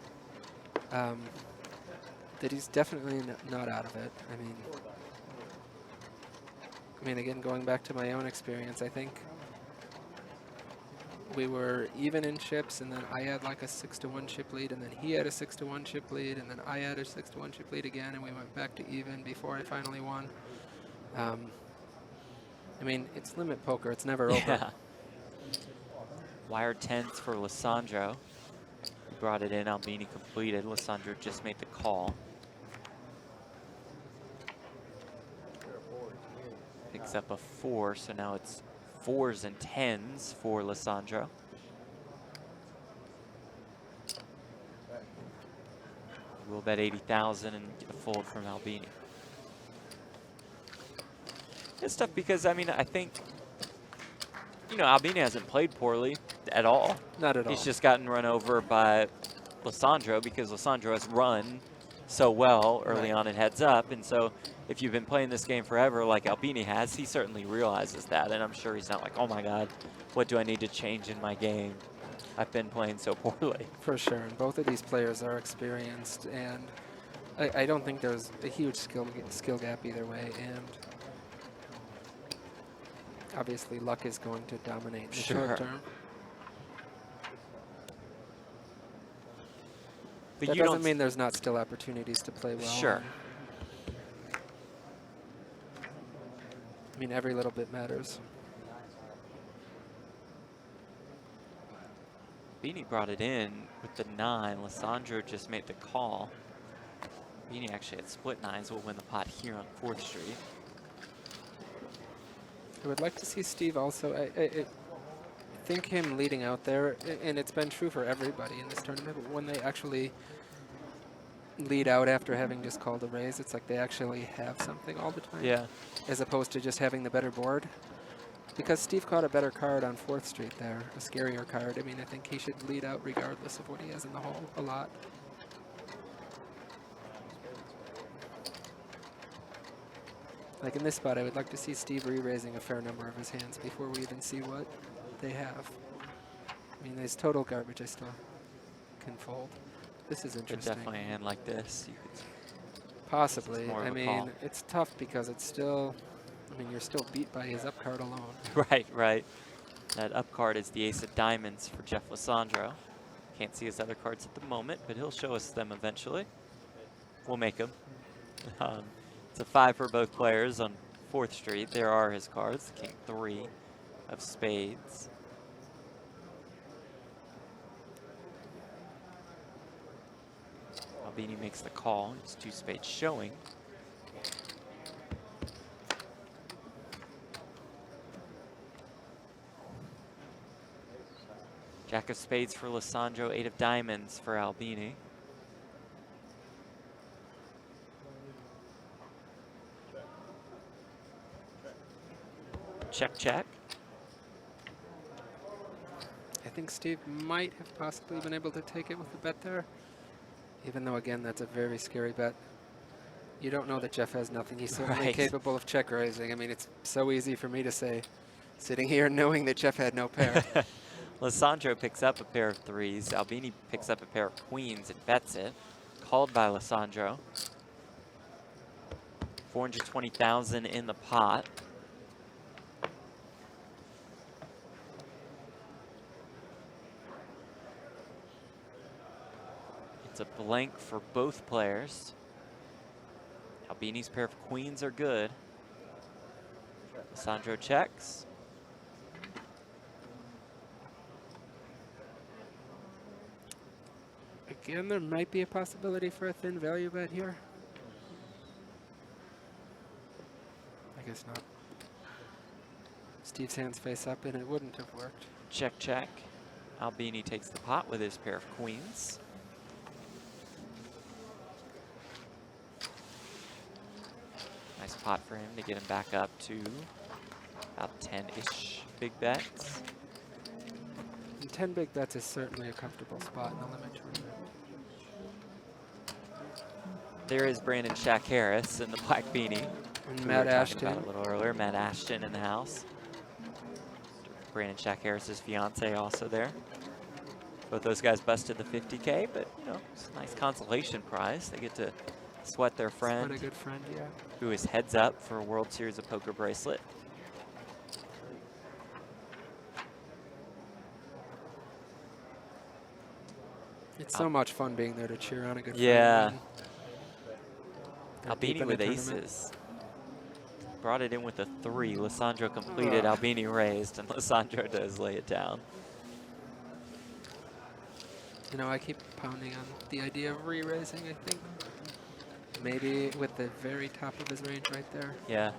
that he's definitely not out of it. I mean, again, going back to my own experience, I think we were even in chips, and then I had like a 6-1 chip lead, and then he had a 6-1 chip lead, and then I had a 6-1 chip lead again, and we went back to even before I finally won. I mean, it's limit poker. It's never over. Yeah. Wire 10s for Lisandro. He brought it in. Albini completed. Lisandro just made the call. Picks up a 4, so now it's 4s and 10s for Lisandro. We'll bet 80,000 and get a fold from Albini. It's tough because, I mean, I think, you know, Albini hasn't played poorly at all. Not at all. He's just gotten run over by Lisandro because Lisandro has run so well early on in heads up. And so if you've been playing this game forever like Albini has, he certainly realizes that. And I'm sure he's not like, oh my God, what do I need to change in my game? I've been playing so poorly. For sure, and both of these players are experienced, and I don't think there's a huge skill gap either way, and obviously luck is going to dominate in the short term. But that you doesn't don't mean there's not still opportunities to play well. Sure. I mean, every little bit matters. Beanie brought it in with the 9. Lisandro just made the call. Beanie actually had split 9s. We'll win the pot here on 4th Street. I would like to see Steve also. I think him leading out there, and it's been true for everybody in this tournament, but when they actually lead out after having just called a raise, it's like they actually have something all the time. Yeah. As opposed to just having the better board. Because Steve caught a better card on 4th Street there, a scarier card. I mean, I think he should lead out regardless of what he has in the hole a lot. Like in this spot, I would like to see Steve re-raising a fair number of his hands before we even see what they have. I mean, there's total garbage I still can fold. This is But interesting. definitely a hand like this. You could Possibly. more of I a mean, call. it's tough because it's still, I mean, you're still beat by his up card alone. Right, right. That up card is the ace of diamonds for Jeff Lisandro. Can't see his other cards at the moment, but he'll show us them eventually. We'll make them. It's a 5 for both players on 4th Street. There are his cards. King 3 of spades. Albini makes the call. It's 2 spades showing. Jack of spades for Lisandro, 8 of diamonds for Albini. Check, check. I think Steve might have possibly been able to take it with the bet there. Even though, again, that's a very scary bet. You don't know that Jeff has nothing. He's certainly Right. capable of check raising. I mean, it's so easy for me to say, sitting here knowing that Jeff had no pair. Lisandro picks up a pair of 3s. Albini picks up a pair of queens and bets it. Called by Lisandro. 420,000 in the pot. It's a blank for both players. Albini's pair of queens are good. Lisandro checks. Again, there might be a possibility for a thin value bet here. I guess not. Steve's hands face up, and it wouldn't have worked. Check, check. Albini takes the pot with his pair of queens. Nice pot for him to get him back up to about 10-ish big bets. And 10 big bets is certainly a comfortable spot in the limit tournament. There is Brandon Shack Harris in the black beanie. And who Matt we were talking Ashton. about a little earlier. Matt Ashton in the house. Brandon Shack Harris's fiance also there. Both those guys busted the 50K, but you know, it's a nice consolation prize. They get to sweat their friend, What a good friend, yeah. who is heads up for a World Series of Poker bracelet. It's so much fun being there to cheer on a good Yeah. friend. They're deep Albini in the with tournament. aces. Brought it in with a 3. Lisandro completed. Albini raised, and Lisandro does lay it down. You know, I keep pounding on the idea of re-raising, I think. Maybe with the very top of his range right there. Yeah.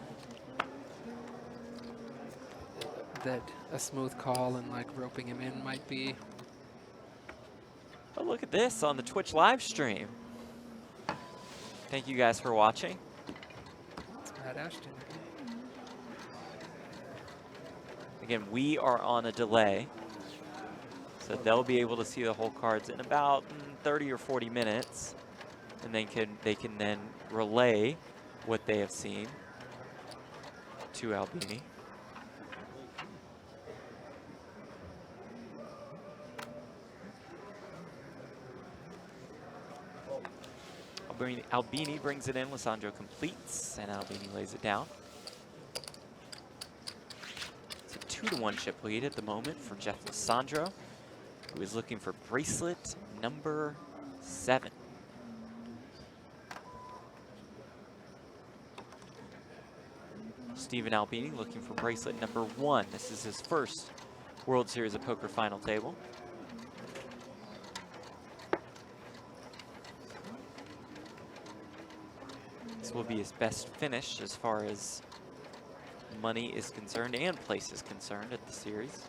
That a smooth call and like roping him in might be. Oh, look at this on the Twitch live stream. Thank you guys for watching. It's Matt Ashton. Again, we are on a delay, so they'll be able to see the whole cards in about 30 or 40 minutes, and they can then relay what they have seen to Albini. Albini brings it in, Lisandro completes, and Albini lays it down. It's a 2-1 chip lead at the moment for Jeff Lisandro, who is looking for bracelet number 7. Stephen Albini looking for bracelet number 1. This is his first World Series of Poker final table. This will be his best finish as far as money is concerned and place is concerned at the series.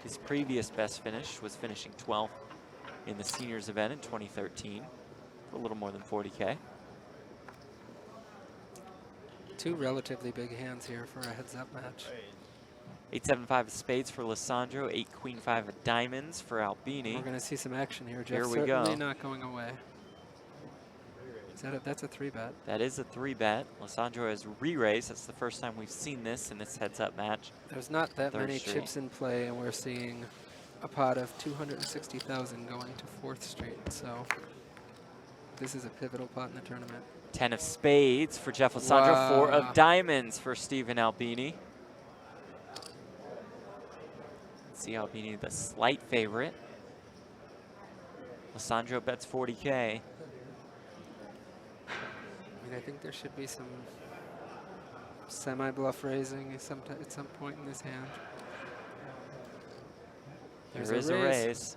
His previous best finish was finishing 12th in the seniors event in 2013 for a little more than 40K. 2 relatively big hands here for a heads-up match. 8-7-5 of spades for Lisandro, 8-queen-5 of diamonds for Albini. We're going to see some action here. Here Jeff's we certainly go. not going away. That's a 3-bet. That is a 3-bet. Lisandro has re-raised. That's the first time we've seen this in this heads-up match. There's not that Third many Street. chips in play, and we're seeing a pot of 260,000 going to 4th Street. So this is a pivotal pot in the tournament. 10 of spades for Jeff Lisandro, Wow. 4 of diamonds for Stephen Albini. See Albini the slight favorite. Lisandro bets 40K. I mean, I think there should be some semi-bluff raising at some point in this hand. There is a raise.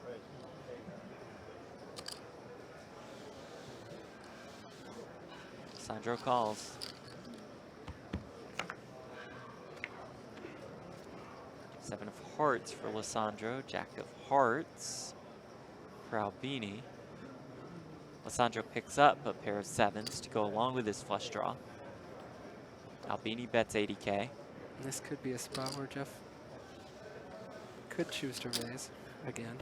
Lisandro calls. Seven of hearts for Lisandro, jack of hearts for Albini. Lisandro picks up a pair of 7s to go along with his flush draw. Albini bets 80K. This could be a spot where Jeff could choose to raise again.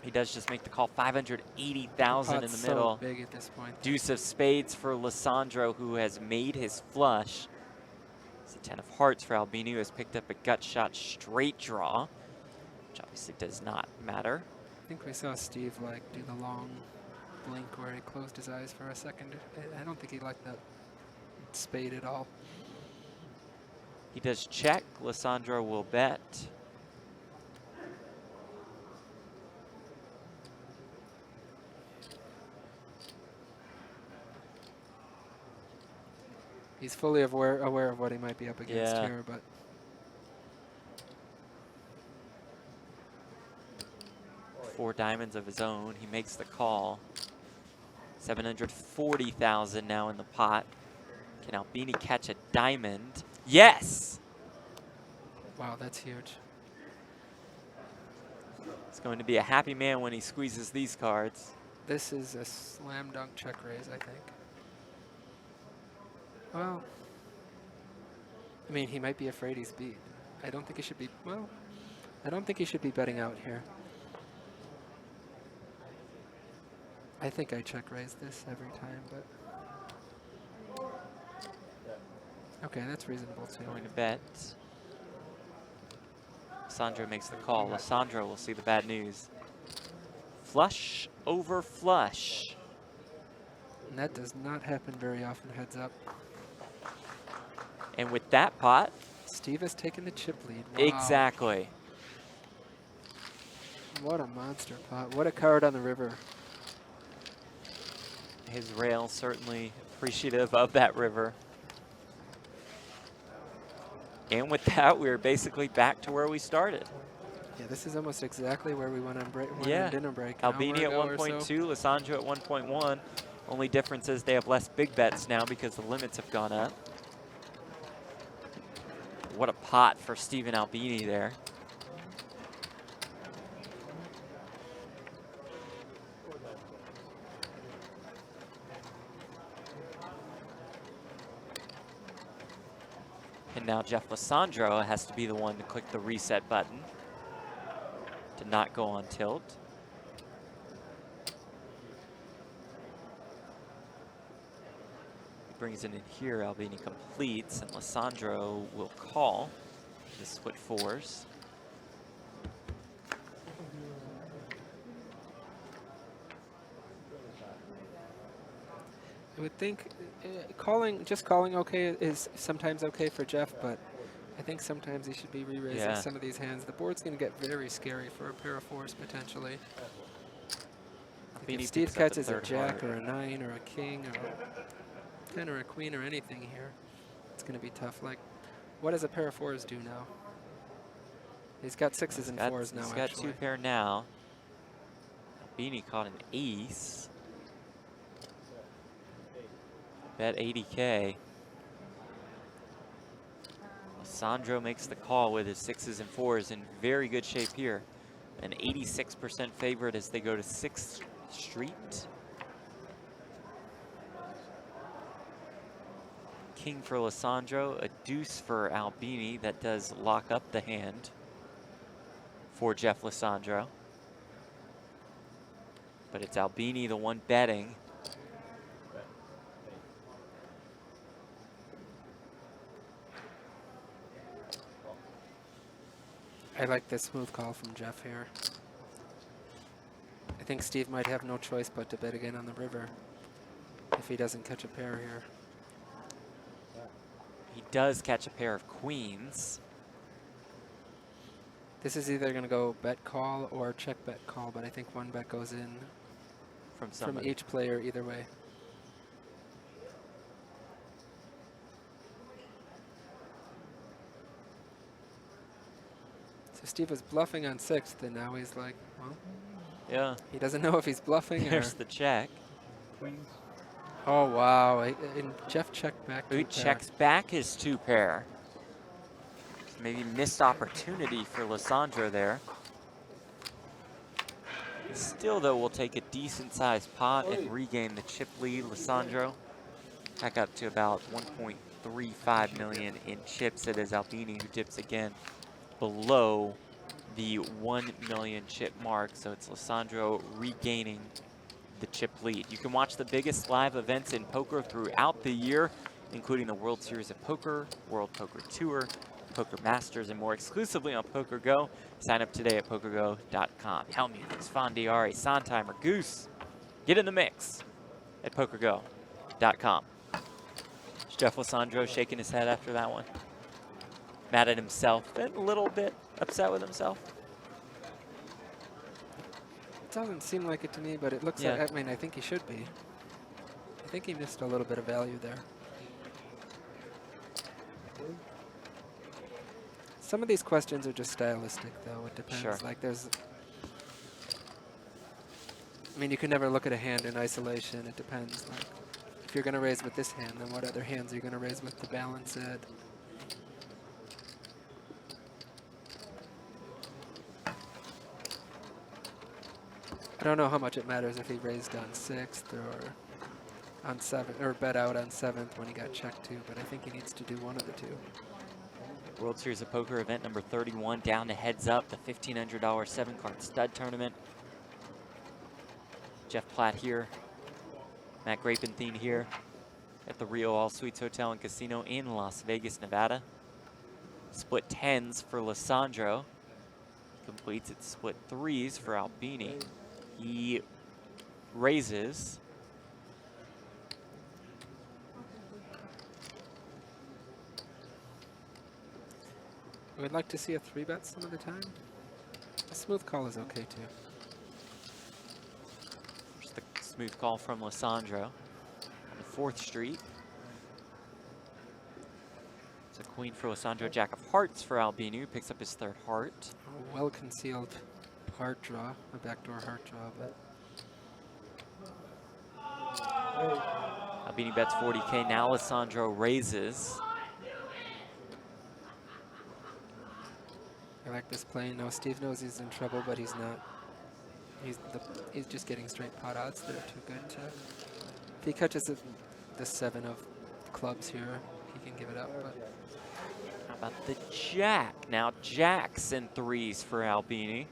He does just make the call, 580,000 in the Pot's middle. so big at this point. Deuce of spades for Lisandro, who has made his flush. It's a 10 of hearts for Albini, who has picked up a gut shot straight draw, which obviously does not matter. I think we saw Steve like do the long blink where he closed his eyes for a second. I don't think he liked that spade at all. He does check. Lisandro will bet. He's fully aware of what he might be up against Yeah. here, but 4 diamonds of his own. He makes the call. 740,000 now in the pot. Can Albini catch a diamond? Yes! wow, that's huge. He's going to be a happy man when he squeezes these cards. This is a slam dunk check raise, I think. Well, I mean, he might be afraid he's beat. I don't think he should be, well, I don't think he should be betting out here. I think I check raise this every time, but okay, that's reasonable too. Going to bet. Lisandro makes the call. Lisandro will see the bad news. Flush over flush. And that does not happen very often, heads up. And with that pot, Steve has taken the chip lead. Wow. exactly. What a monster pot. What a card on the river. His rail certainly appreciative of that river. And with that, we're basically back to where we started. Yeah, this is almost exactly where we went on break. Yeah. Dinner break. Albini at An hour ago or 1.2, so. Lisandro at 1.1. Only difference is they have less big bets now because the limits have gone up. What a pot for Stephen Albini there. And now Jeff Lisandro has to be the one to click the reset button to not go on tilt. He brings it in here, Albini completes, and Lisandro will call the split fours. I would think just calling okay is sometimes okay for Jeff, but I think sometimes he should be re-raising Yeah. some of these hands. The board's going to get very scary for a pair of fours potentially. Like Albini if Steve picks up the catches a third jack heart. or a 9 or a king or a 10 or a queen or anything here, it's going to be tough. Like, what does a pair of fours do now? He's got sixes and fours now, He's got actually. two pair now. Albini caught an ace. Bet 80K. Lisandro makes the call with his sixes and fours in very good shape here. An 86% favorite as they go to 6th Street. King for Lisandro, a deuce for Albini that does lock up the hand for Jeff Lisandro. But it's Albini the one betting. I like this smooth call from Jeff here. I think Steve might have no choice but to bet again on the river if he doesn't catch a pair here. He does catch a pair of queens. This is either going to go bet call or check bet call, but I think one bet goes in From from somebody. each player either way. So Steve was bluffing on 6th, and now he's like, well, Yeah, he doesn't know if he's bluffing or... there's the check. Queens. Oh, wow. And Jeff checked back. Who two pair. checks back his two pair? Maybe missed opportunity for Lisandro there. Still, though, will take a decent-sized pot and regain the chip lead. Lisandro back up to about 1.35 million in chips. It is Albini who dips again below the 1 million chip mark. So it's Lisandro regaining the chip lead. You can watch the biggest live events in poker throughout the year, including the World Series of Poker, World Poker Tour, Poker Masters, and more exclusively on PokerGo. Sign up today at PokerGo.com. Helmuth, Fondiari, Sondheimer, Goose. Get in the mix at PokerGo.com. Jeff Lisandro shaking his head after that one. Mad at himself and a little bit upset with himself. It doesn't seem like it to me, but it looks Yeah. like, I mean, I think he should be. I think he missed a little bit of value there. Some of these questions are just stylistic, though. It depends. Sure. Like, there's... I mean, you can never look at a hand in isolation. It depends. Like, if you're going to raise with this hand, then what other hands are you going to raise with to balance it? I don't know how much it matters if he raised on 6th or on 7th, or bet out on 7th when he got checked too, but I think he needs to do one of the two. World Series of Poker event number 31, down to heads up, the $1,500 7-card stud tournament. Jeff Jeff Platt here. Matt Grapenthien here at the Rio All Suites Hotel and Casino in Las Vegas, Nevada. Split 10s for Lisandro. Completes it split 3s for Albini. He raises. We'd like to see a 3-bet some of the time. A smooth call is okay too. Just a smooth call from Lisandro on the 4th street. It's a queen for Lisandro, jack of hearts for Albini, who picks up his 3rd heart. A well-concealed heart draw, a backdoor heart draw, but Albini bets 40K. Now Lisandro raises. I like this play. Now Steve knows he's in trouble, but he's not. He's just getting straight pot odds that are too good to. If he catches the 7 of clubs here, he can give it up. But How about the jack? Now jacks and 3s for Albini.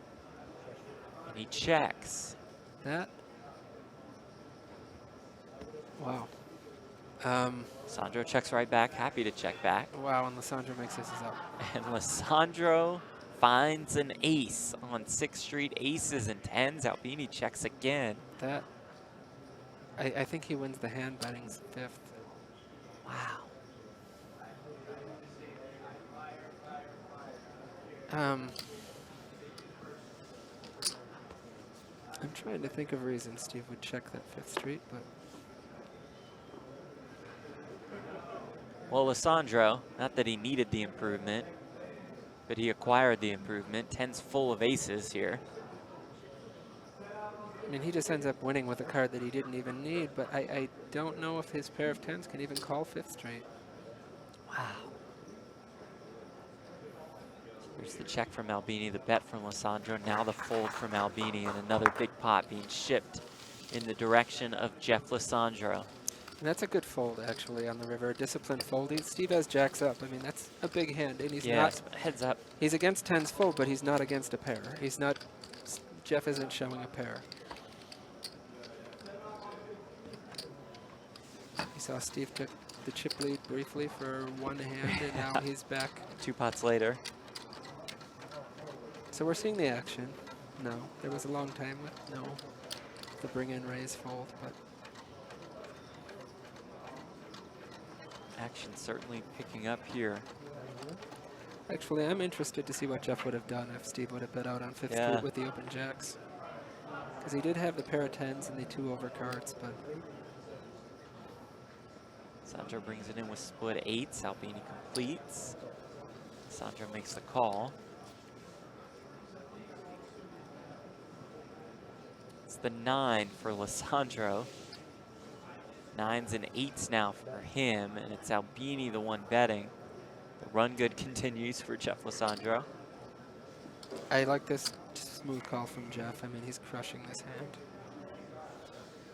And he checks. that. Wow. Lisandro checks right back, happy to check back. Wow, and Lisandro makes this up. And Lisandro finds an ace on 6th Street. Aces and 10s. Albini checks again. That. I think he wins the hand betting 5th. Wow. I'm trying to think of reasons Steve would check that 5th Street, but Well, Lisandro, not that he needed the improvement, but he acquired the improvement. 10's full of aces here. I mean, he just ends up winning with a card that he didn't even need, but I don't know if his pair of 10s can even call 5th Street. Wow. Here's the check from Albini, the bet from Lisandro, now the fold from Albini, and another big pot being shipped in the direction of Jeff Lisandro. And that's a good fold, actually, on the river. A disciplined fold. Steve has jacks up. I mean, that's a big hand, and he's not. Heads up. He's against 10s fold, but he's not against a pair. He's not. Jeff isn't showing a pair. You saw Steve took the chip lead briefly for 1 hand, and now he's back. 2 pots later. So we're seeing the action. No, there was a long time with no the bring in raise fold, but Action certainly picking up here. actually I'm interested to see what Jeff would have done if Steve would have bet out on 5th Yeah. Street with the open jacks. Because he did have the pair of 10s and the 2 overcards, but Sandro brings it in with split 8s. Albini completes. Sandro makes the call. It's the 9 for Lisandro. 9s and 8s now for him, and it's Albini the one betting. The run good continues for Jeff Lisandro. I like this smooth call from Jeff. I mean, he's crushing this hand.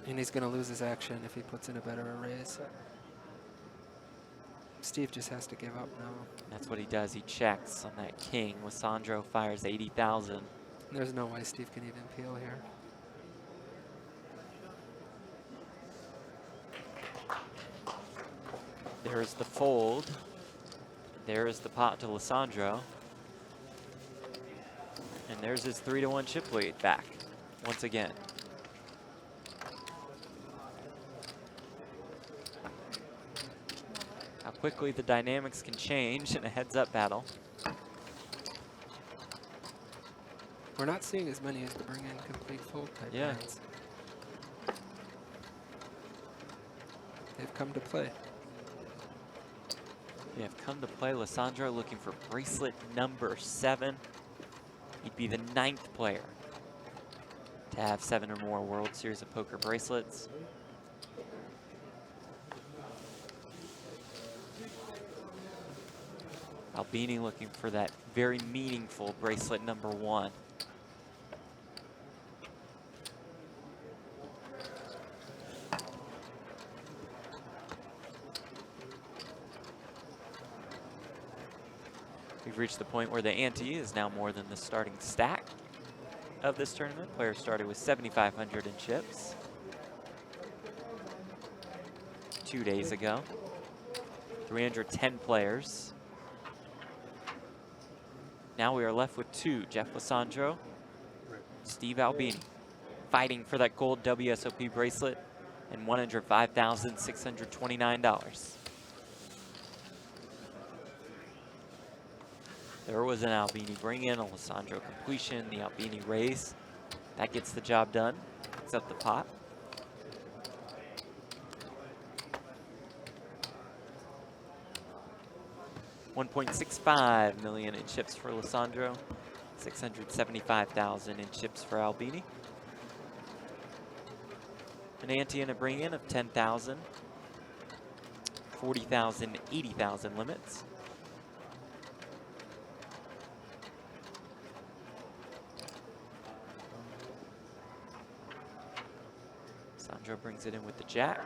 And he's going to lose his action if he puts in a bet or a raise. Steve just has to give up now. That's what he does. He checks on that king. Lisandro fires 80,000. There's no way Steve can even peel here. There's the fold. There is the pot to Lisandro. And there's his 3-1 chip lead back once again. How quickly the dynamics can change in a heads-up battle. We're not seeing as many as the bring in complete fold type Yeah. hands. They've come to play. They have come to play. Lisandro looking for bracelet number 7. He'd be the 9th player to have 7 or more World Series of Poker bracelets. Albini looking for that very meaningful bracelet number 1. We've reached the point where the ante is now more than the starting stack of this tournament. Players started with 7,500 in chips. 2 days ago. 310 players. Now we are left with 2, Jeff Lisandro, Steve Albini, fighting for that gold WSOP bracelet and $105,629. There was an Albini bring in, a Lisandro completion, the Albini raise. That gets the job done, picks up the pot. $1.65 million in chips for Lisandro, $675,000 in chips for Albini. An ante and a bring in of 10,000, 40,000, 80,000 limits. Lisandro brings it in with the jack.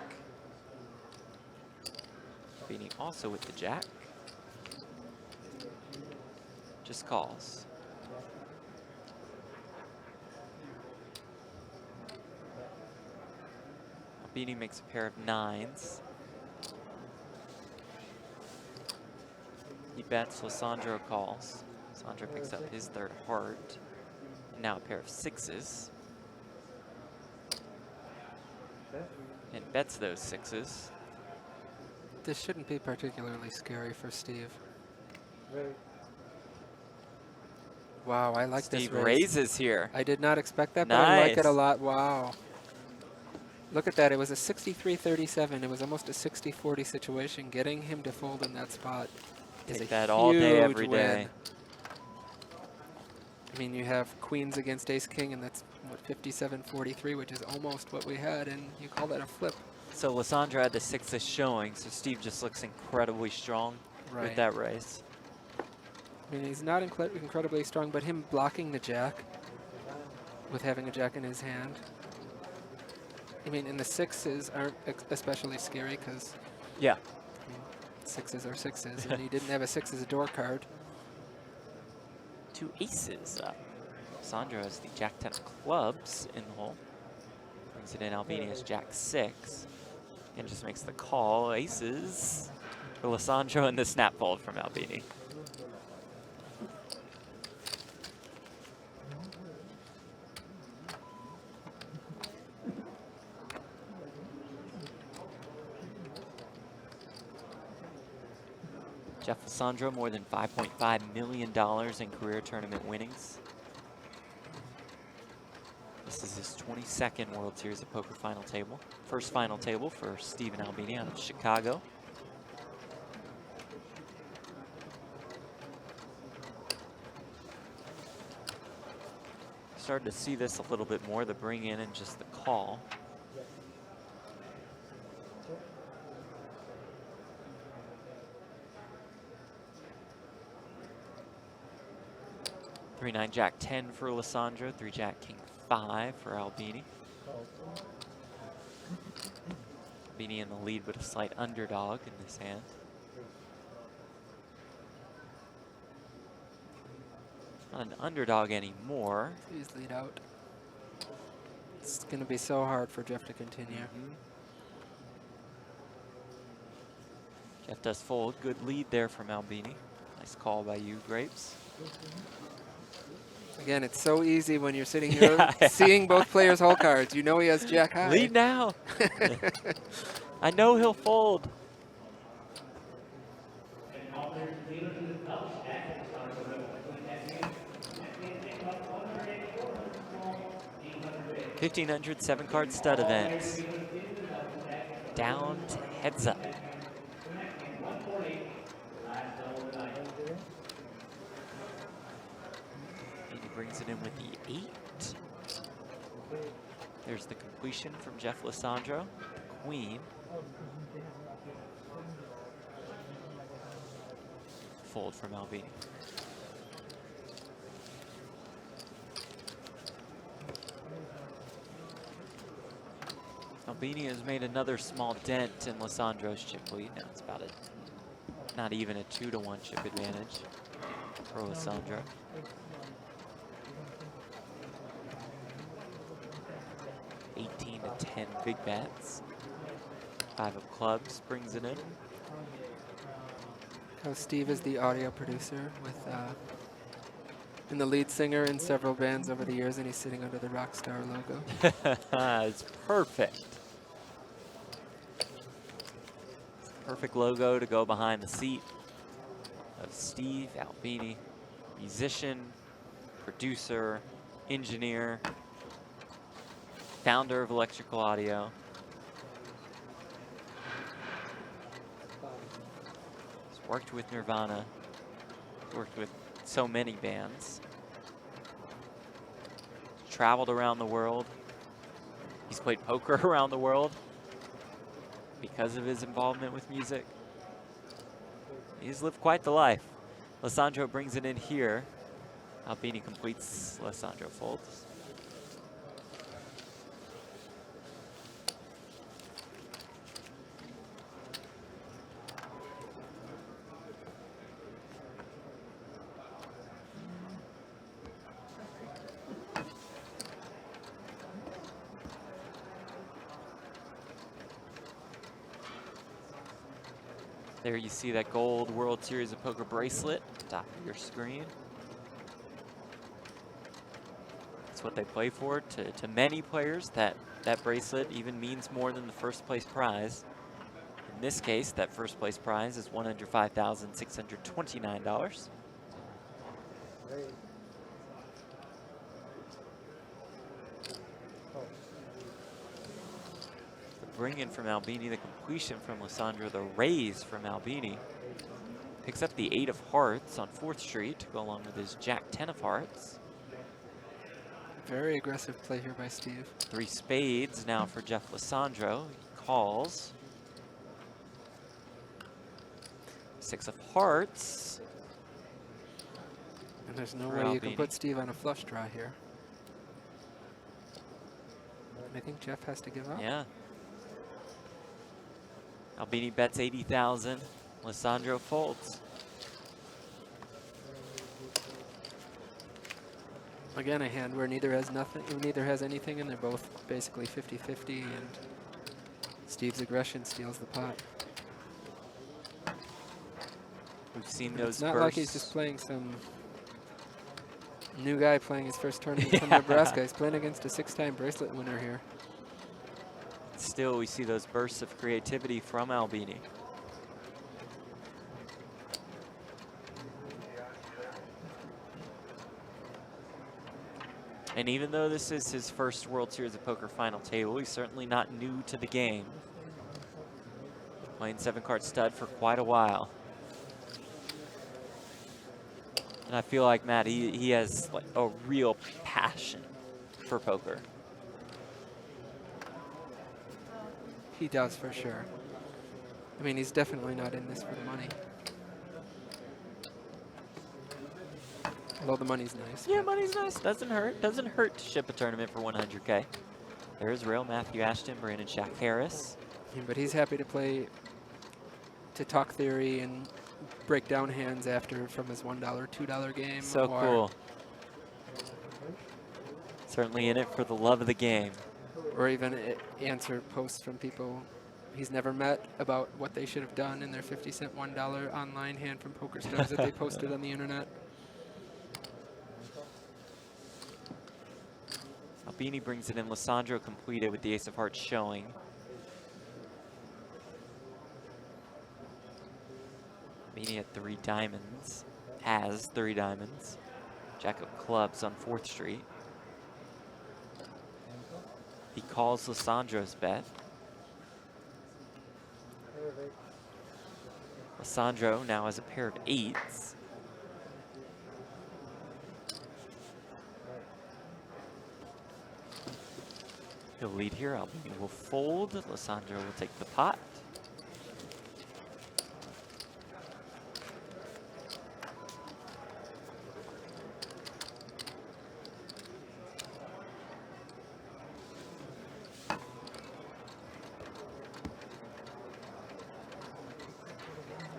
Albini also with the jack. Just calls. Albini makes a pair of 9s. He bets, Lisandro calls. Lisandro picks up his 3rd heart. And now a pair of 6s. And bets those 6s. This shouldn't be particularly scary for Steve. Wow, I like Steve this raise. raises here. I did not expect that, but I like it a Nice. lot. Wow. Look at that. It was a 63-37. It was almost a 60-40 situation. Getting him to fold in that spot is Take a that all day, huge every win. day. I mean, you have queens against ace-king, and that's, what, 57-43, which is almost what we had, and you call that a flip. So Lisandro had the 6s showing, so Steve just looks incredibly strong with Right. that raise. I mean, he's not incredibly strong, but him blocking the jack with having a jack in his hand. I mean, and the 6s aren't especially scary because Yeah. 6s are 6s, and he didn't have a 6 as a door card. 2 aces up. Lisandro has the jack 10 of clubs in the hole. Brings it in, Albini has jack 6. And just makes the call. Aces for Lisandro and the snap fold from Albini. Jeff Lisandro, more than $5.5 million in career tournament winnings. This is his 22nd World Series of Poker final table. First final table for Stephen Albini out of Chicago. Started to see this a little bit more, the bring in and just the call. Three, 9, jack 10 for Lisandro, 3, jack, king 5 for Albini. Albini in the lead with a slight underdog in this hand. Not an underdog anymore. Please lead out. It's going to be so hard for Jeff to continue. Jeff does fold. Good lead there from Albini. Nice call by you, Grapes. Again, it's so easy when you're sitting here seeing both players' hole cards. You know he has jack high. Lead now. I know he'll fold. $1,500 7-card stud event. Down to heads up. Brings it in with the 8. There's the completion from Jeff Lisandro, the queen. Fold from Albini. Albini has made another small dent in Lisandro's chip lead. Now it's about not even a 2-to-1 chip advantage for Lisandro. 18 to 10 big bets. 5 of clubs brings it in. Steve is the audio producer with and the lead singer in several bands over the years, and he's sitting under the Rockstar logo. It's perfect. It's the perfect logo to go behind the seat of Steve Albini, musician, producer, engineer, founder of Electrical Audio. He's worked with Nirvana, worked with so many bands. Traveled around the world. He's played poker around the world because of his involvement with music. He's lived quite the life. Lisandro brings it in here. Albini completes, Lisandro folds. There you see that gold World Series of Poker bracelet at the top of your screen. That's what they play for. To many players, that bracelet even means more than the first place prize. In this case, that first place prize is $105,629. Bring in from Albini, the completion from Lisandro, the raise from Albini. Picks up the 8 of hearts on 4th Street to go along with his Jack 10 of hearts. Very aggressive play here by Steve. 3 spades now for Jeff Lisandro. He calls. 6 of hearts. And there's no for way you Albini. can put Steve on a flush draw here. I think Jeff has to give up. Yeah. Albini bets 80,000. Lisandro folds. Again, a hand where neither has anything, and they're both basically 50-50, and Steve's aggression steals the pot. We've seen those It's not bursts. like he's just playing some new guy playing his first tournament from Nebraska. He's playing against a 6-time bracelet winner here. Still, we see those bursts of creativity from Albini. And even though this is his first World Series of Poker final table, he's certainly not new to the game. Playing 7-card stud for quite a while. And I feel like, Matt, he has like a real passion for poker. He does, for sure. I mean, he's definitely not in this for the money. Although the money's nice. Yeah, money's nice. Doesn't hurt. Doesn't hurt to ship a tournament for 100K. There's real Matthew Ashton, Brandon Shaq Harris. Yeah, but he's happy to play to talk theory and break down hands after from his $1, $2 game. So or cool. Certainly in it for the love of the game. Or even answer posts from people he's never met about what they should have done in their 50-cent $1 online hand from Poker Stubs that they posted on the internet. Albini brings it in. Lisandro completed with the ace of hearts showing. Albini at 3 diamonds. Has 3 diamonds. Jack of clubs on 4th Street. He calls Lisandro's bet. Lisandro now has a pair of 8s. He'll lead here. Albini will fold. Lisandro will take the pot.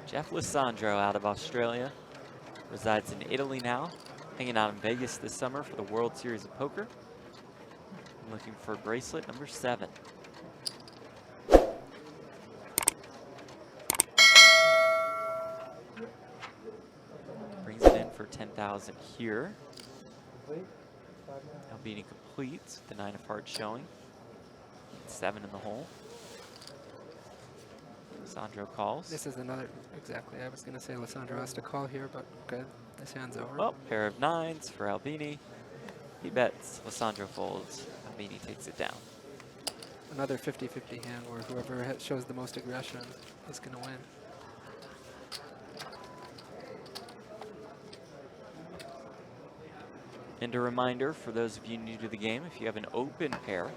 Jeff Lisandro out of Australia, resides in Italy now, hanging out in Vegas this summer for the World Series of Poker. Looking for bracelet number 7. 10,000 here. Albini completes with the 9 of hearts showing. 7 in the hole. Lisandro calls. This is another, exactly. I was going to say Lisandro has to call here, but good. This hand's over. Well, pair of 9s for Albini. He bets. Lisandro folds. Albini takes it down. Another 50-50 hand where whoever shows the most aggression is going to win. And a reminder for those of you new to the game, if you have an open pair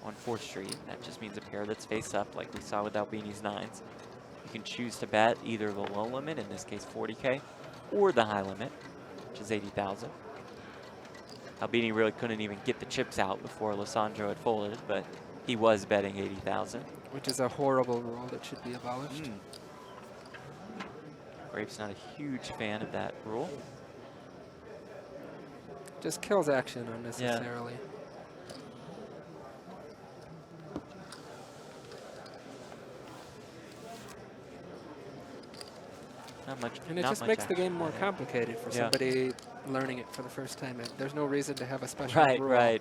on 4th Street, that just means a pair that's face up like we saw with Albini's 9s. You can choose to bet either the low limit, in this case 40K, or the high limit, which is 80,000. Albini really couldn't even get the chips out before Lisandro had folded, but he was betting 80,000. Which is a horrible rule that should be abolished. Grape's not a huge fan of that rule. Just kills action unnecessarily. Not much. And it just makes the game more complicated for somebody learning it for the first time. There's no reason to have a special rule. Right.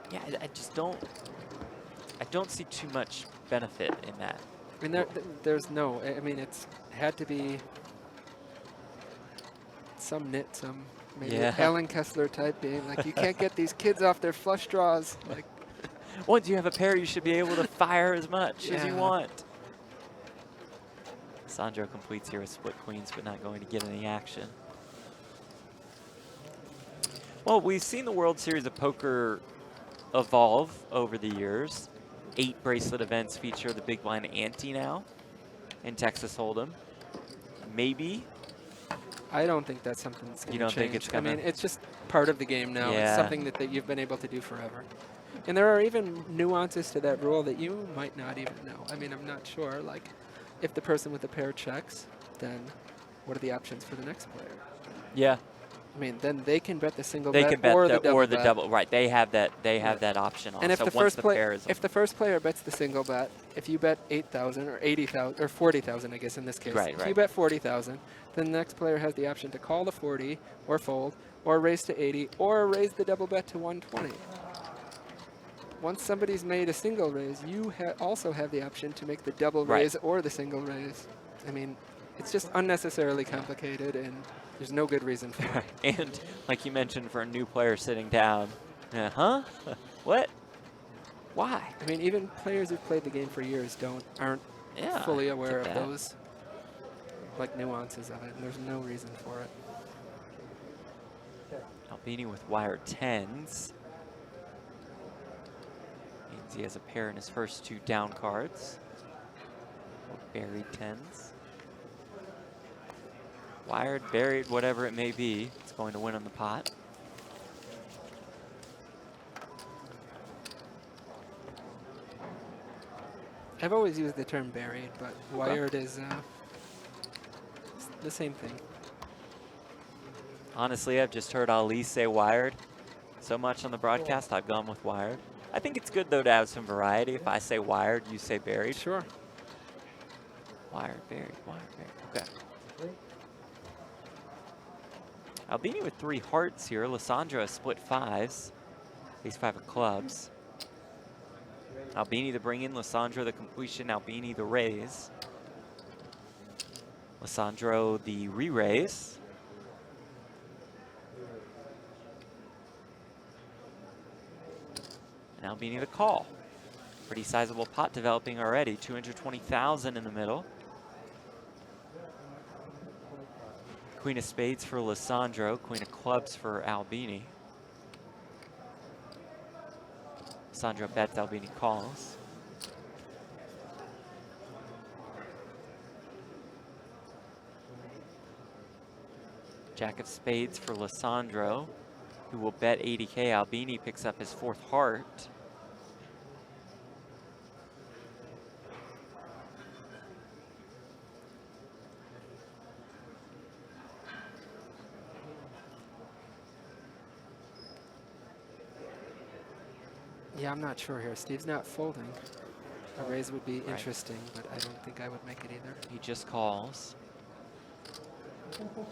Yeah, I just don't. I don't see too much benefit in that. I mean, there's no. I mean, it's had to be some maybe Alan Kessler type being like, you can't get these kids off their flush draws. Like, once you have a pair, you should be able to fire as much as you want. Lisandro completes here with split queens, but not going to get any action. Well, we've seen the World Series of Poker evolve over the years. 8 bracelet events feature the big blind ante now in Texas Hold'em. Maybe. I don't think that's something that's going to change. You don't think it's going to? I mean, it's just part of the game now. Yeah. It's something that you've been able to do forever. And there are even nuances to that rule that you might not even know. I mean, I'm not sure. Like, if the person with the pair checks, then what are the options for the next player? Yeah. I mean, then they can bet the single They bet can bet or the double bet. double. Right. They have that. They have that option. Also, And if the once the pair is if the first player bets the single bet, if you bet 8,000 or 80,000 or 40,000, I guess in this case, if you bet 40,000, then the next player has the option to call the 40 or fold or raise to 80 or raise the double bet to 120. Once somebody's made a single raise, you also have the option to make the double raise or the single raise. I mean, it's just unnecessarily complicated, and there's no good reason for it. And like you mentioned, for a new player sitting down, what? Why? I mean, even players who've played the game for years aren't fully aware of those like nuances of it, and there's no reason for it. Albini with wire 10s. Means he has a pair in his first 2 down cards. Or buried 10s. Wired, buried, whatever it may be, it's going to win on the pot. I've always used the term buried, but wired is the same thing. Honestly, I've just heard Ali say wired so much on the broadcast, I've gone with wired. I think it's good, though, to have some variety. If I say wired, you say buried. Sure. Wired, buried, okay. Albini with 3 hearts here. Lisandro has split 5s. Ace 5 of clubs. Albini the bring in, Lisandro the completion, Albini the raise. Lisandro the re-raise. And Albini the call. Pretty sizable pot developing already, 220,000 in the middle. Queen of spades for Lisandro, queen of clubs for Albini. Lisandro bets, Albini calls. Jack of spades for Lisandro, who will bet 80K. Albini picks up his 4th heart. Yeah, I'm not sure here. Steve's not folding. A raise would be interesting, but I don't think I would make it either. He just calls.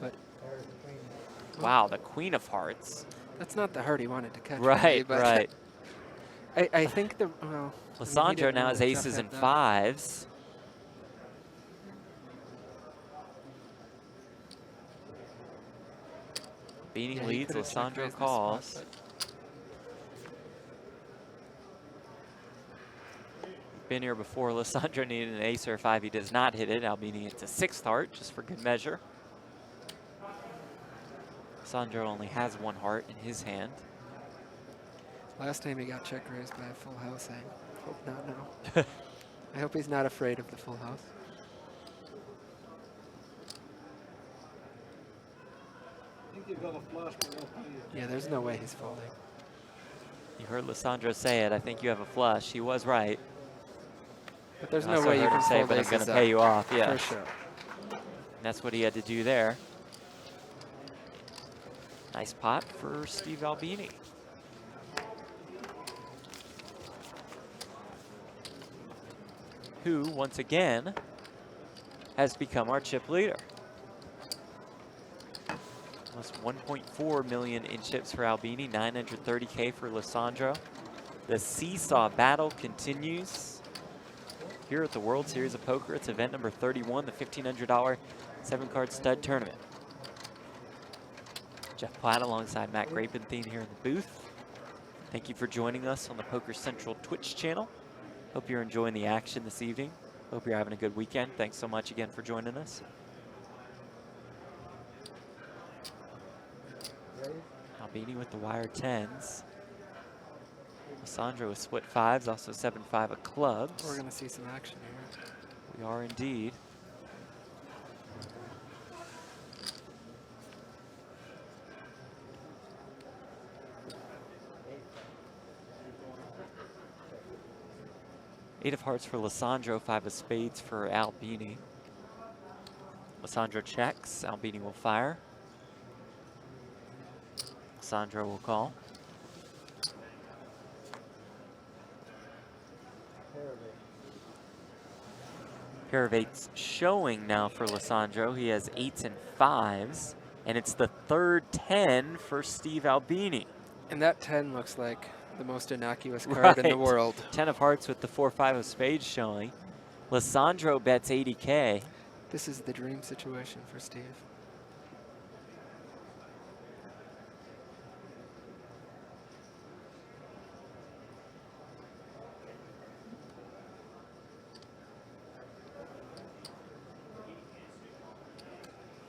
But Wow, the Queen of Hearts. that's not the heart he wanted to catch. Right, really, but right. I think the well. I mean, he Lisandro didn't now know has Jeff aces had and that. fives. Beanie Yeah, he leads, could've check Lisandro raised this calls. spot, Been here before. Lisandro needed an ace or a 5. He does not hit it. Albini hits a 6th heart, just for good measure. Lisandro only has 1 heart in his hand. but last time he got check raised by a full house. I hope not now. I hope he's not afraid of the full house. Yeah, there's no way he's folding. You heard Lisandro say it. I think you have a flush. He was right. But there's You no also way you heard can him say, fold but I'm going aces to pay up. you off. Yeah, For sure. that's what he had to do there. Nice pot for Steve Albini. Who, once again, has become our chip leader. Almost 1.4 million in chips for Albini, 930K for Lisandro. The seesaw battle continues here at the World Series of Poker. It's event number 31, the $1,500 7-card stud tournament. Jeff Platt alongside Matt Grapenthien here in the booth. Thank you for joining us on the Poker Central Twitch channel. Hope you're enjoying the action this evening. Hope you're having a good weekend. Thanks so much again for joining us. Albini with the wire 10s. Lisandro with split 5s, also 7-5 of clubs. We're going to see some action here. We are indeed. Eight of hearts for Lisandro, 5 of spades for Albini. Lisandro checks, Albini will fire. Lisandro will call. Pair of 8s showing now for Lisandro. He has 8s and 5s, and it's the third 10 for Steve Albini. And that 10 looks like the most innocuous card in the world. 10 of hearts with the 4-5 of spades showing. Lisandro bets 80K. This is the dream situation for Steve.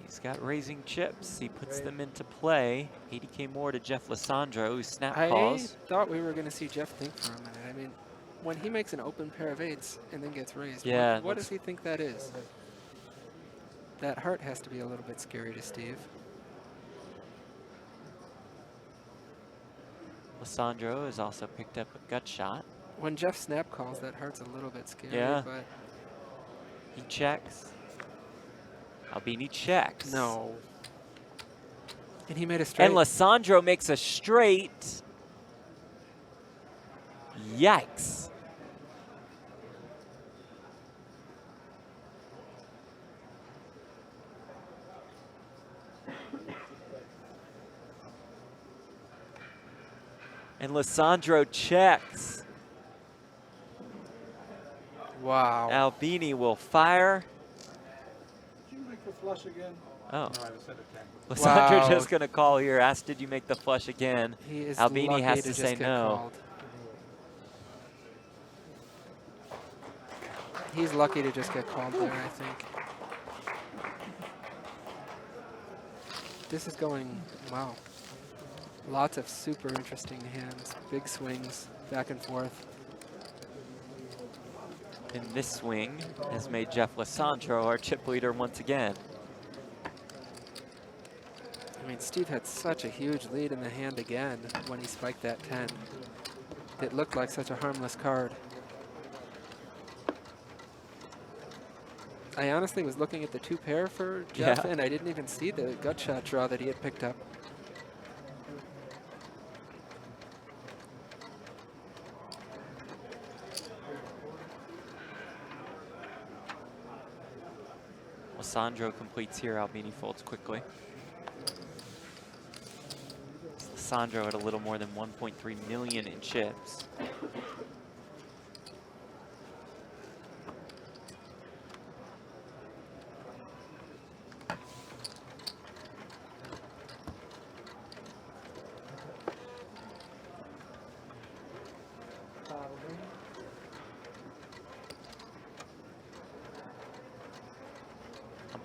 He's got raising chips. He puts them into play. 80K more to Jeff Lisandro, who snap calls. I thought we were going to see Jeff think for a minute. I mean, when he makes an open pair of 8s and then gets raised, Yeah, what does he think that is? That heart has to be a little bit scary to Steve. Lisandro has also picked up a gut shot. When Jeff snap calls, that heart's a little bit scary. Yeah. But He checks. Albini checks. no. And he made a straight. And Lisandro makes a straight. Yikes. And Lisandro checks. Wow. Albini will fire. Did you make the flush again? Oh. No, I said a 10. Lisandro Wow. just going to call here. Asked, did you make the flush again? He is Albini lucky has to to just say get no. called. He's lucky to just get called there, I think. This is going, wow. Lots of super interesting hands, big swings, back and forth. And this swing has made Jeff Lisandro our chip leader once again. I mean, Steve had such a huge lead in the hand again when he spiked that 10. It looked like such a harmless card. I honestly was looking at the 2 pair for Jeff, Yeah. and I didn't even see the gut shot draw that he had picked up. Lisandro completes here. Albini folds quickly. Lisandro at a little more than 1.3 million in chips.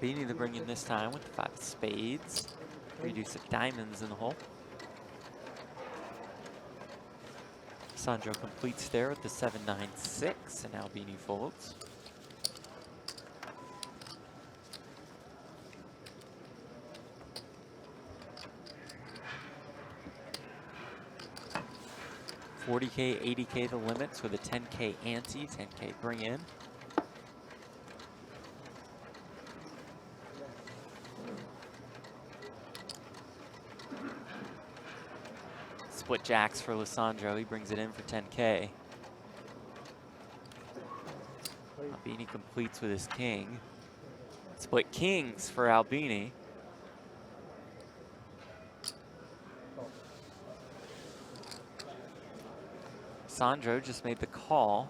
Albini to bring in this time with the 5 of spades. 3 deuce of diamonds in the hole. Lisandro completes there with the 7-9-6, and Albini folds. $40K, $80K the limits with a 10K ante, 10K bring in. Split jacks for Lisandro. He brings it in for 10K. Albini completes with his king. Split kings for Albini. Lisandro just made the call.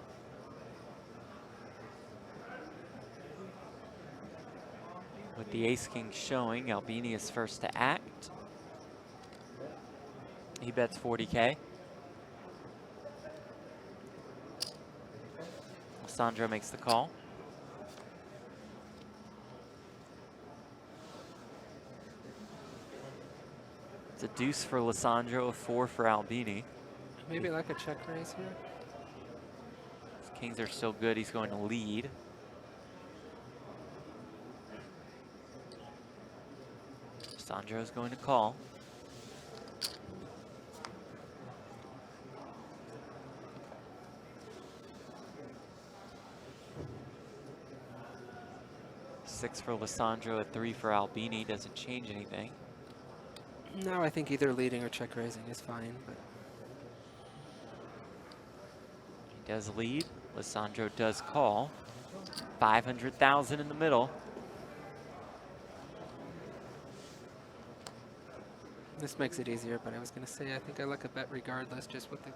With the ace-king showing, Albini is first to act. He bets 40K. Lisandro makes the call. It's a deuce for Lisandro, a 4 for Albini. Maybe like a check raise here. His kings are still good. He's going to lead. Lisandro's going to call. Six for Lisandro, a 3 for Albini. Doesn't change anything. No, I think either leading or check raising is fine. But he does lead. Lisandro does call. 500,000 in the middle. this makes it easier, but I was going to say I think I like a bet regardless, just with the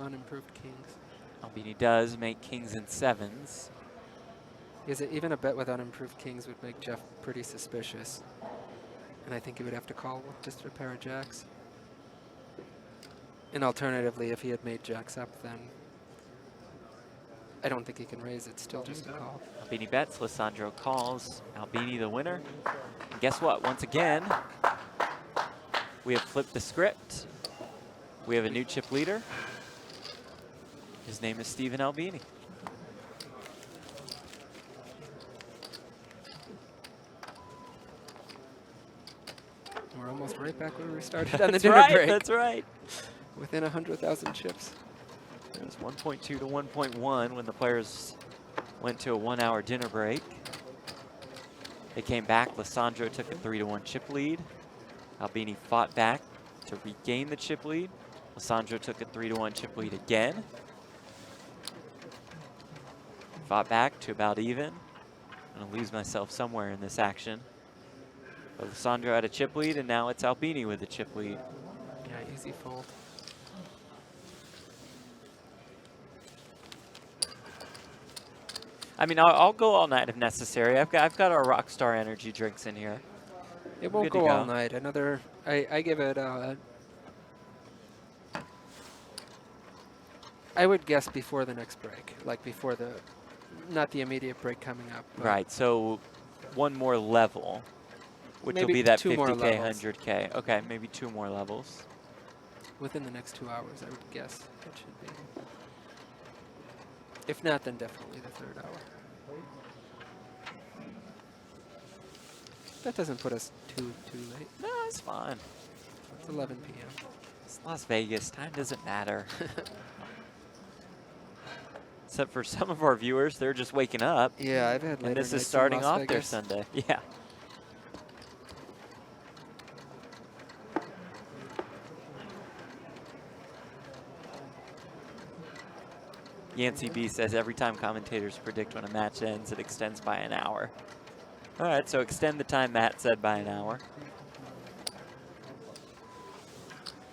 unimproved kings. Albini does make kings and sevens. Because even a bet with unimproved kings would make Jeff pretty suspicious. And I think he would have to call with just a pair of jacks. And alternatively, if he had made jacks up, then I don't think he can raise it. Still just a call. Albini bets, Lisandro calls. Albini the winner. And guess what? Once again, we have flipped the script. We have a new chip leader. His name is Stephen Albini. We're almost right back where we started on the That's dinner right, break. that's right. Within 100,000 chips. It was 1.2 to 1.1 when the players went to a 1-hour dinner break. They came back. Lisandro took a 3-1 chip lead. Albini fought back to regain the chip lead. Lisandro took a 3-1 chip lead again. Fought back to about even. I'm gonna lose myself somewhere in this action. But Lisandro had a chip lead, and now it's Albini with a chip lead. Yeah, easy fold. I mean, I'll go all night if necessary. I've got our Rockstar energy drinks in here. It won't Good to go all go. night. Another, I give it, I would guess before the next break, like before the, not the immediate break coming up. but Right, so one more level, which will Maybe be that 2 more 50K, levels. 100K. Okay, maybe 2 more levels. Within the next 2 hours, I would guess it should be. If not, then definitely the 3rd hour. That doesn't put us too late. No, it's fine. It's 11 p.m. It's Las Vegas. Time doesn't matter. Except for some of our viewers, they're just waking up. Yeah, I've had And later this is nights in starting Las off their Vegas. Sunday. Yeah. Yancey B says every time commentators predict when a match ends, it extends by an hour. All right, so extend the time, Matt said, by an hour.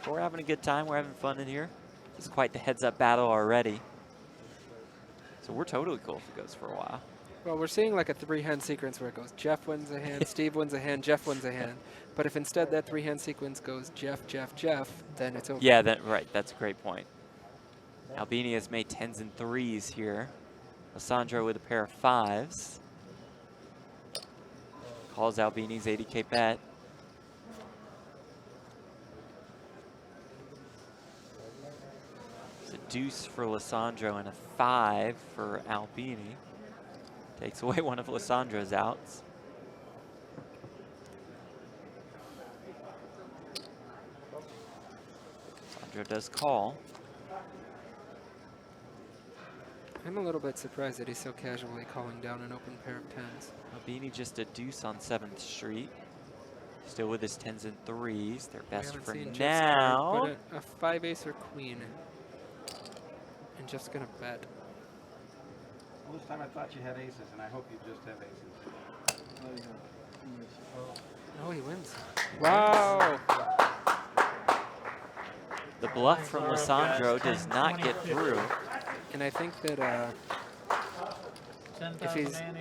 But we're having a good time. We're having fun in here. It's quite the heads-up battle already. So we're totally cool if it goes for a while. Well, we're seeing like a 3-hand sequence where it goes Jeff wins a hand, Steve wins a hand, Jeff wins a hand. But if instead that 3-hand sequence goes Jeff, Jeff, Jeff, then it's over. Yeah, right. That's a great point. Albini has made 10s and 3s here. Lisandro with a pair of 5s. Calls Albini's 80K bet. It's a deuce for Lisandro and a 5 for Albini. Takes away one of Lisandro's outs. Lisandro does call. I'm a little bit surprised that he's so casually calling down an open pair of 10s. Albini just a deuce on 7th Street. Still with his 10s and 3s. Their best for now. But a 5 ace or queen. And Jeff's gonna bet. Well, this time I thought you had aces, and I hope you just have aces. Oh, he wins. Wow. The bluff from Lisandro does not get through. And I think that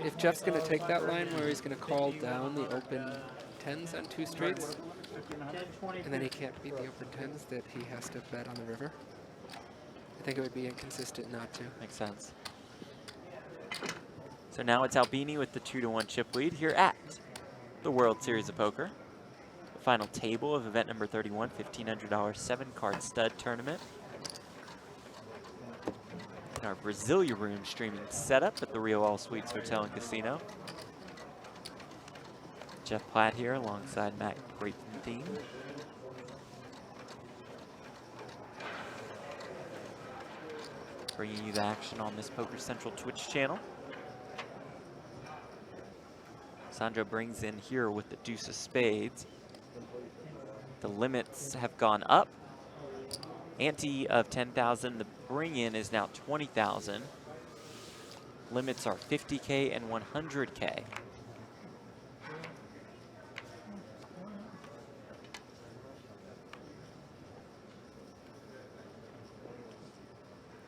if Jeff's gonna take that line where he's gonna call down the open 10s on 2 streets, and then he can't beat the open 10s, that he has to bet on the river. I think it would be inconsistent not to. Makes sense. So now it's Albini with the 2-1 chip lead here at the World Series of Poker. The final table of event number 31, $1,500 7-card stud tournament. In our Brasilia room streaming setup at the Rio All Suites Hotel and Casino. Jeff Platt here alongside Matt Grapenstein. Bringing you the action on this Poker Central Twitch channel. Sandro brings in here with the deuce of spades. The limits have gone up. Ante of 10,000, the bring in is now 20,000. Limits are 50K and 100K.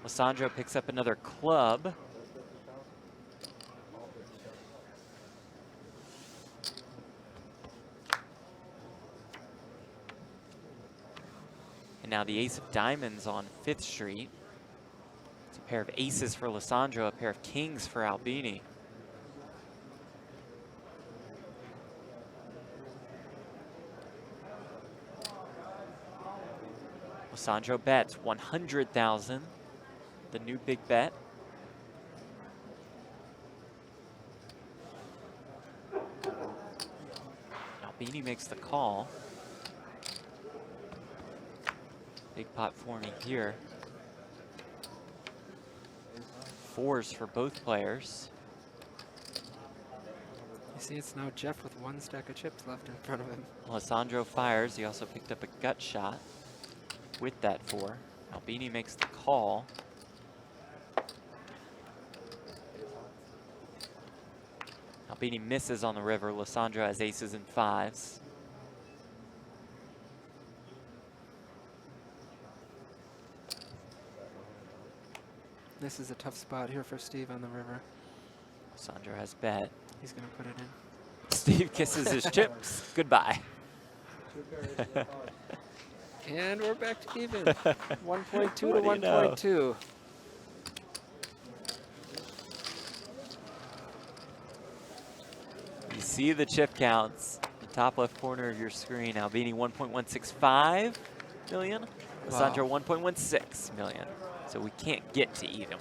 Lisandro picks up another club. And now the ace of diamonds on 5th Street. It's a pair of aces for Lisandro, a pair of kings for Albini. Lisandro bets 100,000. The new big bet. Albini makes the call. Big pot forming here. 4s for both players. You see, it's now Jeff with 1 stack of chips left in front of him. Lisandro fires. He also picked up a gut shot with that 4. Albini makes the call. Albini misses on the river. Lisandro has aces and 5s. This is a tough spot here for Steve on the river. Lisandro has bet. He's gonna put it in. Steve kisses his chips. Goodbye. And we're back to even. 1.2 to What do you know? 1.2. You see the chip counts. The top left corner of your screen. Albini 1.165 million. Lisandro 1.16 million. So we can't get to even.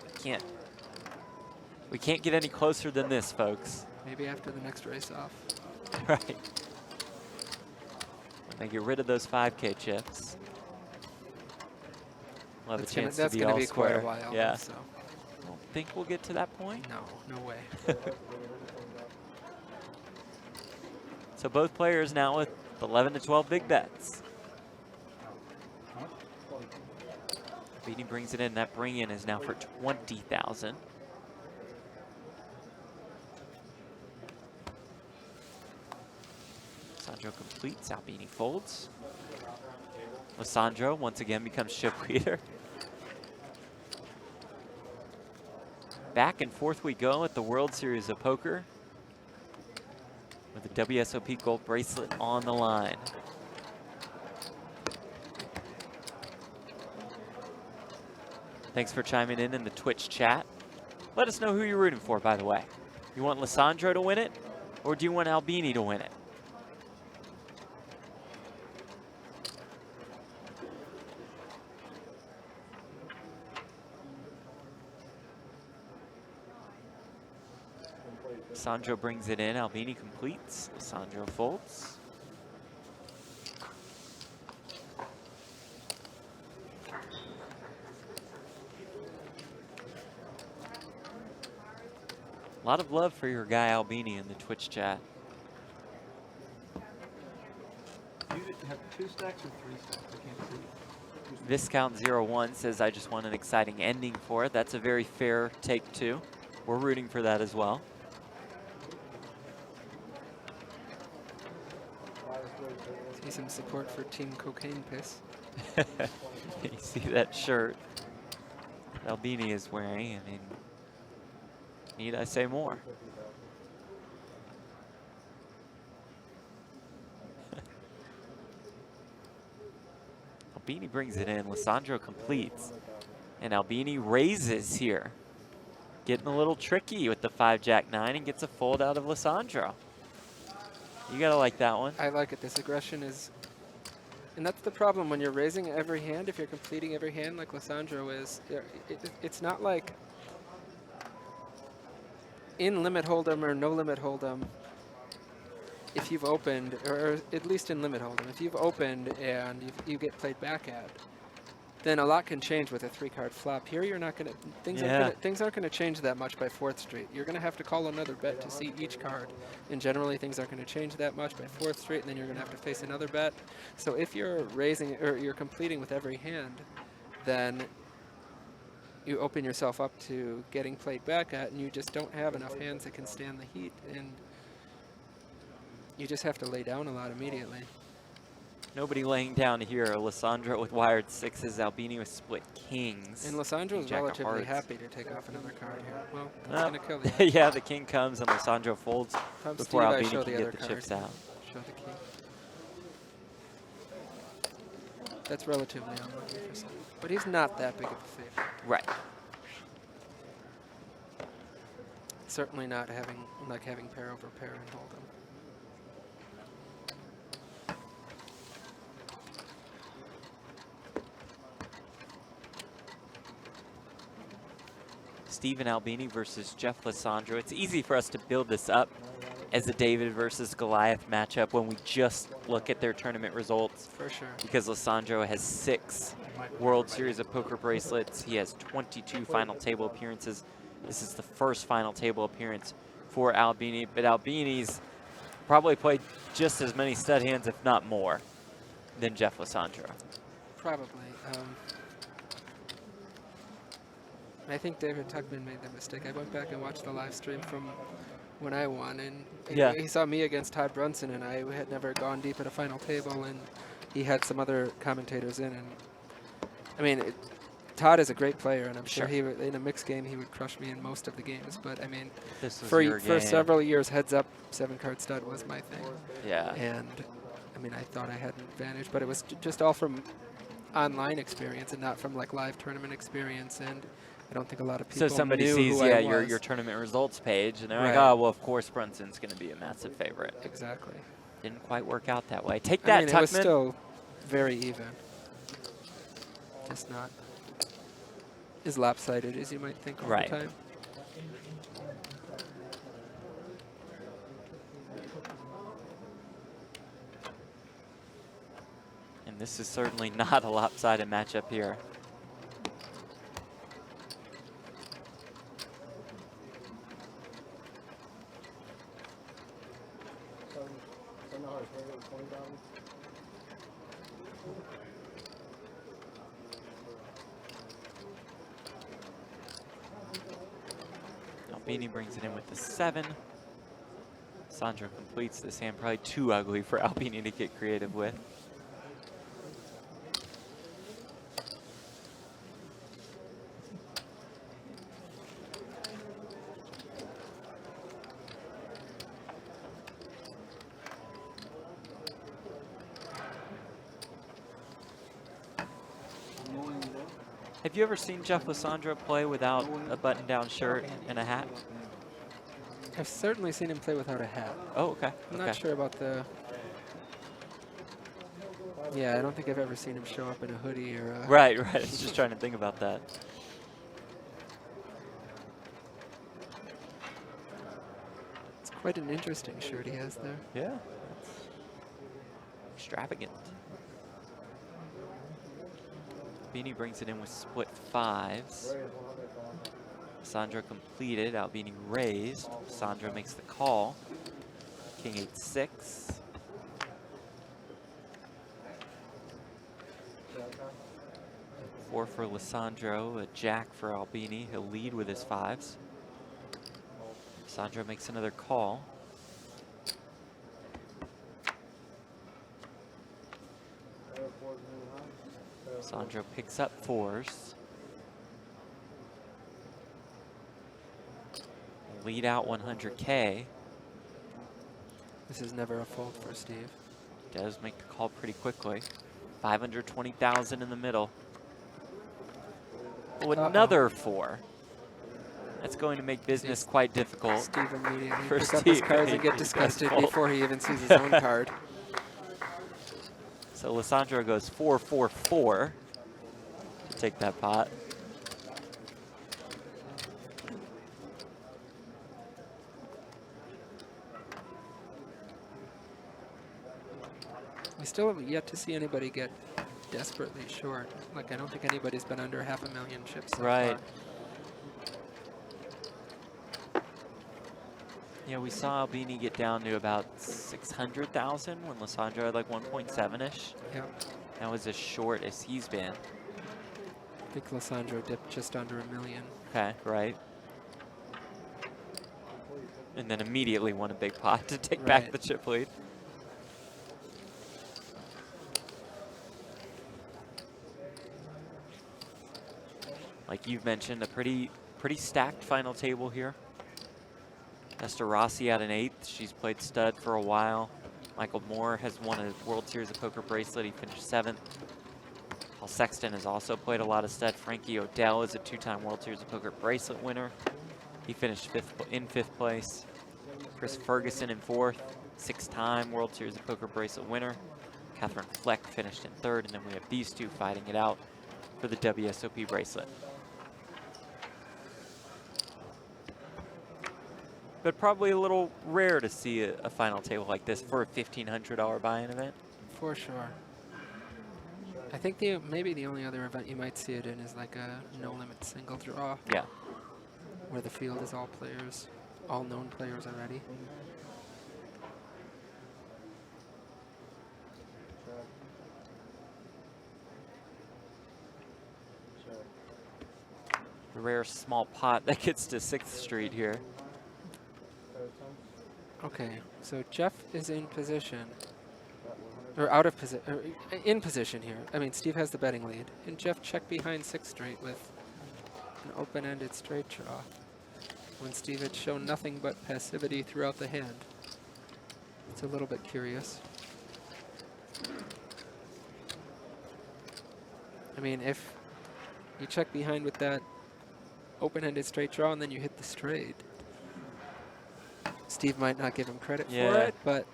We can't get any closer than this, folks. Maybe after the next race off. Right. When they get rid of those 5K chips, we'll have a chance to be all That's square. gonna be quite a while. Yeah. So. I don't think we'll get to that point. No way. So both players now with 11 to 12 big bets. Albini brings it in. That bring in is now for 20,000. Lisandro completes, Albini folds. Lisandro once again becomes chip leader. Back and forth we go at the World Series of Poker with the WSOP gold bracelet on the line. Thanks for chiming in the Twitch chat. Let us know who you're rooting for, by the way. You want Lisandro to win it, or do you want Albini to win it? Lisandro brings it in, Albini completes, Lisandro folds. A lot of love for your guy Albini in the Twitch chat. You have 2 stacks or 3 stacks? I can't see. Viscount01 says, I just want an exciting ending for it. That's a very fair take too. We're rooting for that as well. See some support for Team Cocaine Piss. You see that shirt Albini is wearing. I mean, need I say more? Albini brings it in, Lisandro completes, and Albini raises here. Getting a little tricky with the 5-Jack-9 and gets a fold out of Lisandro. You gotta like that one. I like it. This aggression is, and that's the problem when you're raising every hand. If you're completing every hand like Lisandro is, it's not like in limit hold'em or no limit hold'em. If you've opened, or at least in limit hold'em, if you've opened and you get played back at, then a lot can change with a 3-card flop. Here, you're not gonna things aren't gonna change that much by 4th Street. You're gonna have to call another bet to see each card, and generally things aren't gonna change that much by 4th Street, and then you're gonna have to face another bet. So if you're raising or you're completing with every hand, then you open yourself up to getting played back at, and you just don't have enough hands that can stand the heat, and you just have to lay down a lot immediately. Nobody laying down here. Lisandro with wired 6s, Albini with split kings. And Lisandro is Jack of relatively hearts. happy to take off another card here. Well, that's going to kill you. Yeah, the king comes and Lisandro folds From before Steve, I Albini show can the get other the chips card. out. Show the king. That's relatively unlucky for Steve. But he's not that big of a favorite. Right. Certainly not having pair over pair and hold him. Stephen Albini versus Jeff Lisandro. It's easy for us to build this up as a David versus Goliath matchup when we just look at their tournament results. For sure. Because Lisandro has 6 World Series of Poker bracelets. He has 22 final table appearances. This is the first final table appearance for Albini, but Albini's probably played just as many stud hands, if not more, than Jeff Lisandro. Probably. I think David Tuckman made that mistake. I went back and watched the live stream from when I won, and he saw me against Todd Brunson, and I had never gone deep at a final table, and he had some other commentators in, and I mean, Todd is a great player, and I'm sure he would, in a mixed game he would crush me in most of the games. But I mean, for several years, heads up 7-card stud was my thing. Yeah. And I mean, I thought I had an advantage, but it was just all from online experience and not from like live tournament experience. And I don't think a lot of people. So somebody knew sees who I was. your tournament results page, and they're Right. like, oh well, of course Brunson's going to be a massive favorite. Exactly. Didn't quite work out that way. Take that, I mean, Tuckman. it was still very even. Just not as lopsided as you might think all the time. And this is certainly not a lopsided matchup here. Albini brings it in with the 7. Sandro completes this hand, probably too ugly for Albini to get creative with. Have you ever seen Jeff Lisandro play without a button-down shirt and a hat? I've certainly seen him play without a hat. Oh, okay. I'm not sure about the... Yeah, I don't think I've ever seen him show up in a hoodie or a... Right, right. I was just trying to think about that. It's quite an interesting shirt he has there. Yeah. Extravagant. Albini brings it in with split fives. Sandro completed. Albini raised. Sandro makes the call. King 8-6. Four for Lisandro, a jack for Albini. He'll lead with his fives. Sandro makes another call. Sandro picks up fours. Lead out 100K. This is never a fold for Steve. Does make the call pretty quickly. 520,000 in the middle. Oh, another four. That's going to make business quite difficult. Steve immediately for pick up his Steve. cards and get disgusted before he even sees his own card. So Lisandro goes 4-4-4 to take that pot. We still have yet to see anybody get desperately short. Like, I don't think anybody's been under 500,000 chips so Right. far. Yeah, we saw Albini get down to about 600,000 when Lisandro had like 1.7-ish. Yep. That was as short as he's been. I think Lisandro dipped just under 1 million. Okay, right. And then immediately won a big pot to take back Right. the chip lead. Like you've mentioned, a pretty stacked final table here. Esther Rossi at an 8th. She's played stud for a while. Michael Moore has won a World Series of Poker bracelet. He finished 7th. Paul Sexton has also played a lot of stud. Frankie O'Dell is a 2-time World Series of Poker bracelet winner. He finished in fifth place. Chris Ferguson in 4th, 6-time World Series of Poker bracelet winner. Katherine Fleck finished in 3rd, and then we have these two fighting it out for the WSOP bracelet. But probably a little rare to see a final table like this for a $1,500 buy-in event. For sure. I think maybe the only other event you might see it in is like a no-limit single draw. Yeah. Where the field is all players, all known players already. The rare small pot that gets to 6th Street here. Okay, so Jeff is in position, or out of position, in position here. I mean, Steve has the betting lead, and Jeff checked behind 6th Street with an open-ended straight draw, when Steve had shown nothing but passivity throughout the hand. It's a little bit curious. I mean, if you check behind with that open-ended straight draw and then you hit the straight, Steve might not give him credit for it, but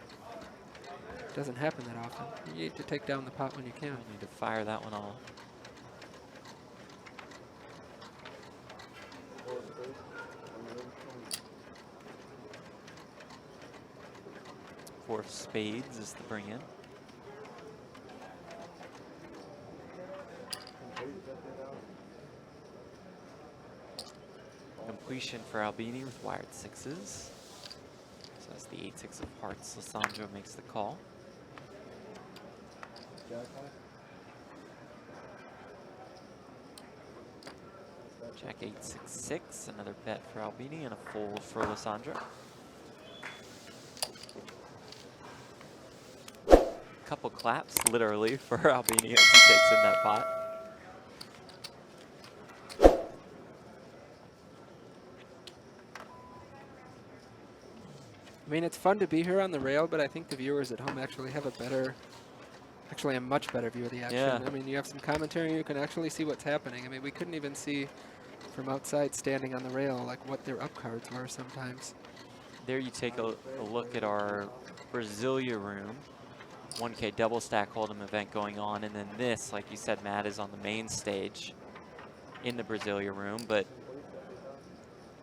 it doesn't happen that often. You need to take down the pot when you can. You need to fire that one off. Four of spades is the bring in. Completion for Albini with wired 6s. So that's the 8-6 of hearts. Lisandro makes the call. Jack 8-6-6, another bet for Albini and a fold for Lisandro. couple claps, literally, for Albini as he takes in that pot. I mean, it's fun to be here on the rail, but I think the viewers at home actually have a much better view of the action. Yeah. I mean, you have some commentary, you can actually see what's happening. I mean, we couldn't even see from outside standing on the rail, like what their up cards were sometimes. There you take a look at our Brasilia room. 1K double stack hold'em event going on, and then this, like you said, Matt, is on the main stage in the Brasilia room, but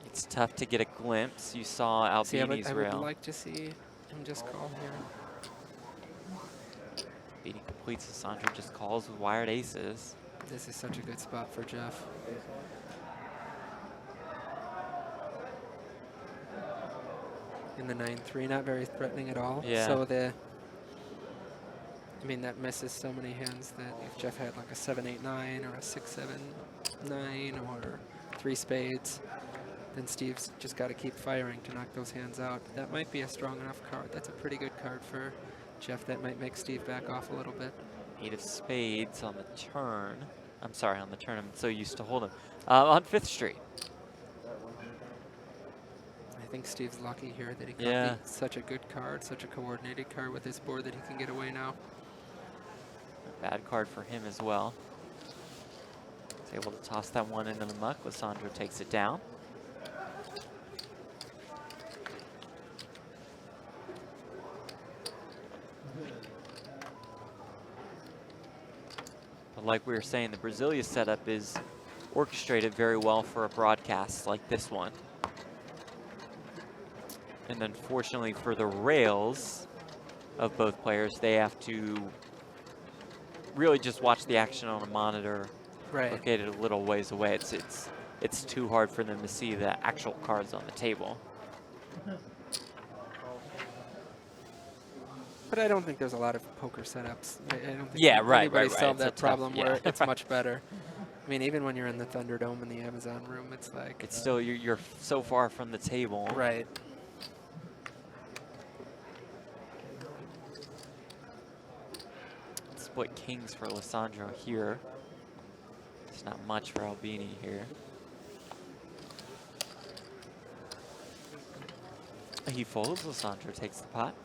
it's tough to get a glimpse. You saw Albini's I rail. would like to see him just call here. Albini completes. Lisandro just calls with wired aces. This is such a good spot for Jeff. In the 9-3, not very threatening at all. Yeah. So I mean, that misses so many hands that if Jeff had like a 7-8-9 or a 6-7-9 or 3 spades, then Steve's just got to keep firing to knock those hands out. That might be a strong enough card. That's a pretty good card for Jeff. That might make Steve back off a little bit. 8 of spades on the turn. I'm sorry, on the turn. I'm so used to hold'em. On 5th Street. I think Steve's lucky here that he Yeah. got such a good card, such a coordinated card with his board that he can get away now. Bad card for him as well. He's able to toss that one into the muck. Lisandro takes it down. But like we were saying, the Brasilia setup is orchestrated very well for a broadcast like this one. And unfortunately for the rails of both players, they have to really just watch the action on a monitor located a little ways away. It's too hard for them to see the actual cards on the table. But I don't think there's a lot of poker setups. I don't think right. anybody solved It's that problem tough, where yeah. it's much better. I mean, even when you're in the Thunderdome in the Amazon room, it's like... It's still, you're so far from the table. Right. Split kings for Lisandro here. It's not much for Albini here. He folds, Lisandro takes the pot.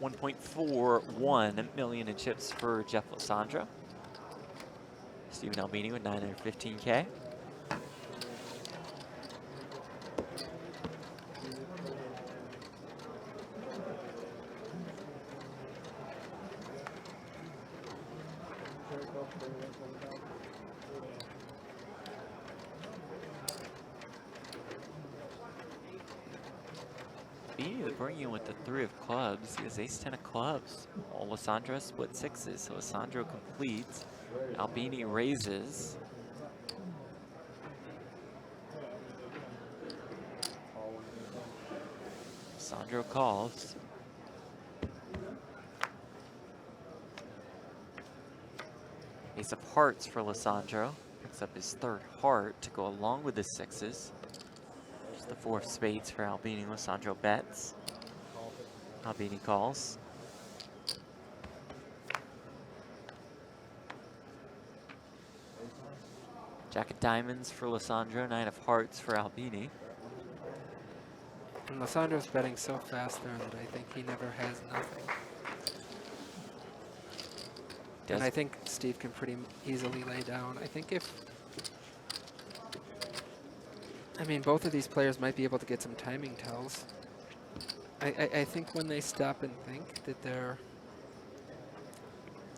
$1.41 million in chips for Jeff Lisandro. Stephen Albini with 915K. Bringing in with the 3 of clubs. He has ace-10 of clubs. Well, Lisandro split 6s, so Lisandro completes. Albini raises. Lisandro calls. Ace of hearts for Lisandro. Picks up his 3rd heart to go along with his 6s. Just the 4 of spades for Albini. Lisandro bets. Albini calls. Jack of diamonds for Lisandro, 9 of hearts for Albini. And Lisandro's betting so fast there that I think he never has nothing. And I think Steve can pretty easily lay down. I think I mean, both of these players might be able to get some timing tells. I think when they stop and think that they're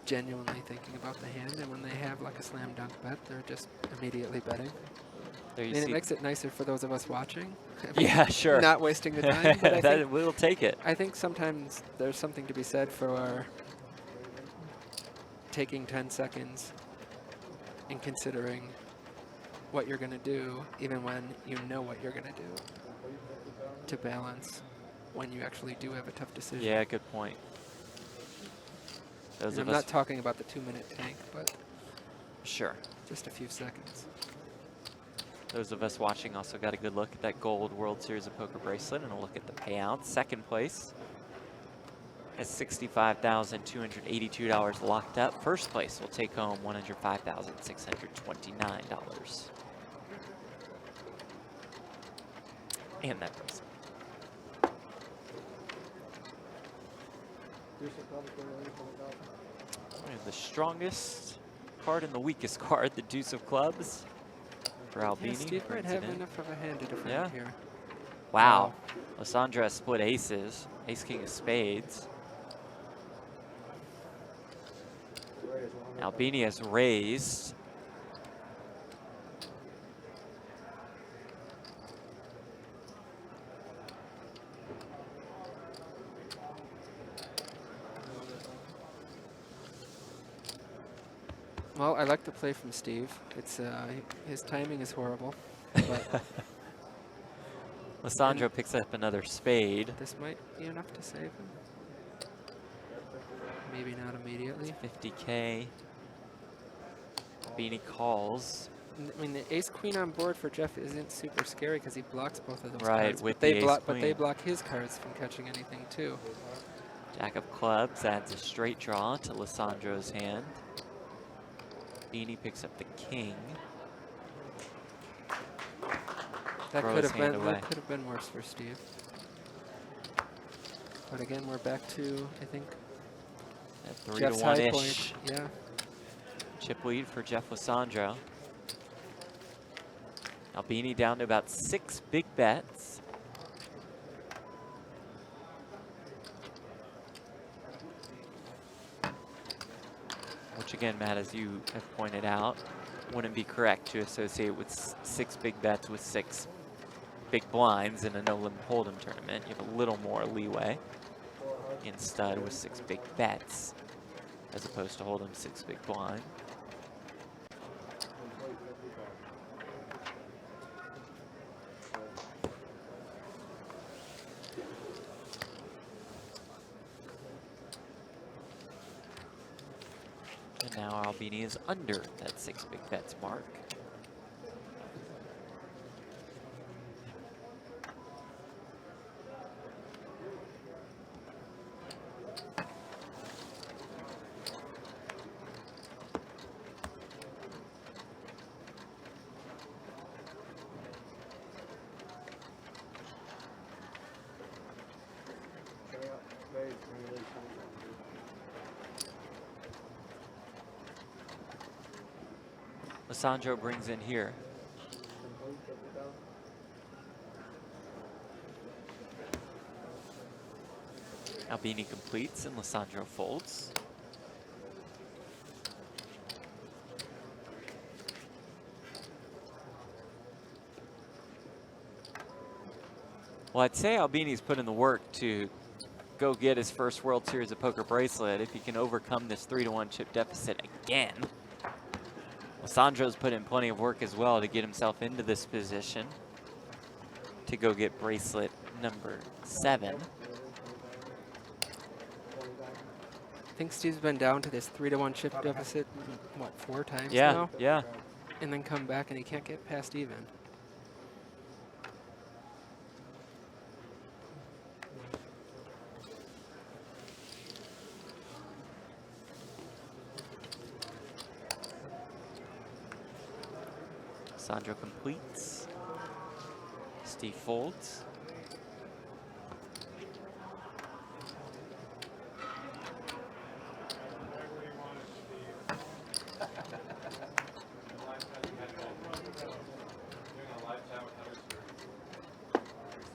genuinely thinking about the hand, and when they have like a slam dunk bet, they're just immediately betting. There you I mean, see. it makes it nicer for those of us watching. Yeah, sure. Not wasting the time, but I think we'll take it. I think sometimes there's something to be said for taking 10 seconds and considering what you're going to do, even when you know what you're going to do, to balance when you actually do have a tough decision. Yeah, good point. And I'm not talking about the 2-minute tank, but sure, just a few seconds. Those of us watching also got a good look at that gold World Series of Poker bracelet and a look at the payouts. Second place has $65,282 locked up. First place will take home $105,629. And that bracelet. We have the strongest card and the weakest card, the deuce of clubs for Albini. Yeah, Steve might brings have it in. enough of a hand to defend Yeah. here. Wow. Lisandro has split aces. Ace king of spades. Albini has raised. Well, I like the play from Steve. It's his timing is horrible, but Lisandro picks up another spade. this might be enough to save him. Maybe not immediately. 50K. Albini calls. I mean, the ace queen on board for Jeff isn't super scary because he blocks both of those Right, cards. with But they the ace block, but they queen. block his cards from catching anything too. Jack of clubs adds a straight draw to Lisandro's hand. Albini picks up the king. That Throw could his have hand been away. that could have been worse for Steve. But again, we're back to, I think, At 3 Jeff's to high 1-ish. point. Yeah. Chip lead for Jeff Lisandro. Albini down to about 6 big bets. Which again, Matt, as you have pointed out, wouldn't be correct to associate with 6 big bets with 6 big blinds in a no-limit hold'em tournament. You have a little more leeway in stud with 6 big bets, as opposed to hold'em 6 big blind. And now Albini is under that 6 big bets mark. Lisandro brings in here. Albini completes and Lisandro folds. Well, I'd say Albini's put in the work to go get his first World Series of Poker bracelet if he can overcome this 3-1 chip deficit again. Lisandro's put in plenty of work as well to get himself into this position to go get bracelet number 7. I think Steve's been down to this 3-to-1 chip deficit, what, 4 times Yeah, now? yeah. And then come back and he can't get past even. Lisandro completes. Steve folds.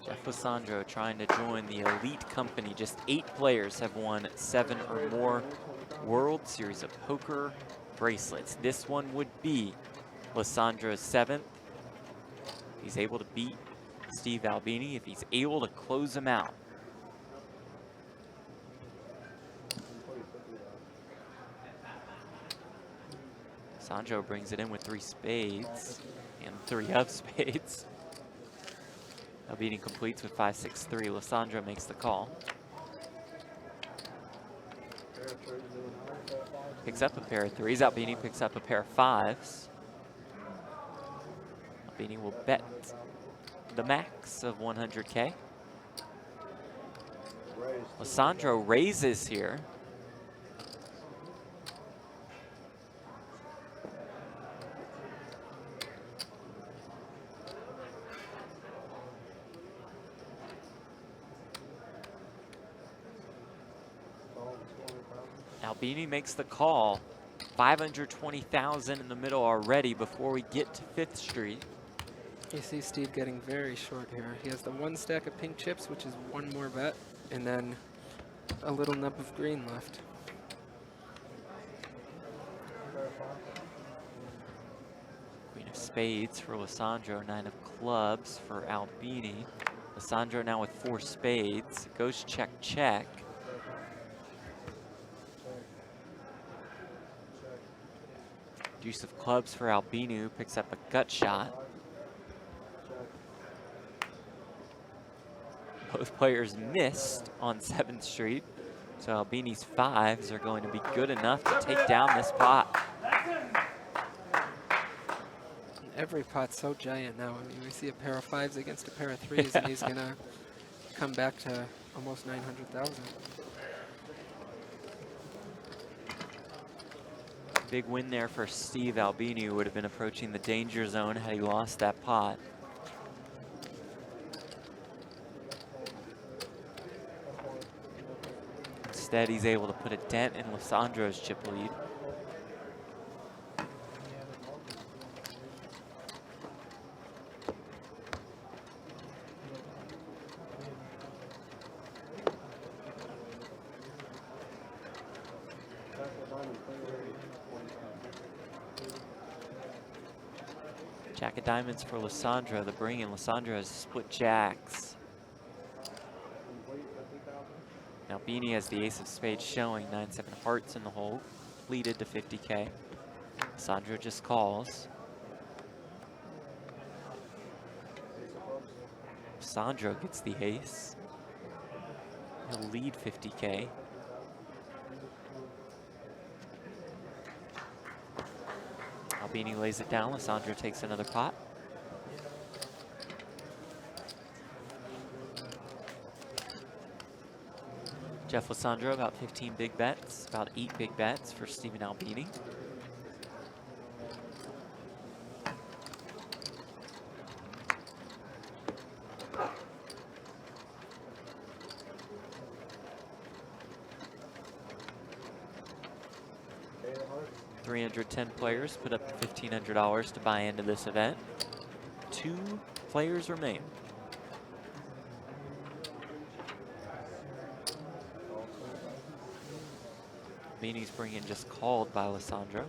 Jeff Lisandro trying to join the elite company. Just 8 players have won 7 or more World Series of Poker bracelets. This one would be Lisandro's 7th. He's able to beat Steve Albini if he's able to close him out. Lisandro brings it in with 3 spades and 3 of spades. Albini completes with 5-6-3. Lisandro makes the call. Picks up a pair of 3s. Albini picks up a pair of 5s. Albini will bet the max of 100K. Lisandro raises here. Albini makes the call. 520,000 in the middle already before we get to 5th Street. You see Steve getting very short here. He has the 1 stack of pink chips, which is 1 more bet, and then a little nub of green left. Queen of spades for Lisandro, 9 of clubs for Albini. Lisandro now with 4 spades. Goes check, check. Deuce of clubs for Albini, who picks up a gut shot. Both players missed on 7th Street, so Albini's 5s are going to be good enough to take down this pot. Every pot's so giant now. I mean, we see a pair of 5s against a pair of 3s, and he's gonna come back to almost 900,000. Big win there for Steve Albini, who would have been approaching the danger zone had he lost that pot. Instead, he's able to put a dent in Lisandro's chip lead. Jack of diamonds for Lisandro, the bring in. Lisandro has split jacks. Albini has the ace of spades showing, 9-7 hearts in the hole, pleated to 50K. Lisandro just calls. Lisandro gets the ace. He'll lead 50K. Albini lays it down. Lisandro takes another pot. Jeff Lisandro, about 15 big bets, about 8 big bets for Stephen Albini. $310 players put up $1,500 to buy into this event. 2 players remain. Albini's bringing just called by Lisandro.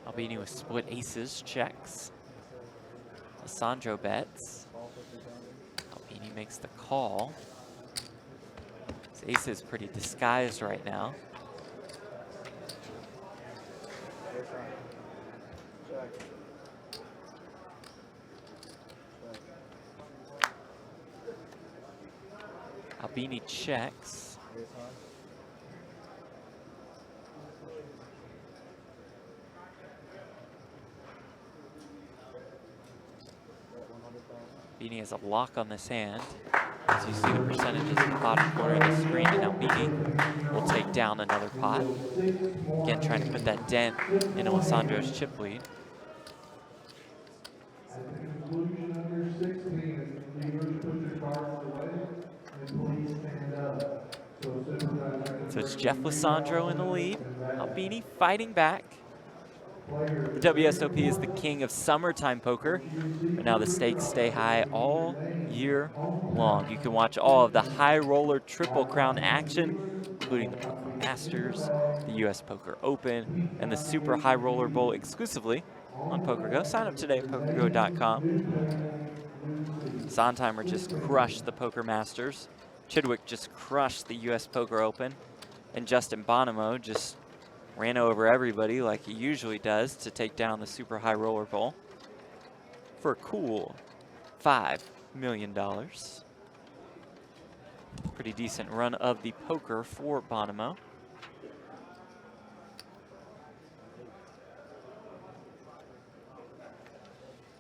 Albini with split aces, checks. Lisandro bets. Albini makes the call. His ace is pretty disguised right now. Albini checks. Albini has a lock on this hand. As you see the percentages in the bottom corner of the screen, and Albini will take down another pot. Again, trying to put that dent into Lisandro's chip lead. So it's Jeff Lisandro in the lead. Albini fighting back. The WSOP is the king of summertime poker, but now the stakes stay high all year long. You can watch all of the high roller Triple Crown action, including the Poker Masters, the US Poker Open, and the Super High Roller Bowl exclusively on PokerGo. Sign up today at PokerGo.com. Sondheimer just crushed the Poker Masters. Chidwick just crushed the US Poker Open. And Justin Bonomo just ran over everybody like he usually does to take down the Super High Roller Bowl for a cool $5 million. Pretty decent run of the poker for Bonomo.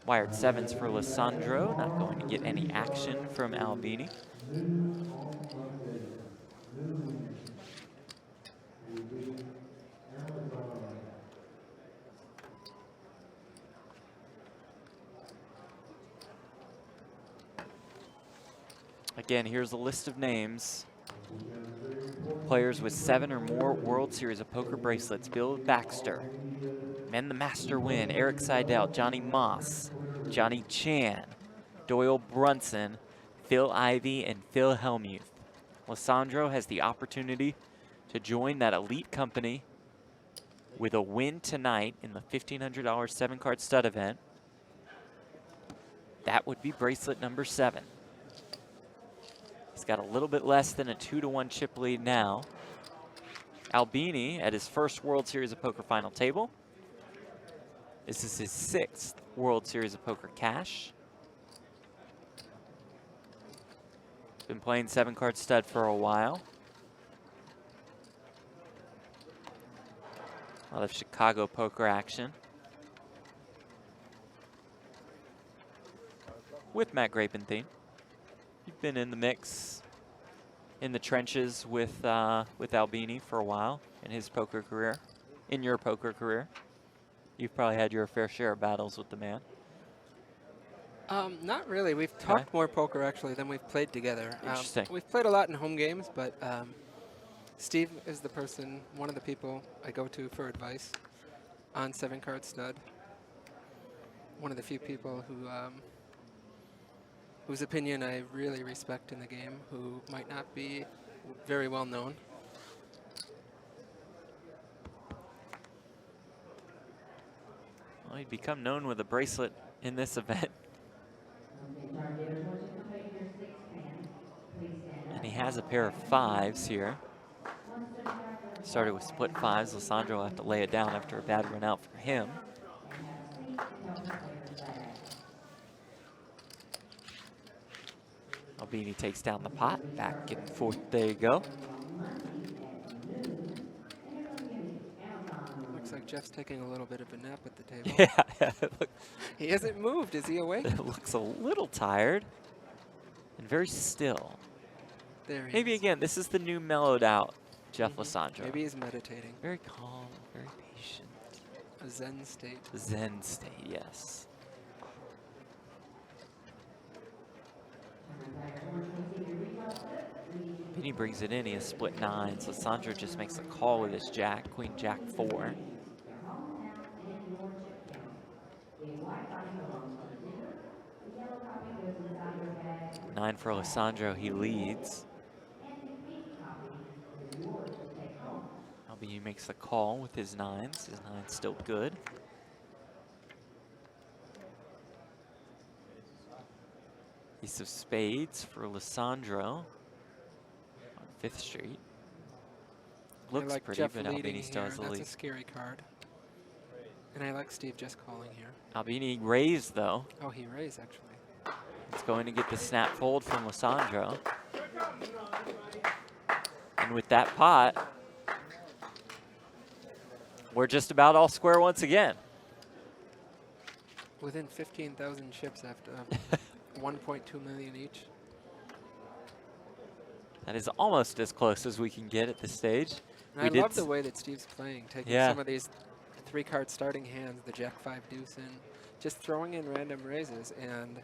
Wired sevens for Lisandro, not going to get any action from Albini. Again, here's a list of names. Players with 7 or more World Series of Poker bracelets: Bill Baxter, Men the Master Win, Eric Seidel, Johnny Moss, Johnny Chan, Doyle Brunson, Phil Ivey, and Phil Hellmuth. Lisandro has the opportunity to join that elite company with a win tonight in the $1,500 7-card stud event. That would be bracelet number 7. He's got a little bit less than a 2-to-1 chip lead now. Albini at his first World Series of Poker final table. This is his 6th World Series of Poker cash. Been playing 7-card stud for a while. A lot of Chicago poker action. With Matt Grapenthien. You've been in the mix, in the trenches with Albini for a while in his poker career, in your poker career. You've probably had your fair share of battles with the man. Not really. We've talked more poker actually than we've played together. Interesting. We've played a lot in home games, but Steve is the person, one of the people I go to for advice on 7-card stud. One of the few people who whose opinion I really respect in the game, who might not be very well known. Well, he'd become known with a bracelet in this event. And he has a pair of 5s here. Started with split 5s. Lisandro will have to lay it down after a bad run out for him. Albini takes down the pot, back and forth, there you go. Looks like Jeff's taking a little bit of a nap at the table. Yeah, He hasn't moved, is he awake? it looks a little tired and very still. There he Maybe is. again, this is the new mellowed out Jeff Lisandro. Maybe he's meditating. Very calm, very patient. A Zen state. Zen state, yes. He brings it in, he has split 9s. Lisandro just makes a call with his jack, queen jack 4. Nine for Lisandro, he leads. Albini makes the call with his 9s. His 9's still good. Ace of spades for Lisandro on 5th Street. Looks I like pretty, Jeff but leading Albini still here. has the That's lead. a scary card. And I like Steve just calling here. Albini raised though. Oh, he raised actually. It's going to get the snap fold from Lisandro. And with that pot, we're just about all square once again. Within 15,000 chips after 1.2 million each. That is almost as close as we can get at this stage. And I love the way that Steve's playing, taking some of these 3-card starting hands, the Jack 5 deuce, and just throwing in random raises. And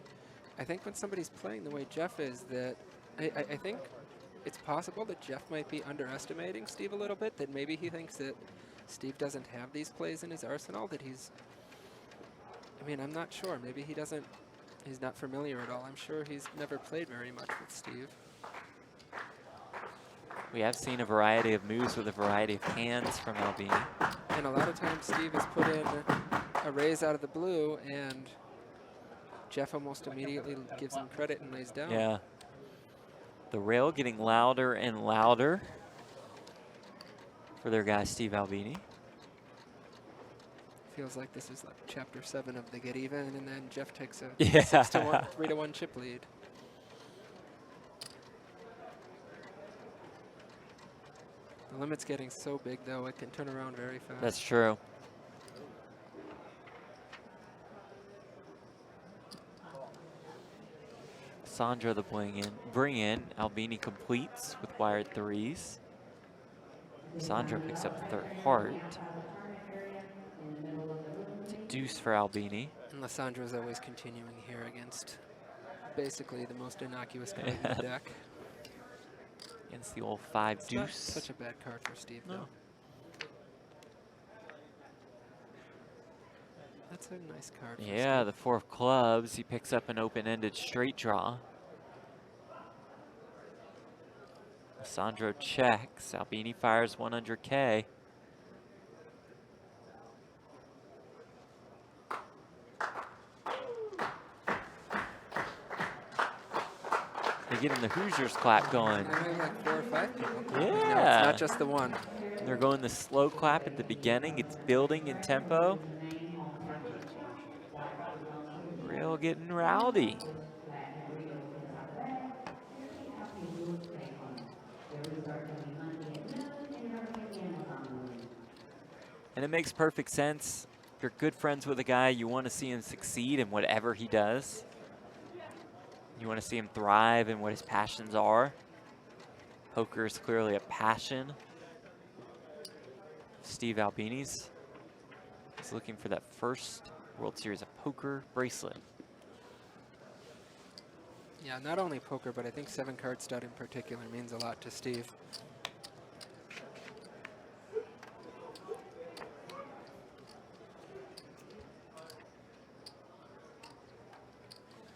I think when somebody's playing the way Jeff is, that I think it's possible that Jeff might be underestimating Steve a little bit, that maybe he thinks that Steve doesn't have these plays in his arsenal, that he's, I mean, I'm not sure. Maybe he doesn't, he's not familiar at all. I'm sure he's never played very much with Steve. We have seen a variety of moves with a variety of hands from Albini. And a lot of times Steve has put in a raise out of the blue, and Jeff almost immediately gives him credit and lays down. Yeah. The rail getting louder and louder for their guy, Steve Albini. Feels like this is like chapter 7 of the Get Even, and then Jeff takes a Yeah. 6-to-1, 3-to-1 chip lead. The limit's getting so big, though, it can turn around very fast. That's true. Lisandro the bring in. Albini completes with wired 3s. Lisandro picks up the 3rd heart. It's a deuce for Albini. And Lisandro's always continuing here against basically the most innocuous card in the deck. Against the old 5 It's deuce. not such a bad card for Steve, No. though. That's a nice card for Yeah, Steve. the 4 of clubs. He picks up an open-ended straight draw. Lisandro checks. Albini fires 100K. They're getting the Hoosiers clap going. I have like 4 or 5 people. Yeah. No, it's not just the one. They're going the slow clap at the beginning. It's building in tempo. Real getting rowdy. And it makes perfect sense. If you're good friends with a guy, you want to see him succeed in whatever he does. You want to see him thrive in what his passions are. Poker is clearly a passion. Steve Albini's is looking for that first World Series of Poker bracelet. Yeah, not only poker, but I think 7-card stud in particular means a lot to Steve.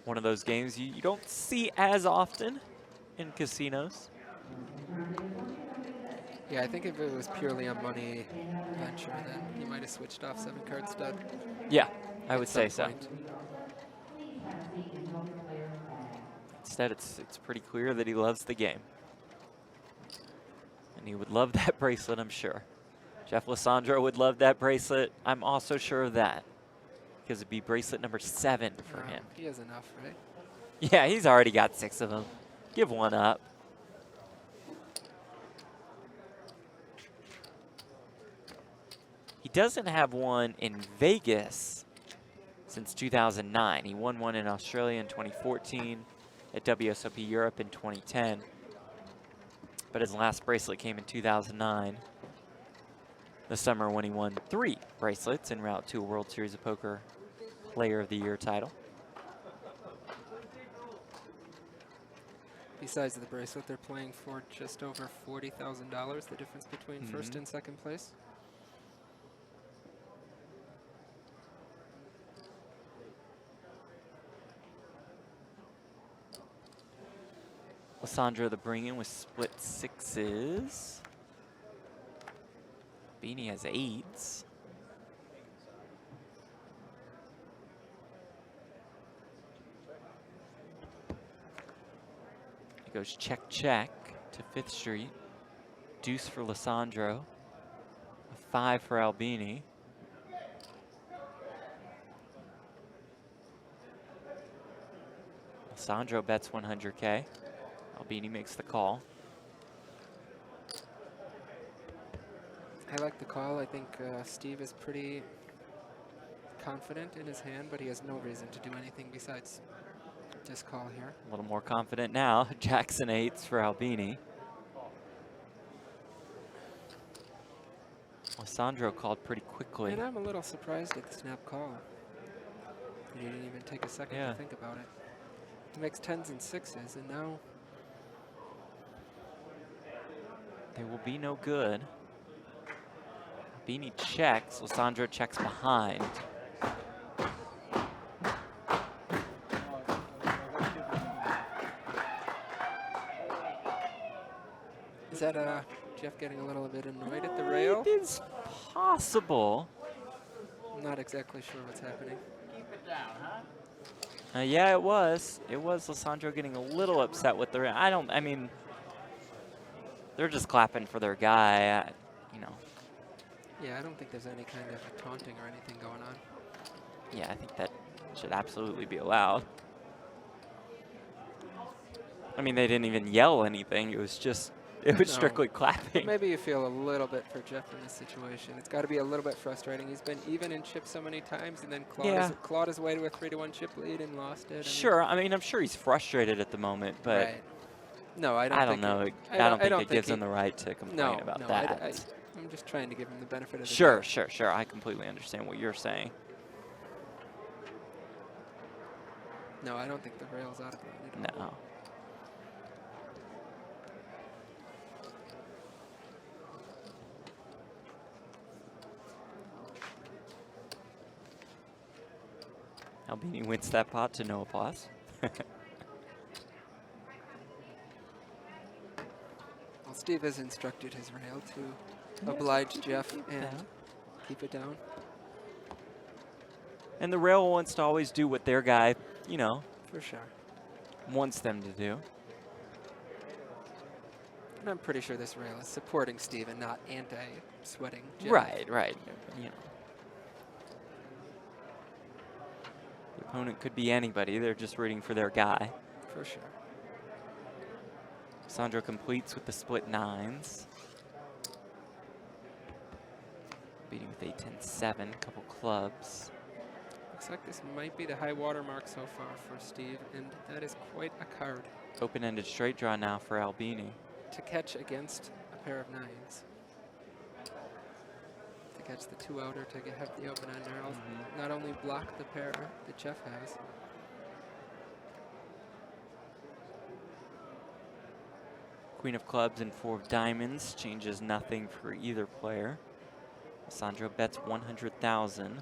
One of those games you don't see as often in casinos. Yeah, I think if it was purely a money venture, then he might have switched off 7-card stud. Yeah, I at would say some so. point. Instead, it's pretty clear that he loves the game. And he would love that bracelet, I'm sure. Jeff Lisandro would love that bracelet. I'm also sure of that. Because it'd be bracelet number 7 for Wow, him. he has enough, right? Yeah, he's already got 6 of them. Give one up. He doesn't have one in Vegas since 2009. He won one in Australia in 2014, at WSOP Europe in 2010. But his last bracelet came in 2009, the summer when he won 3 bracelets en route to a World Series of Poker Player of the Year title. Besides the bracelet, they're playing for just over $40,000, the difference between first and second place. Lisandro the bring-in with split 6s. Beanie has 8s. It goes check, check to 5th Street. Deuce for Lisandro. A 5 for Albini. Lisandro bets 100K. Albini makes the call. I like the call. I think Steve is pretty confident in his hand, but he has no reason to do anything besides just call here. A little more confident now. Jackson 8s for Albini. Lisandro called pretty quickly. And I'm a little surprised at the snap call. He didn't even take a second to think about it. He makes 10s and 6s, and now they will be no good. Albini checks. Lisandro checks behind. is that Jeff getting a little bit annoyed at the rail? It is possible. I'm not exactly sure what's happening. Yeah, it was. It was Lisandro getting a little upset with the rail. I mean, they're just clapping for their guy, you know. Yeah, I don't think there's any kind of taunting or anything going on. Yeah, I think that should absolutely be allowed. I mean, they didn't even yell anything. It was just It was No. strictly But clapping. maybe you feel a little bit for Jeff in this situation. It's got to be a little bit frustrating. He's been even in chips so many times and then clawed his way to a 3-1 chip lead and lost it. Sure, I mean, I'm sure he's frustrated at the moment, but Right. No, I don't I don't think know. it- I don't think it think gives he- him the right to complain No, about no, that. I'm just trying to give him the benefit of the Sure, doubt. sure, sure. I completely understand what you're saying. No, I don't think the rail's out of line at all. No. Albini wins that pot to no applause. Well, Steve has instructed his rail to oblige Jeff and keep it down. And the rail wants to always do what their guy, you know, For sure. wants them to do. And I'm pretty sure this rail is supporting Steve and not anti-sweating Jeff. Right, right. You know. The opponent could be anybody. They're just rooting for their guy. For sure. Sandro completes with the split nines. Beating with 8-10-7, couple clubs. Looks like this might be the high water mark so far for Steve, and that is quite a card Open-ended straight draw now for Albini. to catch against a pair of nines. To catch the two-outer to have the open ender. Not only block the pair that Jeff has. Queen of clubs and 4 of diamonds changes nothing for either player. Lisandro bets 100,000.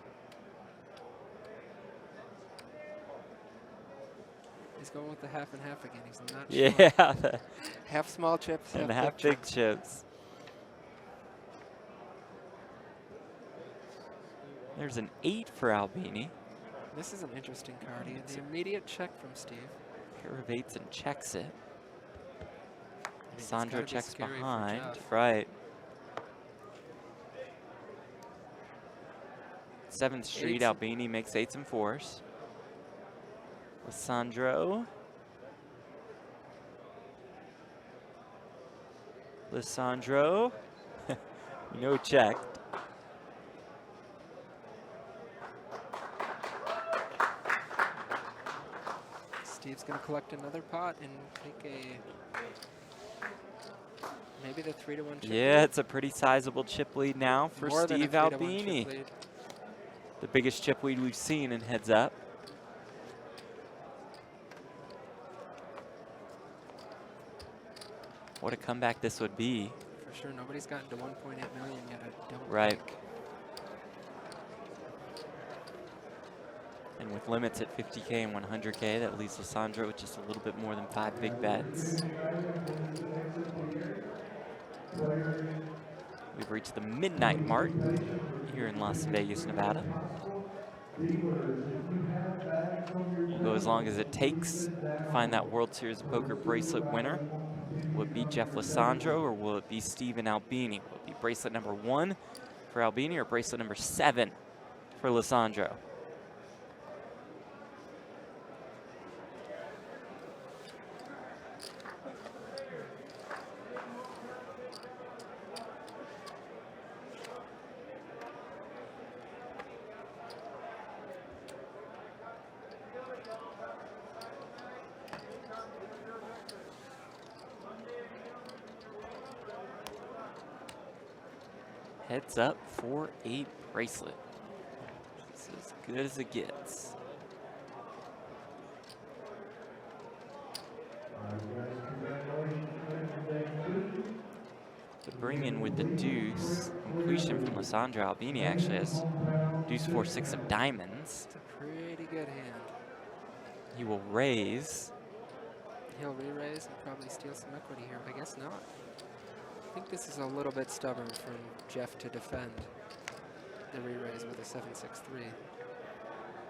He's going with the half and half again. He's not Yeah, sure. Half small chips, and half big chips. There's an 8 for Albini. This is an interesting card. He had the immediate check from Steve. Pair of 8s and checks it. It's Sandro gotta be checks scary for behind. Jeff. Right. 7th Street, Eights. Albini makes 8s and 4s. Lisandro. Lisandro. No check. Steve's going to collect another pot and take maybe the 3-1 chip Yeah, lead. it's a pretty sizable chip lead now for More than a Steve 3-1 chip Albini. lead. The biggest chip lead we've seen in heads up. What a comeback this would be. For sure, nobody's gotten to 1.8 million yet, I don't Right. think. And with limits at 50K and 100K, that leaves Lisandro with just a little bit more than 5 big bets. We've reached the midnight mark here in Las Vegas, Nevada. We'll go as long as it takes to find that World Series of Poker bracelet winner. Will it be Jeff Lisandro or will it be Steven Albini? Will it be bracelet number 1 for Albini or bracelet number 7 for Lisandro? Heads up for a bracelet. It's as good as it gets. The bring in with the deuce. Completion from Lisandro. Albini actually has deuce 4-6 of diamonds. It's a pretty good hand. He will raise. He'll re-raise and probably steal some equity here. I guess not. I think this is a little bit stubborn from Jeff to defend the re-raise with a 7-6-3.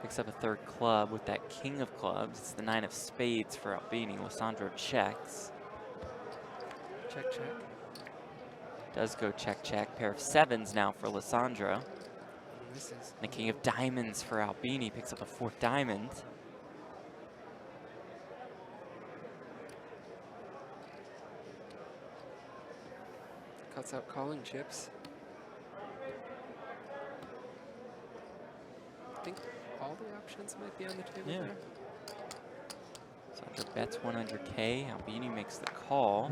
Picks up a 3rd club with that king of clubs. It's the 9 of spades for Albini. Lisandro checks. Check, check. Does go check, check. Pair of 7s now for Lisandro. And this is The king of diamonds for Albini. Picks up a 4th diamond. Cuts out calling chips. I think all the options might be on the table Yeah. there. Lisandro bets 100K. Albini makes the call.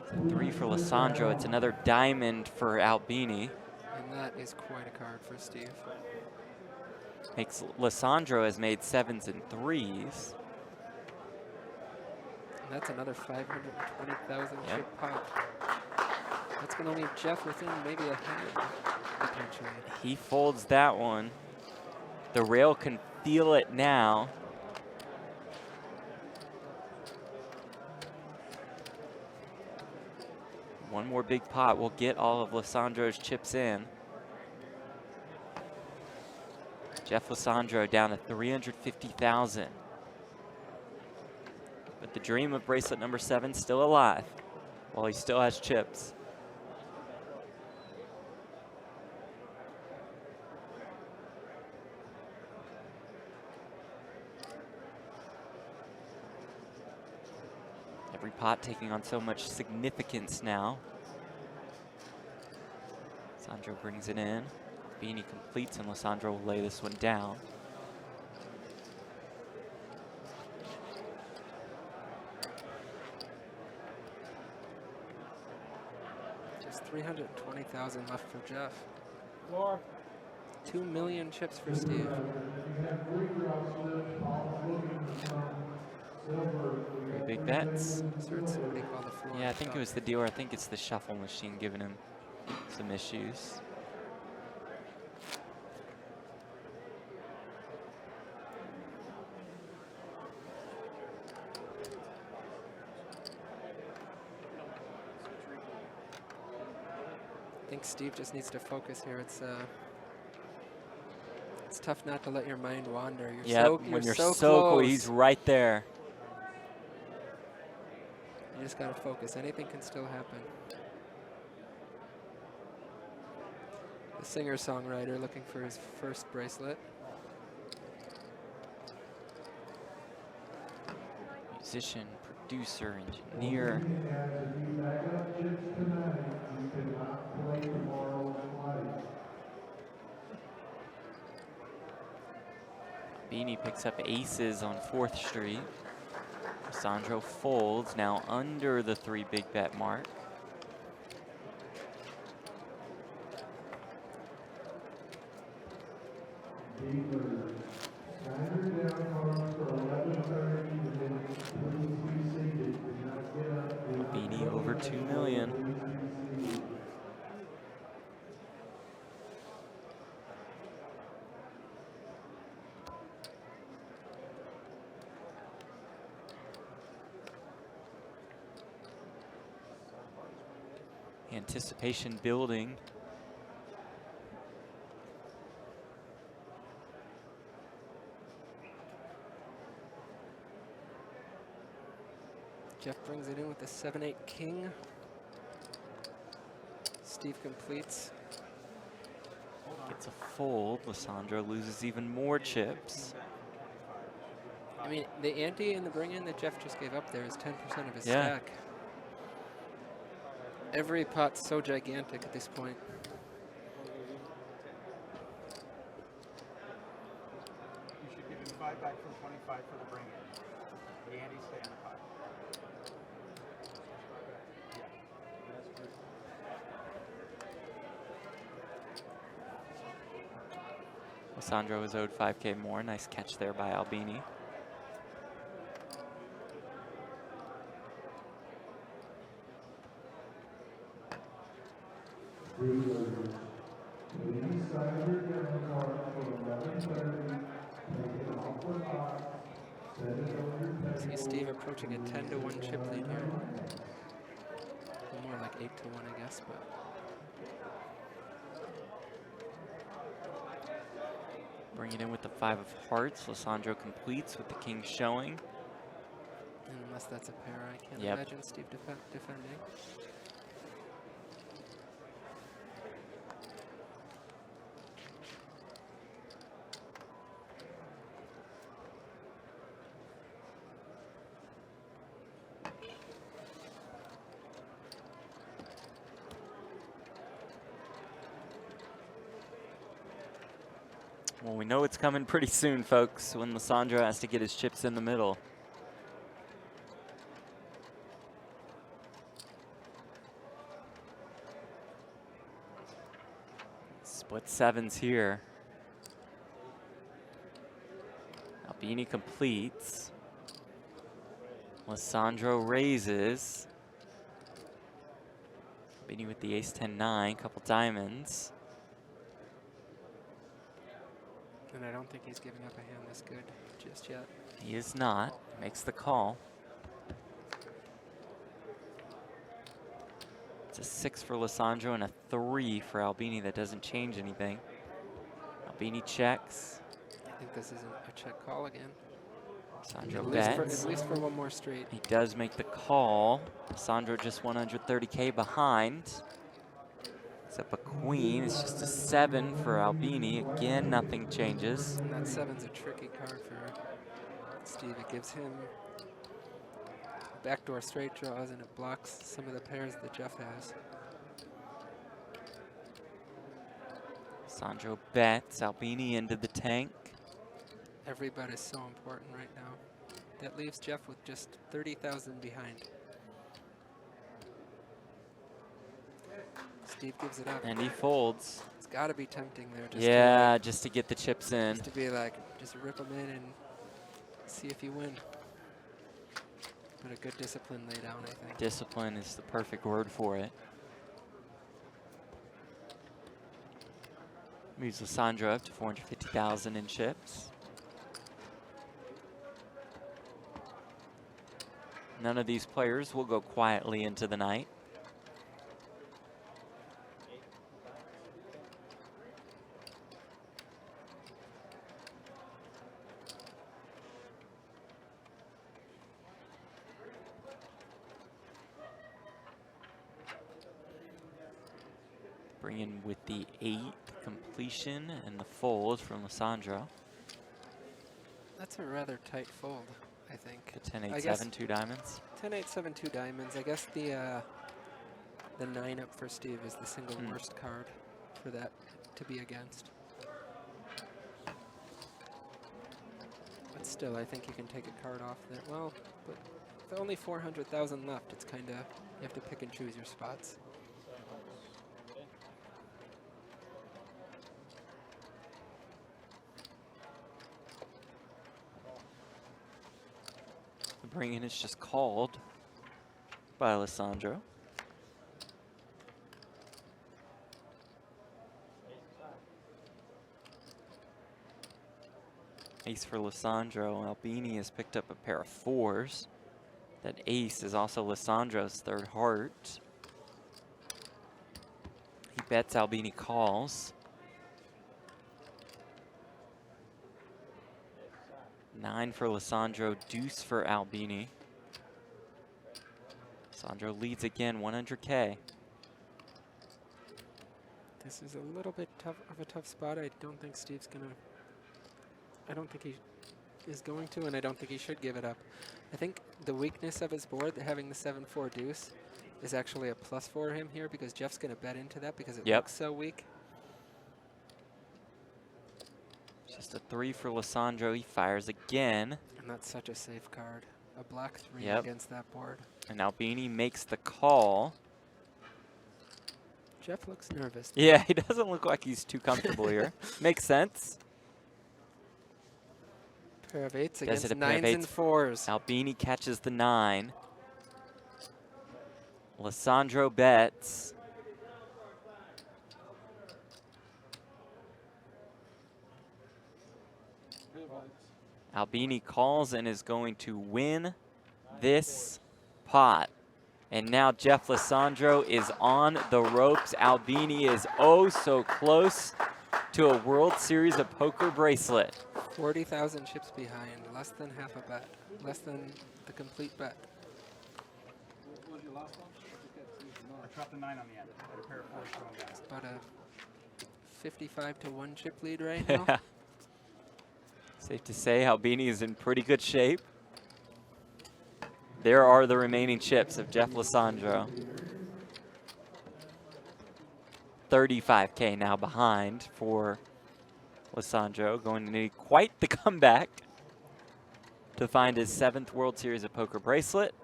It's a 3 for Lisandro. It's another diamond for Albini. And that is quite a card for Steve. Makes Lisandro has made 7s and 3s. And that's another 520,000 Yep. chip pot. That's going to leave Jeff within maybe a hand, potentially. He folds that one. The rail can feel it now. One more big pot will get all of Lisandro's chips in. Jeff Lisandro down to 350,000. But the dream of bracelet number 7 still alive while he still has chips. Every pot taking on so much significance now. Lisandro brings it in. Albini completes and Lisandro will lay this one down. Just 320,000 left for Jeff. Floor. 2 million chips for Steve. Three big bets. Just heard somebody call the floor. Yeah, I think it was the dealer. I think it's the shuffle machine giving him some issues. I think Steve just needs to focus here. It's tough not to let your mind wander. When you're so close. cool, he's right there. You just gotta focus. Anything can still happen. The singer-songwriter looking for his first bracelet. Musician, producer, engineer. Albini picks up aces on 4th Street. Lisandro folds, now under the 3 big bet mark. Albini over 2 million. Anticipation building. Jeff brings it in with the 7-8 king. Steve completes. Gets a fold. Lisandro loses even more chips. I mean, the ante and the bring-in that Jeff just gave up there is 10% of his Yeah. stack. Every pot's so gigantic at this point. You should give him 5 back from 25 for the bring-in. The ante stay in the pot. Lisandro is owed 5K more. Nice catch there by Albini. See Steve approaching a 10-1 chip lead here. More like 8-1, I guess, but. Bring it in with the 5 of hearts. Lisandro completes with the king showing. And unless that's a pair, I can't Yep. imagine Steve defending. Well, we know it's coming pretty soon, folks, when Lisandro has to get his chips in the middle. Split sevens here. Albini completes. Lisandro raises. Albini with the ace-10-9, couple diamonds. And I don't think he's giving up a hand this good just yet. He is not. Makes the call. It's a 6 for Lisandro and a 3 for Albini. That doesn't change anything. Albini checks. I think this isn't a check call again. Lisandro At bets. least for one more straight. He does make the call. Lisandro just 130K behind. It's up a queen. It's just a 7 for Albini. Again, nothing changes. And that 7's a tricky card for Steve. It gives him backdoor straight draws and it blocks some of the pairs that Jeff has. Lisandro bets. Albini into the tank. Every bet is so important right now. That leaves Jeff with just 30,000 behind. Steve gives it up. And he folds. It's got to be tempting there. Yeah, just to get the chips in. Just to be like, just rip them in and see if you win. But a good discipline lay down, I think. Discipline is the perfect word for it. Moves Lisandro up to 450,000 in chips. None of these players will go quietly into the night. Bring in with the 8 completion and the fold from Lisandro. That's a rather tight fold, I think. The 10-8-7, 2 diamonds. 10-8-7, 2 diamonds. I guess the 9 up for Steve is the single worst card for that to be against. But still, I think you can take a card off that. Well, but with only 400,000 left, it's kind of, you have to pick and choose your spots. The bring-in is just called by Lisandro. Ace for Lisandro. Albini has picked up a pair of 4s. That ace is also Lisandro's third heart. He bets, Albini calls. 9 for Lisandro, deuce for Albini. Lisandro leads again, 100K. This is a little bit tough of a tough spot. I don't think Steve's gonna. I don't think he is going to, and I don't think he should give it up. I think the weakness of his board, having the 7-4 deuce, is actually a plus for him here because Jeff's gonna bet into that because it looks so weak. Just a 3 for Lisandro. He fires again. And that's such a safe card. A black 3 against that board. And Albini makes the call. Jeff looks nervous. Yeah, he doesn't look like he's too comfortable here. Makes sense. Pair of 8s Does against it a pair of 9s and 8s? 4s. Albini catches the 9. Lisandro bets. Albini calls and is going to win this pot. And now Jeff Lisandro is on the ropes. Albini is oh so close to a World Series of Poker bracelet. 40,000 chips behind, less than half a bet, less than the complete bet. What was your last one? I dropped a 9 on the end. I had a pair of 4s thrown down. It's about a 55 to 1 chip lead right now. Safe to say Albini is in pretty good shape. There are the remaining chips of Jeff Lisandro. 35K now behind for Lisandro going to need quite the comeback to find his 7th World Series of Poker bracelet.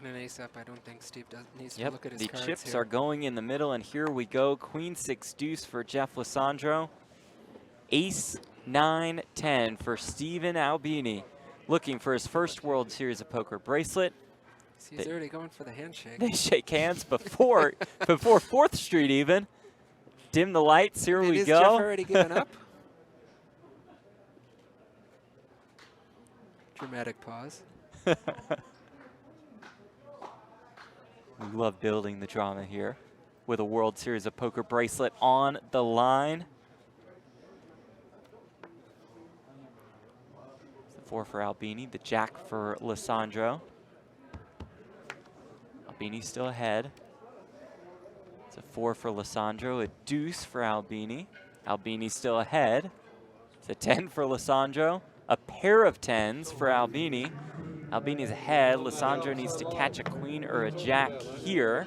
And an ace up, I don't think Steve needs to look at his the cards chips here. are going in the middle, and here we go. Queen 6 deuce for Jeff Lisandro. Ace 9 10 for Steven Albini, looking for his first World Series of Poker bracelet. He's already going for the handshake. They shake hands before 4th Street even. Dim the lights. Here we Is go. Jeff already given up? Dramatic pause. We love building the drama here with a World Series of Poker bracelet on the line. It's the 4 for Albini, the jack for Lisandro. Albini still ahead. It's a 4 for Lisandro, a deuce for Albini. Albini still ahead. It's a 10 for Lisandro, a pair of 10s for Albini. Albini's ahead. Lisandro needs to catch a queen or a jack here.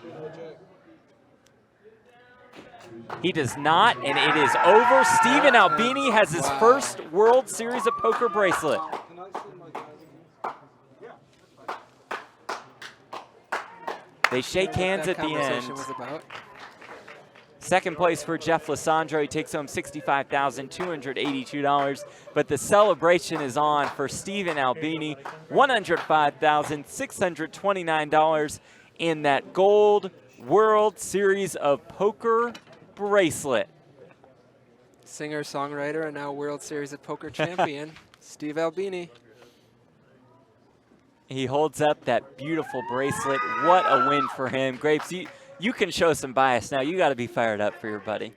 He does not, and it is over. Steven Albini has his first World Series of Poker bracelet. They shake hands at the end. Was about. Second place for Jeff Lisandro. He takes home $65,282, but the celebration is on for Steven Albini. $105,629 in that gold World Series of Poker bracelet. Singer-songwriter and now World Series of Poker champion, Steve Albini. He holds up that beautiful bracelet. What a win for him. Grapes, you can show some bias now. You got to be fired up for your buddy.